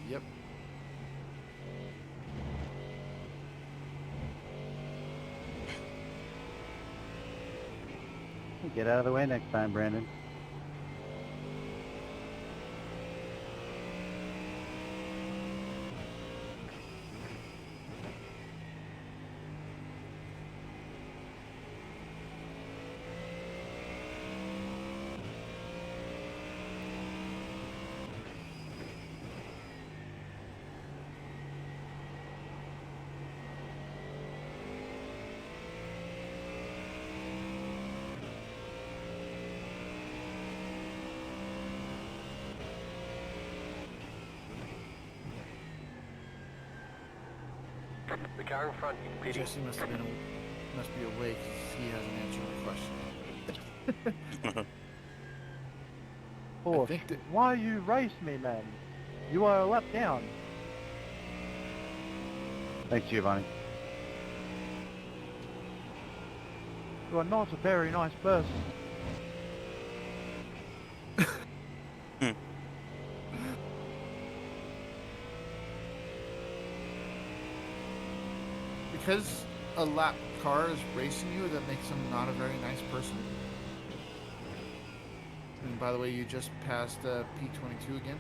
Yep. Get out of the way next time, Brandon. The car in front is pitting. Jesse must be awake. He hasn't answered my question. Porsche, think that- why you race me, man? You are a lap down. Thanks, Giovanni. You are not a very nice person. Because a lap car is racing you, that makes him not a very nice person. And by the way, you just passed P22 again.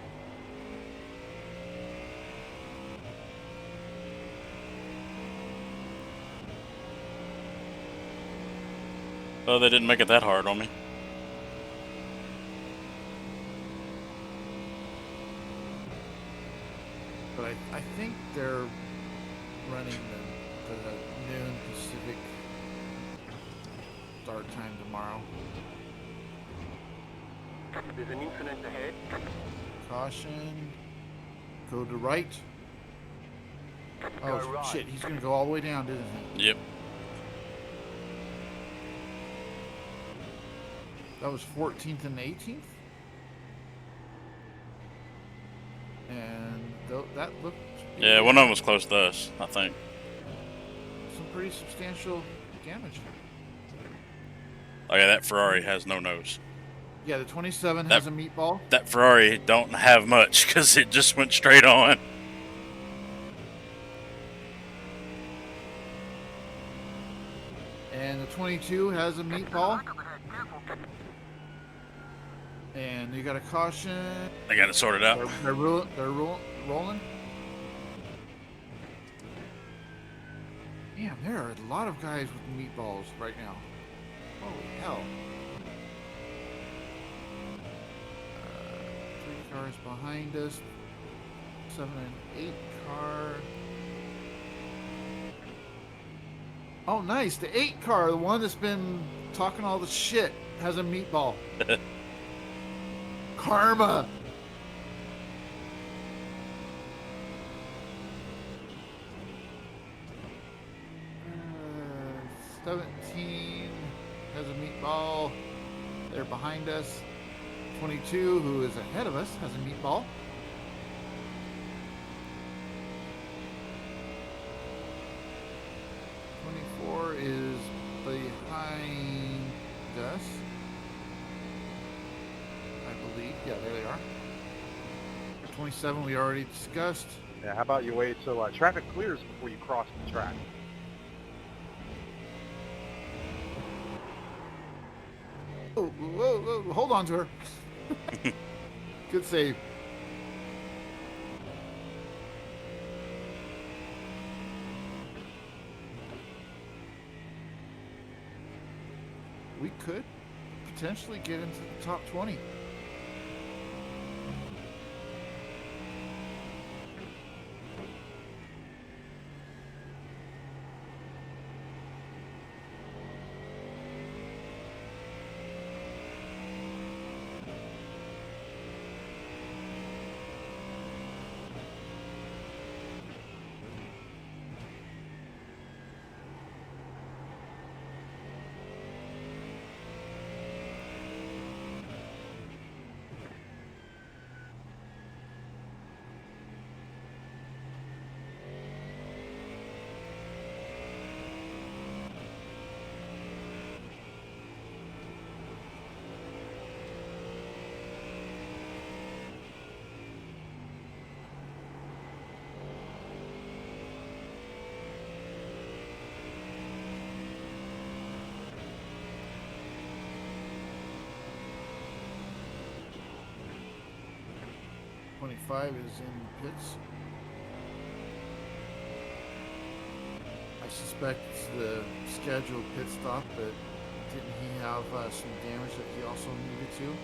Oh, they didn't make it that hard on me. But I think they're running the noon Pacific start time tomorrow. There's an incident ahead. Caution. Go to right. Oh, Go right. shit. He's going to go all the way down, isn't he? Yep. That was 14th and 18th? And that looked... Yeah, one of them was close to us, I think. Some pretty substantial damage. Oh yeah, that Ferrari has no nose. Yeah, the 27 has a meatball. That Ferrari don't have much because it just went straight on. And the 22 has a meatball. And you got a caution. I got it sorted out. They're rolling. Damn, there are a lot of guys with meatballs right now. Holy hell. 3 cars behind us. 7 and 8 car. Oh, nice. The 8 car, the one that's been talking all the shit, has a meatball. Karma. Uh, 17 has a meatball. They're behind us. 22, who is ahead of us, has a meatball. Is behind us, I believe. Yeah, there they are. 27 we already discussed. Yeah, how about you wait till traffic clears before you cross the track? Oh, whoa, hold on to her. Good save. We could potentially get into the top 20. 25 is in pits. I suspect it's the scheduled pit stop, but didn't he have some damage that he also needed to?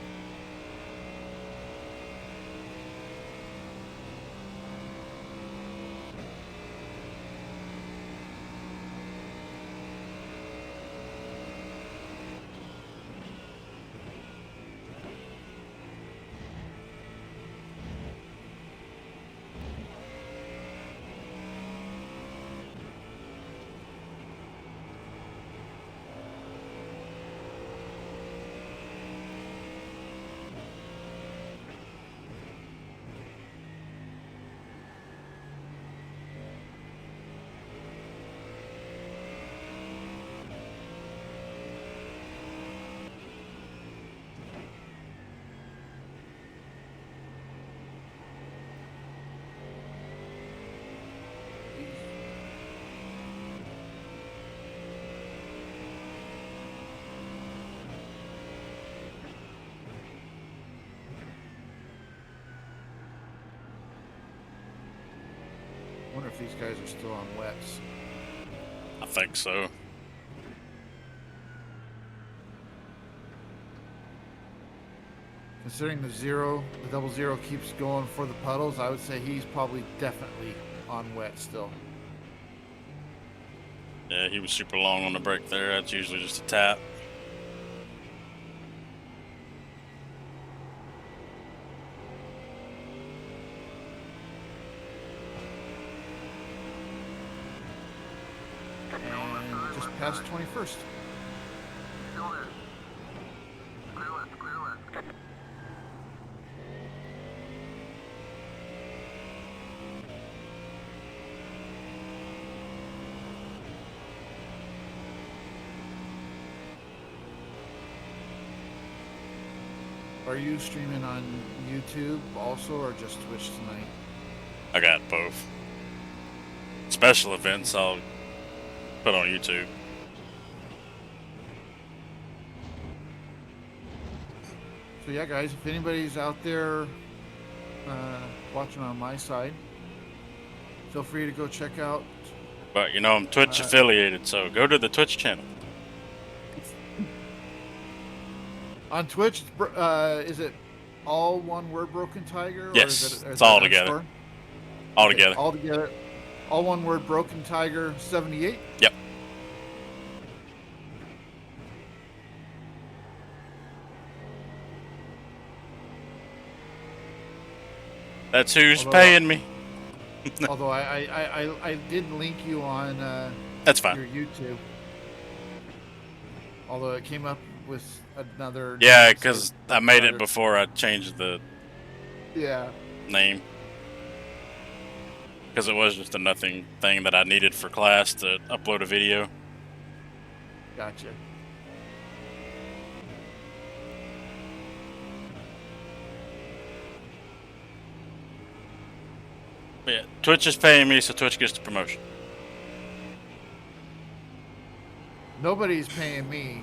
I wonder if these guys are still on wets. I think so. Considering the double zero keeps going for the puddles, I would say he's probably definitely on wet still. Yeah, he was super long on the brake there. That's usually just a tap. And just past 21st. Still there. Clear left, clear left. Are you streaming on YouTube also, or just Twitch tonight? I got both. Special events I'll put on YouTube. So yeah, guys, if anybody's out there watching on my side, feel free to go check out. But you know, I'm Twitch affiliated, so go to the Twitch channel. On Twitch, is it all one word Broken Tiger? Yes, or it's all together. All together. All together. All one word Broken Tiger 78? Yep. That's who's paying me. Although I did link you on That's fine. your YouTube. Although it came up with another. Yeah, because I made it before I changed the name. Because it was just a nothing thing that I needed for class to upload a video. Gotcha. But yeah, Twitch is paying me, so Twitch gets the promotion. Nobody's paying me.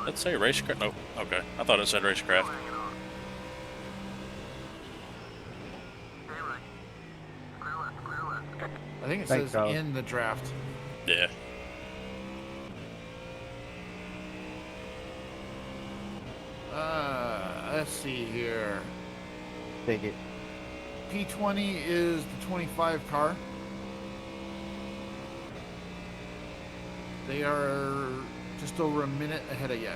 Let's say racecraft. No, okay. I thought it said racecraft. I think it says in the draft. Yeah. Let's see here. Take it. P20 is the 25 car. They are just over a minute ahead of you.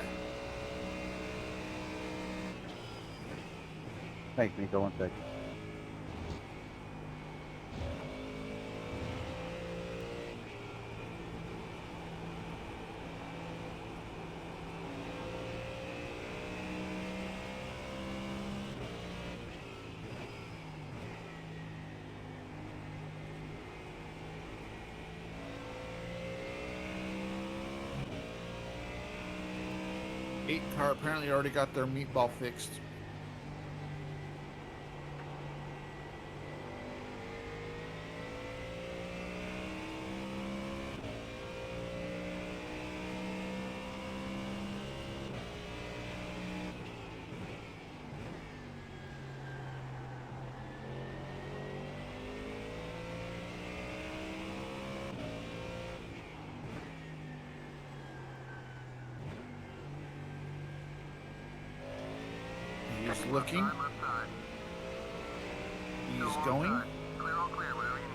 Thanks, Nico. 1 second. Car apparently already got their meatball fixed. looking. Left side. He's going. Clear, all clear, whatever you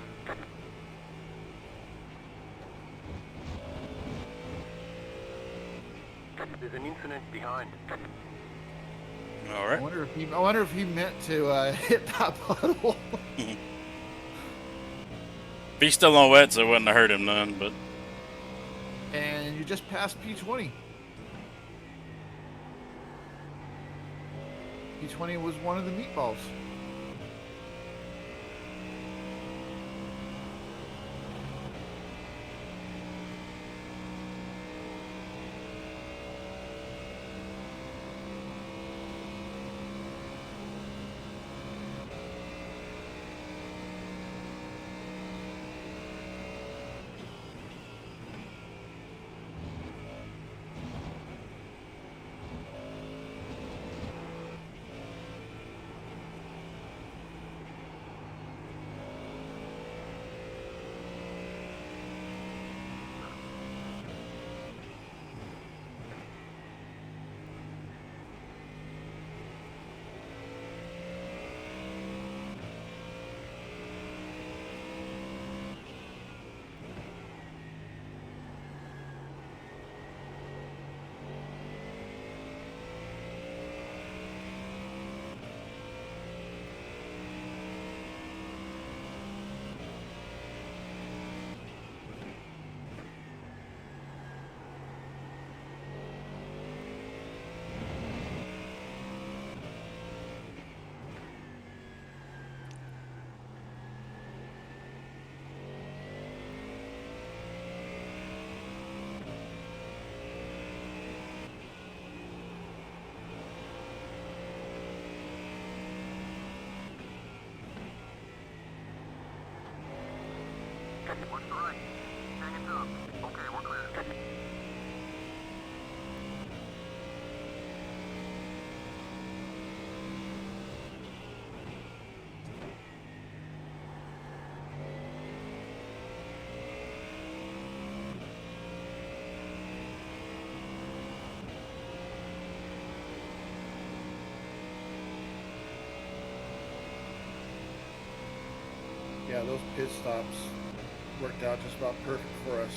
need. There's an incident behind. All right. I wonder if he meant to hit that puddle. If he's still on wet, so it wouldn't have hurt him none. But And you just passed P20. P20 was one of the meatballs. Watch the right. Hang it up. Okay, we're clear. Yeah, those pit stops worked out just about perfect for us.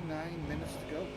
Nine minutes to go.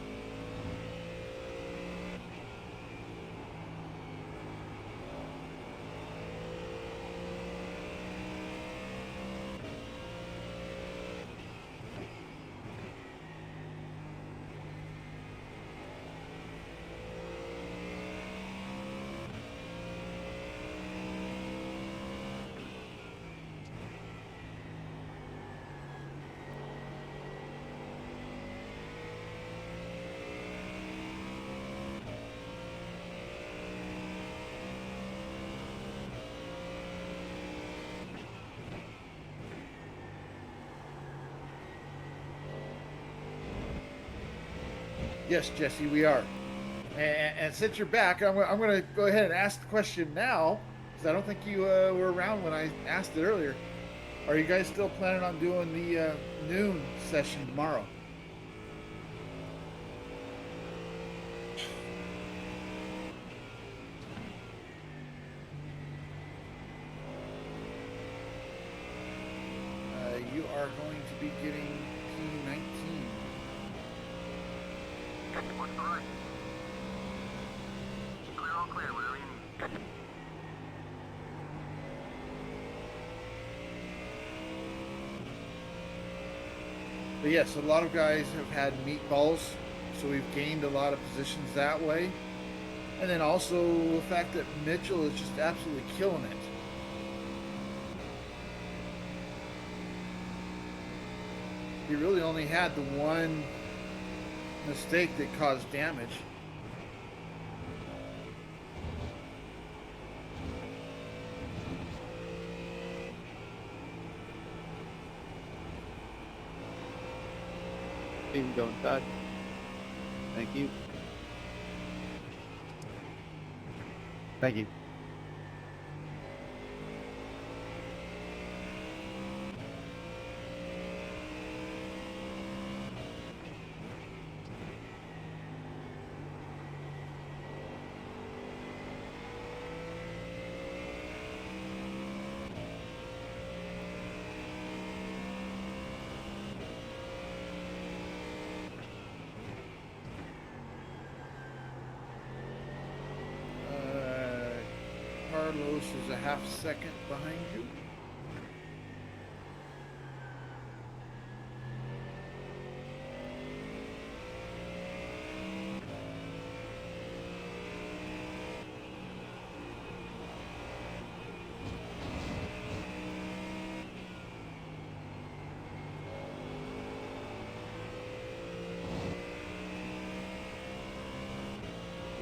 Yes, Jesse, we are. And since you're back, I'm going to go ahead and ask the question now, because I don't think you were around when I asked it earlier. Are you guys still planning on doing the noon session tomorrow? You are going to be getting P19. What's the right? Clear, all clear, whatever you need. But yes, a lot of guys have had meatballs, so we've gained a lot of positions that way. And then also the fact that Mitchell is just absolutely killing it. He really only had the one mistake that caused damage. Team going touch. Thank you. Thank you. Carlos is a half second behind you.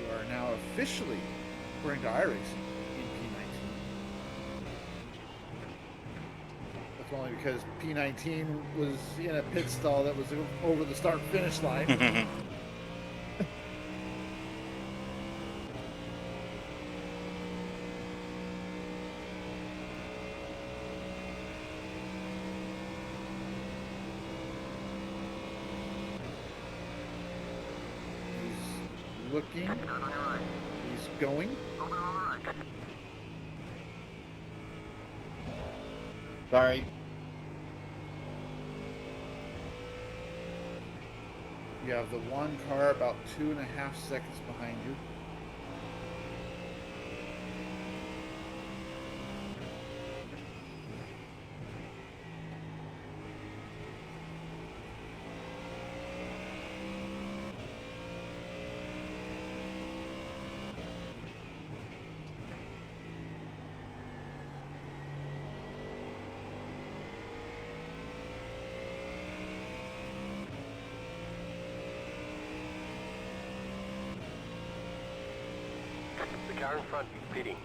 You are now officially, according to iRacing, in P19. That's only because P19 was in a pit stall that was over the start finish line. He's looking. He's going. Sorry. You have the one car about 2.5 seconds behind you. The car in front is pitting.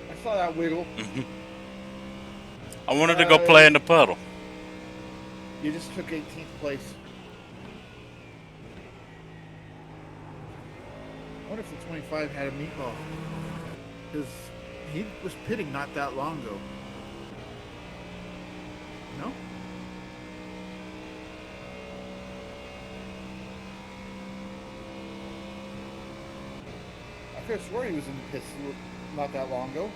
I saw that wiggle. I wanted to go play in the puddle. You just took 18th place. I wonder if the 25 had a meatball. Because he was pitting not that long ago. No? I could have swore he was in the pits not that long ago.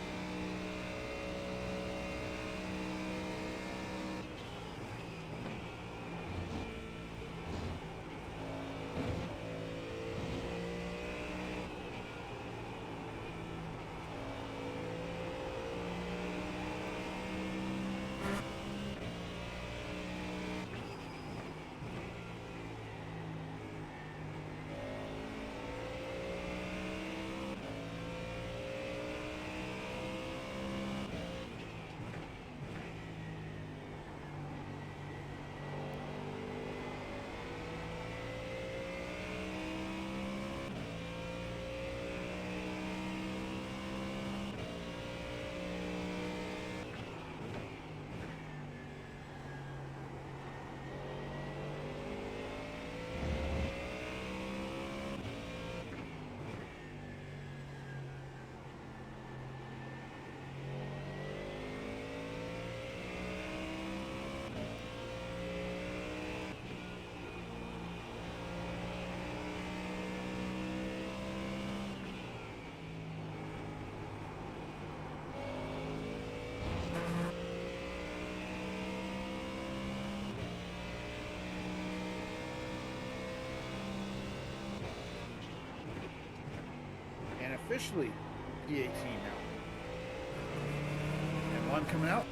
officially P18 now. And one coming out.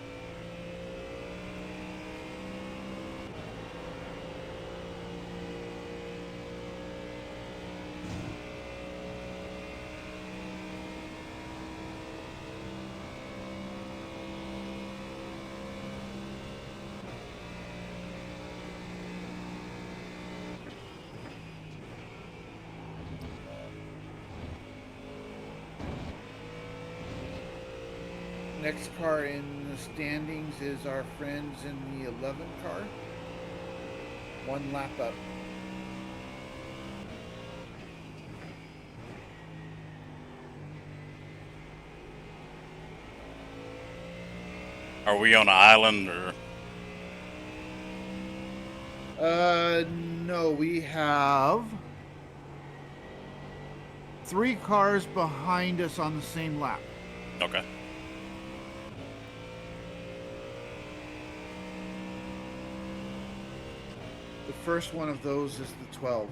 Next car in the standings is our friends in the 11 car. One lap up. Are we on an island or? No, we have 3 cars behind us on the same lap. Okay. The first one of those is the 12.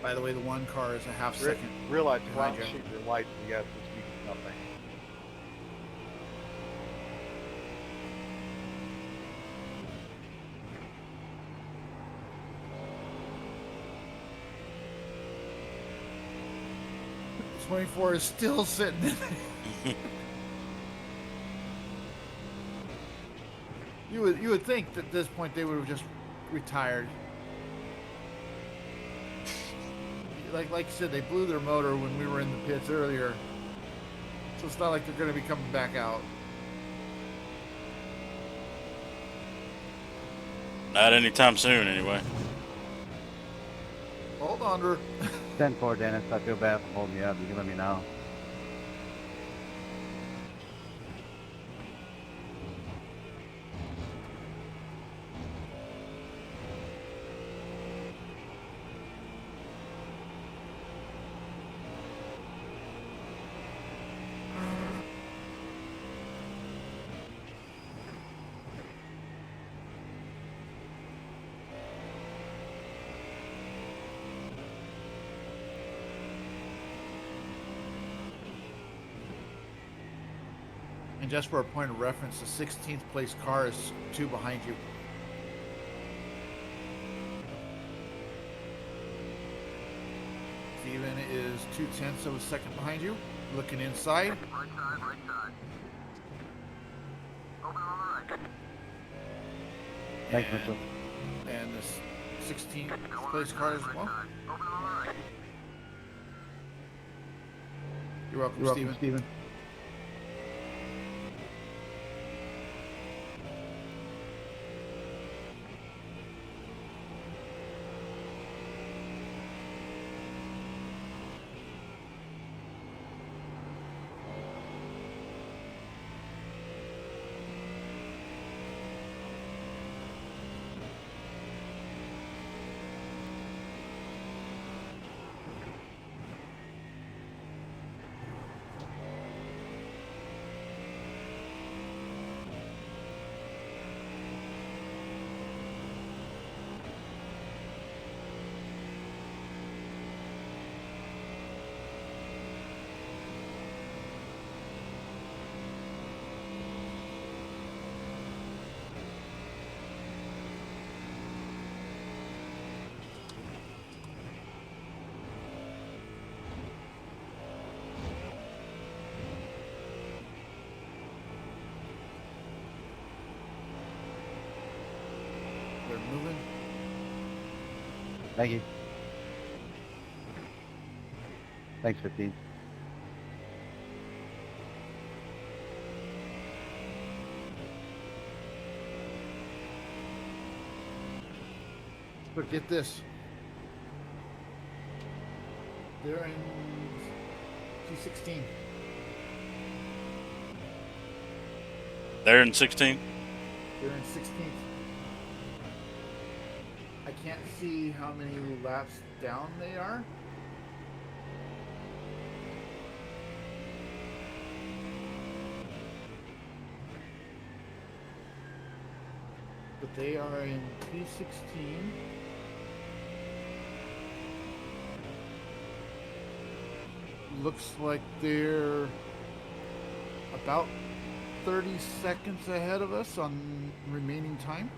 By the way, the one car is a half second. Realize behind flash you. shoot your lights and you guys just speak nothing. The 24 is still sitting in there. You would think that at this point they would have just retired. Like you said, they blew their motor when we were in the pits earlier, so it's not like they're going to be coming back out. Not anytime soon, anyway. Hold on, Drew. 10-4, Dennis. I feel bad for holding you up. You can let me know. And just for a point of reference, the 16th place car is 2 behind you. Steven is 2/10 of a second behind you. Looking inside. Right side, right side. Open on the right. Thanks, Mitchell. And the 16th place car as well. Open on the right. You're welcome, Steven. They're moving. Thank you. Thanks, 15. But get this. They're in T16. They're in 16? They're in 16th. I can't see how many laps down they are. They are in P16. Looks like they're about 30 seconds ahead of us on remaining time.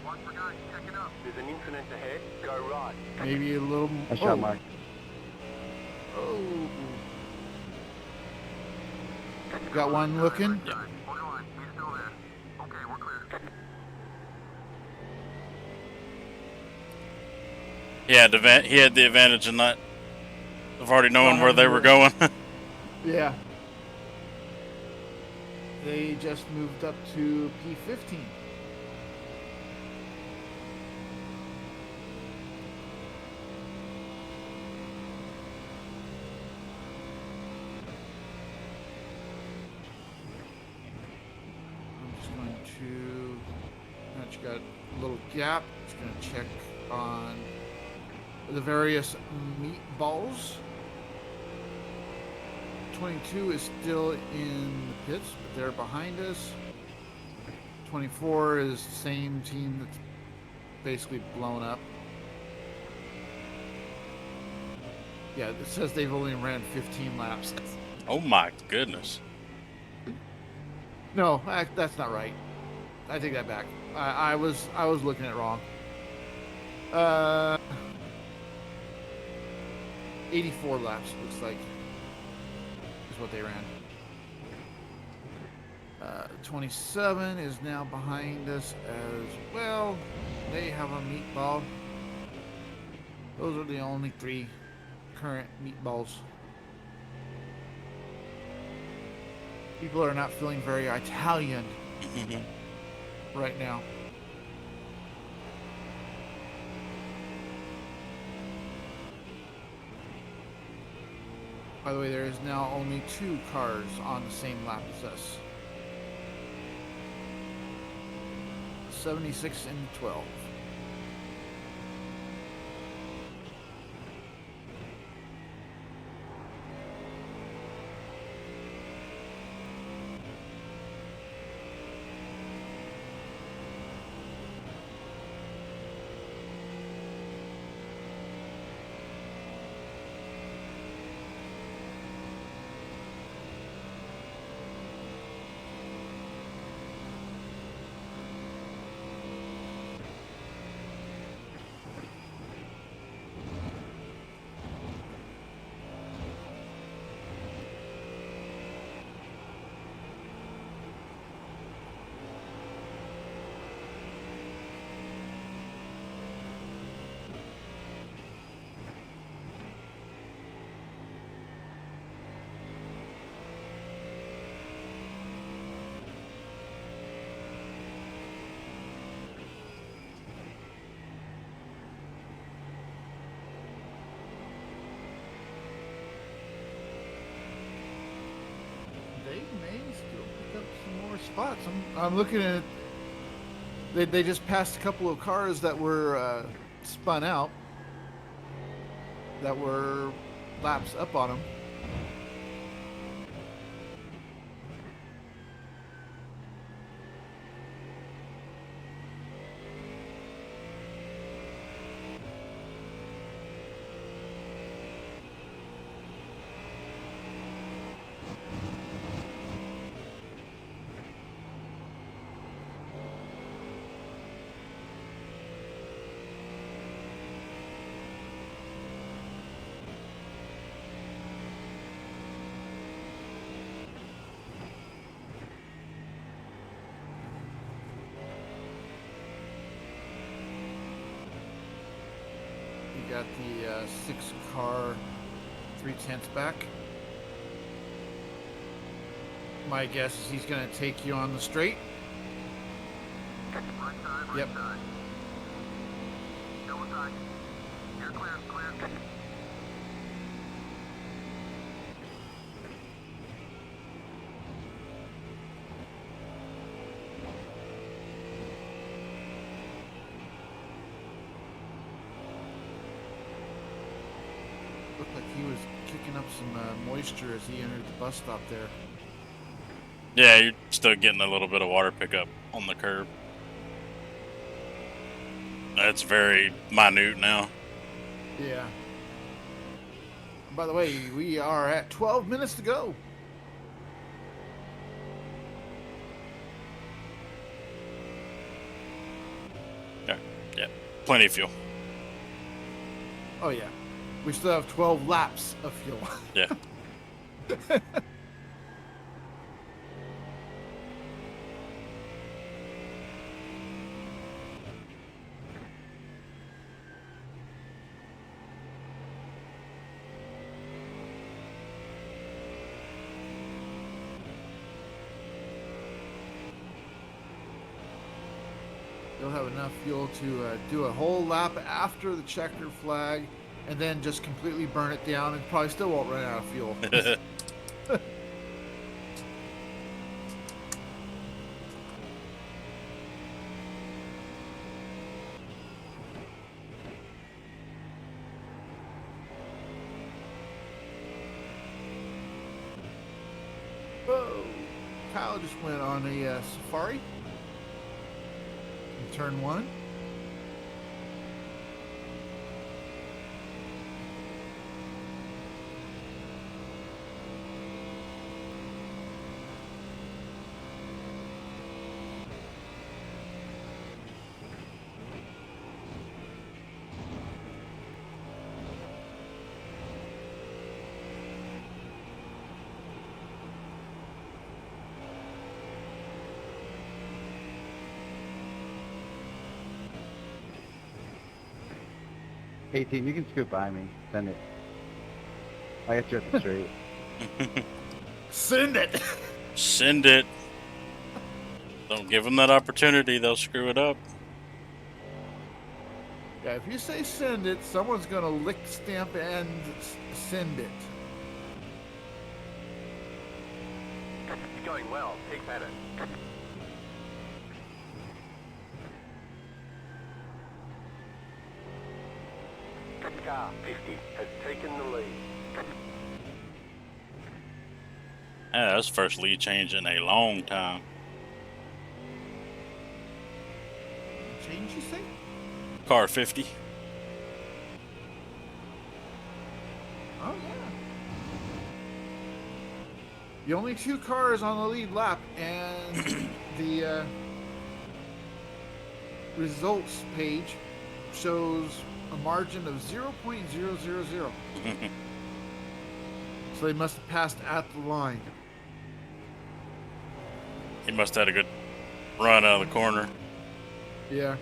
Watch for guys, check it up. There's an incident ahead. Go right. Maybe a little. Nice shot, Mark. Oh. Got one looking. Hold on, he's still there. Okay, we're clear. He had the advantage in not of already knowing where they were going. Yeah. They just moved up to P15. I'm just going to. Now you got a little gap. Just going to check on the various meatballs. 22 is still in the pits, but they're behind us. 24 is the same team that's basically blown up. Yeah, it says they've only ran 15 laps. Oh my goodness. No, that's not right. I take that back. I was looking at it wrong. 84 laps looks like is what they ran. 27 is now behind us as well. They have a meatball. Those are the only 3 current meatballs. People are not feeling very Italian right now. By the way, there is now only 2 cars on the same lap as us. 76 and 12. They may still pick up some more spots. I'm looking at. They just passed a couple of cars that were spun out. That were laps up on them. You got the 6-car 3/10 back. My guess is he's going to take you on the straight. Right side, Yep. right side. Go inside. You're clear, clear. Looked like he was kicking up some moisture as he entered the bus stop there. Yeah, you're still getting a little bit of water pickup on the curb. That's very minute now. Yeah. By the way, we are at 12 minutes to go. Yeah, plenty of fuel. Oh yeah, we still have 12 laps of fuel. Yeah. You'll have enough fuel to do a whole lap after the checker flag, and then just completely burn it down, and probably still won't run out of fuel. Whoa! Kyle just went on a safari in turn 1. Hey team, you can scoot by me. Send it. I got you at the street. Send it! Send it. Don't give them that opportunity. They'll screw it up. Yeah, if you say send it, someone's gonna lick stamp and send it. It's going well. Keep at it. Car 50 has taken the lead. Yeah, that's the first lead change in a long time. Change, you say? Car 50. Oh yeah. The only 2 cars on the lead lap, and the results page shows a margin of 0.000. So they must have passed at the line. He must have had a good run out of the corner. Yeah.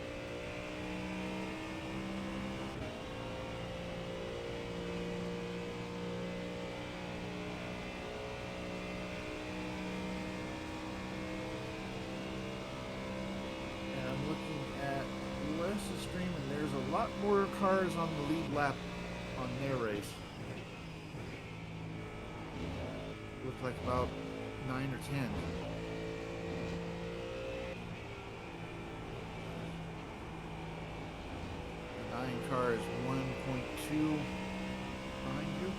And I'm looking at Wes's stream, and there's a lot more cars on the lead lap on their race. Looked like about 9 or 10. The 9 car is 1.2 behind you.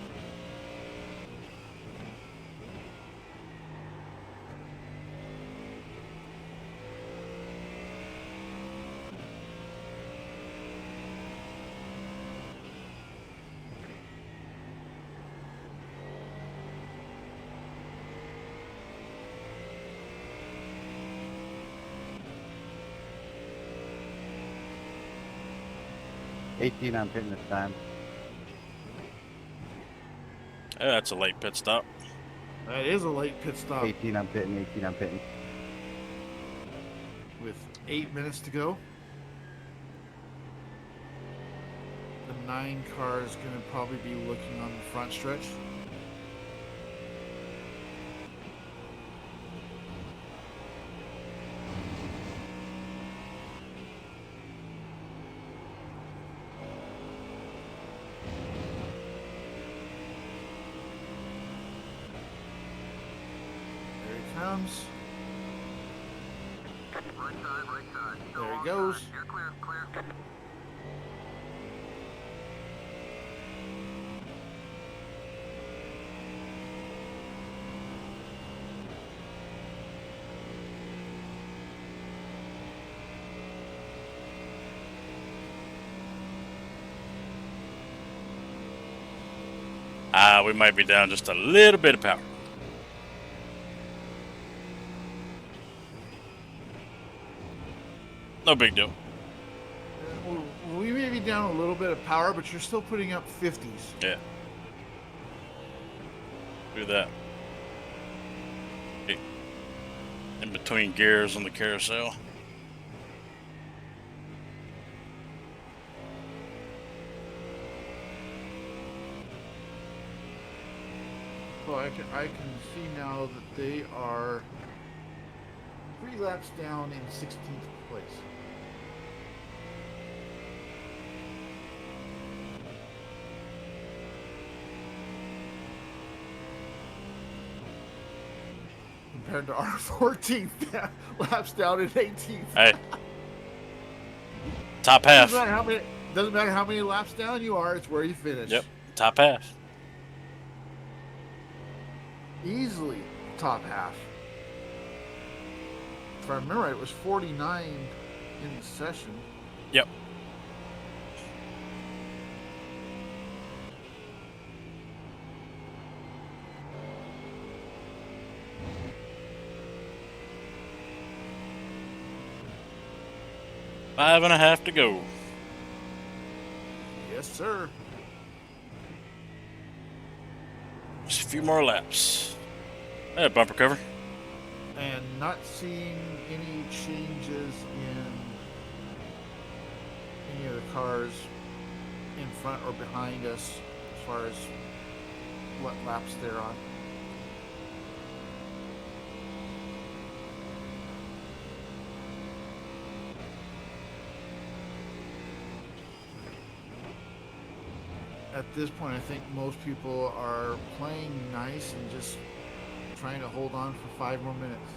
$18 I'm pitting this time. Yeah, that's a late pit stop. That is a late pit stop 18 I'm pitting, 18 I'm pitting. with 8 minutes to go. The 9 car is going to probably be looking on the front stretch. There he comes. Right side, right side. Still There he wrong goes. side. You're clear, clear. We might be down just a little bit of power. No big deal. We may be down a little bit of power, but you're still putting up 50s. Yeah. Do that. In between gears on the carousel. Well, I can see now that they are 3 laps down in 16th place. Compared to our 14th laps down in 18th. Hey. Top half. Doesn't matter how many laps down you are, it's where you finish. Yep. Top half. Easily top half. If I remember right, it was 49 in the session. Yep. Five and a half to go. Yes, sir. Just a few more laps. Hey, bumper cover. And not seeing any changes in any of the cars in front or behind us as far as what laps they're on. At this point, I think most people are playing nice and just trying to hold on for 5 more minutes.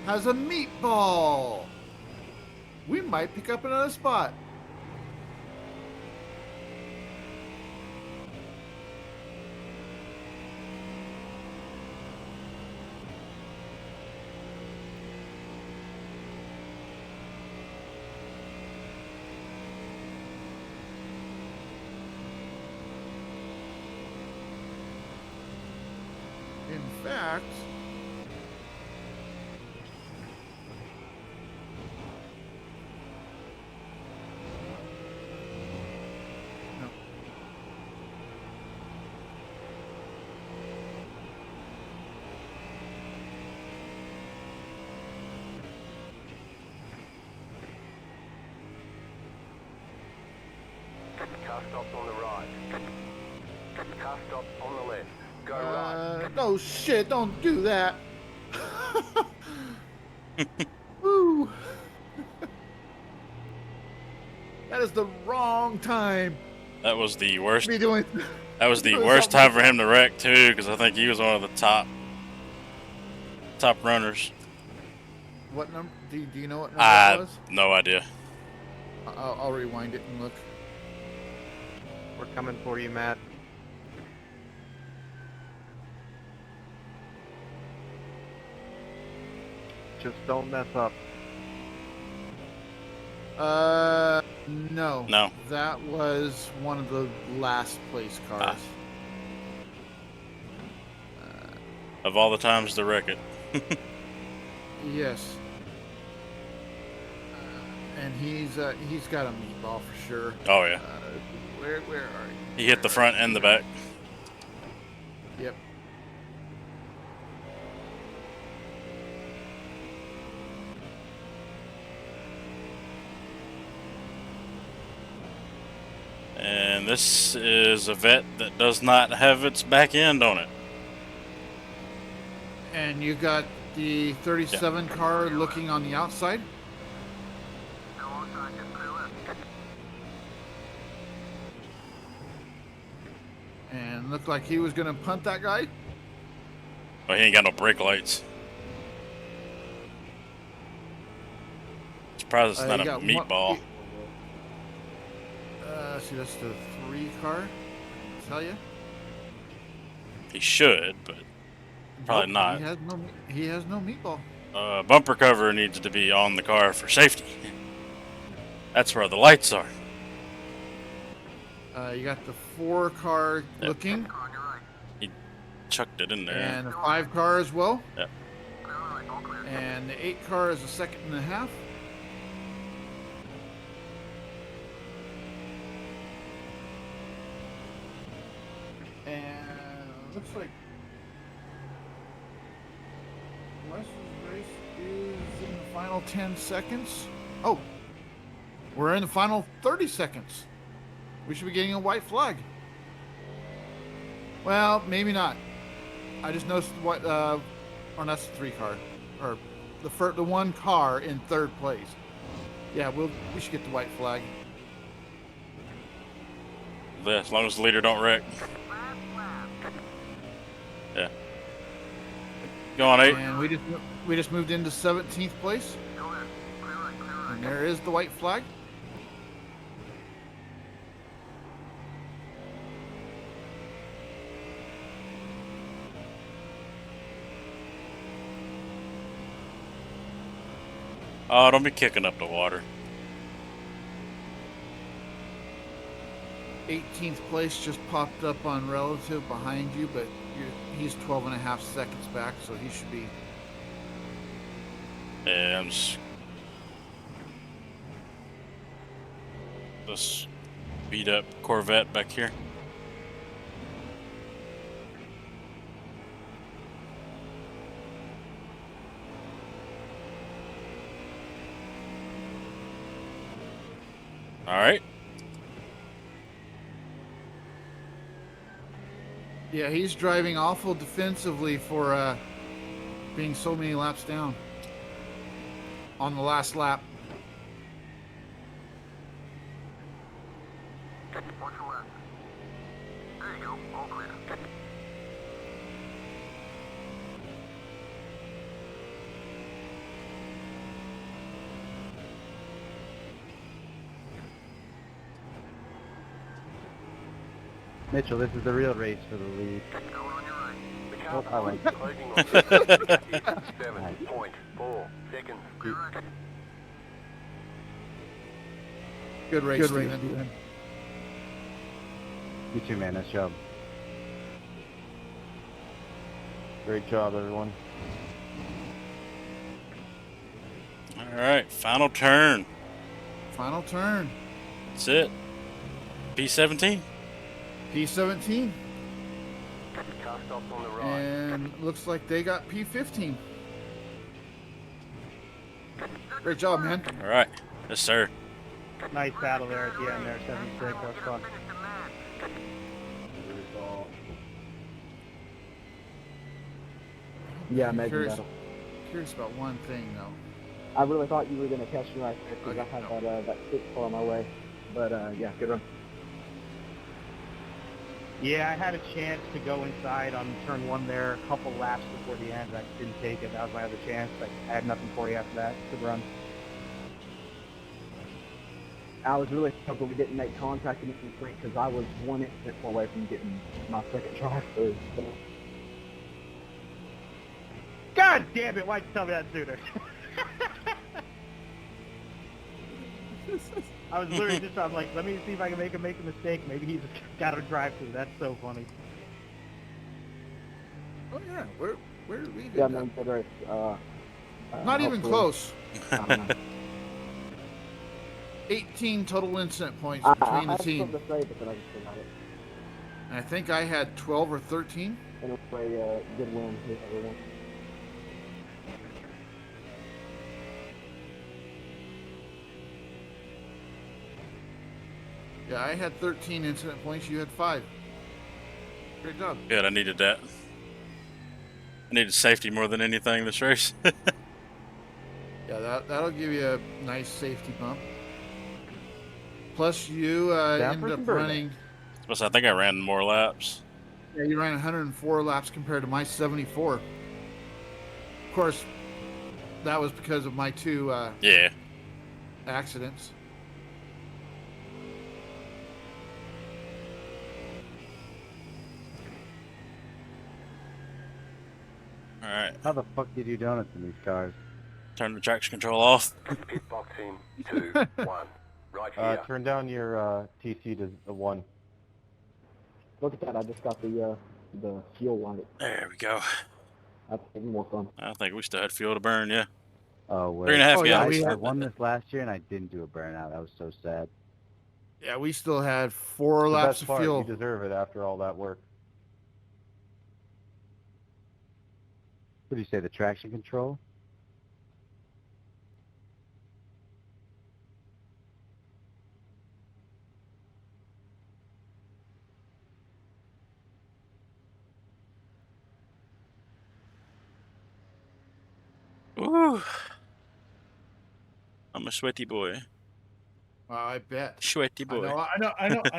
Has a meatball. We might pick up another spot. In fact, Car stops on the right. Car stops on the left. Go right. no shit, don't do that. Woo. That is the wrong time. That was the worst. Be doing. That was the worst time for him to wreck too, because I think he was one of the top runners. What number? Do you know what number it was? No idea. I'll rewind it and look. We're coming for you, Matt. Just don't mess up. No. No. That was one of the last place cars. Of all the times to wreck it. Yes. And he's got a meatball for sure. Oh yeah. Where are you? He hit the front and the back. Yep. And this is a vet that does not have its back end on it. And you got the 37 car looking on the outside. And looked like he was going to punt that guy. Well, he ain't got no brake lights. Surprised it's not a meatball. See, that's the 3 car. I'll tell you. He should, but probably not. He has no meatball. Bumper cover needs to be on the car for safety. That's where the lights are. You got the 4 car looking. He chucked it in there. And a 5 car as well. Yep. And the 8 car is a 2.5. And looks like Wes's race is in the final 10 seconds. Oh, we're in the final 30 seconds. We should be getting a white flag. Well, maybe not. I just noticed what, or that's the 3 car, or the 1 car in 3rd place. Yeah, we should get the white flag. Yeah, as long as the leader don't wreck. Yeah. Go on, 8. And we just moved into 17th place. And there is the white flag. Oh, don't be kicking up the water. 18th place just popped up on relative behind you, but he's 12.5 seconds back, so he should be. Yeah, I'm just. This beat up Corvette back here. All right. Yeah, he's driving awful defensively for being so many laps down on the last lap. Watch your left. There you go. All clear. Mitchell, this is the real race for the lead. Going on your right. The car I like behind closing on 7.4 seconds. Clear right. Good race, Steven. You too, man. Nice job. Great job, everyone. All right, final turn. Final turn. That's it. P17. P17. Car stops on the right. And looks like they got P15. Great job, man. All right. Yes, sir. Nice battle there at the end there, 76. That was fun. Yeah, maybe. Curious about one thing, though. I really thought you were going to catch me right there because I had that 6 car on my way. But, yeah, good run. Yeah, I had a chance to go inside on turn 1 there a couple laps before the end. I didn't take it. That was my other chance. I had nothing for you after that. Good run. I was really hoping we didn't make contact in the sprint because I was 1 incident away from getting my second try through. God damn it! Why'd you tell me that sooner? I was literally just, I'm like, let me see if I can make a mistake. Maybe he's got to drive through. That's so funny. Oh yeah, Where did we end Yeah, up? man, good race. Not even hopefully- close. I don't know. 18 total incident points I between the had team. something to say, but then I just forgot it. And I think I had 12 or 13. Anyway, good win, everyone. Yeah, I had 13 incident points. You had 5. Great job. Good, I needed that. I needed safety more than anything this race. Yeah, that'll give you a nice safety bump. Plus, you ended up running. Plus, I think I ran more laps. Yeah, you ran 104 laps compared to my 74. Of course, that was because of my 2 accidents. All right. How the fuck did you donuts in these cars? Turn the traction control off. Pit box in 2, 1. Right here. Turn down your TC to the 1. Look at that, I just got the fuel light. There we go. That's even more fun. I think we still had fuel to burn, yeah. Oh, wait. 3.5 gallons. I won this last year and I didn't do a burnout. That was so sad. Yeah, we still had 4 The laps best of part, fuel. you deserve it after all that work. What do you say, the traction control? Ooh. I'm a sweaty boy. I bet. Sweaty boy. I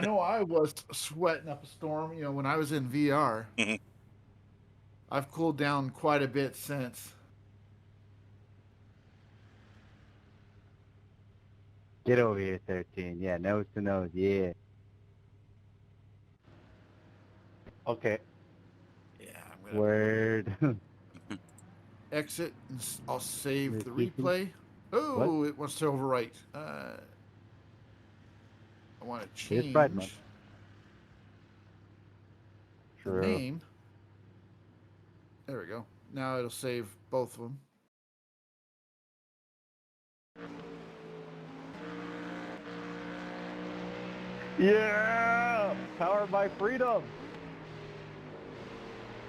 know. I was sweating up a storm. You know, when I was in VR. Mhm. I've cooled down quite a bit since. Get over here, 13. Yeah, nose to nose. Yeah. Okay. Yeah, I'm gonna Word. exit and I'll save the Repeat. replay. Oh, it wants to overwrite. I want to Here's Pride change Month. the True. name. There we go. Now it'll save both of them. Yeah! Powered by freedom!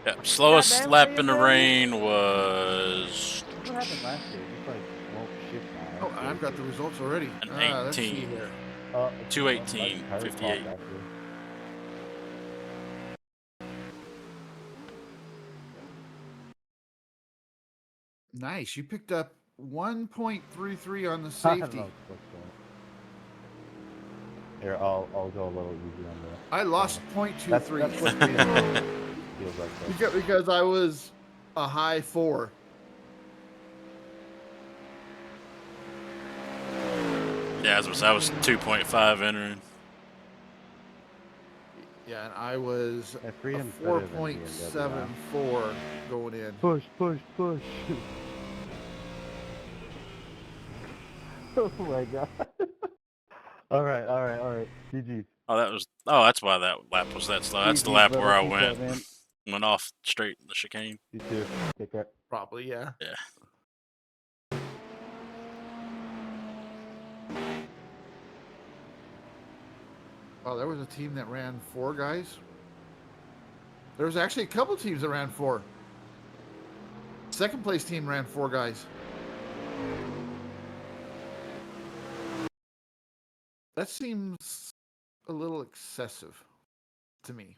Yeah, slowest Goddamn, lap how in the you rain was What happened last year? Just like, won't shift now. Oh, I've got the results already. an Let's see 18. here. 218, 58. Nice. You picked up 1.33 on the I don't safety. know what's going on. Here, I'll go a little easy on that. I lost 0.23 That's what freedom feels like. Though. because I was a high 4. Yeah, I was 2.5 entering. Yeah, and I was Yeah, a freedom's better than BMW now. 4.74 going in. Push, push, push. Oh my god. Alright. GG. Oh, that's why that lap was that slow. That's the lap where I went Man. went off straight in the chicane. You too. Take care. Probably, yeah. Yeah. Oh, there was a team that ran 4 guys. There was actually a couple teams that ran 4. Second place team ran 4 guys. That seems a little excessive to me.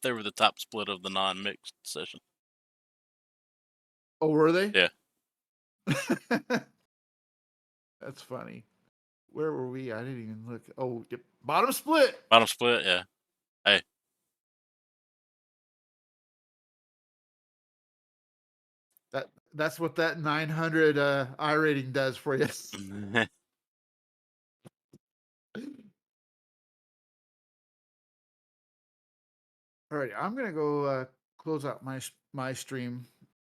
They were the top split of the non-mixed session. Oh, were they? Yeah. That's funny. Where were we? I didn't even look. Oh, yep. Bottom split. Bottom split, yeah. Hey. That's what that 900 I rating does for you. All right, I'm gonna go close out my stream,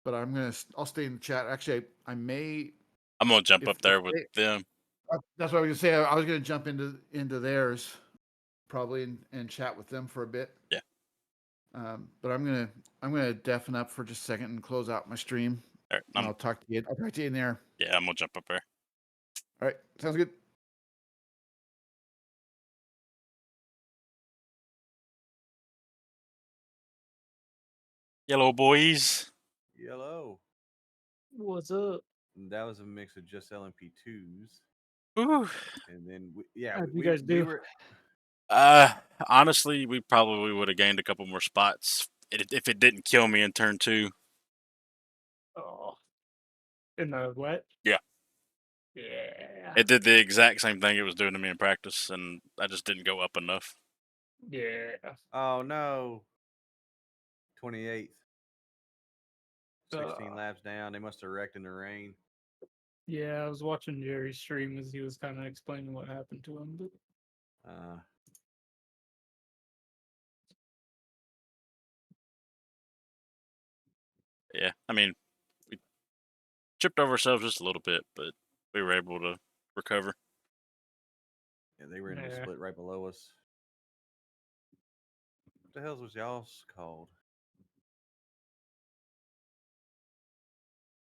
but I'll stay in the chat. Actually, I may. I'm gonna jump If- up there if with they- them. That's what I was gonna say. I was gonna jump into theirs probably and chat with them for a bit. Yeah. But I'm gonna deafen up for just a second and close out my stream. All right, And I'll talk to you. I'll talk to you in there. yeah, I'm gonna jump up there. All right, sounds good. Yellow boys. Yellow. What's up? And that was a mix of just LMP2s. Ooh. And then, How'd you guys do? we were. Honestly, we probably would have gained a couple more spots if it didn't kill me in turn 2. Oh, in the wet? Yeah. Yeah. It did the exact same thing it was doing to me in practice, and I just didn't go up enough. Yeah. Oh no. 28th. 16 laps down. They must have wrecked in the rain. Yeah, I was watching Jerry's stream as he was kind of explaining what happened to him. But Yeah, I mean, we tripped over ourselves just a little bit, but we were able to recover. Yeah, they were in the split right below us. What the hell was y'all's called?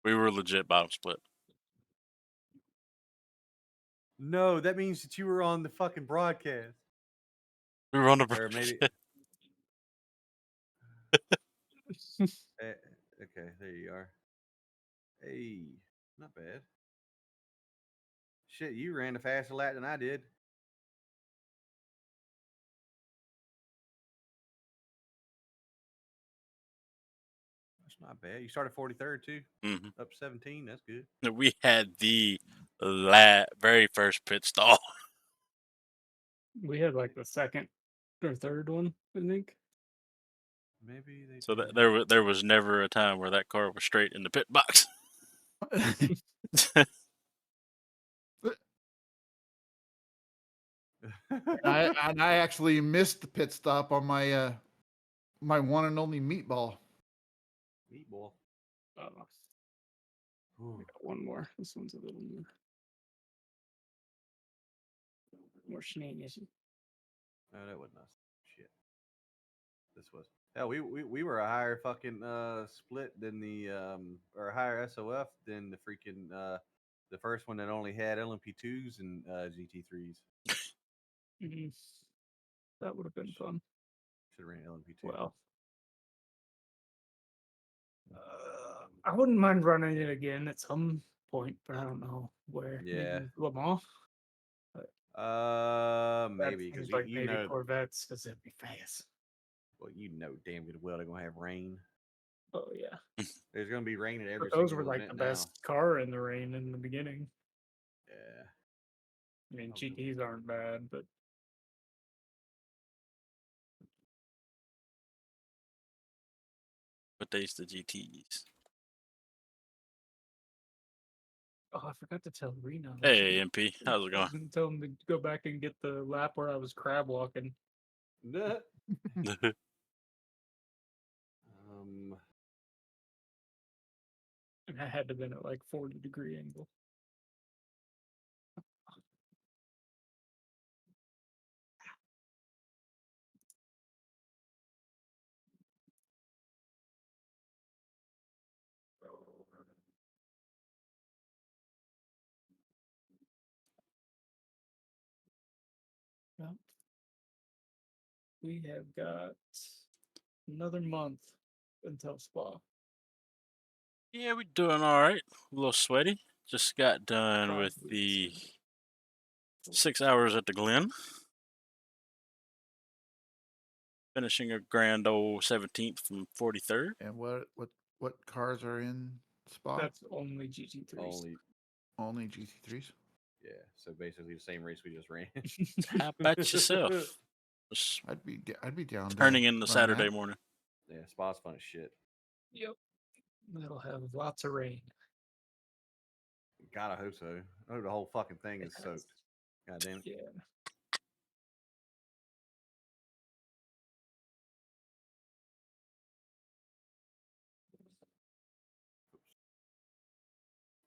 We were legit bottom split. No, that means that you were on the fucking broadcast. We were on the Or maybe. Okay, there you are. Hey, not bad. Shit, you ran a faster lap than I did. That's not bad. You started 43rd too. Mm-hmm. Up 17. That's good. We had the very first pit stall. we had like the second or third one, I think. Maybe they. So there was never a time where that car was straight in the pit box. I actually missed the pit stop on my my one and only meatball. Meatball. We got one more. This one's a little more shenanigans. Oh, that wasn't us. Shit. This was. Hell, we were a higher fucking split than the or a higher SOF than the freaking the first one that only had LMP2s and GT3s. Mm-hmm. That would have been fun. Should have ran LMP2. Well, I wouldn't mind running it again at some point, but I don't know where. Yeah. Maybe Le Mans. Maybe because like you maybe know Corvettes because it'd be fast. Well, you know damn good well they're gonna have rain. Oh yeah. There's gonna be rain at every. But those single were like event the now. best car in the rain in the beginning. Yeah. I mean, GTs aren't bad, but What day's the GTs? oh, I forgot to tell Reno. Hey, MP, how's it I was going? gonna tell him to go back and get the lap where I was crab walking. And I had to been at like 40-degree angle. Well, we have got another month until Spa. Yeah, we're doing all right. A little sweaty. Just got done with the 6 hours at the Glen. Finishing a grand old 17th from 43rd. And what cars are in Spa? That's only GT3s. Only GT3s. Yeah, so basically the same race we just ran. How about yourself? I'd be down. Turning in the Saturday morning. Yeah, Spa's fun as shit. Yep. That'll have lots of rain. God, I hope so. I hope the whole fucking thing is soaked. God damn it. Yeah.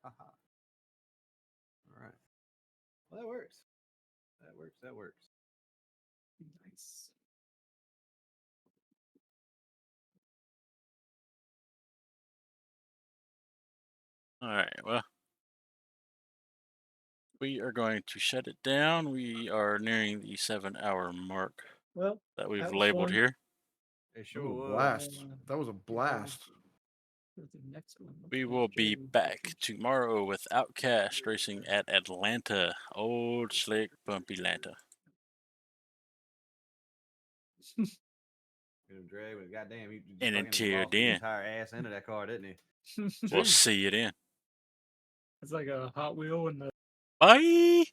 Haha. All right. Well, that works. That works. That works. Nice. All right. Well, we are going to shut it down. We are nearing the 7-hour mark Well, that we've that was labeled fun. here. It That sure was a was. blast. That was a blast. For the next one. We will be back tomorrow with Outcast racing at Atlanta. Old slick bumpy Atlanta. Drag, but goddamn, he And fucking until lost his then, entire ass into that car, didn't he? we'll see you then. It's like a Hot Wheel and the Bye.